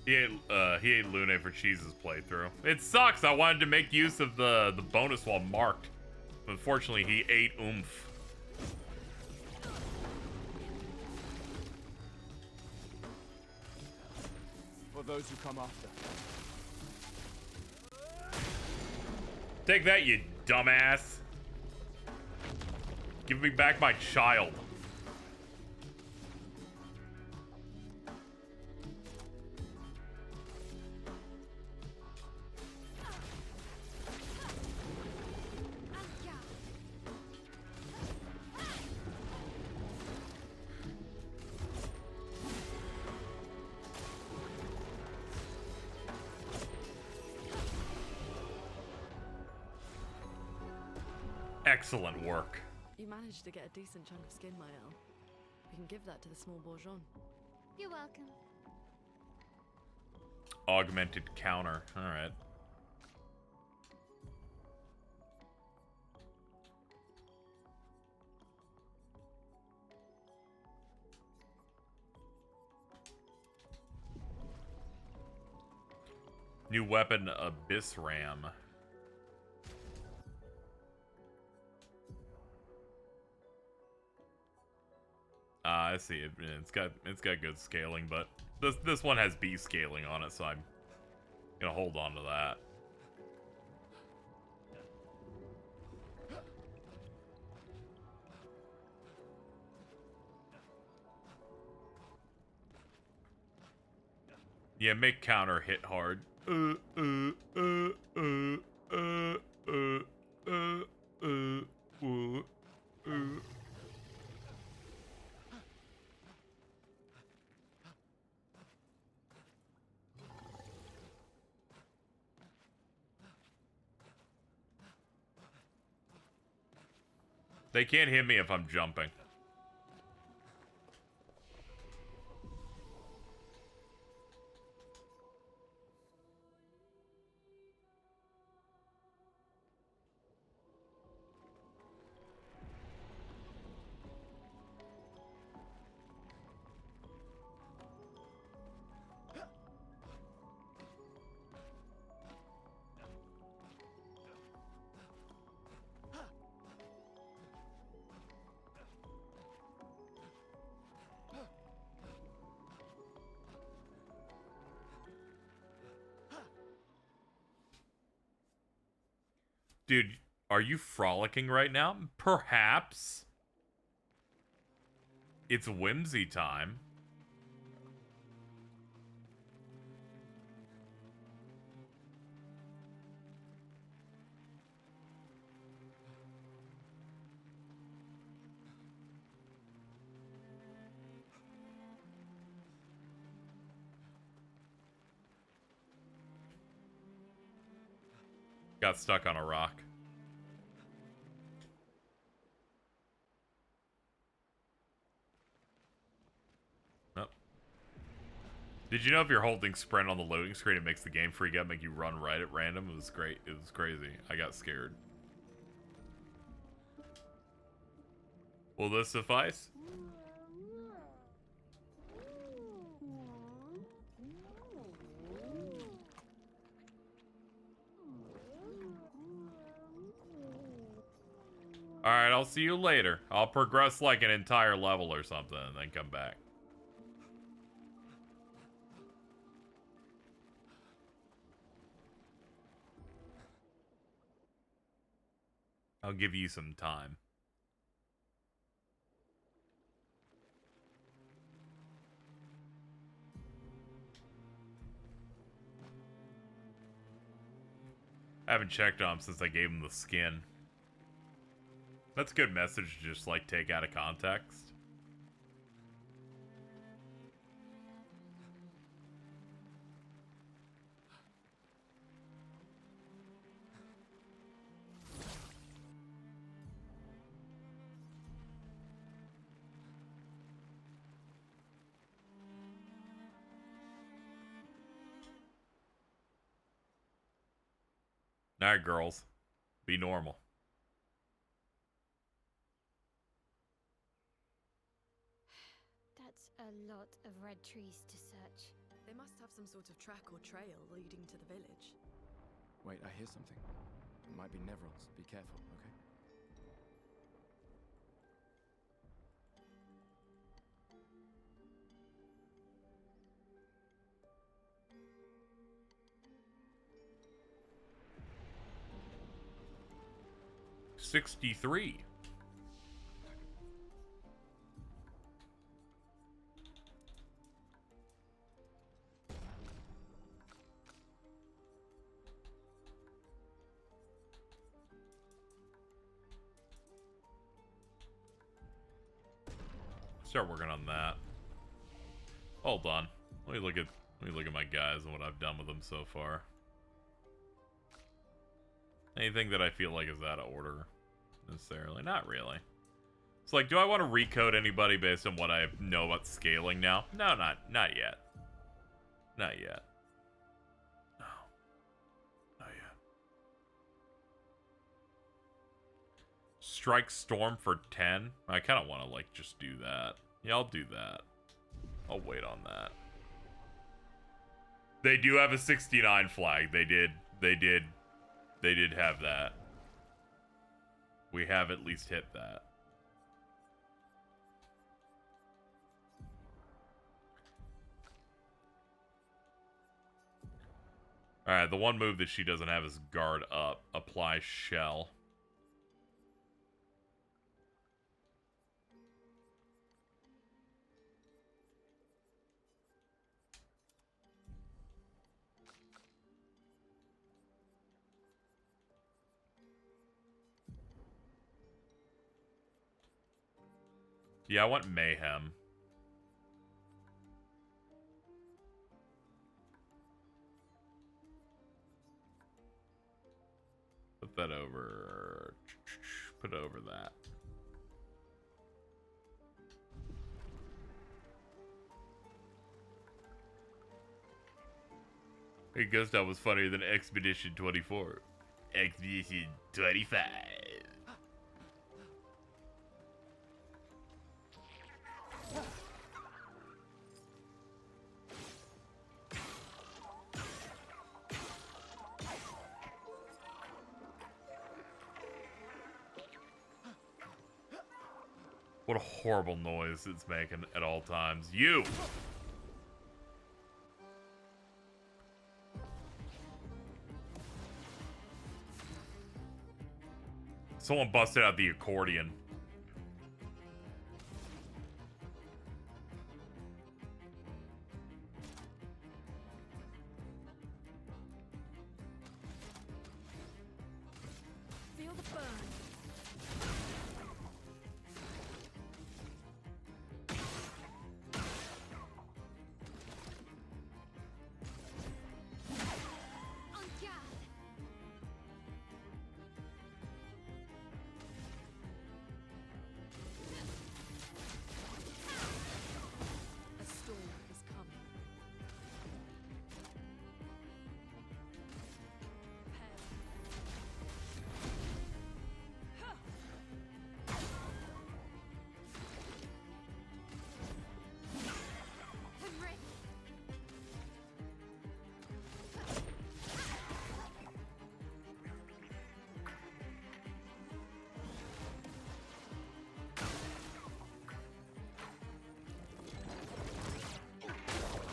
He ate Lune for Cheese's playthrough. It sucks. I wanted to make use of the bonus while marked. Unfortunately, he ate oomph. For those who come after. Take that, you dumbass. Give me back my child. Excellent work. You managed to get a decent chunk of skin, Mael. We can give that to the small bourgeon. You're welcome. Augmented counter. All right. New weapon, Abyss Ram. I see it. It's got good scaling, but this one has B scaling on it, so I'm gonna hold on to that. Yeah, make counter hit hard. They can't hit me if I'm jumping. Dude, are you frolicking right now? Perhaps. It's whimsy time. Got stuck on a rock. Nope. Did you know if you're holding sprint on the loading screen, it makes the game freak out, make you run right at random? It was great. It was crazy. I got scared. Will this suffice? Alright, I'll see you later. I'll progress like an entire level or something and then come back. I'll give you some time. I haven't checked on him since I gave him the skin. That's a good message to just, like, take out of context. Alright, girls. Be normal. That's a lot of red trees to search. They must have some sort of track or trail leading to the village. Wait, I hear something. It might be Nevrils. Be careful, okay? $63. Start working on that. Hold on. Let me look at my guys and what I've done with them so far. Anything that I feel like is out of order necessarily? Not really. It's like, do I want to recode anybody based on what I know about scaling now? No, not yet. Not yet. No. Not yet. Strike Storm for 10? I kind of want to, like, just do that. Yeah, I'll do that. I'll wait on that. They do have a 69 flag. They did have that. We have at least hit that. Alright, the one move that she doesn't have is guard up. Apply shell. Yeah, I want mayhem. Put that over. Put over that. Hey, Gustav was funnier than Expedition 24. Expedition 25. What a horrible noise it's making at all times. You! Someone busted out the accordion. Feel the burn. A storm is coming.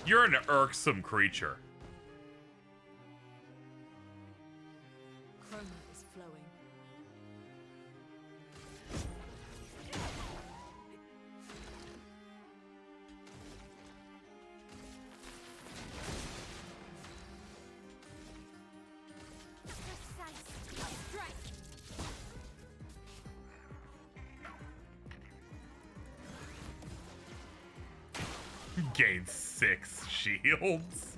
You're an irksome creature. Chroma is flowing. Gain 6 shields.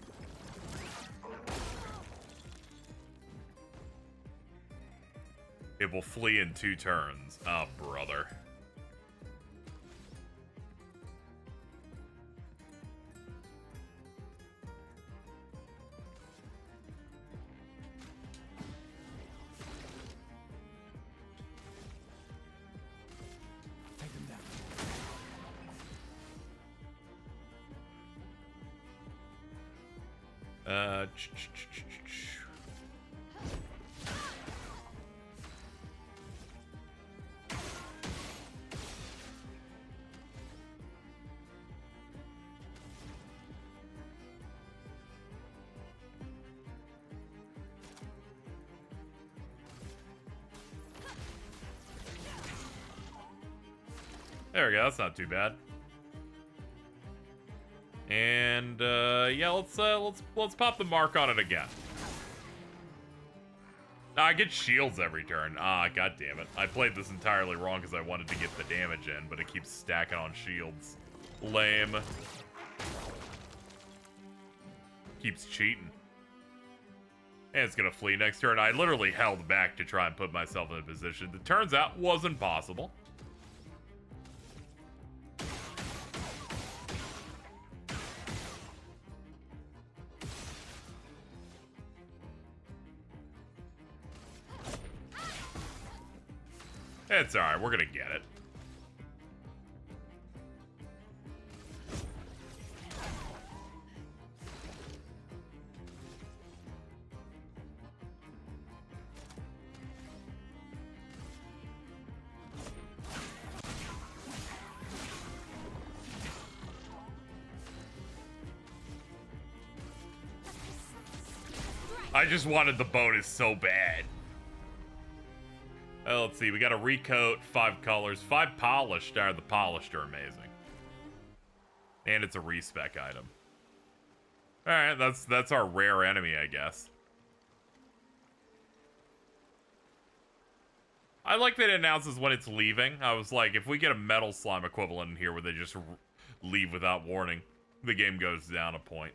It will flee in 2 turns. Oh, brother. Take them down. Uh, There we go, that's not too bad. And yeah, let's pop the mark on it again. I get shields every turn. God damn it. I played this entirely wrong because I wanted to get the damage in, but it keeps stacking on shields. Lame. Keeps cheating. And it's gonna flee next turn. I literally held back to try and put myself in a position that turns out wasn't possible. It's alright, we're gonna get it. I just wanted the bonus so bad. Let's see, we got a recoat, 5 colors, 5 polished. The polished are amazing. And it's a respec item. Alright, that's our rare enemy, I guess. I like that it announces when it's leaving. I was like, if we get a metal slime equivalent in here where they just leave without warning, the game goes down a point.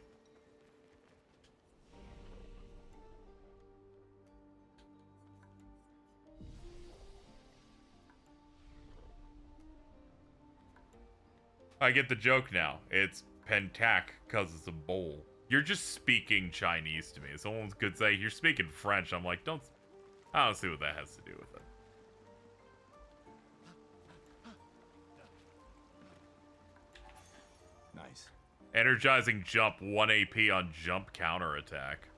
I get the joke now. It's pentac because it's a bowl. You're just speaking Chinese to me. Someone could say, you're speaking French. I'm like, I don't see what that has to do with it. Nice. Energizing jump, 1 AP on jump counter attack.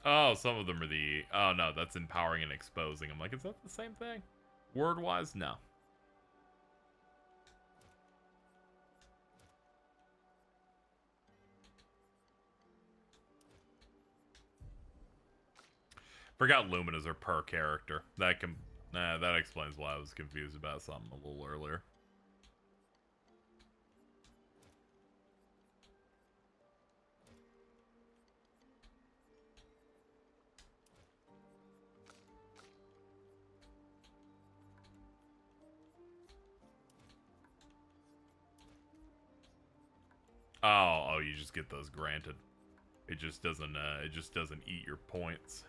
Oh, some of them are the... Oh, no, that's empowering and exposing. I'm like, is that the same thing? Word-wise? No. Forgot Lumina's are per character. That explains why I was confused about something a little earlier. Oh, you just get those granted. It just doesn't eat your points.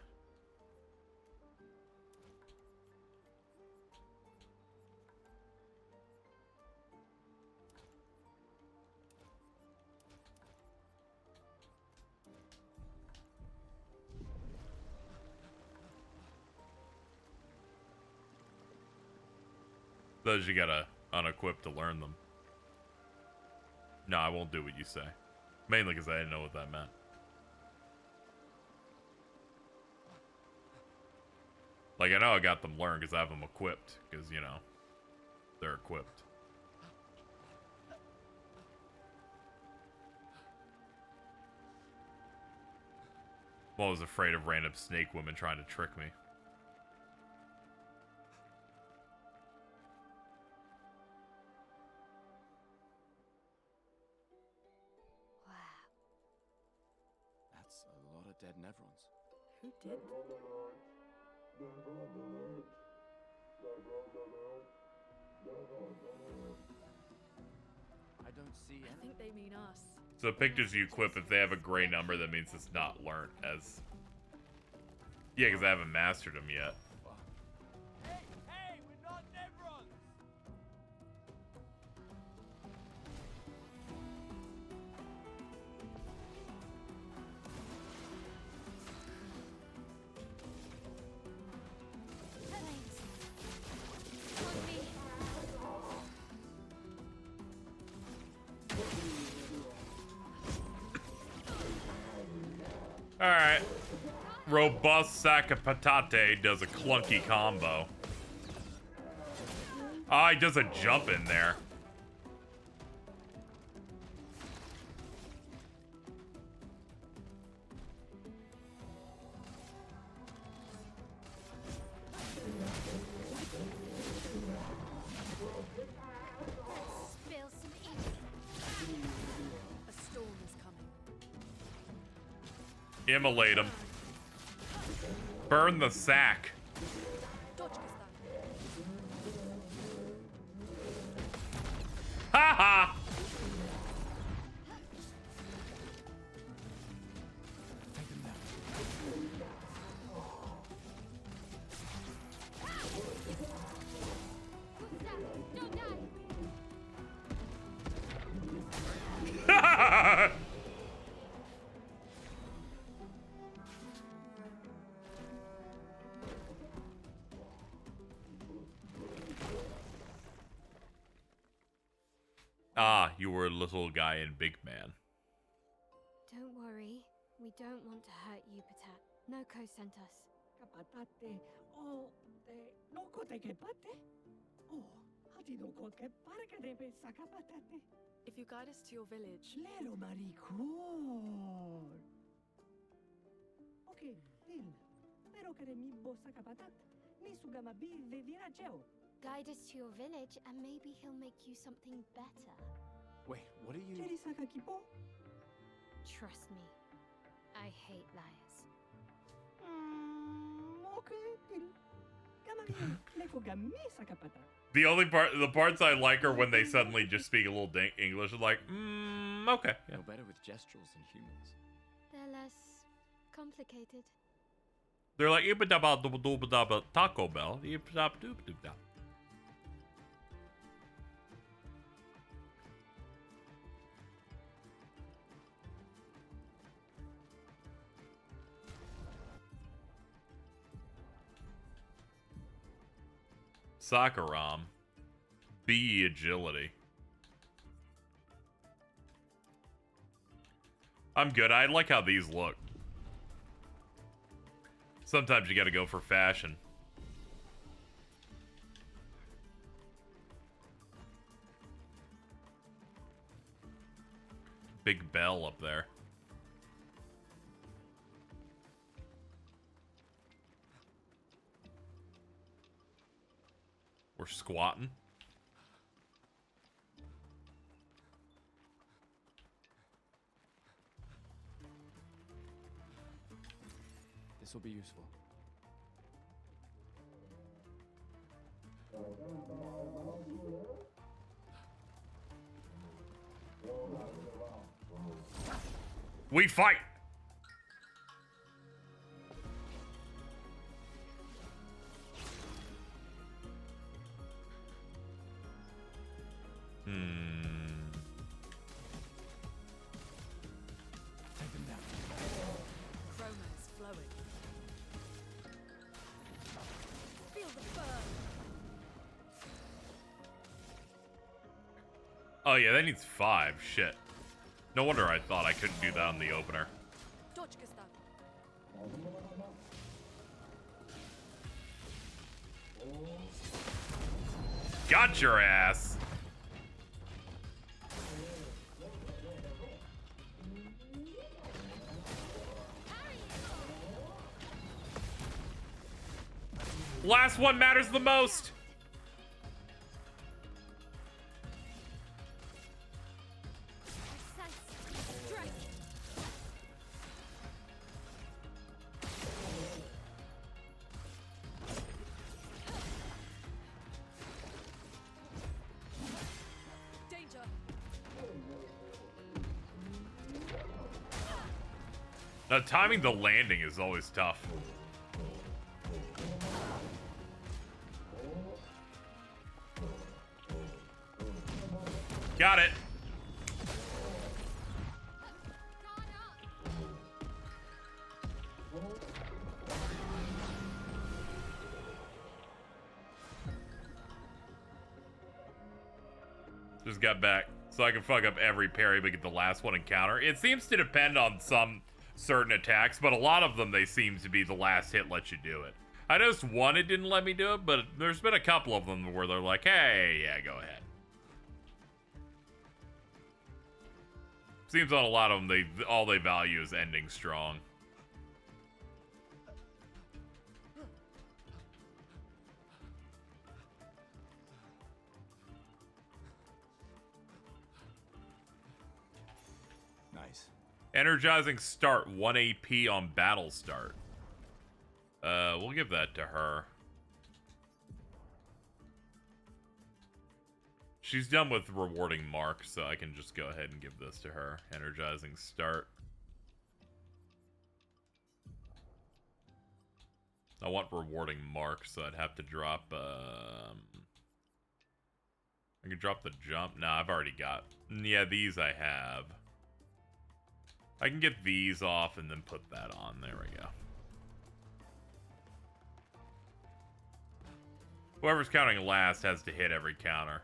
Those you gotta unequip to learn them. No, I won't do what you say. Mainly because I didn't know what that meant. Like, I know I got them learned because I have them equipped. Because, you know, they're equipped. Well, I was afraid of random snake women trying to trick me. Dead Nevrons. Who did? I don't see any. I think they mean us. So pictures you equip, if they have a gray number, that means it's not learned as... Yeah, because I haven't mastered them yet. Hey, we're not Nevrons! Alright. Robust sack of patate does a clunky combo. Ah, he does a jump in there. Spill some ink. A storm is coming. Immolate him. Burn the sack. Ha ha! Ah, you were a little guy and big man. Don't worry. We don't want to hurt you, Patat. Noko sent us. Capatate. Oh, no kote que pate. Oh, hati no kote que para que debe sacapatate. If you guide us to your village... Lero maricón. Okay, Dil. Pero que mi bossa capatat. Ni sugama bi de virageo. Guide us to your village and maybe he'll make you something better. Wait, what are you... Trust me. I hate liars. Okay, Dil. Gamami, leko gami sacapatat. The parts I like are when they suddenly just speak a little English. Like, okay. Yeah. You're better with gestural than humans. They're less complicated. They're like, ibadaba dubadaba Taco Bell. Ibadaba dubadaba. Sakaram. B agility. I'm good. I like how these look. Sometimes you gotta go for fashion. Big bell up there. We're squatting. This will be useful. We fight! Chroma is flowing. Feel the burn. Oh yeah, that needs 5. Shit. No wonder I thought I couldn't do that on the opener. Got your ass! Last one matters the most! Danger. Timing the landing is always tough. Got it. Just got back so I can fuck up every parry but get the last one encounter. It seems to depend on some certain attacks, but a lot of them, they seem to be the last hit lets you do it. I noticed one, it didn't let me do it, but there's been a couple of them where they're like, hey, yeah, go ahead. Seems on a lot of them, all they value is ending strong. Nice. Energizing start, 1 AP on battle start. We'll give that to her. She's done with rewarding Mark, so I can just go ahead and give this to her. Energizing start. I want rewarding Mark, so I'd have to drop, I could drop the jump. No, I've already got. Yeah, these I have. I can get these off and then put that on. There we go. Whoever's counting last has to hit every counter.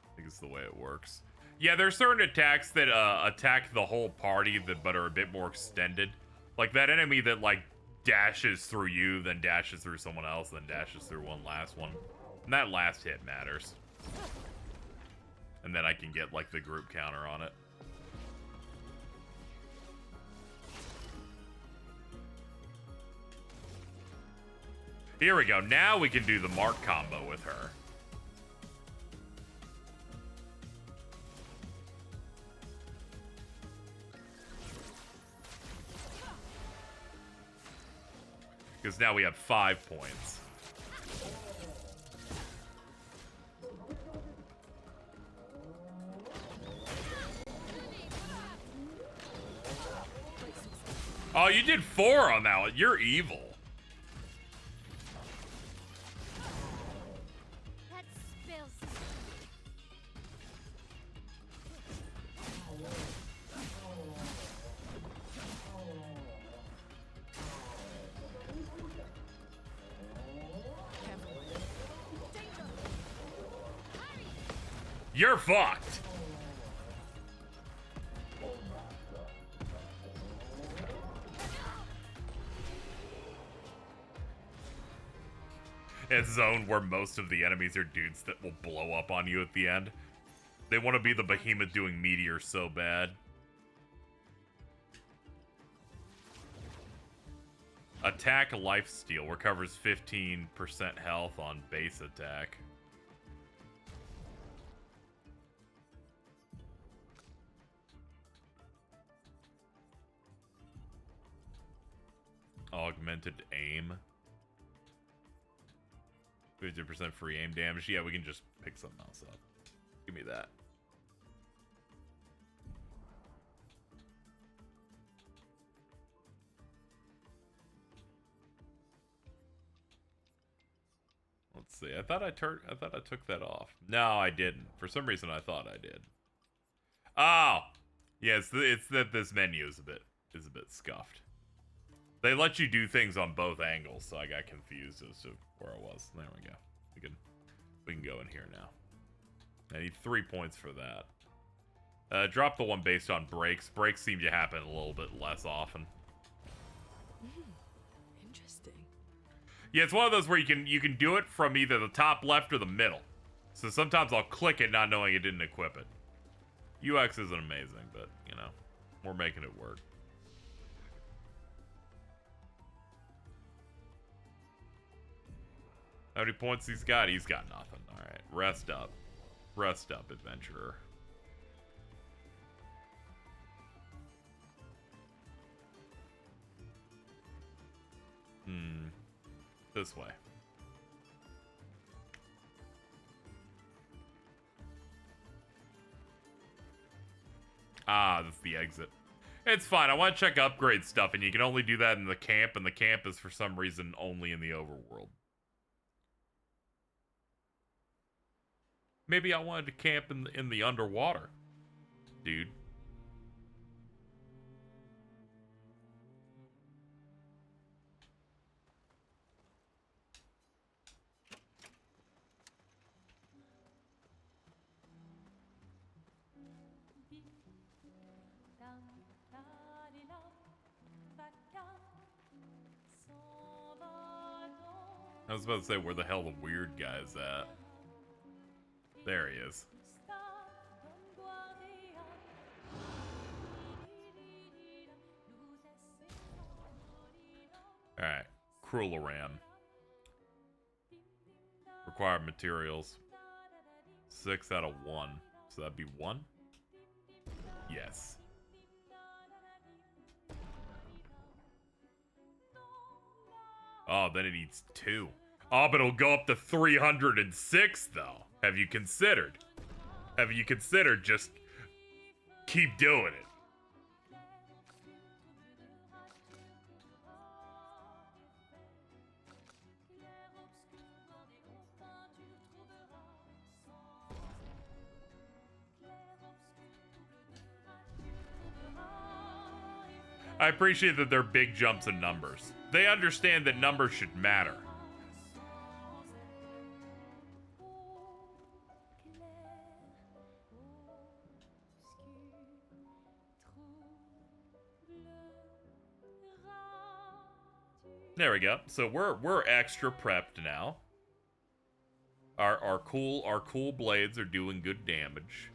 I think it's the way it works. Yeah, there's certain attacks that attack the whole party but are a bit more extended. Like that enemy that like dashes through you, then dashes through someone else, then dashes through one last one. And that last hit matters. And then I can get like the group counter on it. Here we go. Now we can do the Mark combo with her. Because now we have 5 points. Oh, you did 4 on that one. You're evil. You're fucked. It's a zone where most of the enemies are dudes that will blow up on you at the end. They want to be the behemoth doing meteor so bad. Attack lifesteal recovers 15% health on base attack. Augmented aim. 50% free aim damage. Yeah, we can just pick something else up. Give me that. Let's see. I thought I took that off. No, I didn't. For some reason, I thought I did. Oh, yeah. It's that this menu is a bit scuffed. They let you do things on both angles, so I got confused as to where I was. There we go. We can go in here now. I need 3 points for that. Drop the one based on breaks. Breaks seem to happen a little bit less often. Interesting. Yeah, it's one of those where you can do it from either the top left or the middle. So sometimes I'll click it not knowing it didn't equip it. UX isn't amazing, but, you know, we're making it work. How many points he's got? He's got nothing. Alright, rest up. Rest up, adventurer. This way. Ah, that's the exit. It's fine. I want to check upgrade stuff, and you can only do that in the camp, and the camp is for some reason only in the overworld. Maybe I wanted to camp in the underwater, dude. I was about to say, where the hell the weird guy's at? There he is. Alright, Cruelaran. Required materials. 6 out of 1. So that'd be 1? Yes. Oh, then it needs 2. Oh, but it'll go up to 306, though. Have you considered? Have you considered just keep doing it? I appreciate that they're big jumps in numbers. They understand that numbers should matter. There we go. So we're extra prepped now. Our cool blades are doing good damage.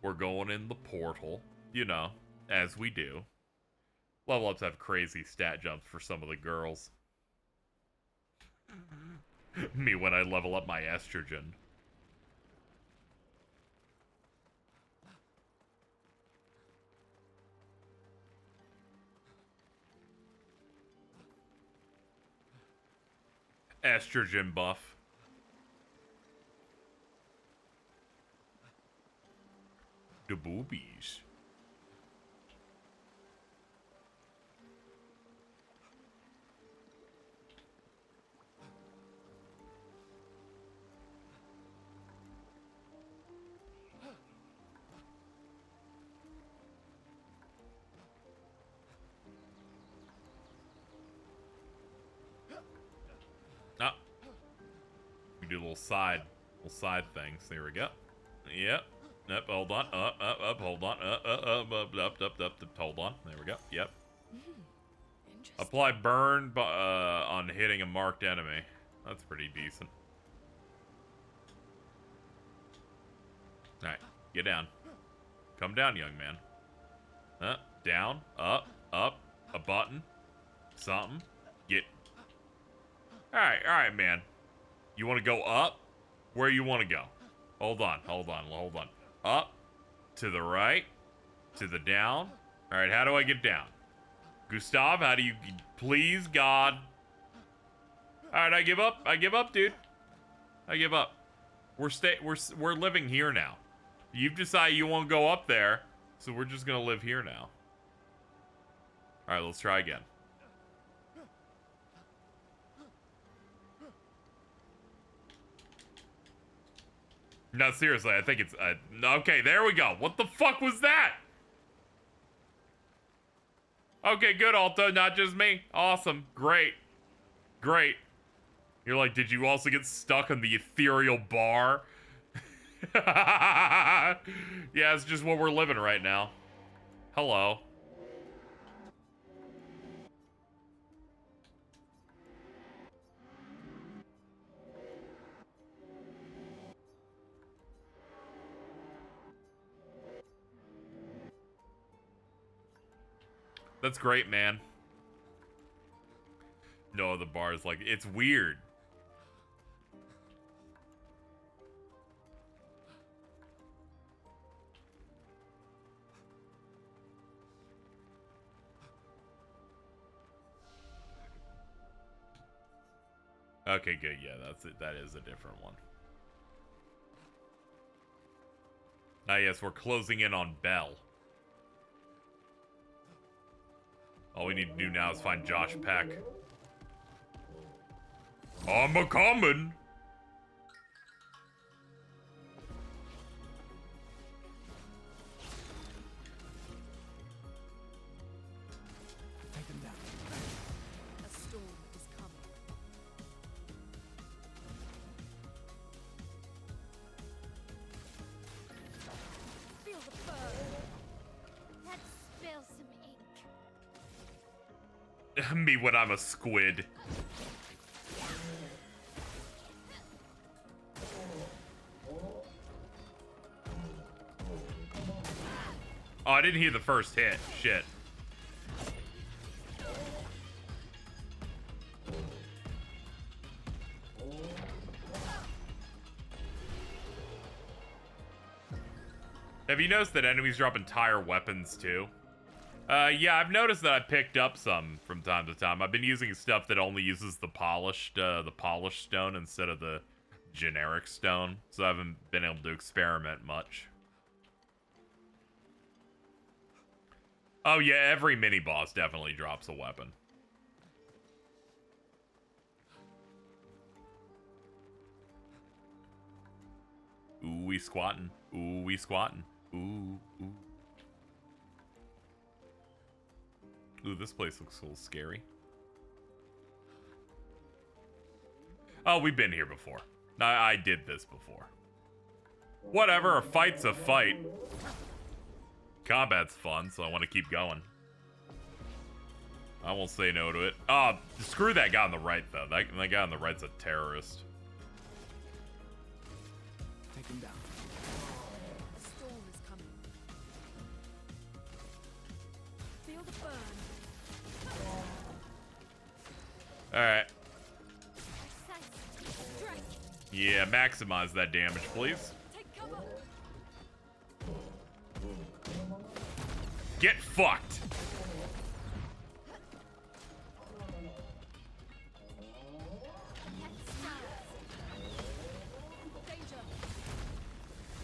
We're going in the portal, you know, as we do. Level ups have crazy stat jumps for some of the girls. Me when I level up my estrogen. Estrogen buff. The boobies. Do little side things. There we go. Yep. Yep. Hold on. Up. Hold on. Up. Hold on. There we go. Yep. Apply burn on hitting a marked enemy. That's pretty decent. All right. Get down. Come down, young man. Down. Up. A button. Something. Get. All right, man. You want to go up? Where you want to go? Hold on. Up, to the right, to the down. All right, how do I get down? Gustav, how do you, please, God. All right, I give up, dude. I give up. We're living here now. You've decided you want to go up there, so we're just gonna live here now. All right, let's try again. No, seriously, I think it's... okay, there we go. What the fuck was that? Okay, good, Alto. Not just me. Awesome. Great. You're like, did you also get stuck on the ethereal bar? Yeah, it's just what we're living right now. Hello. That's great, man. No, the bar is like, it's weird. Okay, good. Yeah, that's it. That is a different one. Ah, yes, we're closing in on Belle. All we need to do now is find Josh Peck. I'm a common. Take them down. A storm is coming. Feel the burn. Let's spill some ink. Me when I'm a squid. Oh, I didn't hear the first hit. Shit. Have you noticed that enemies drop entire weapons too? Yeah, I've noticed that I picked up some from time to time. I've been using stuff that only uses the polished stone instead of the generic stone, so I haven't been able to experiment much. Oh yeah, every mini-boss definitely drops a weapon. Ooh, we squatting. Ooh, we squatting. Ooh, ooh. Ooh, this place looks a little scary. Oh, we've been here before. I did this before. Whatever, a fight's a fight. Combat's fun, so I want to keep going. I won't say no to it. Screw that guy on the right, though. That guy on the right's a terrorist. Take him down. A storm is coming. Feel the burn. Alright. Yeah, maximize that damage, please. Get fucked.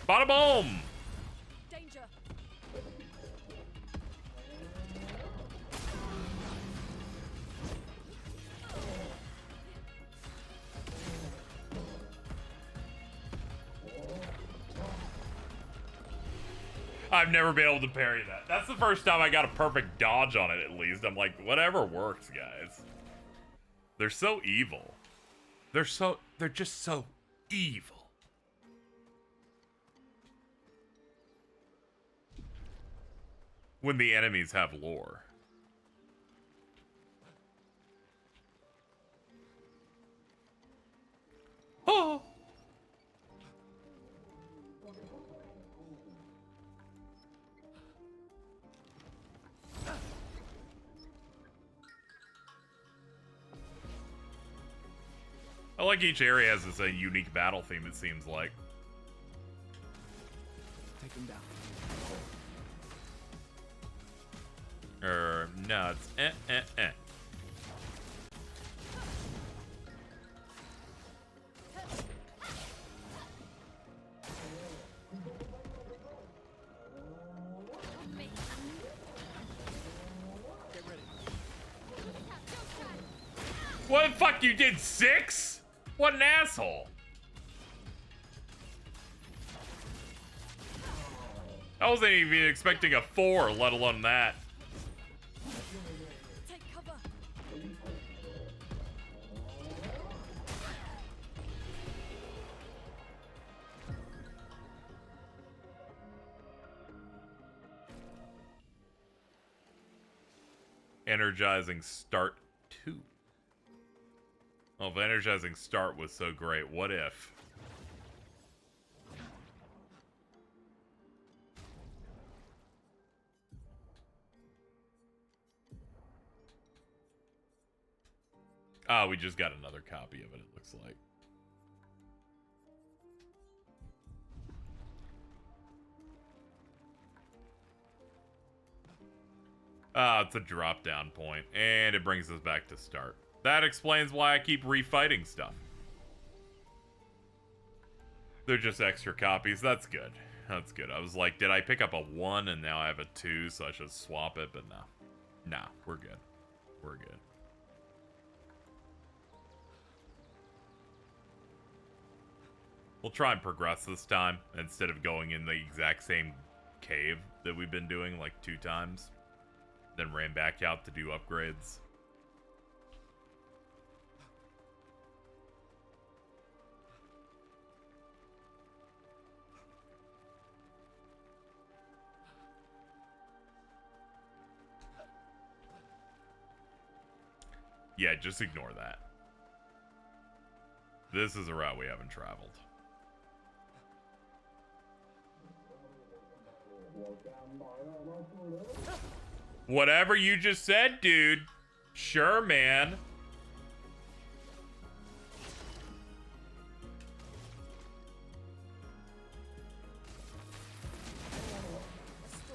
Bada boom! Danger. I've never been able to parry that. That's the first time I got a perfect dodge on it, at least. I'm like, whatever works, guys. They're so evil. They're just so evil. When the enemies have lore. Oh! I like each area has its unique battle theme, it seems like. Take him down. No, it's What the fuck, you did 6? What an asshole. I wasn't even expecting a 4, let alone that. Take cover. Energizing Start 2. Well, if Energizing Start was so great, what if? Oh, we just got another copy of it, it looks like. Ah, it's a drop-down point, and it brings us back to start. That explains why I keep refighting stuff. They're just extra copies. That's good. That's good. I was like, did I pick up a 1 and now I have a 2, so I should swap it, but no. Nah, we're good. We're good. We'll try and progress this time instead of going in the exact same cave that we've been doing like 2 times. Then ran back out to do upgrades. Yeah, just ignore that. This is a route we haven't traveled. Whatever you just said, dude. Sure, man.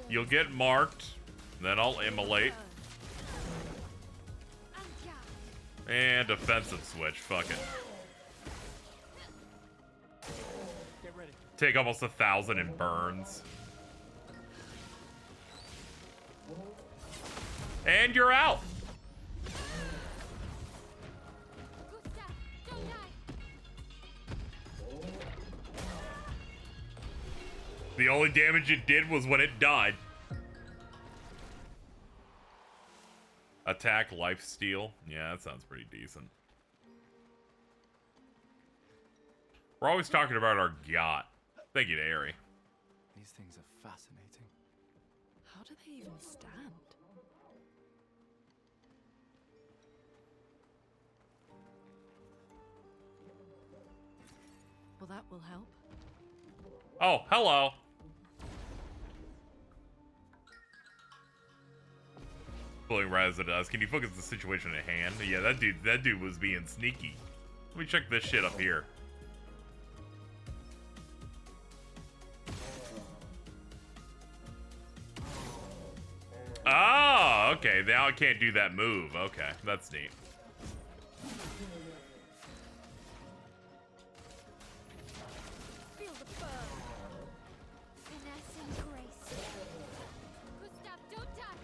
You'll get marked, then I'll immolate. And defensive switch, fuck it. Get ready. Take almost 1,000 in burns. And you're out. The only damage it did was when it died. Attack, lifesteal. Yeah, that sounds pretty decent. We're always talking about our yacht. Thank you to Aerie. These things are fascinating. How do they even stand? Well, that will help. Oh, hello. Pulling right as it does. Can you focus the situation at hand? Yeah, that dude was being sneaky. Let me check this shit up here. Oh, okay. Now I can't do that move. Okay, that's neat. Feel the burn. Finesse and grace. Gustav, don't die.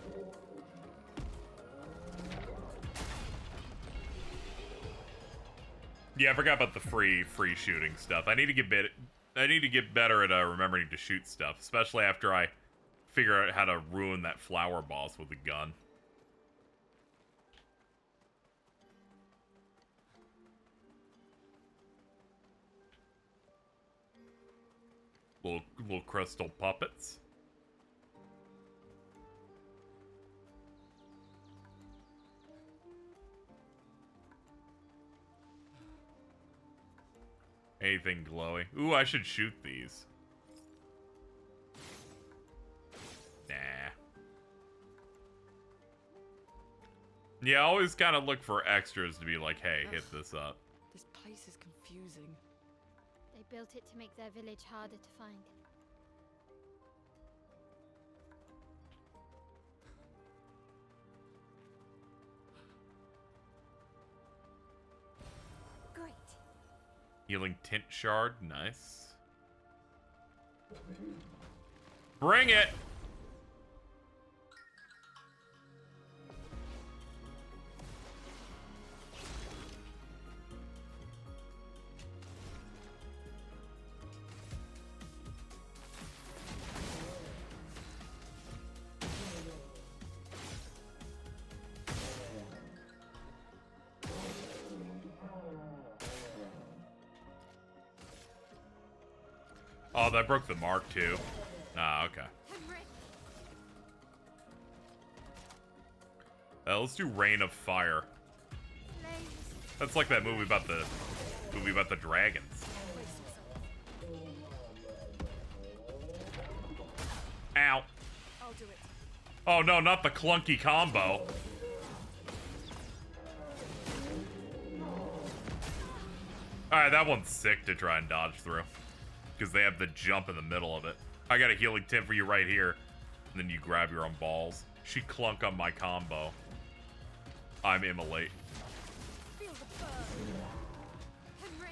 Yeah, I forgot about the free shooting stuff. I need to get better at remembering to shoot stuff, especially after I figure out how to ruin that flower boss with a gun. Little crystal puppets. Anything glowy? Ooh, I should shoot these. Nah. Yeah, I always kind of look for extras to be like, hey, hit this up. This place is confusing. They built it to make their village harder to find. Great. Healing tint shard, nice. Bring it! Oh, that broke the mark too. Ah, okay. Let's do Rain of Fire. That's like that movie about the dragons. Ow. I'll do it. Oh no, not the clunky combo. Alright, that one's sick to try and dodge through. Because they have the jump in the middle of it. I got a healing tip for you right here. And then you grab your own balls. She clunk on my combo. I'm immolate. Feel the burn. Henry.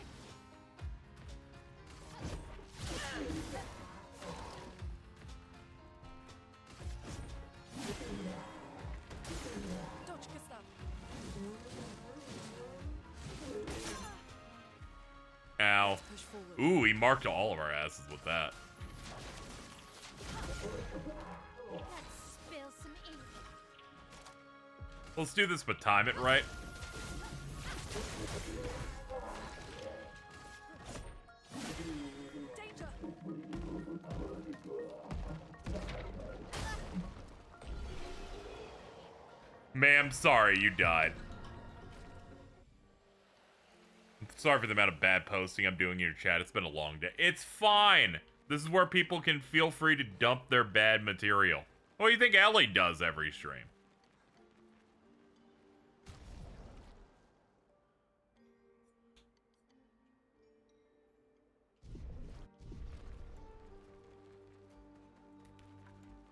Ooh, he marked all of our asses with that. Spill some ink. Let's do this, but time it right. Ma'am, sorry, you died. Sorry for the amount of bad posting I'm doing in your chat. It's been a long day. It's fine. This is where people can feel free to dump their bad material. What do you think Ellie does every stream?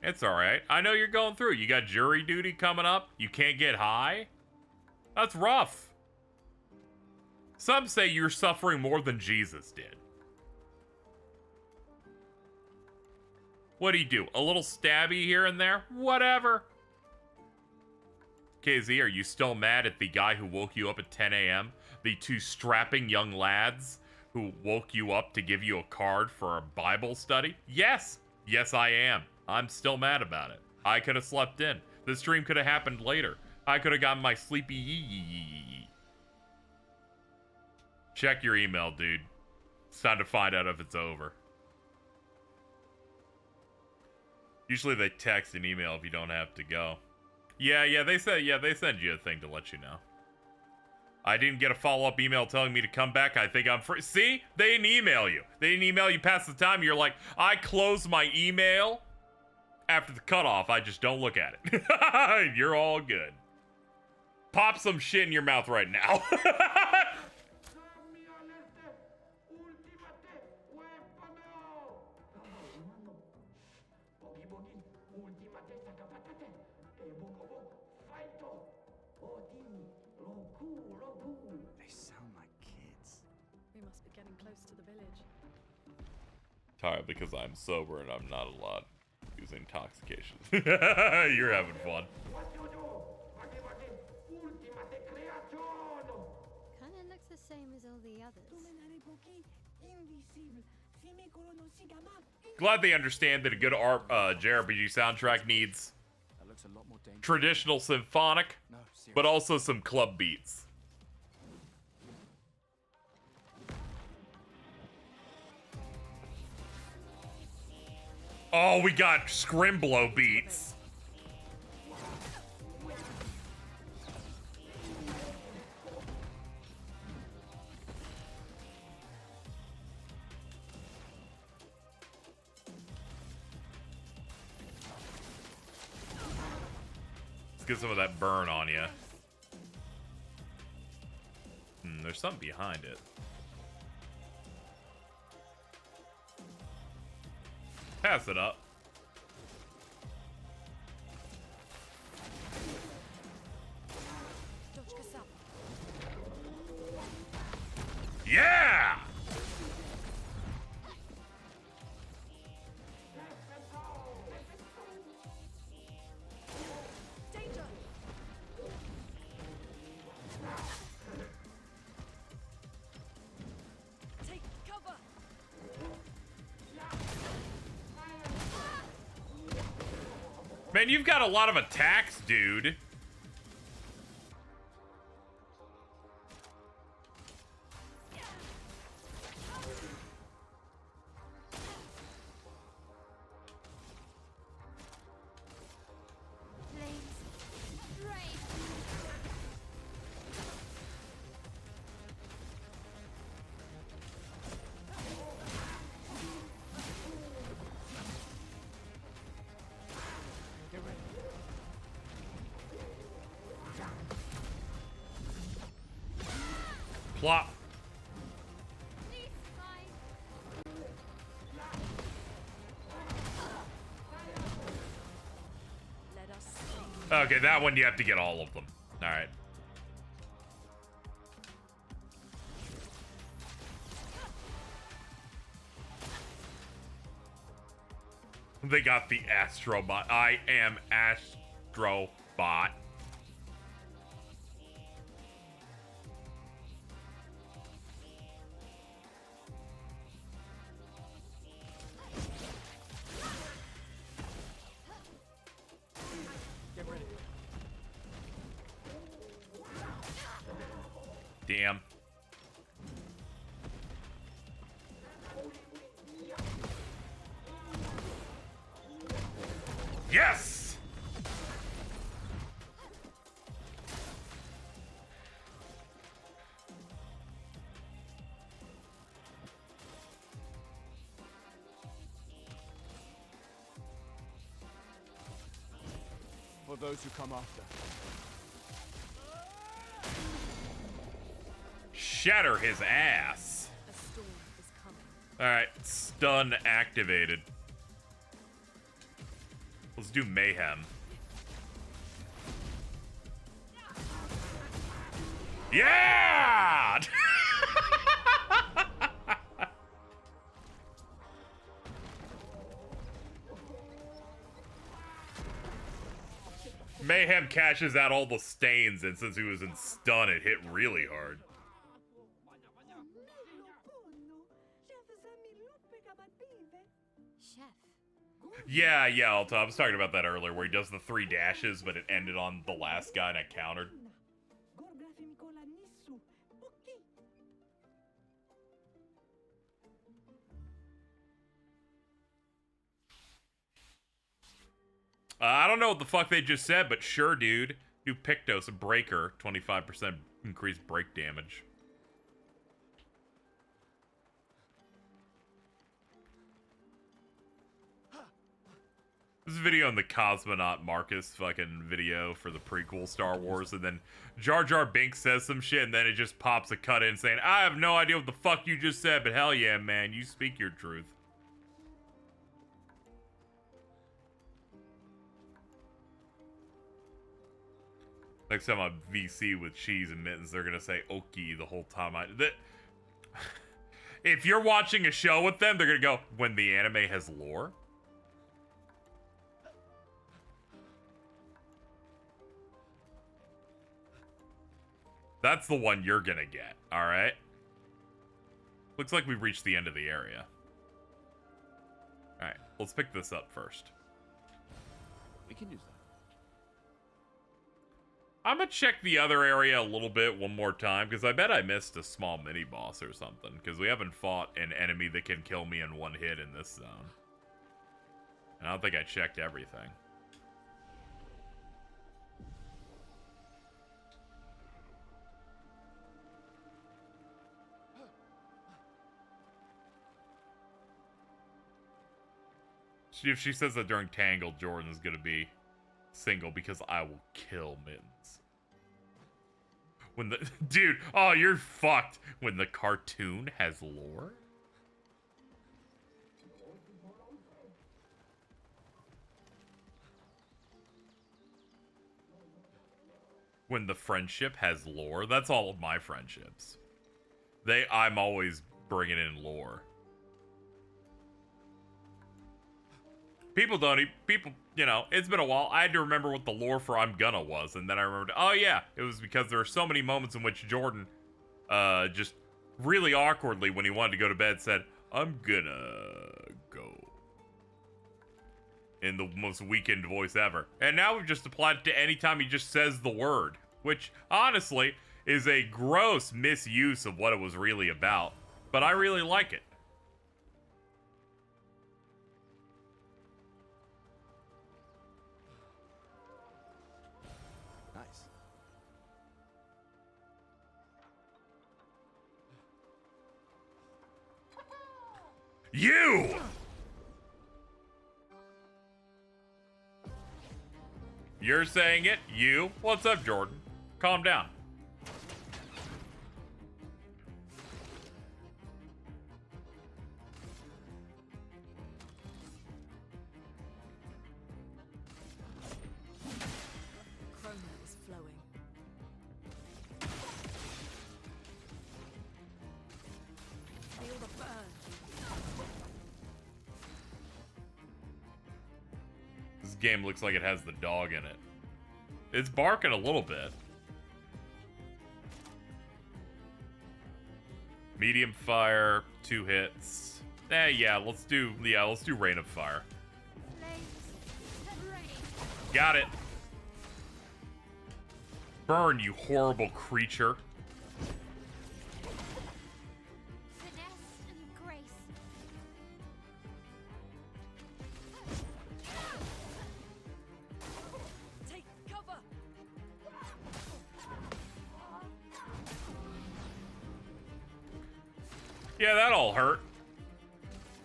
It's alright. I know you're going through. You got jury duty coming up. You can't get high. That's rough. Some say you're suffering more than Jesus did. What do you do? A little stabby here and there? Whatever. KZ, are you still mad at the guy who woke you up at 10 a.m.? The two strapping young lads who woke you up to give you a card for a Bible study? Yes. Yes, I am. I'm still mad about it. I could have slept in. This stream could have happened later. I could have gotten my sleepy yee. Check your email, dude. It's time to find out if it's over. Usually they text and email if you don't have to go. Yeah, they send you a thing to let you know. I didn't get a follow-up email telling me to come back. I think I'm free. See? They didn't email you. They didn't email you past the time. You're like, I closed my email after the cutoff. I just don't look at it. You're all good. Pop some shit in your mouth right now. They sound like kids. We must be getting close to the village. Tired because I'm sober and I'm not allowed to use intoxication. You're having fun. Kinda looks the same as all the others. Glad they understand that a good JRPG soundtrack needs traditional symphonic, but also some club beats. Oh, we got Scrimblow beats. Let's get some of that burn on you. There's something behind it. Pass it up. Yeah! Take cover. Man, you've got a lot of attacks, dude. Plop. Okay, that one you have to get all of them. All right. They got the Astrobot. I am Astrobot. Yes! For those who come after. Shatter his ass. A storm is coming. Alright, stun activated. Let's do mayhem. Yeah! Mayhem cashes out all the stains, and since he was in stun, it hit really hard. Yeah, Alta. I was talking about that earlier, where he does the 3 dashes, but it ended on the last guy and I countered. I don't know what the fuck they just said, but sure, dude. New Pictos, a breaker, 25% increased break damage. This video on the Cosmonaut Marcus fucking video for the prequel Star Wars, and then Jar Jar Binks says some shit, and then it just pops a cut in saying, I have no idea what the fuck you just said, but hell yeah, man, you speak your truth. Next time I'm VC with cheese and mittens, they're gonna say Oki the whole time. If you're watching a show with them, they're gonna go, when the anime has lore? That's the one you're gonna get, alright? Looks like we've reached the end of the area. Alright, let's pick this up first. We can use that. I'm gonna check the other area a little bit one more time, because I bet I missed a small mini-boss or something, because we haven't fought an enemy that can kill me in one hit in this zone. And I don't think I checked everything. If she says that during Tangle, Jordan's gonna be single because I will kill Mittens. When the dude, oh, you're fucked. When the cartoon has lore? When the friendship has lore? That's all of my friendships. I'm always bringing in lore. People, you know, it's been a while. I had to remember what the lore for I'm Gonna was, and then I remembered, oh yeah, it was because there are so many moments in which Jordan, just really awkwardly, when he wanted to go to bed, said, I'm gonna go. In the most weakened voice ever. And now we've just applied it to any time he just says the word, which, honestly, is a gross misuse of what it was really about. But I really like it. You! You're saying it? You? What's up, Jordan? Calm down. Chroma is flowing. Feel the burn. This game looks like it has the dog in it. It's barking a little bit. Medium fire, 2 hits. Yeah, let's do Rain of Fire. Got it. Burn, you horrible creature. Yeah, that all hurt.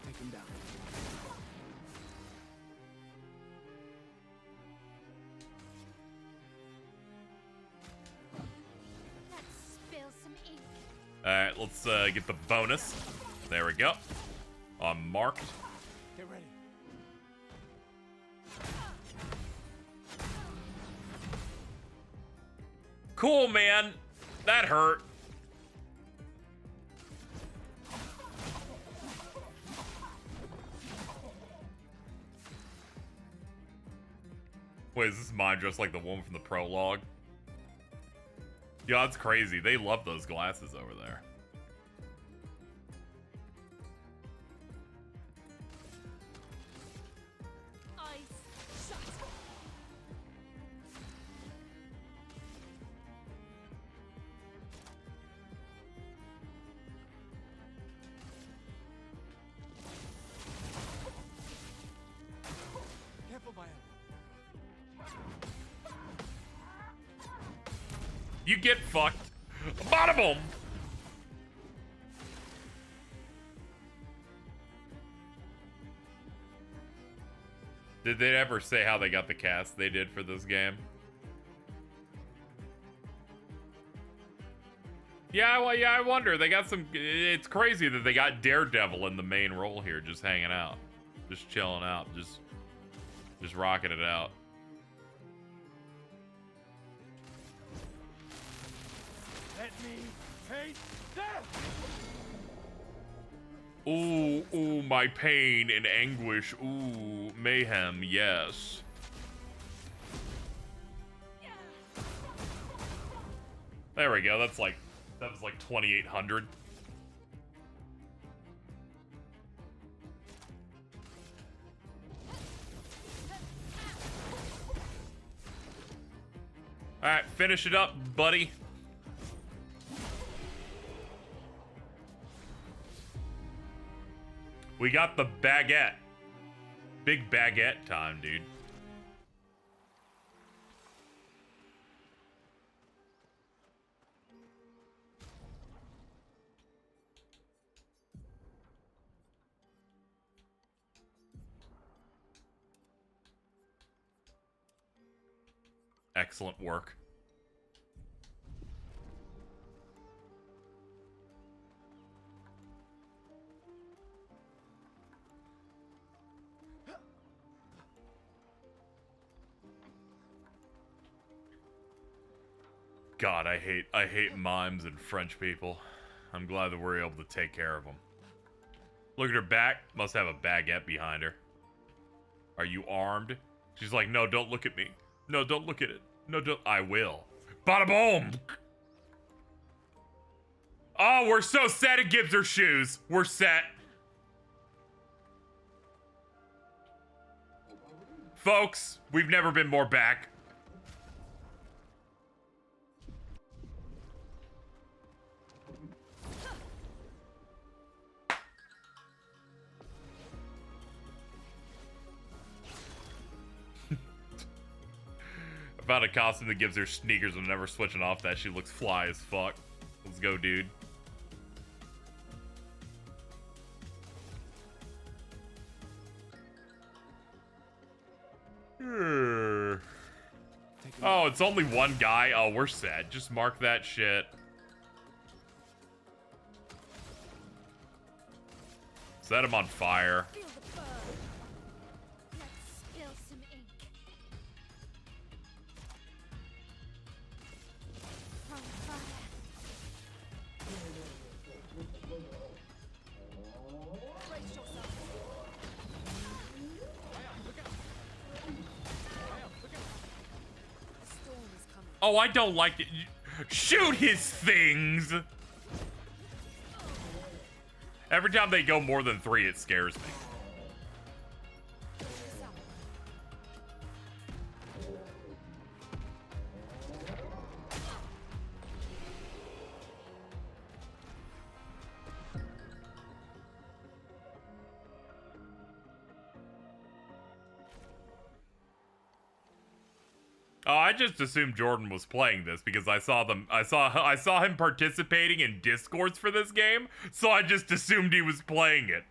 Take him down. Let's spill some ink. Alright, let's get the bonus. There we go. I'm marked. Get ready. Cool, man. That hurt. Wait, is this mine just like the one from the prologue? Yeah, that's crazy. They love those glasses over there. Eyes shut. Careful, Maya. You get fucked. Bada boom. Did they ever say how they got the cast they did for this game? Yeah, well, yeah, I wonder. They got some... It's crazy that they got Daredevil in the main role here, just hanging out. Just chilling out. Just rocking it out. Let me taste death! Ooh, ooh, my pain and anguish. Ooh, mayhem, yes. There we go. That was like 2,800. All right, finish it up, buddy. We got the baguette. Big baguette time, dude. Excellent work. God, I hate mimes and French people. I'm glad that we're able to take care of them. Look at her back. Must have a baguette behind her. Are you armed? She's like, no, don't look at me. No, don't look at it. No, don't. I will. Bada boom! Oh, we're so set. It gives her shoes. We're set. Folks, we've never been more back. I found a costume that gives her sneakers and never switching off that. She looks fly as fuck. Let's go, dude. Oh, it's only one guy? Oh, we're set. Just mark that shit. Set him on fire. Feel the burn. Let's spill some ink. From fire. Brace yourself. The storm is coming. Oh, I don't like it. Shoot his things! Every time they go more than 3, it scares me. Oh, I just assumed Jordan was playing this because I saw him participating in Discords for this game, so I just assumed he was playing it.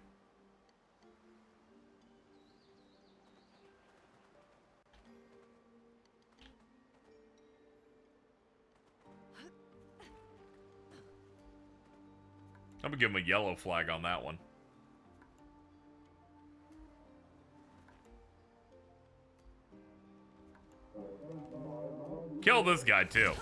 I'm gonna give him a yellow flag on that one. Kill this guy too.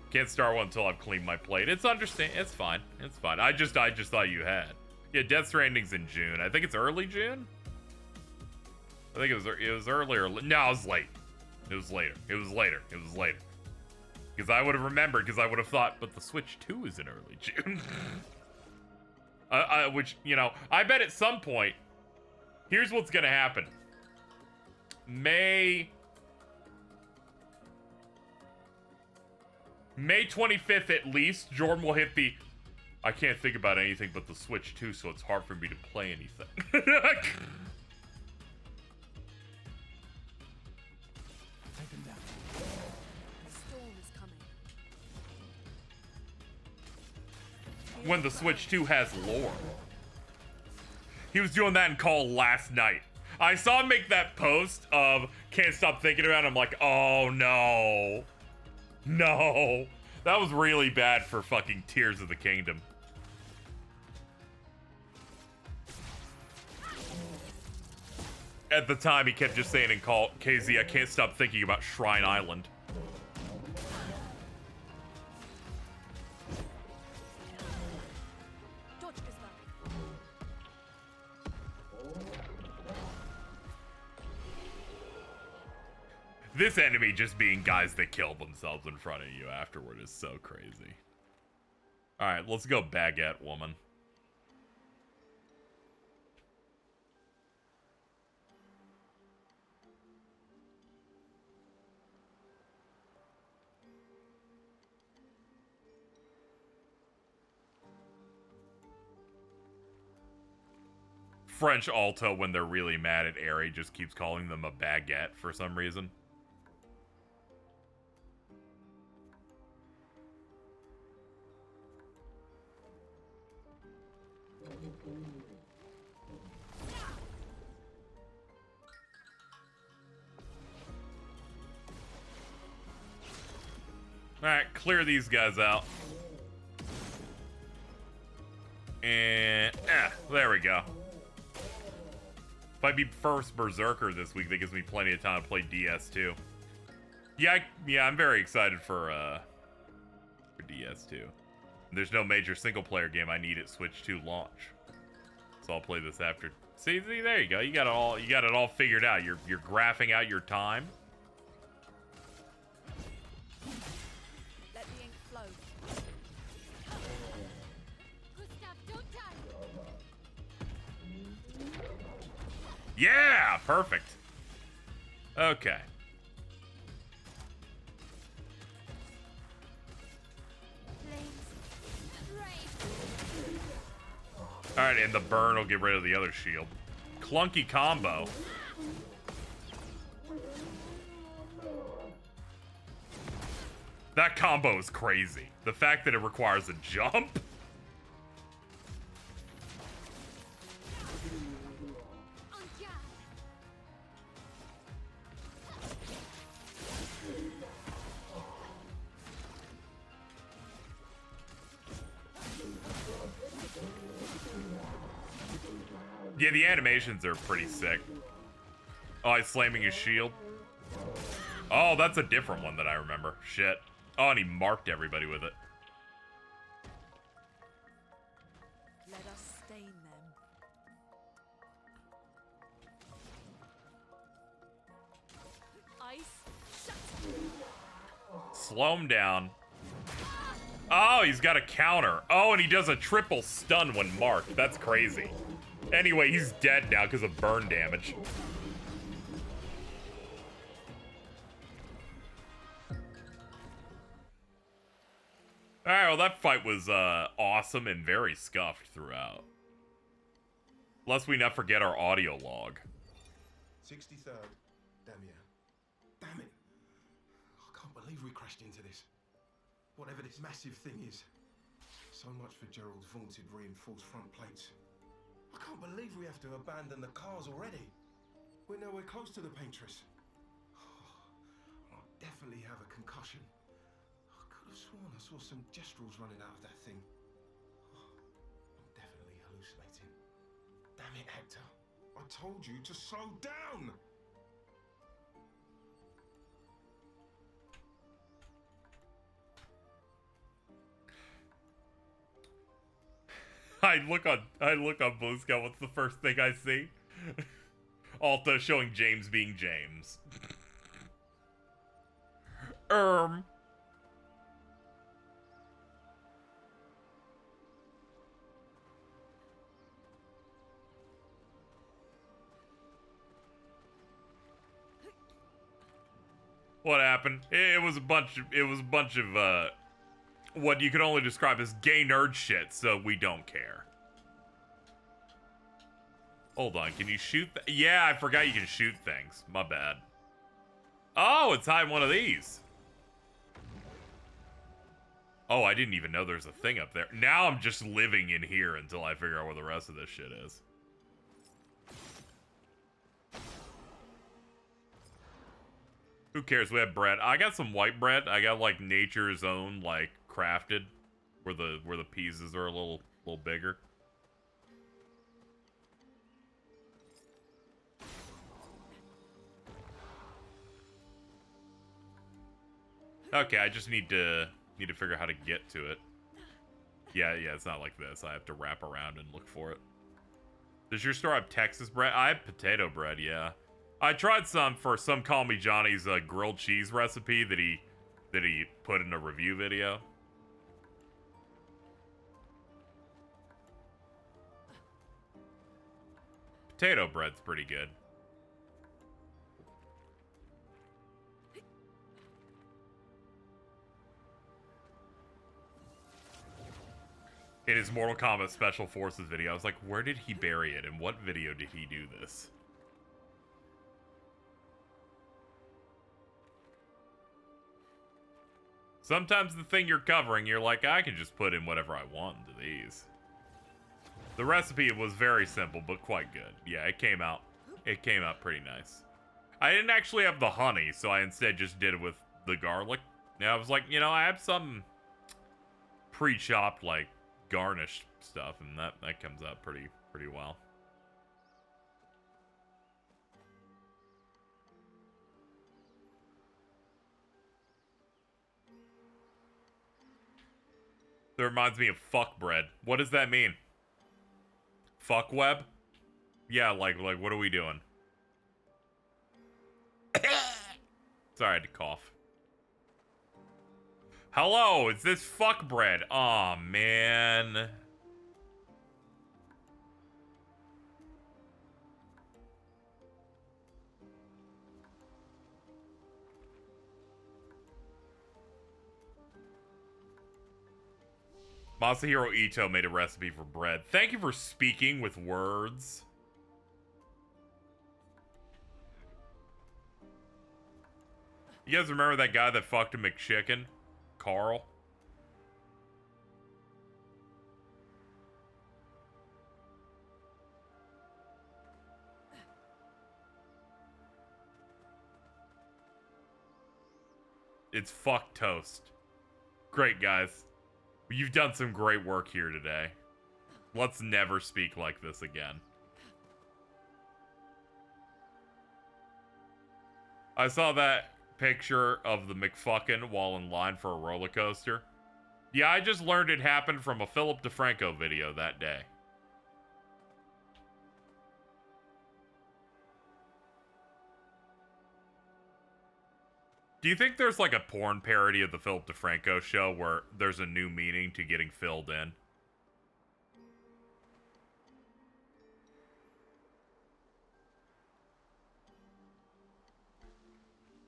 Can't start one until I've cleaned my plate. It's It's fine. It's fine. I just thought you had. Yeah, Death Stranding's in June. I think it's early June. I think it was earlier. No, it was late. It was later. It was later. It was later. Because I would have remembered. Because I would have thought, but the Switch 2 is in early June. Which, you know, I bet at some point. Here's what's gonna happen. May 25th at least, Jordan will hit the I can't think about anything but the Switch 2, so it's hard for me to play anything. When the Switch 2 has lore. He was doing that in Call last night. I saw him make that post of can't stop thinking about it. I'm like, oh no. No. That was really bad for fucking Tears of the Kingdom. At the time, he kept just saying in Call, KZ, I can't stop thinking about Shrine Island. This enemy just being guys that kill themselves in front of you afterward is so crazy. Alright, let's go Baguette Woman. French Alto, when they're really mad at Aerie, just keeps calling them a baguette for some reason. Alright, clear these guys out. And, there we go. If I be first Berserker this week, that gives me plenty of time to play DS2. Yeah, I'm very excited for DS2. There's no major single-player game I need at Switch 2 launch. So I'll play this after. See, there you go. You got it all figured out. You're graphing out your time. Let the ink flow. Gustav, don't die. Yeah, perfect. Okay. Alright, and the burn will get rid of the other shield. Clunky combo. That combo is crazy. The fact that it requires a jump. Yeah, the animations are pretty sick. Oh, he's slamming his shield. Oh, that's a different one that I remember. Shit. Oh, and he marked everybody with it. Let us stain them. Ice, shut. Slow him down. Oh, he's got a counter. Oh, and he does a triple stun when marked. That's crazy. Anyway, he's dead now because of burn damage. Alright, well that fight was awesome and very scuffed throughout. Lest we not forget our audio log. 63rd, Damien. Damn it! I can't believe we crashed into this. Whatever this massive thing is. So much for Gerald's vaunted reinforced front plates. I can't believe we have to abandon the cars already. We're nowhere close to the paintress. I'll definitely have a concussion. I could have sworn I saw some gestrels running out of that thing. I'm definitely hallucinating. Damn it, Hector. I told you to slow down! I look on Blue Sky, what's the first thing I see? Alta showing James being James. What happened? It was a bunch of what you could only describe as gay nerd shit, so we don't care. Hold on, can you shoot? Yeah, I forgot you can shoot things. My bad. Oh, it's hiding one of these. Oh, I didn't even know there's a thing up there. Now I'm just living in here until I figure out where the rest of this shit is. Who cares? We have bread. I got some white bread. I got like nature's own, like crafted, where the pieces are a little bigger. Okay, I just need to figure out how to get to it. Yeah, it's not like this. I have to wrap around and look for it. Does your store have Texas bread? I have potato bread, yeah. I tried some for some Call Me Johnny's grilled cheese recipe that he put in a review video. Potato bread's pretty good. In his Mortal Kombat Special Forces video, I was like, where did he bury it? In what video did he do this? Sometimes the thing you're covering, you're like, I can just put in whatever I want into these. The recipe was very simple, but quite good. Yeah, it came out pretty nice. I didn't actually have the honey, so I instead just did it with the garlic. Yeah, I was like, I have some pre-chopped, like, garnished stuff, and that comes out pretty well. That reminds me of fuck bread. What does that mean? Fuck web? Yeah, like what are we doing? Sorry, I had to cough. Hello, is this fuck bread? Aw, man. Masahiro Ito made a recipe for bread. Thank you for speaking with words. You guys remember that guy that fucked a McChicken? Carl? It's fuck toast. Great, guys. You've done some great work here today. Let's never speak like this again. I saw that picture of the McFuckin' while in line for a roller coaster. Yeah, I just learned it happened from a Philip DeFranco video that day. Do you think there's like a porn parody of the Philip DeFranco show where there's a new meaning to getting filled in?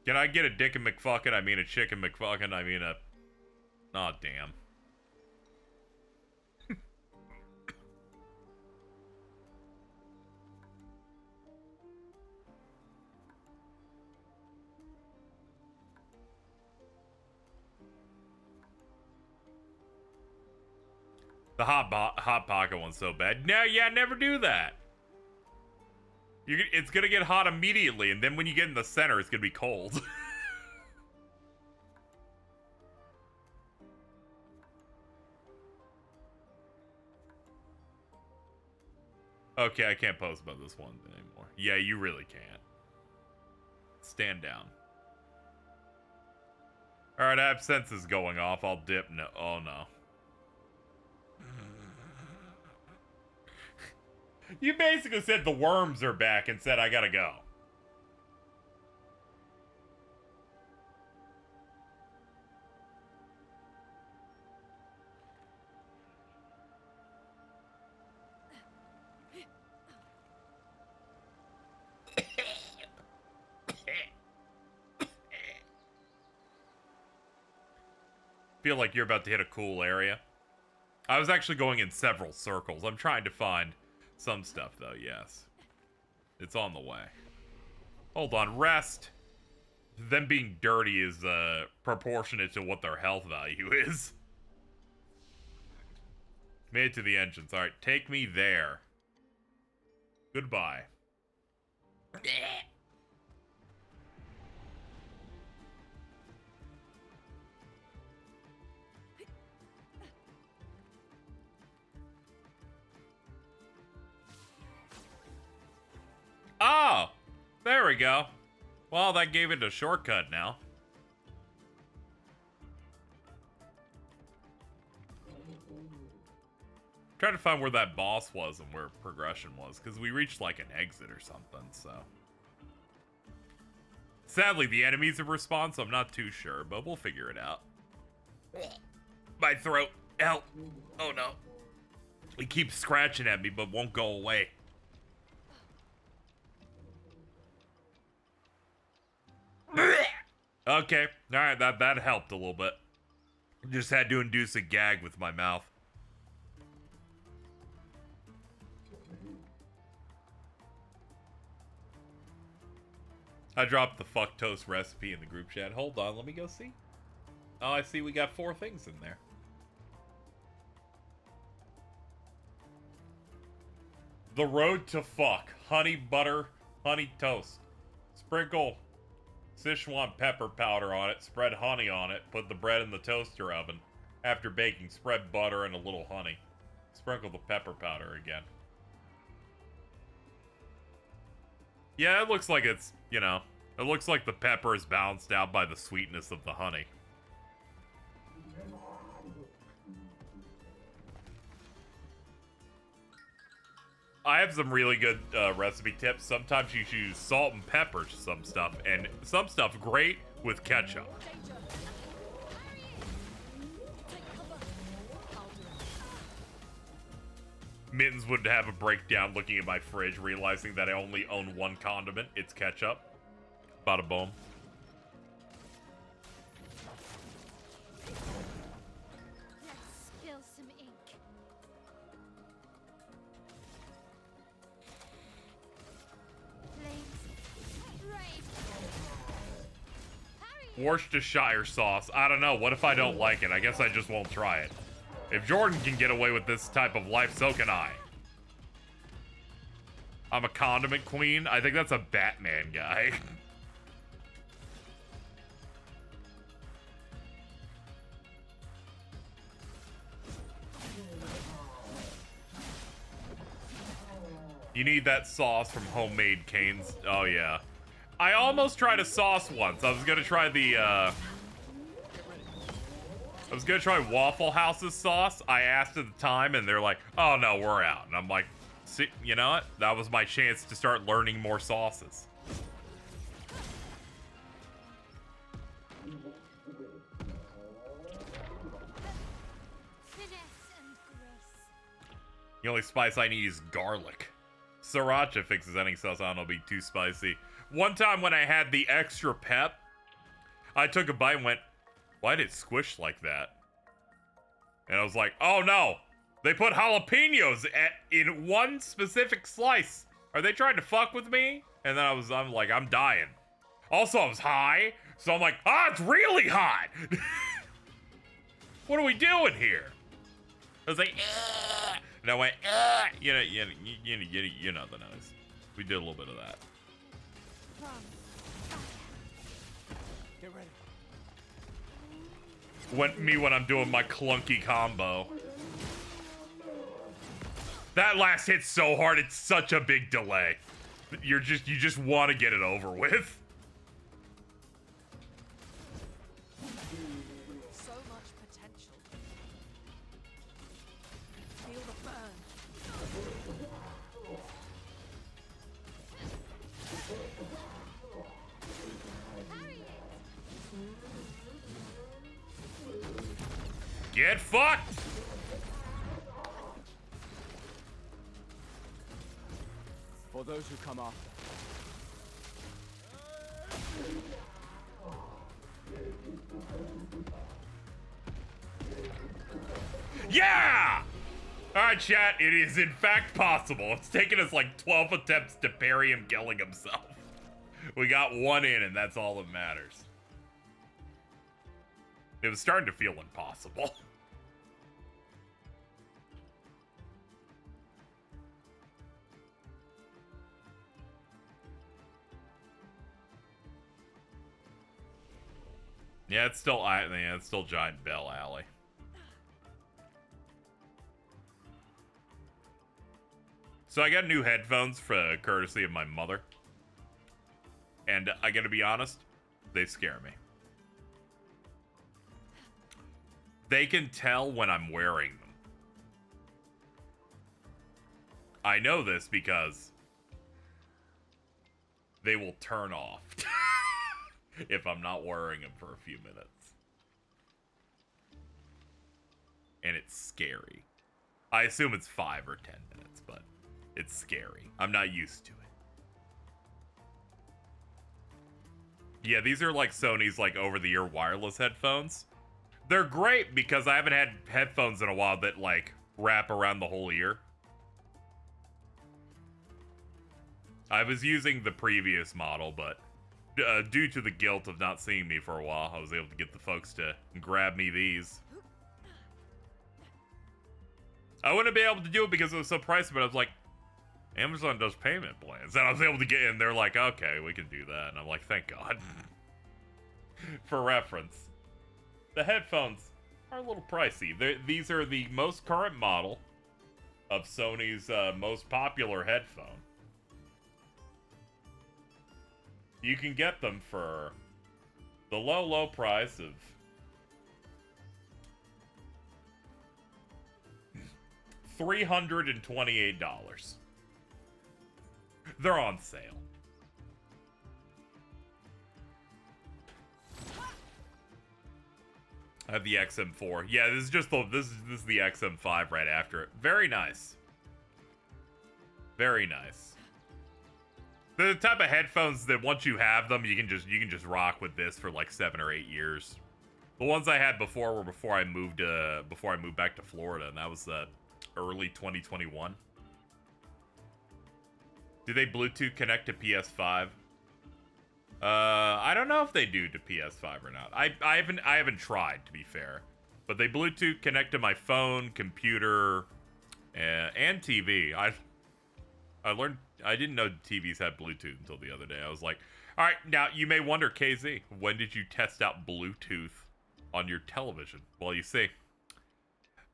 Can I get a dick and McFuckin'? I mean a chicken McFuckin'. I mean a... Aw, oh, damn. The hot pocket one's so bad. No, yeah, never do that. It's gonna get hot immediately, and then when you get in the center, it's gonna be cold. Okay, I can't post about this one anymore. Yeah, you really can't. Stand down. Alright, I have senses going off. I'll dip. No. Oh, no. You basically said the worms are back and said I gotta go. Feel like you're about to hit a cool area. I was actually going in several circles. I'm trying to find some stuff, though, yes. It's on the way. Hold on, rest. Them being dirty is proportionate to what their health value is. Made it to the entrance. Alright, take me there. Goodbye. Oh, there we go. Well, that gave it a shortcut now. Trying to find where that boss was and where progression was, because we reached like an exit or something, so. Sadly, the enemies have respawned, so I'm not too sure, but we'll figure it out. My throat. Help. Oh no. It keeps scratching at me, but won't go away. Okay, alright, that helped a little bit. Just had to induce a gag with my mouth. I dropped the fuck toast recipe in the group chat. Hold on, let me go see. Oh, I see we got 4 things in there. The road to fuck. Honey butter, honey toast. Sprinkle Sichuan pepper powder on it, spread honey on it, put the bread in the toaster oven. After baking, spread butter and a little honey. Sprinkle the pepper powder again. Yeah, it looks like it's, you know, it looks like the pepper is balanced out by the sweetness of the honey. I have some really good recipe tips. Sometimes you should use salt and pepper to some stuff, and some stuff great with ketchup. Mittens would have a breakdown looking at my fridge, realizing that I only own one condiment. It's ketchup. Bada boom. Let's spill some ink. Worcestershire sauce. I don't know. What if I don't like it? I guess I just won't try it. If Jordan can get away with this type of life, so can I. I'm a condiment queen. I think that's a Batman guy. You need that sauce from Homemade Cane's. Oh, yeah. I almost tried a sauce once. I was gonna try the, I was gonna try Waffle House's sauce. I asked at the time, and they're like, oh, no, we're out. And I'm like, see, you know what? That was my chance to start learning more sauces. The only spice I need is garlic. Sriracha fixes any sauce. I don't know, it'll be too spicy. One time when I had the extra pep, I took a bite and went, why did it squish like that? And I was like, oh no, they put jalapenos in one specific slice. Are they trying to fuck with me? And then I'm like, I'm dying. Also, I was high, so I'm like, ah, it's really hot. What are we doing here? I was like, and I went, you know the noise. We did a little bit of that. Get ready. When I'm doing my clunky combo. That last hit's so hard, it's such a big delay. You just want to get it over with. So much potential. Feel the burn. Get fucked! For those who come after. Yeah! Alright, chat, it is in fact possible. It's taken us like 12 attempts to parry him killing himself. We got one in, and that's all that matters. It was starting to feel impossible. Yeah, it's still Giant Bell Alley. So I got new headphones for courtesy of my mother. And I gotta be honest, they scare me. They can tell when I'm wearing them. I know this because they will turn off if I'm not wearing them for a few minutes. And it's scary. I assume it's 5 or 10 minutes, but it's scary. I'm not used to it. Yeah, these are like Sony's like over-the-ear wireless headphones. They're great because I haven't had headphones in a while that like wrap around the whole ear. I was using the previous model, but due to the guilt of not seeing me for a while, I was able to get the folks to grab me these. I wouldn't be able to do it because it was so pricey, but I was like, Amazon does payment plans. And I was able to get in. They're like, okay, we can do that. And I'm like, thank God. For reference, the headphones are a little pricey. These are the most current model of Sony's most popular headphone. You can get them for the low price of $328. They're on sale. I have the XM4. Yeah, this is just this is the XM5 right after it. Very nice. Very nice. The type of headphones that once you have them, you can just rock with this for like 7 or 8 years. The ones I had before were before I moved back to Florida, and that was early 2021. Do they Bluetooth connect to PS5? I don't know if they do to PS5 or not. I haven't tried, to be fair. But they Bluetooth connect to my phone, computer, and TV. I learned I didn't know TVs had Bluetooth until the other day. I was like, all right, now you may wonder, KZ, when did you test out Bluetooth on your television? Well, you see,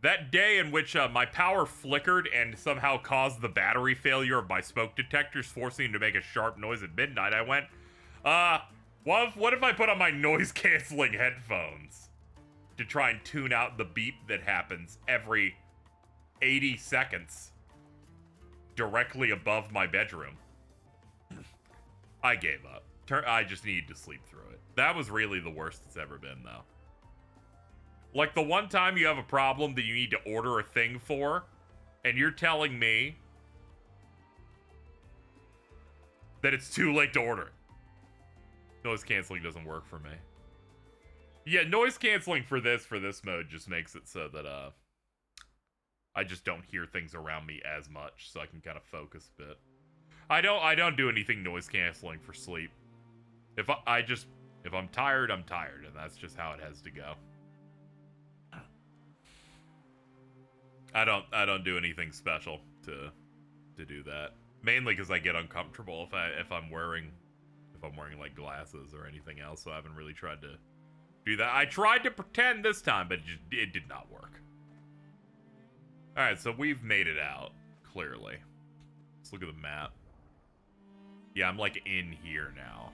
that day in which my power flickered and somehow caused the battery failure of my smoke detectors, forcing them to make a sharp noise at midnight, I went, what if I put on my noise-canceling headphones to try and tune out the beep that happens every 80 seconds directly above my bedroom? I gave up. I just needed to sleep through it. That was really the worst it's ever been, though. Like, the one time you have a problem that you need to order a thing for, and you're telling me that it's too late to order it. Noise canceling doesn't work for me. Yeah, noise canceling for this mode just makes it so that, I just don't hear things around me as much, so I can kind of focus a bit. I don't do anything noise canceling for sleep. If I'm tired, I'm tired, and that's just how it has to go. I don't do anything special to do that. Mainly because I get uncomfortable if I'm wearing like glasses or anything else. So I haven't really tried to do that. I tried to pretend this time, but it did not work. All right, so we've made it out clearly. Let's look at the map. Yeah, I'm like in here now.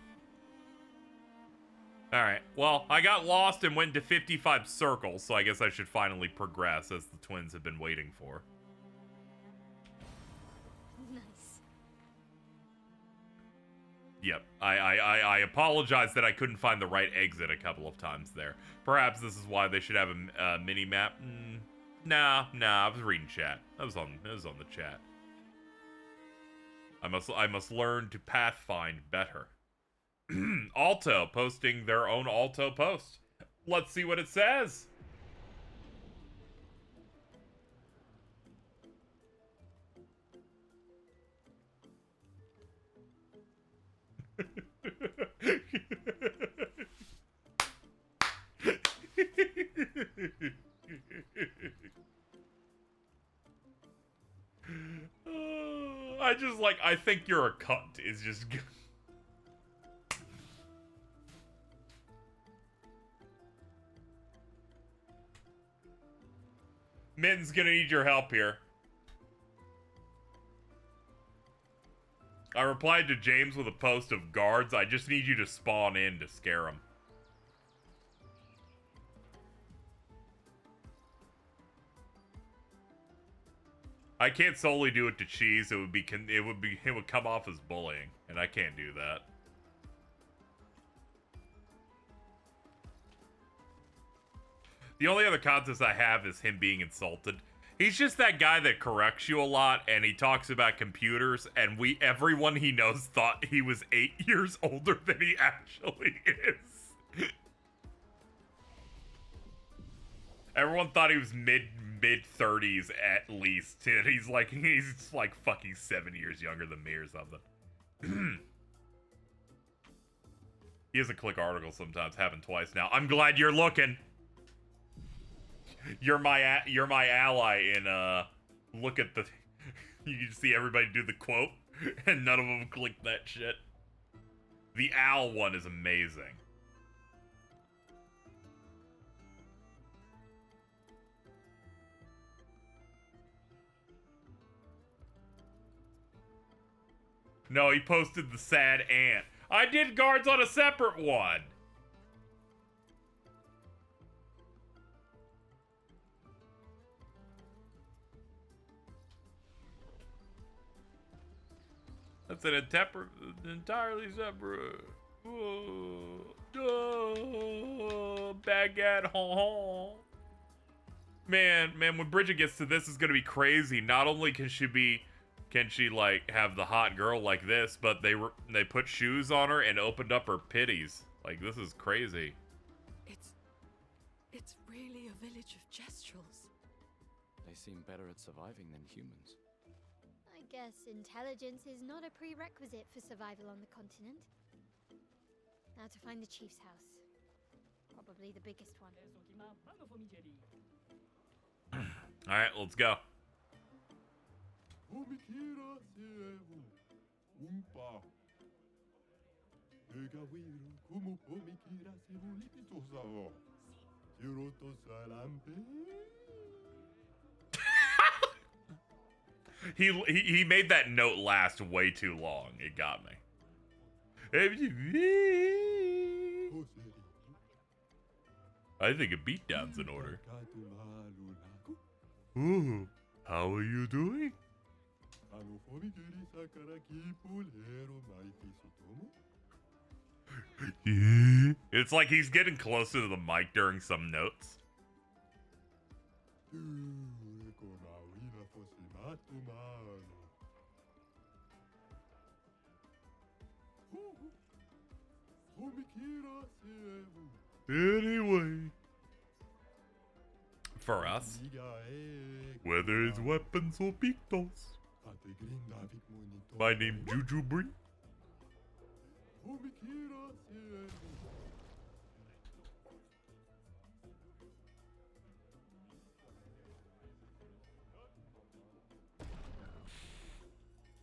All right. Well, I got lost and went to 55 circles, so I guess I should finally progress as the twins have been waiting for. Nice. Yep. I apologize that I couldn't find the right exit a couple of times there. Perhaps this is why they should have a mini map. Nah. I was reading chat. It was on the chat. I must learn to pathfind better. Alto posting their own Alto post. Let's see what it says. I think you're a cunt is just Mitten's gonna need your help here. I replied to James with a post of guards. I just need you to spawn in to scare them. I can't solely do it to cheese. It would come off as bullying, and I can't do that. The only other contest I have is him being insulted. He's just that guy that corrects you a lot, and he talks about computers, and everyone he knows thought he was 8 years older than he actually is. Everyone thought he was mid-30s at least, and he's like fucking 7 years younger than me or something. He has a click article sometimes, happened twice now. I'm glad you're looking. You're my ally in look at the you can see everybody do the quote and none of them click that shit. The owl one is amazing. No, he posted the sad ant. I did guards on a separate one. That's an entirely separate. Baguette, Man, when Bridget gets to this, it's gonna be crazy. Not only can she like have the hot girl like this, but they put shoes on her and opened up her pitties. Like, this is crazy. It's really a village of Jestrels. They seem better at surviving than humans. I guess intelligence is not a prerequisite for survival on the continent. Now to find the chief's house. Probably the biggest one. Alright, let's go. He made that note last way too long. It got me. I think a beatdown's in order. Ooh, how are you doing? It's like he's getting closer to the mic during some notes. Anyway, for us, whether it's weapons or pictos, my name Juju Bree.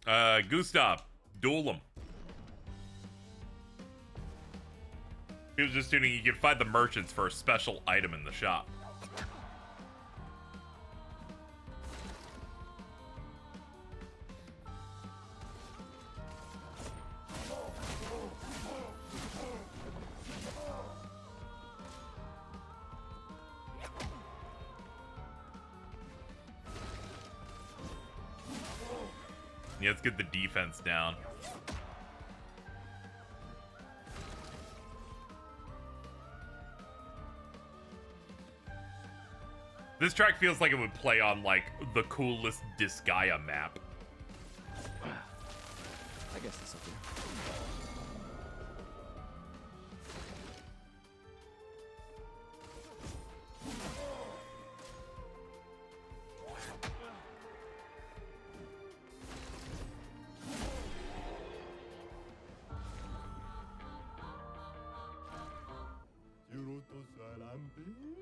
Gustav, duel him. He was just tuning. You can find the merchants for a special item in the shop. Yeah, let's get the defense down. This track feels like it would play on, like, the coolest Disgaea map. I guess that's okay.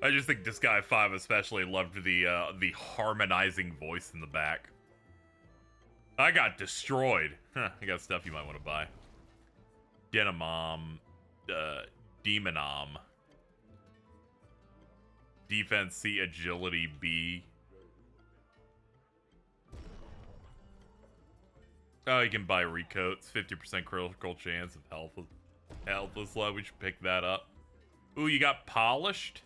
I just think Disgaea 5 especially loved the harmonizing voice in the back. I got destroyed. Huh, I got stuff you might want to buy. Denimom, Demonom. Defense C, Agility B. Oh, you can buy recoats. 50% critical chance of healthless love. We should pick that up. Ooh, you got Polished?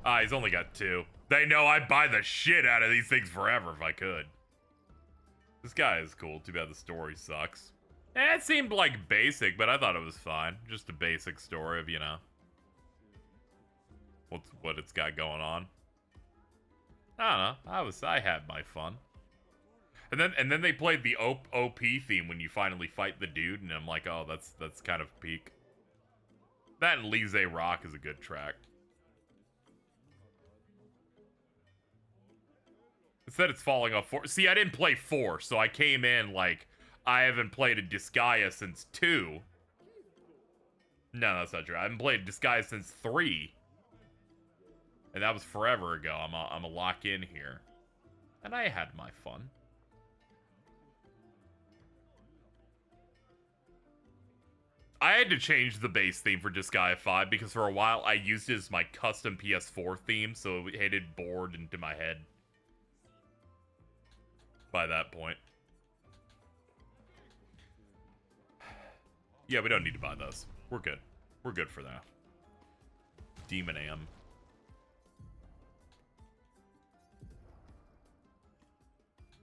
Ah, he's only got 2. They know I'd buy the shit out of these things forever if I could. This guy is cool. Too bad the story sucks. It seemed like basic, but I thought it was fine. Just a basic story of, you know, what it's got going on. I don't know. I had my fun. And then they played the OP theme when you finally fight the dude, and I'm like, oh, that's kind of peak. That and Lise Rock is a good track. Instead, it's falling off 4. See, I didn't play 4, so I came in like, I haven't played a Disgaea since 2. No, that's not true. I haven't played Disgaea since 3. And that was forever ago. I'm a lock in here. And I had my fun. I had to change the base theme for Disgaea 5 because for a while I used it as my custom PS4 theme, so it had bored into my head by that point. Yeah, we don't need to buy those. We're good. We're good for now. Demon Am.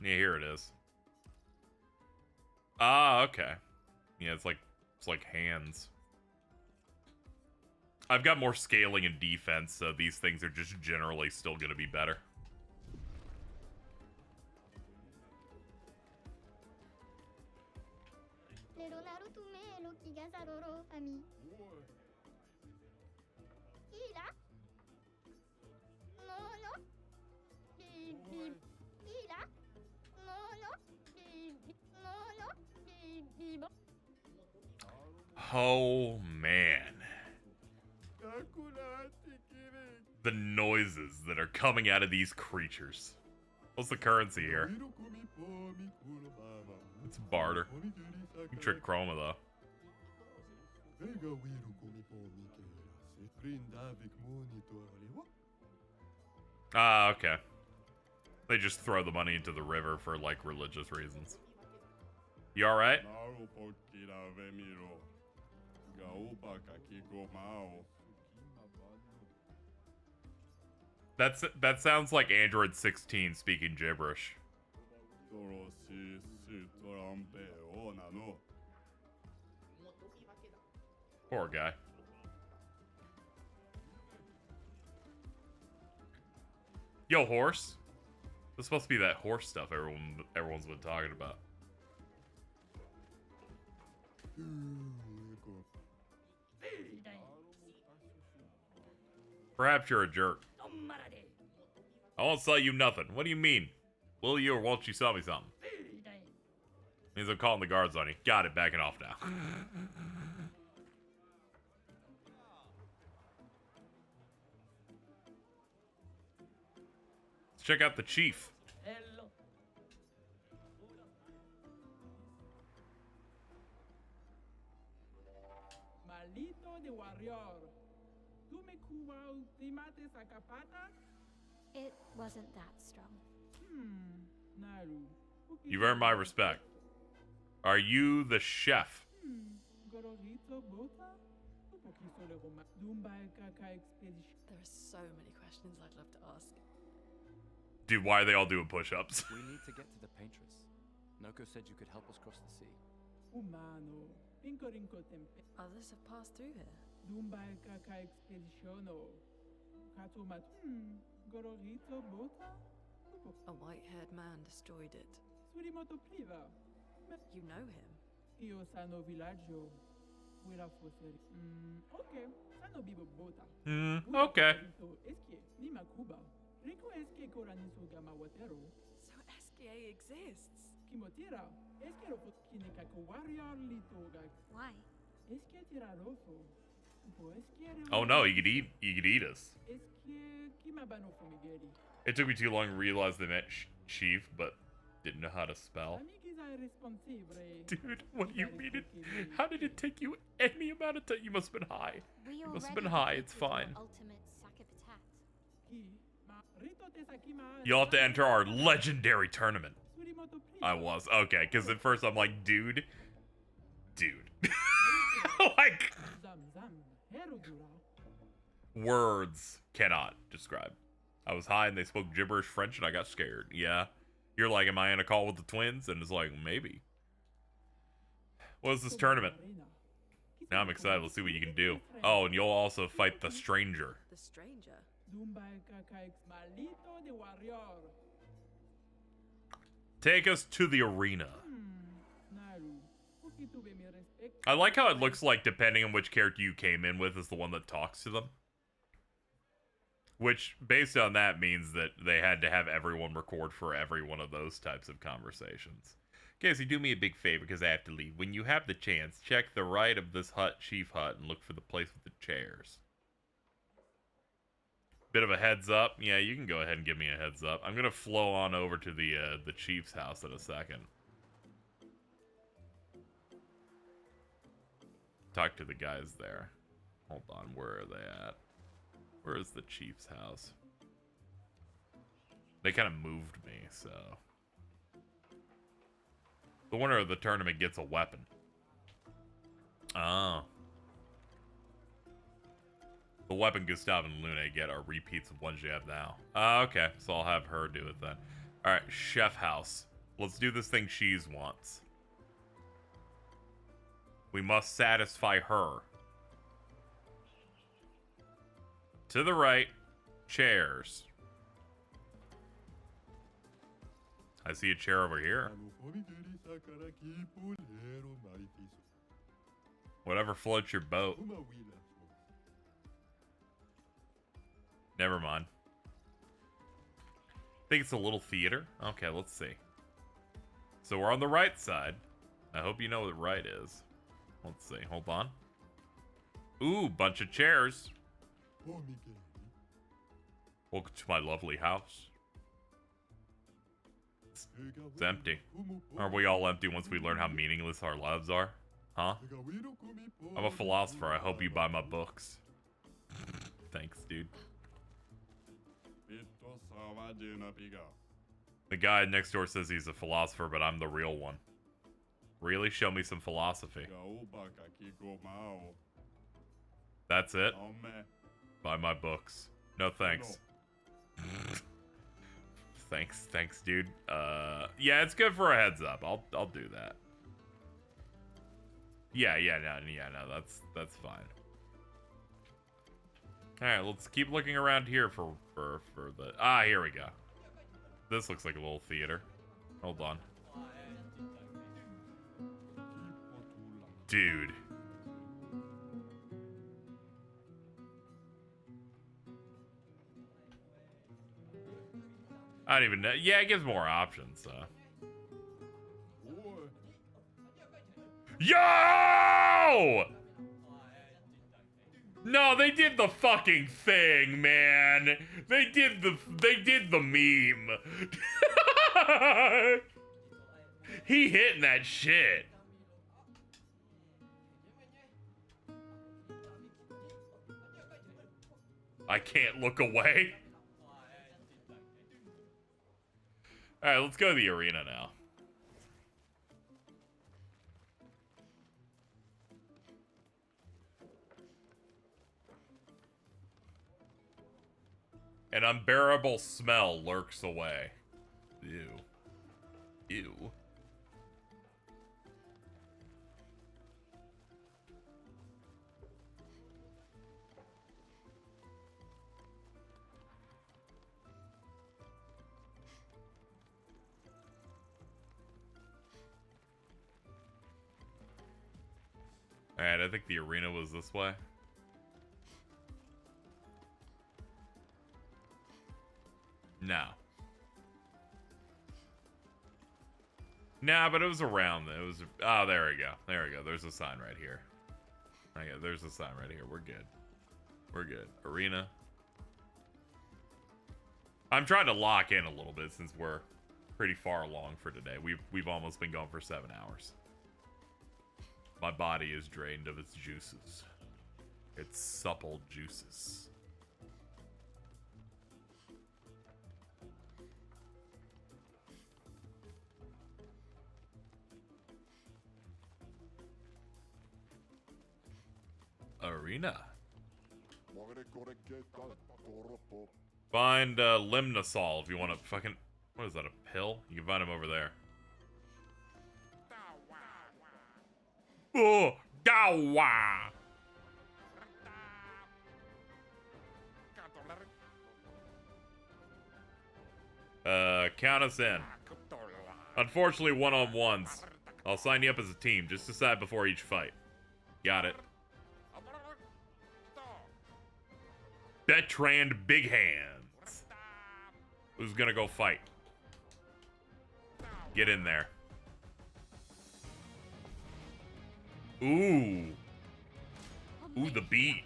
Yeah, here it is. Ah, okay. Yeah, it's like hands. I've got more scaling and defense, so these things are just generally still gonna be better. Oh, man. The noises that are coming out of these creatures. What's the currency here? It's barter. You can trick Chroma, though. Ah, okay. They just throw the money into the river for, like, religious reasons. You alright? That sounds like Android 16 speaking gibberish. Poor guy. Yo, horse. This is supposed to be that horse stuff everyone's been talking about. Perhaps you're a jerk. I won't sell you nothing. What do you mean? Will you or won't you sell me something? Means I'm calling the guards on you. Got it, backing off now. Let's check out the chief. It wasn't that strong. You've earned my respect. Are you the chef? There are so many questions I'd love to ask. Dude, why are they all doing push-ups? We need to get to the Paintress. Noko said you could help us cross the sea. Others have passed through here. A white-haired man destroyed it. You know him? Okay. So SKA exists. Why? Oh no, you could eat us. It took me too long to realize they meant chief, but didn't know how to spell. Dude, what do you mean it? How did it take you any amount of time? You must have been high. You must have been high, it's fine. You'll have to enter our legendary tournament. I was. Okay, because at first I'm like, dude. Like, words cannot describe. I was high and they spoke gibberish French and I got scared. Yeah. You're like, am I in a call with the twins? And it's like, maybe. What is this tournament? Now I'm excited. Let's see what you can do. Oh, and you'll also fight the stranger. The stranger? Take us to the arena. I like how it looks like, depending on which character you came in with, is the one that talks to them. Which, based on that, means that they had to have everyone record for every one of those types of conversations. Casey, do me a big favor because I have to leave. When you have the chance, check the right of this hut, chief hut, and look for the place with the chairs. Bit of a heads up. Yeah, you can go ahead and give me a heads up. I'm going to flow on over to the chief's house in a second. Talk to the guys there. Hold on, where are they at? Where is the chief's house? They kind of moved me, so... The winner of the tournament gets a weapon. Oh. The weapon Gustav and Luna get are repeats of ones you have now. Okay, so I'll have her do it then. Alright, chef house. Let's do this thing Cheese wants. We must satisfy her. To the right, chairs. I see a chair over here. Whatever floats your boat. Never mind. Think it's a little theater? Okay, let's see. So we're on the right side. I hope you know what right is. Let's see. Hold on. Ooh, bunch of chairs. Welcome to my lovely house. It's empty. Aren't we all empty once we learn how meaningless our lives are? Huh? I'm a philosopher. I hope you buy my books. Thanks, dude. The guy next door says he's a philosopher, but I'm the real one. Really? Show me some philosophy. That's it? Buy my books. No thanks. Thanks, dude. Yeah, it's good for a heads up. I'll do that. Yeah, no, that's fine. Alright, let's keep looking around here for the... Ah, here we go. This looks like a little theater. Hold on. Dude. I don't even know. Yeah, it gives more options, so. Yo! No, they did the fucking thing, man. They did the meme. He hitting that shit. I can't look away. Alright, let's go to the arena now. An unbearable smell lurks away. Ew. Ew. Alright, I think the arena was this way. No. Nah, but it was around. It was. Oh, there we go. There we go. There's a sign right here. Okay, there's a sign right here. We're good. We're good. Arena. I'm trying to lock in a little bit since we're pretty far along for today. We've almost been going for 7 hours. My body is drained of its juices. Its supple juices. Arena. Find Limnosol if you want to fucking... What is that, a pill? You can find him over there. Oh, Gawa! Count us in. Unfortunately, one-on-ones. I'll sign you up as a team. Just decide before each fight. Got it. Bertrand Big Hands. Who's gonna go fight? Get in there. Ooh. Ooh, the beat.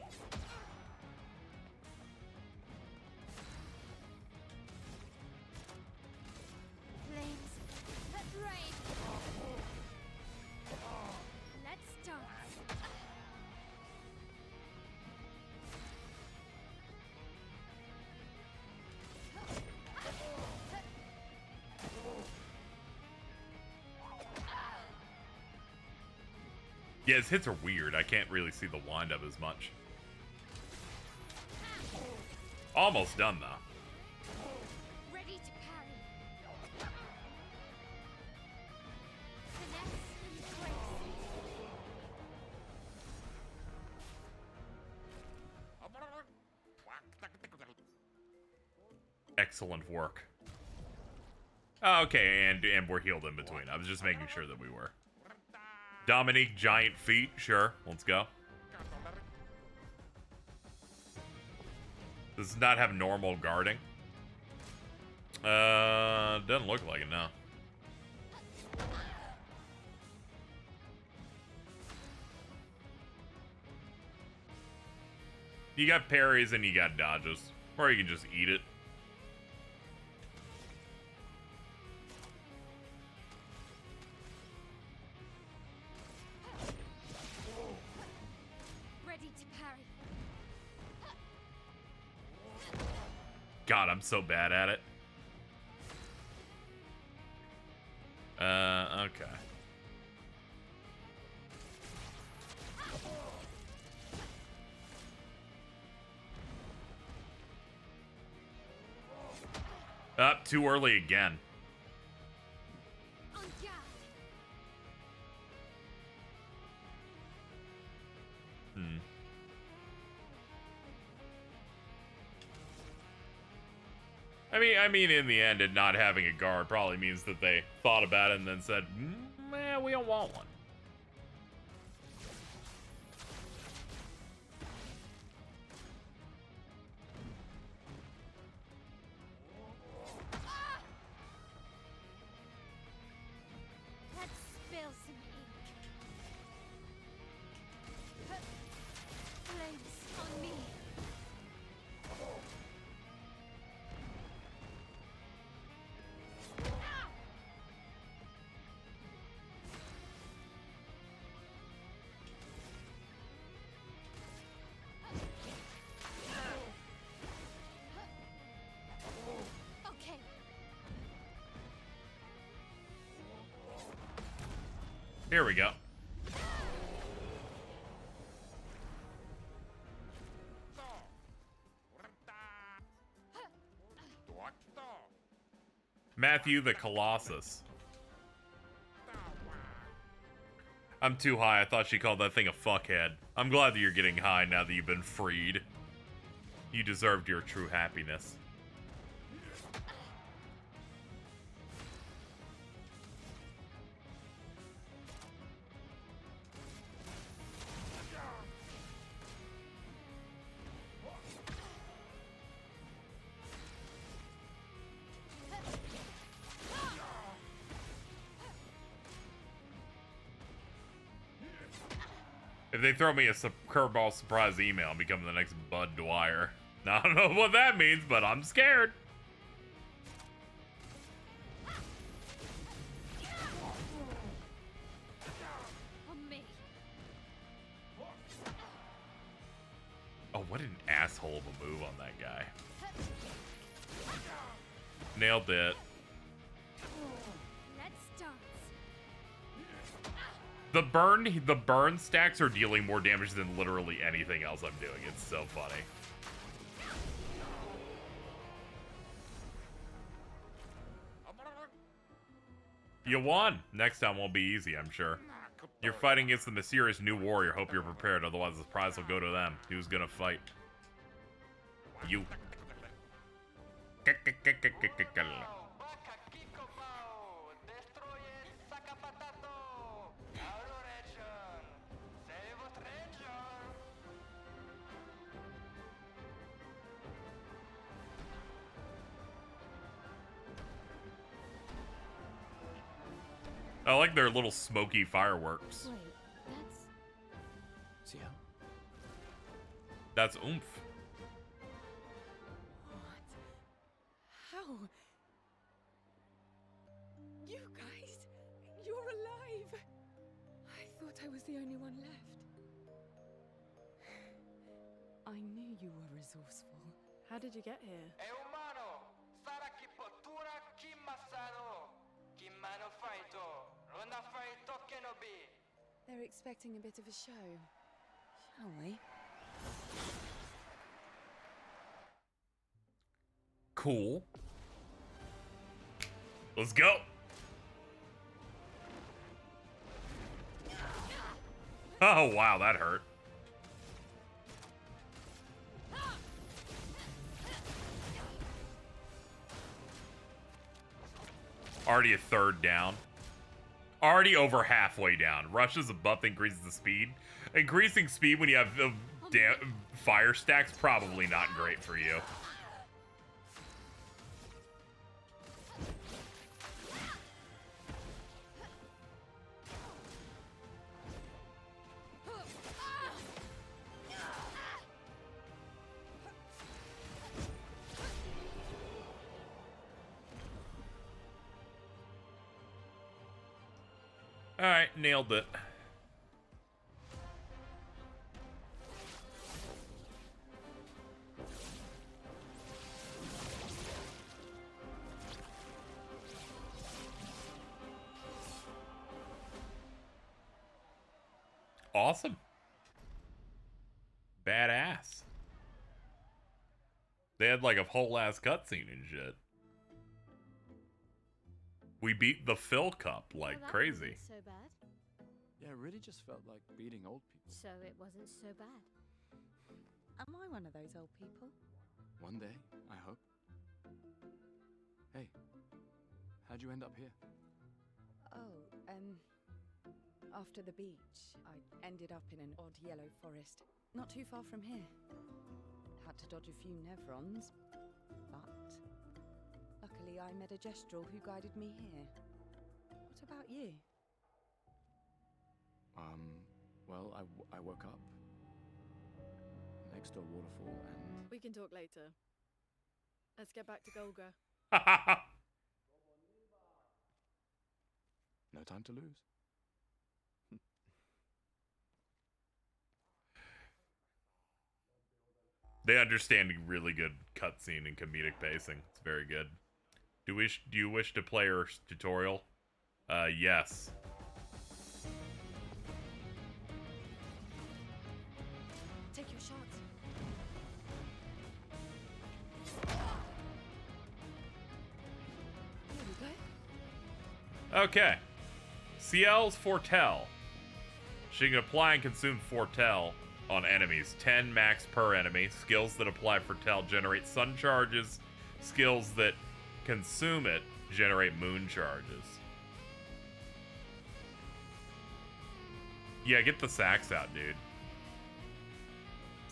Yeah, his hits are weird. I can't really see the wind-up as much. Almost done, though. Ready to parry. Finesse and grace. Excellent work. Oh, okay, and we're healed in between. I was just making sure that we were. Dominique, giant feet. Sure, let's go. Does not have normal guarding. Doesn't look like it, no. You got parries and you got dodges. Or you can just eat it. God, I'm so bad at it. Okay. Up too early again. I mean, in the end, it not having a guard probably means that they thought about it and then said, man, we don't want one. Let's spill some ink. Flames on me. Here we go. Matthew the Colossus. I'm too high. I thought she called that thing a fuckhead. I'm glad that you're getting high now that you've been freed. You deserved your true happiness. If they throw me a curveball surprise email, I'm becoming the next Bud Dwyer. Now, I don't know what that means, but I'm scared. Oh, what an asshole of a move on that guy. Nailed it. The burn stacks are dealing more damage than literally anything else I'm doing. It's so funny. You won. Next time won't be easy, I'm sure. You're fighting against the mysterious new warrior. Hope you're prepared, otherwise the prize will go to them. Who's gonna fight? You. I like their little smoky fireworks. Wait, that's... See That's oomph. What? How? You guys, you're alive. I thought I was the only one left. I knew you were resourceful. How did you get here? They're expecting a bit of a show. Shall we? Cool. Let's go. Oh, wow, that hurt. Already a third down. Already over halfway down. Rush is a buff that increases the speed. Increasing speed when you have the fire stacks, probably not great for you. Alright, nailed it. Awesome. Badass. They had like a whole ass cutscene and shit. We beat the Phil Cup like crazy. So bad. Yeah, it really just felt like beating old people. So it wasn't so bad. Am I one of those old people? One day, I hope. Hey, how'd you end up here? Oh, after the beach, I ended up in an odd yellow forest, not too far from here. Had to dodge a few Nevrons, but luckily I met a Gestrel who guided me here. What about you? Well, I woke up next to a waterfall and... We can talk later. Let's get back to Golga. No time to lose. They understand really good cutscene and comedic pacing. It's very good. Do you wish to play our tutorial? Yes. Okay. CL's Foretell. She can apply and consume Foretell on enemies. 10 max per enemy. Skills that apply Foretell generate sun charges. Skills that consume it generate moon charges. Yeah, get the sacks out, dude.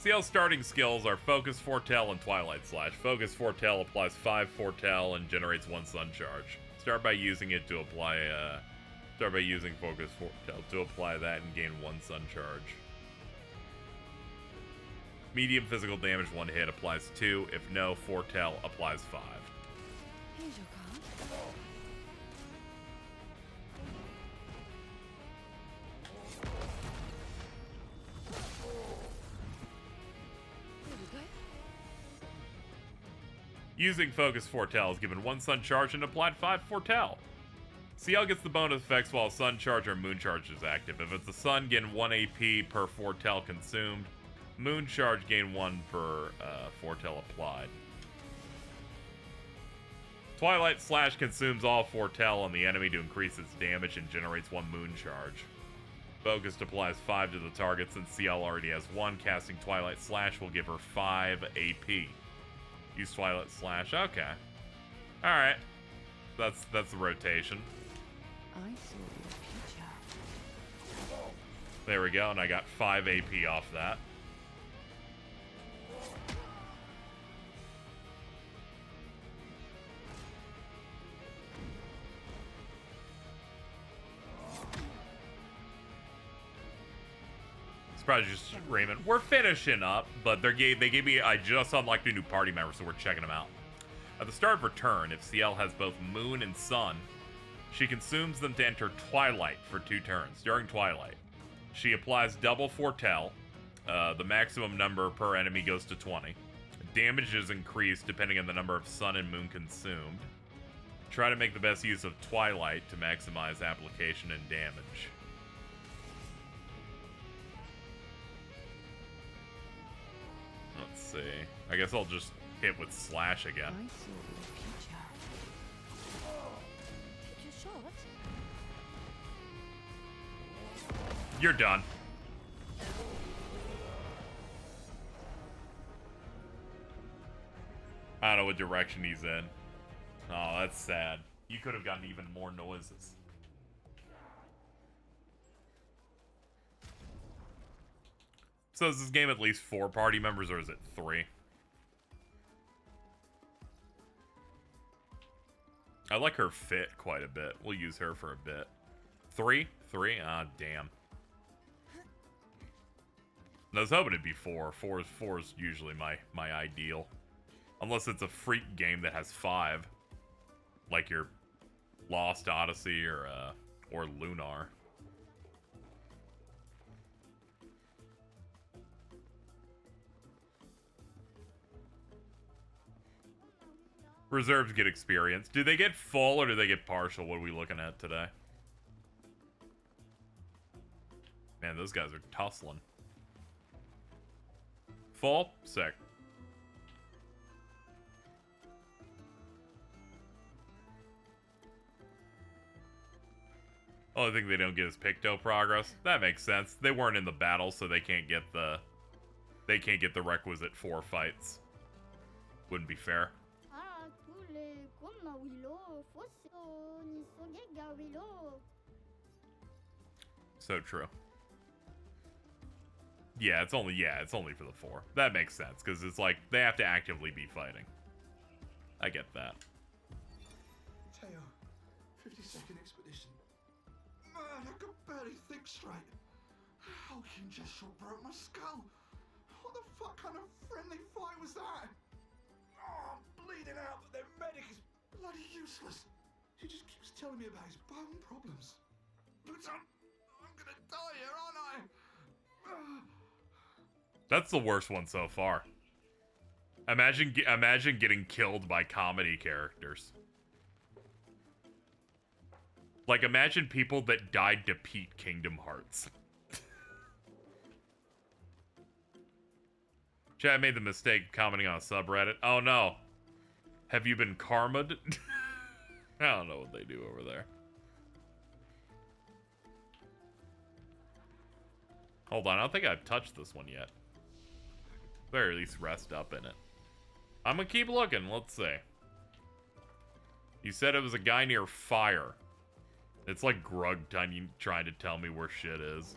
CL's starting skills are Focus, Foretell, and Twilight Slash. Focus Foretell applies 5 Foretell and generates 1 sun charge. Start by using it to apply, start by using Focus Foretell to apply that and gain 1 sun charge. Medium physical damage 1 hit applies 2. If no, Foretell applies 5. Here's your card. Using Focus Foretell is given 1 sun charge and applied 5 Foretell. CL gets the bonus effects while Sun Charge or Moon Charge is active. If it's a Sun, gain 1 AP per Foretell consumed. Moon Charge, gain 1 per Foretell applied. Twilight Slash consumes all Foretell on the enemy to increase its damage and generates 1 Moon Charge. Focused applies 5 to the target. Since CL already has 1, casting Twilight Slash will give her 5 AP. Use Twilight Slash. Okay. Alright. That's the rotation. I saw your future. There we go, and I got 5 AP off that. It's probably just Raymond. We're finishing up, but they gave me, I just unlocked a new party member, so we're checking them out. At the start of her turn, if CL has both Moon and Sun, she consumes them to enter Twilight for 2 turns. During Twilight, she applies double Foretell. The maximum number per enemy goes to 20. Damage is increased depending on the number of Sun and Moon consumed. Try to make the best use of Twilight to maximize application and damage. Let's see. I guess I'll just hit with Slash again. I saw your future. Take your shot. You're done. I don't know what direction he's in. Oh, that's sad. You could have gotten even more noises. So is this game at least 4 party members, or is it 3? I like her fit quite a bit. We'll use her for a bit. 3? 3? Ah, damn. I was hoping it'd be 4. 4 is usually my ideal. Unless it's a freak game that has 5. Like your Lost Odyssey or Lunar. Reserves get experience. Do they get full or do they get partial? What are we looking at today? Man, those guys are tussling. Full? Sick. Only thing they don't get is Picto progress. That makes sense. They weren't in the battle, so they can't get the requisite 4 fights. Wouldn't be fair. So true. Yeah, it's only for the 4. That makes sense, because it's like they have to actively be fighting. I get that. Teo, 52nd expedition. Man, I could barely think straight. Hulking just shot broke my skull. What the fuck kind of friendly fight was that? Oh, I'm bleeding out, but their medic is bloody useless. He just keeps telling me about his bone problems. But I'm gonna die here, aren't I? That's the worst one so far. Imagine getting killed by comedy characters. Like, imagine people that died to Pete Kingdom Hearts. Chad made the mistake of commenting on a subreddit. Oh no. Have you been karma'd? I don't know what they do over there. Hold on, I don't think I've touched this one yet. Better at least rest up in it. I'm gonna keep looking. Let's see. You said it was a guy near fire. It's like Grug trying to tell me where shit is.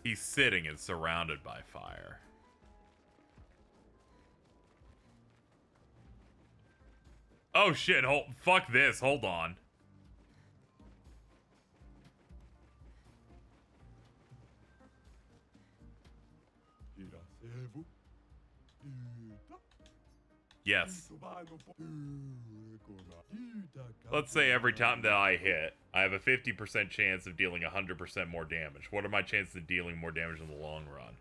He's sitting and surrounded by fire. Oh shit, fuck this, hold on. Yes. Let's say every time that I hit, I have a 50% chance of dealing 100% more damage. What are my chances of dealing more damage in the long run?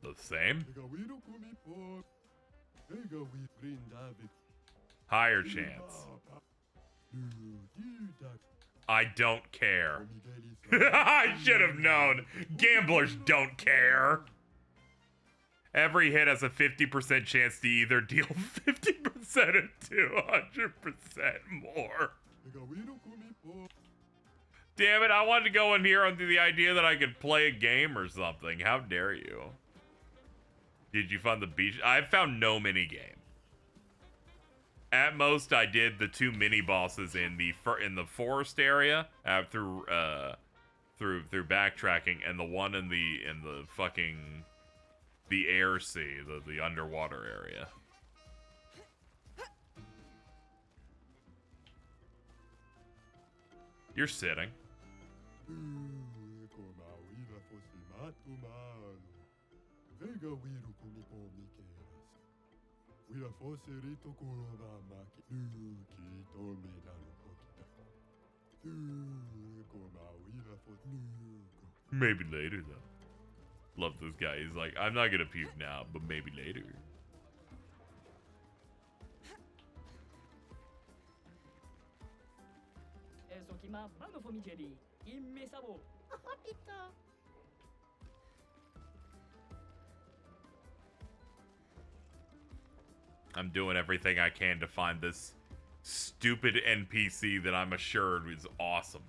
The same? Higher chance. I don't care. I should have known. Gamblers don't care. Every hit has a 50% chance to either deal 50% or 200% more. Damn it, I wanted to go in here under the idea that I could play a game or something. How dare you? Did you find the beach? I've found no mini game. At most, I did the 2 mini bosses in the forest area through backtracking, and the one in the fucking air sea, the underwater area. You're sitting. Maybe later, though. Love this guy. He's like, I'm not gonna puke now, but maybe later. I'm doing everything I can to find this stupid NPC that I'm assured is awesome.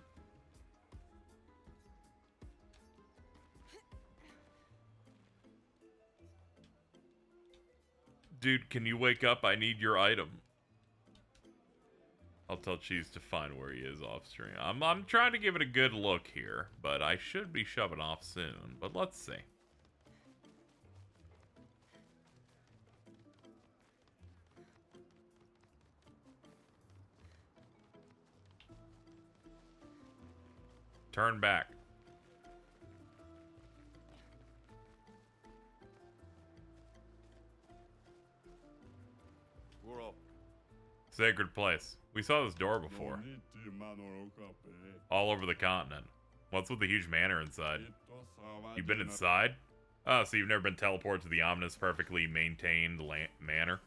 Dude, can you wake up? I need your item. I'll tell Cheese to find where he is off stream. I'm trying to give it a good look here, but I should be shoving off soon. But let's see. Turn back. Sacred place. We saw this door before. All over the continent. What's with the huge manor inside? You've been inside? Oh, so you've never been teleported to the ominous, perfectly maintained manor?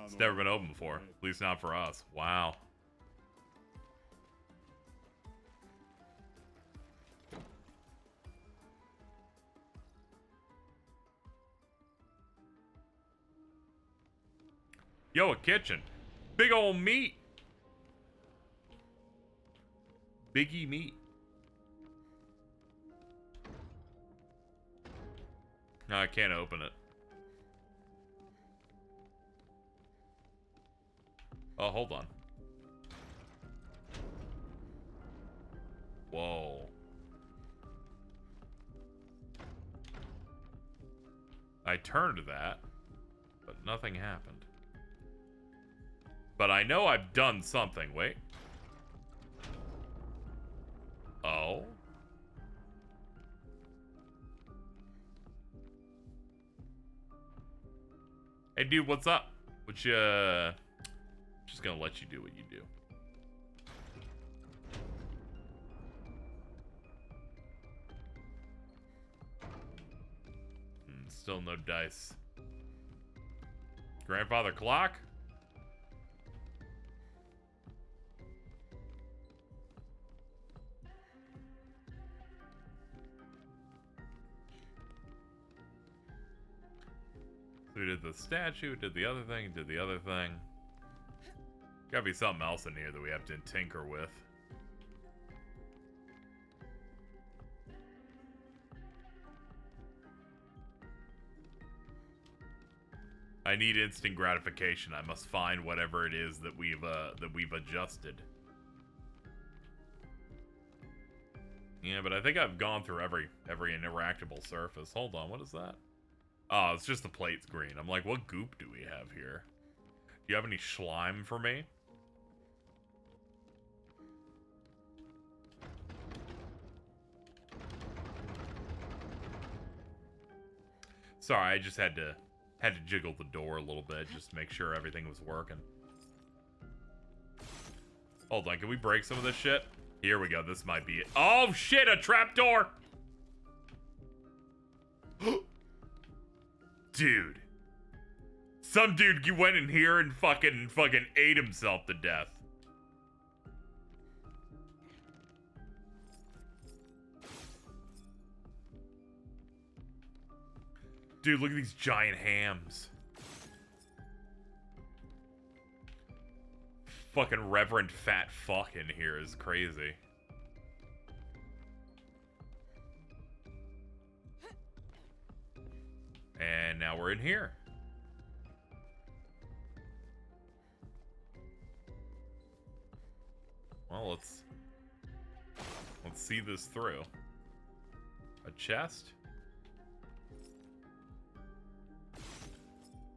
It's never been open before. At least not for us. Wow. Yo, a kitchen. Big old meat. Biggie meat. No, I can't open it. Oh, hold on. Whoa. I turned that, but nothing happened. But I know I've done something. Wait. Oh. Hey, dude, what's up? Which, just gonna let you do what you do. Still no dice. Grandfather clock? We did the statue, did the other thing, did the other thing. Gotta be something else in here that we have to tinker with. I need instant gratification. I must find whatever it is that we've adjusted. Yeah, but I think I've gone through every interactable surface. Hold on, what is that? Oh, it's just the plate's green. I'm like, what goop do we have here? Do you have any slime for me? Sorry, I just had to jiggle the door a little bit just to make sure everything was working. Hold on, can we break some of this shit? Here we go, this might be it. Oh shit, a trapdoor! Dude. Some dude went in here and fucking ate himself to death. Dude, look at these giant hams. Fucking Reverend Fat Fuck in here is crazy. And now we're in here. Well, let's see this through. A chest?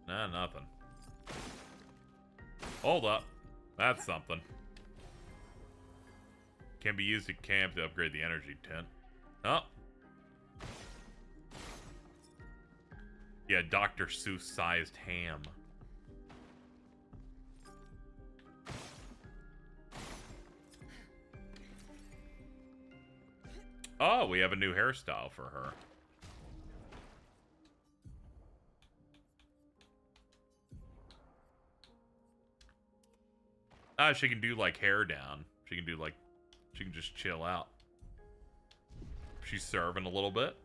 Nah, nothing. Hold up. That's something. Can be used at camp to upgrade the energy tent. Oh. Yeah, Dr. Seuss-sized ham. Oh, we have a new hairstyle for her. Ah, she can do like hair down. She can do like, she can just chill out. She's serving a little bit.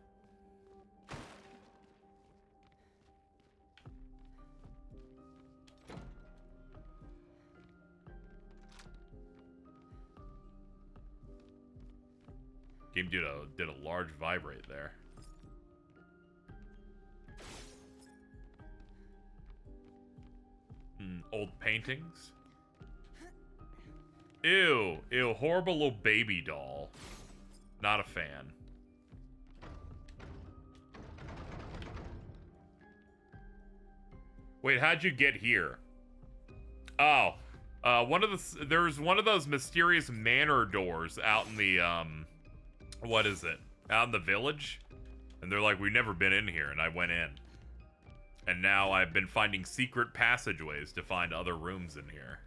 Game did a large vibrate there. Old paintings. Ew, horrible little baby doll. Not a fan. Wait, how'd you get here? Oh, there's one of those mysterious manor doors out in the, what is it? Out in the village? And they're like, we've never been in here, and I went in. And now I've been finding secret passageways to find other rooms in here.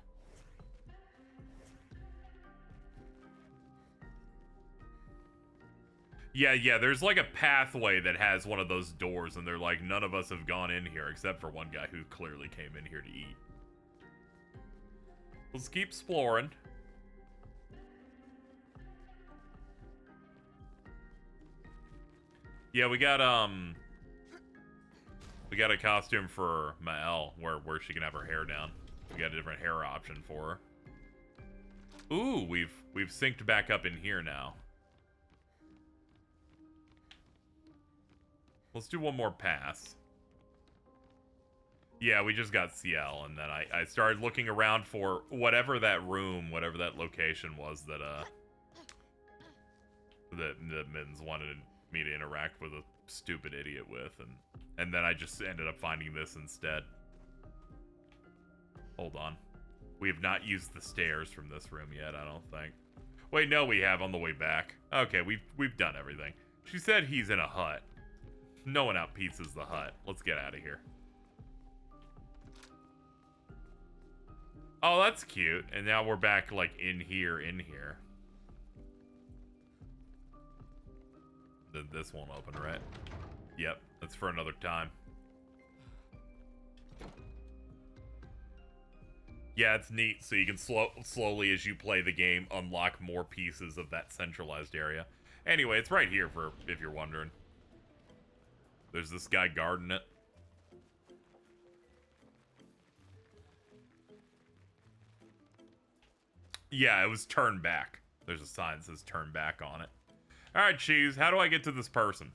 Yeah, there's like a pathway that has one of those doors, and they're like, none of us have gone in here except for one guy who clearly came in here to eat. Let's keep exploring. Yeah, we got a costume for Mael where she can have her hair down. We got a different hair option for her. Ooh, we've synced back up in here now. Let's do one more pass. Yeah, we just got CL, and then I started looking around for whatever that room, whatever that location was that Mittens wanted me to interact with a stupid idiot with, and then I just ended up finding this instead. Hold on. We have not used the stairs from this room yet, I don't think. Wait, no, we have on the way back. Okay, we've done everything. She said he's in a hut. No one out pizzas the hut. Let's get out of here. Oh, that's cute. And now we're back, like, in here. This won't open, right? Yep, that's for another time. Yeah, it's neat. So you can slowly, as you play the game, unlock more pieces of that centralized area. Anyway, it's right here for if you're wondering. There's this guy guarding it. Yeah, it was turn back. There's a sign that says turn back on it. Alright, Cheese, how do I get to this person?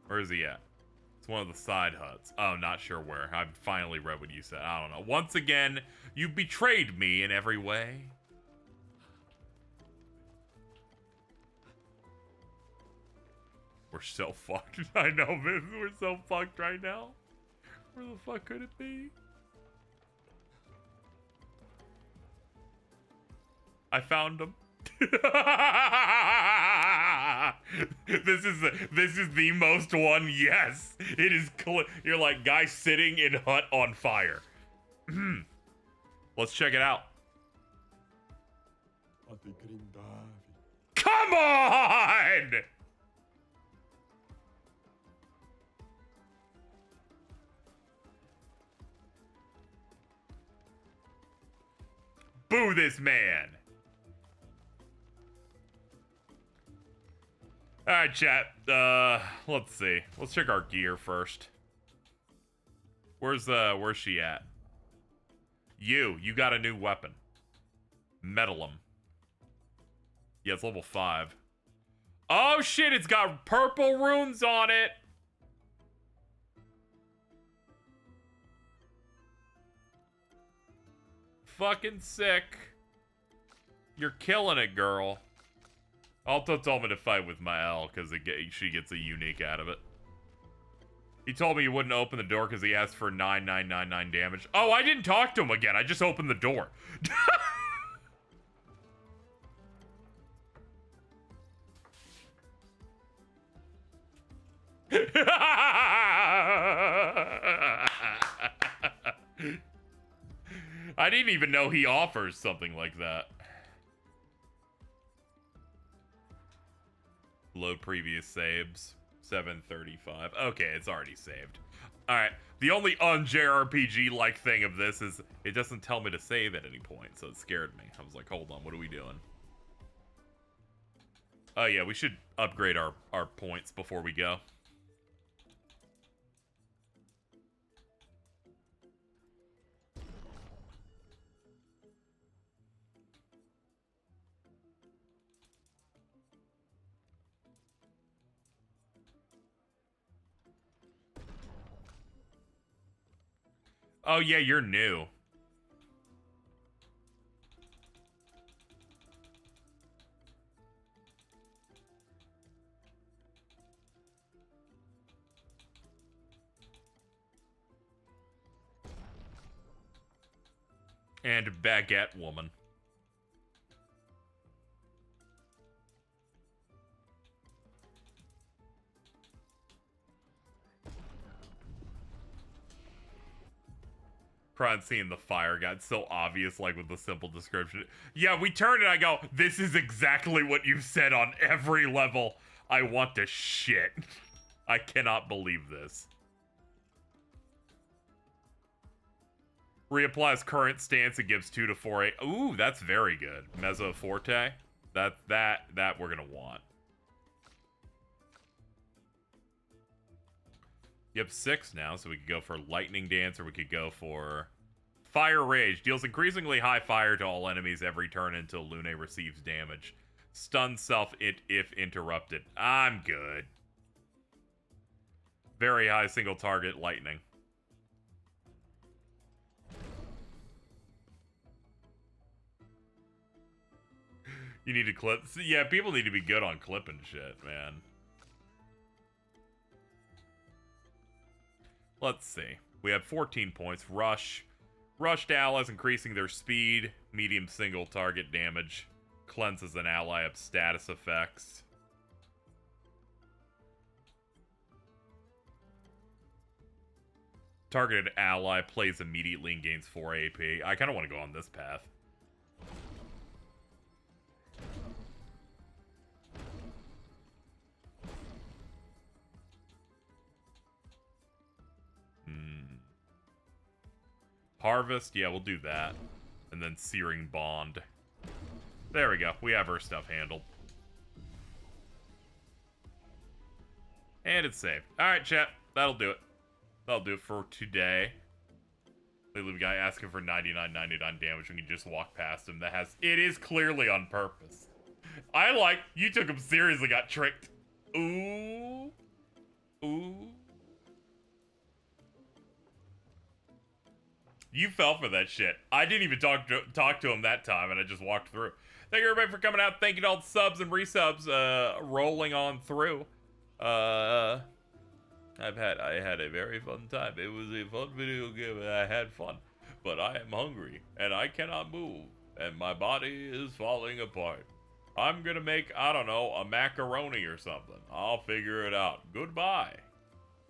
Where is he at? It's one of the side huts. Oh, not sure where. I've finally read what you said. I don't know. Once again, you betrayed me in every way. We're so fucked. I know, man. We're so fucked right now. Where the fuck could it be? I found him. This is the most one. Yes, it is. You're like guy sitting in hut on fire. Let's check it out. Come on! Boo this man. Alright, chat. Let's see. Let's check our gear first. Where's she at? You got a new weapon. Metalum. Yeah, it's level 5. Oh shit, it's got purple runes on it! Fucking sick. You're killing it, girl. Alto told me to fight with my L because she gets a unique out of it. He told me he wouldn't open the door because he asked for 9999 damage. Oh, I didn't talk to him again. I just opened the door. I didn't even know he offers something like that. Load previous saves. 735. Okay, it's already saved. Alright. The only un-JRPG-like thing of this is it doesn't tell me to save at any point, so it scared me. I was like, hold on, what are we doing? Oh yeah, we should upgrade our points before we go. Oh yeah, you're new. And baguette woman. Crying seeing the fire got so obvious, like with the simple description. Yeah, we turn and I go, this is exactly what you've said on every level. I want to shit. I cannot believe this. Reapplies current stance and gives 2 to 4. Ooh, that's very good. Mezzo Forte. That we're gonna want. You have 6 now, so we could go for Lightning Dance, or we could go for Fire Rage. Deals increasingly high fire to all enemies every turn until Lune receives damage. Stun self if interrupted. I'm good. Very high single target lightning. You need to clip. Yeah, people need to be good on clipping shit, man. Let's see. We have 14 points. Rush. Rushed allies increasing their speed. Medium single target damage. Cleanses an ally of status effects. Targeted ally plays immediately and gains 4 AP. I kind of want to go on this path. Harvest, yeah, we'll do that. And then Searing Bond. There we go. We have our stuff handled. And it's saved. Alright, chat. That'll do it. That'll do it for today. The little guy asking for 99.99 damage when you just walk past him. It is clearly on purpose. You took him seriously, got tricked. Ooh. Ooh. You fell for that shit. I didn't even talk to him that time, and I just walked through. Thank you everybody for coming out. Thank you to all the subs and resubs rolling on through. I had a very fun time. It was a fun video game and I had fun. But I am hungry and I cannot move and my body is falling apart. I'm gonna make, I don't know, a macaroni or something. I'll figure it out. Goodbye.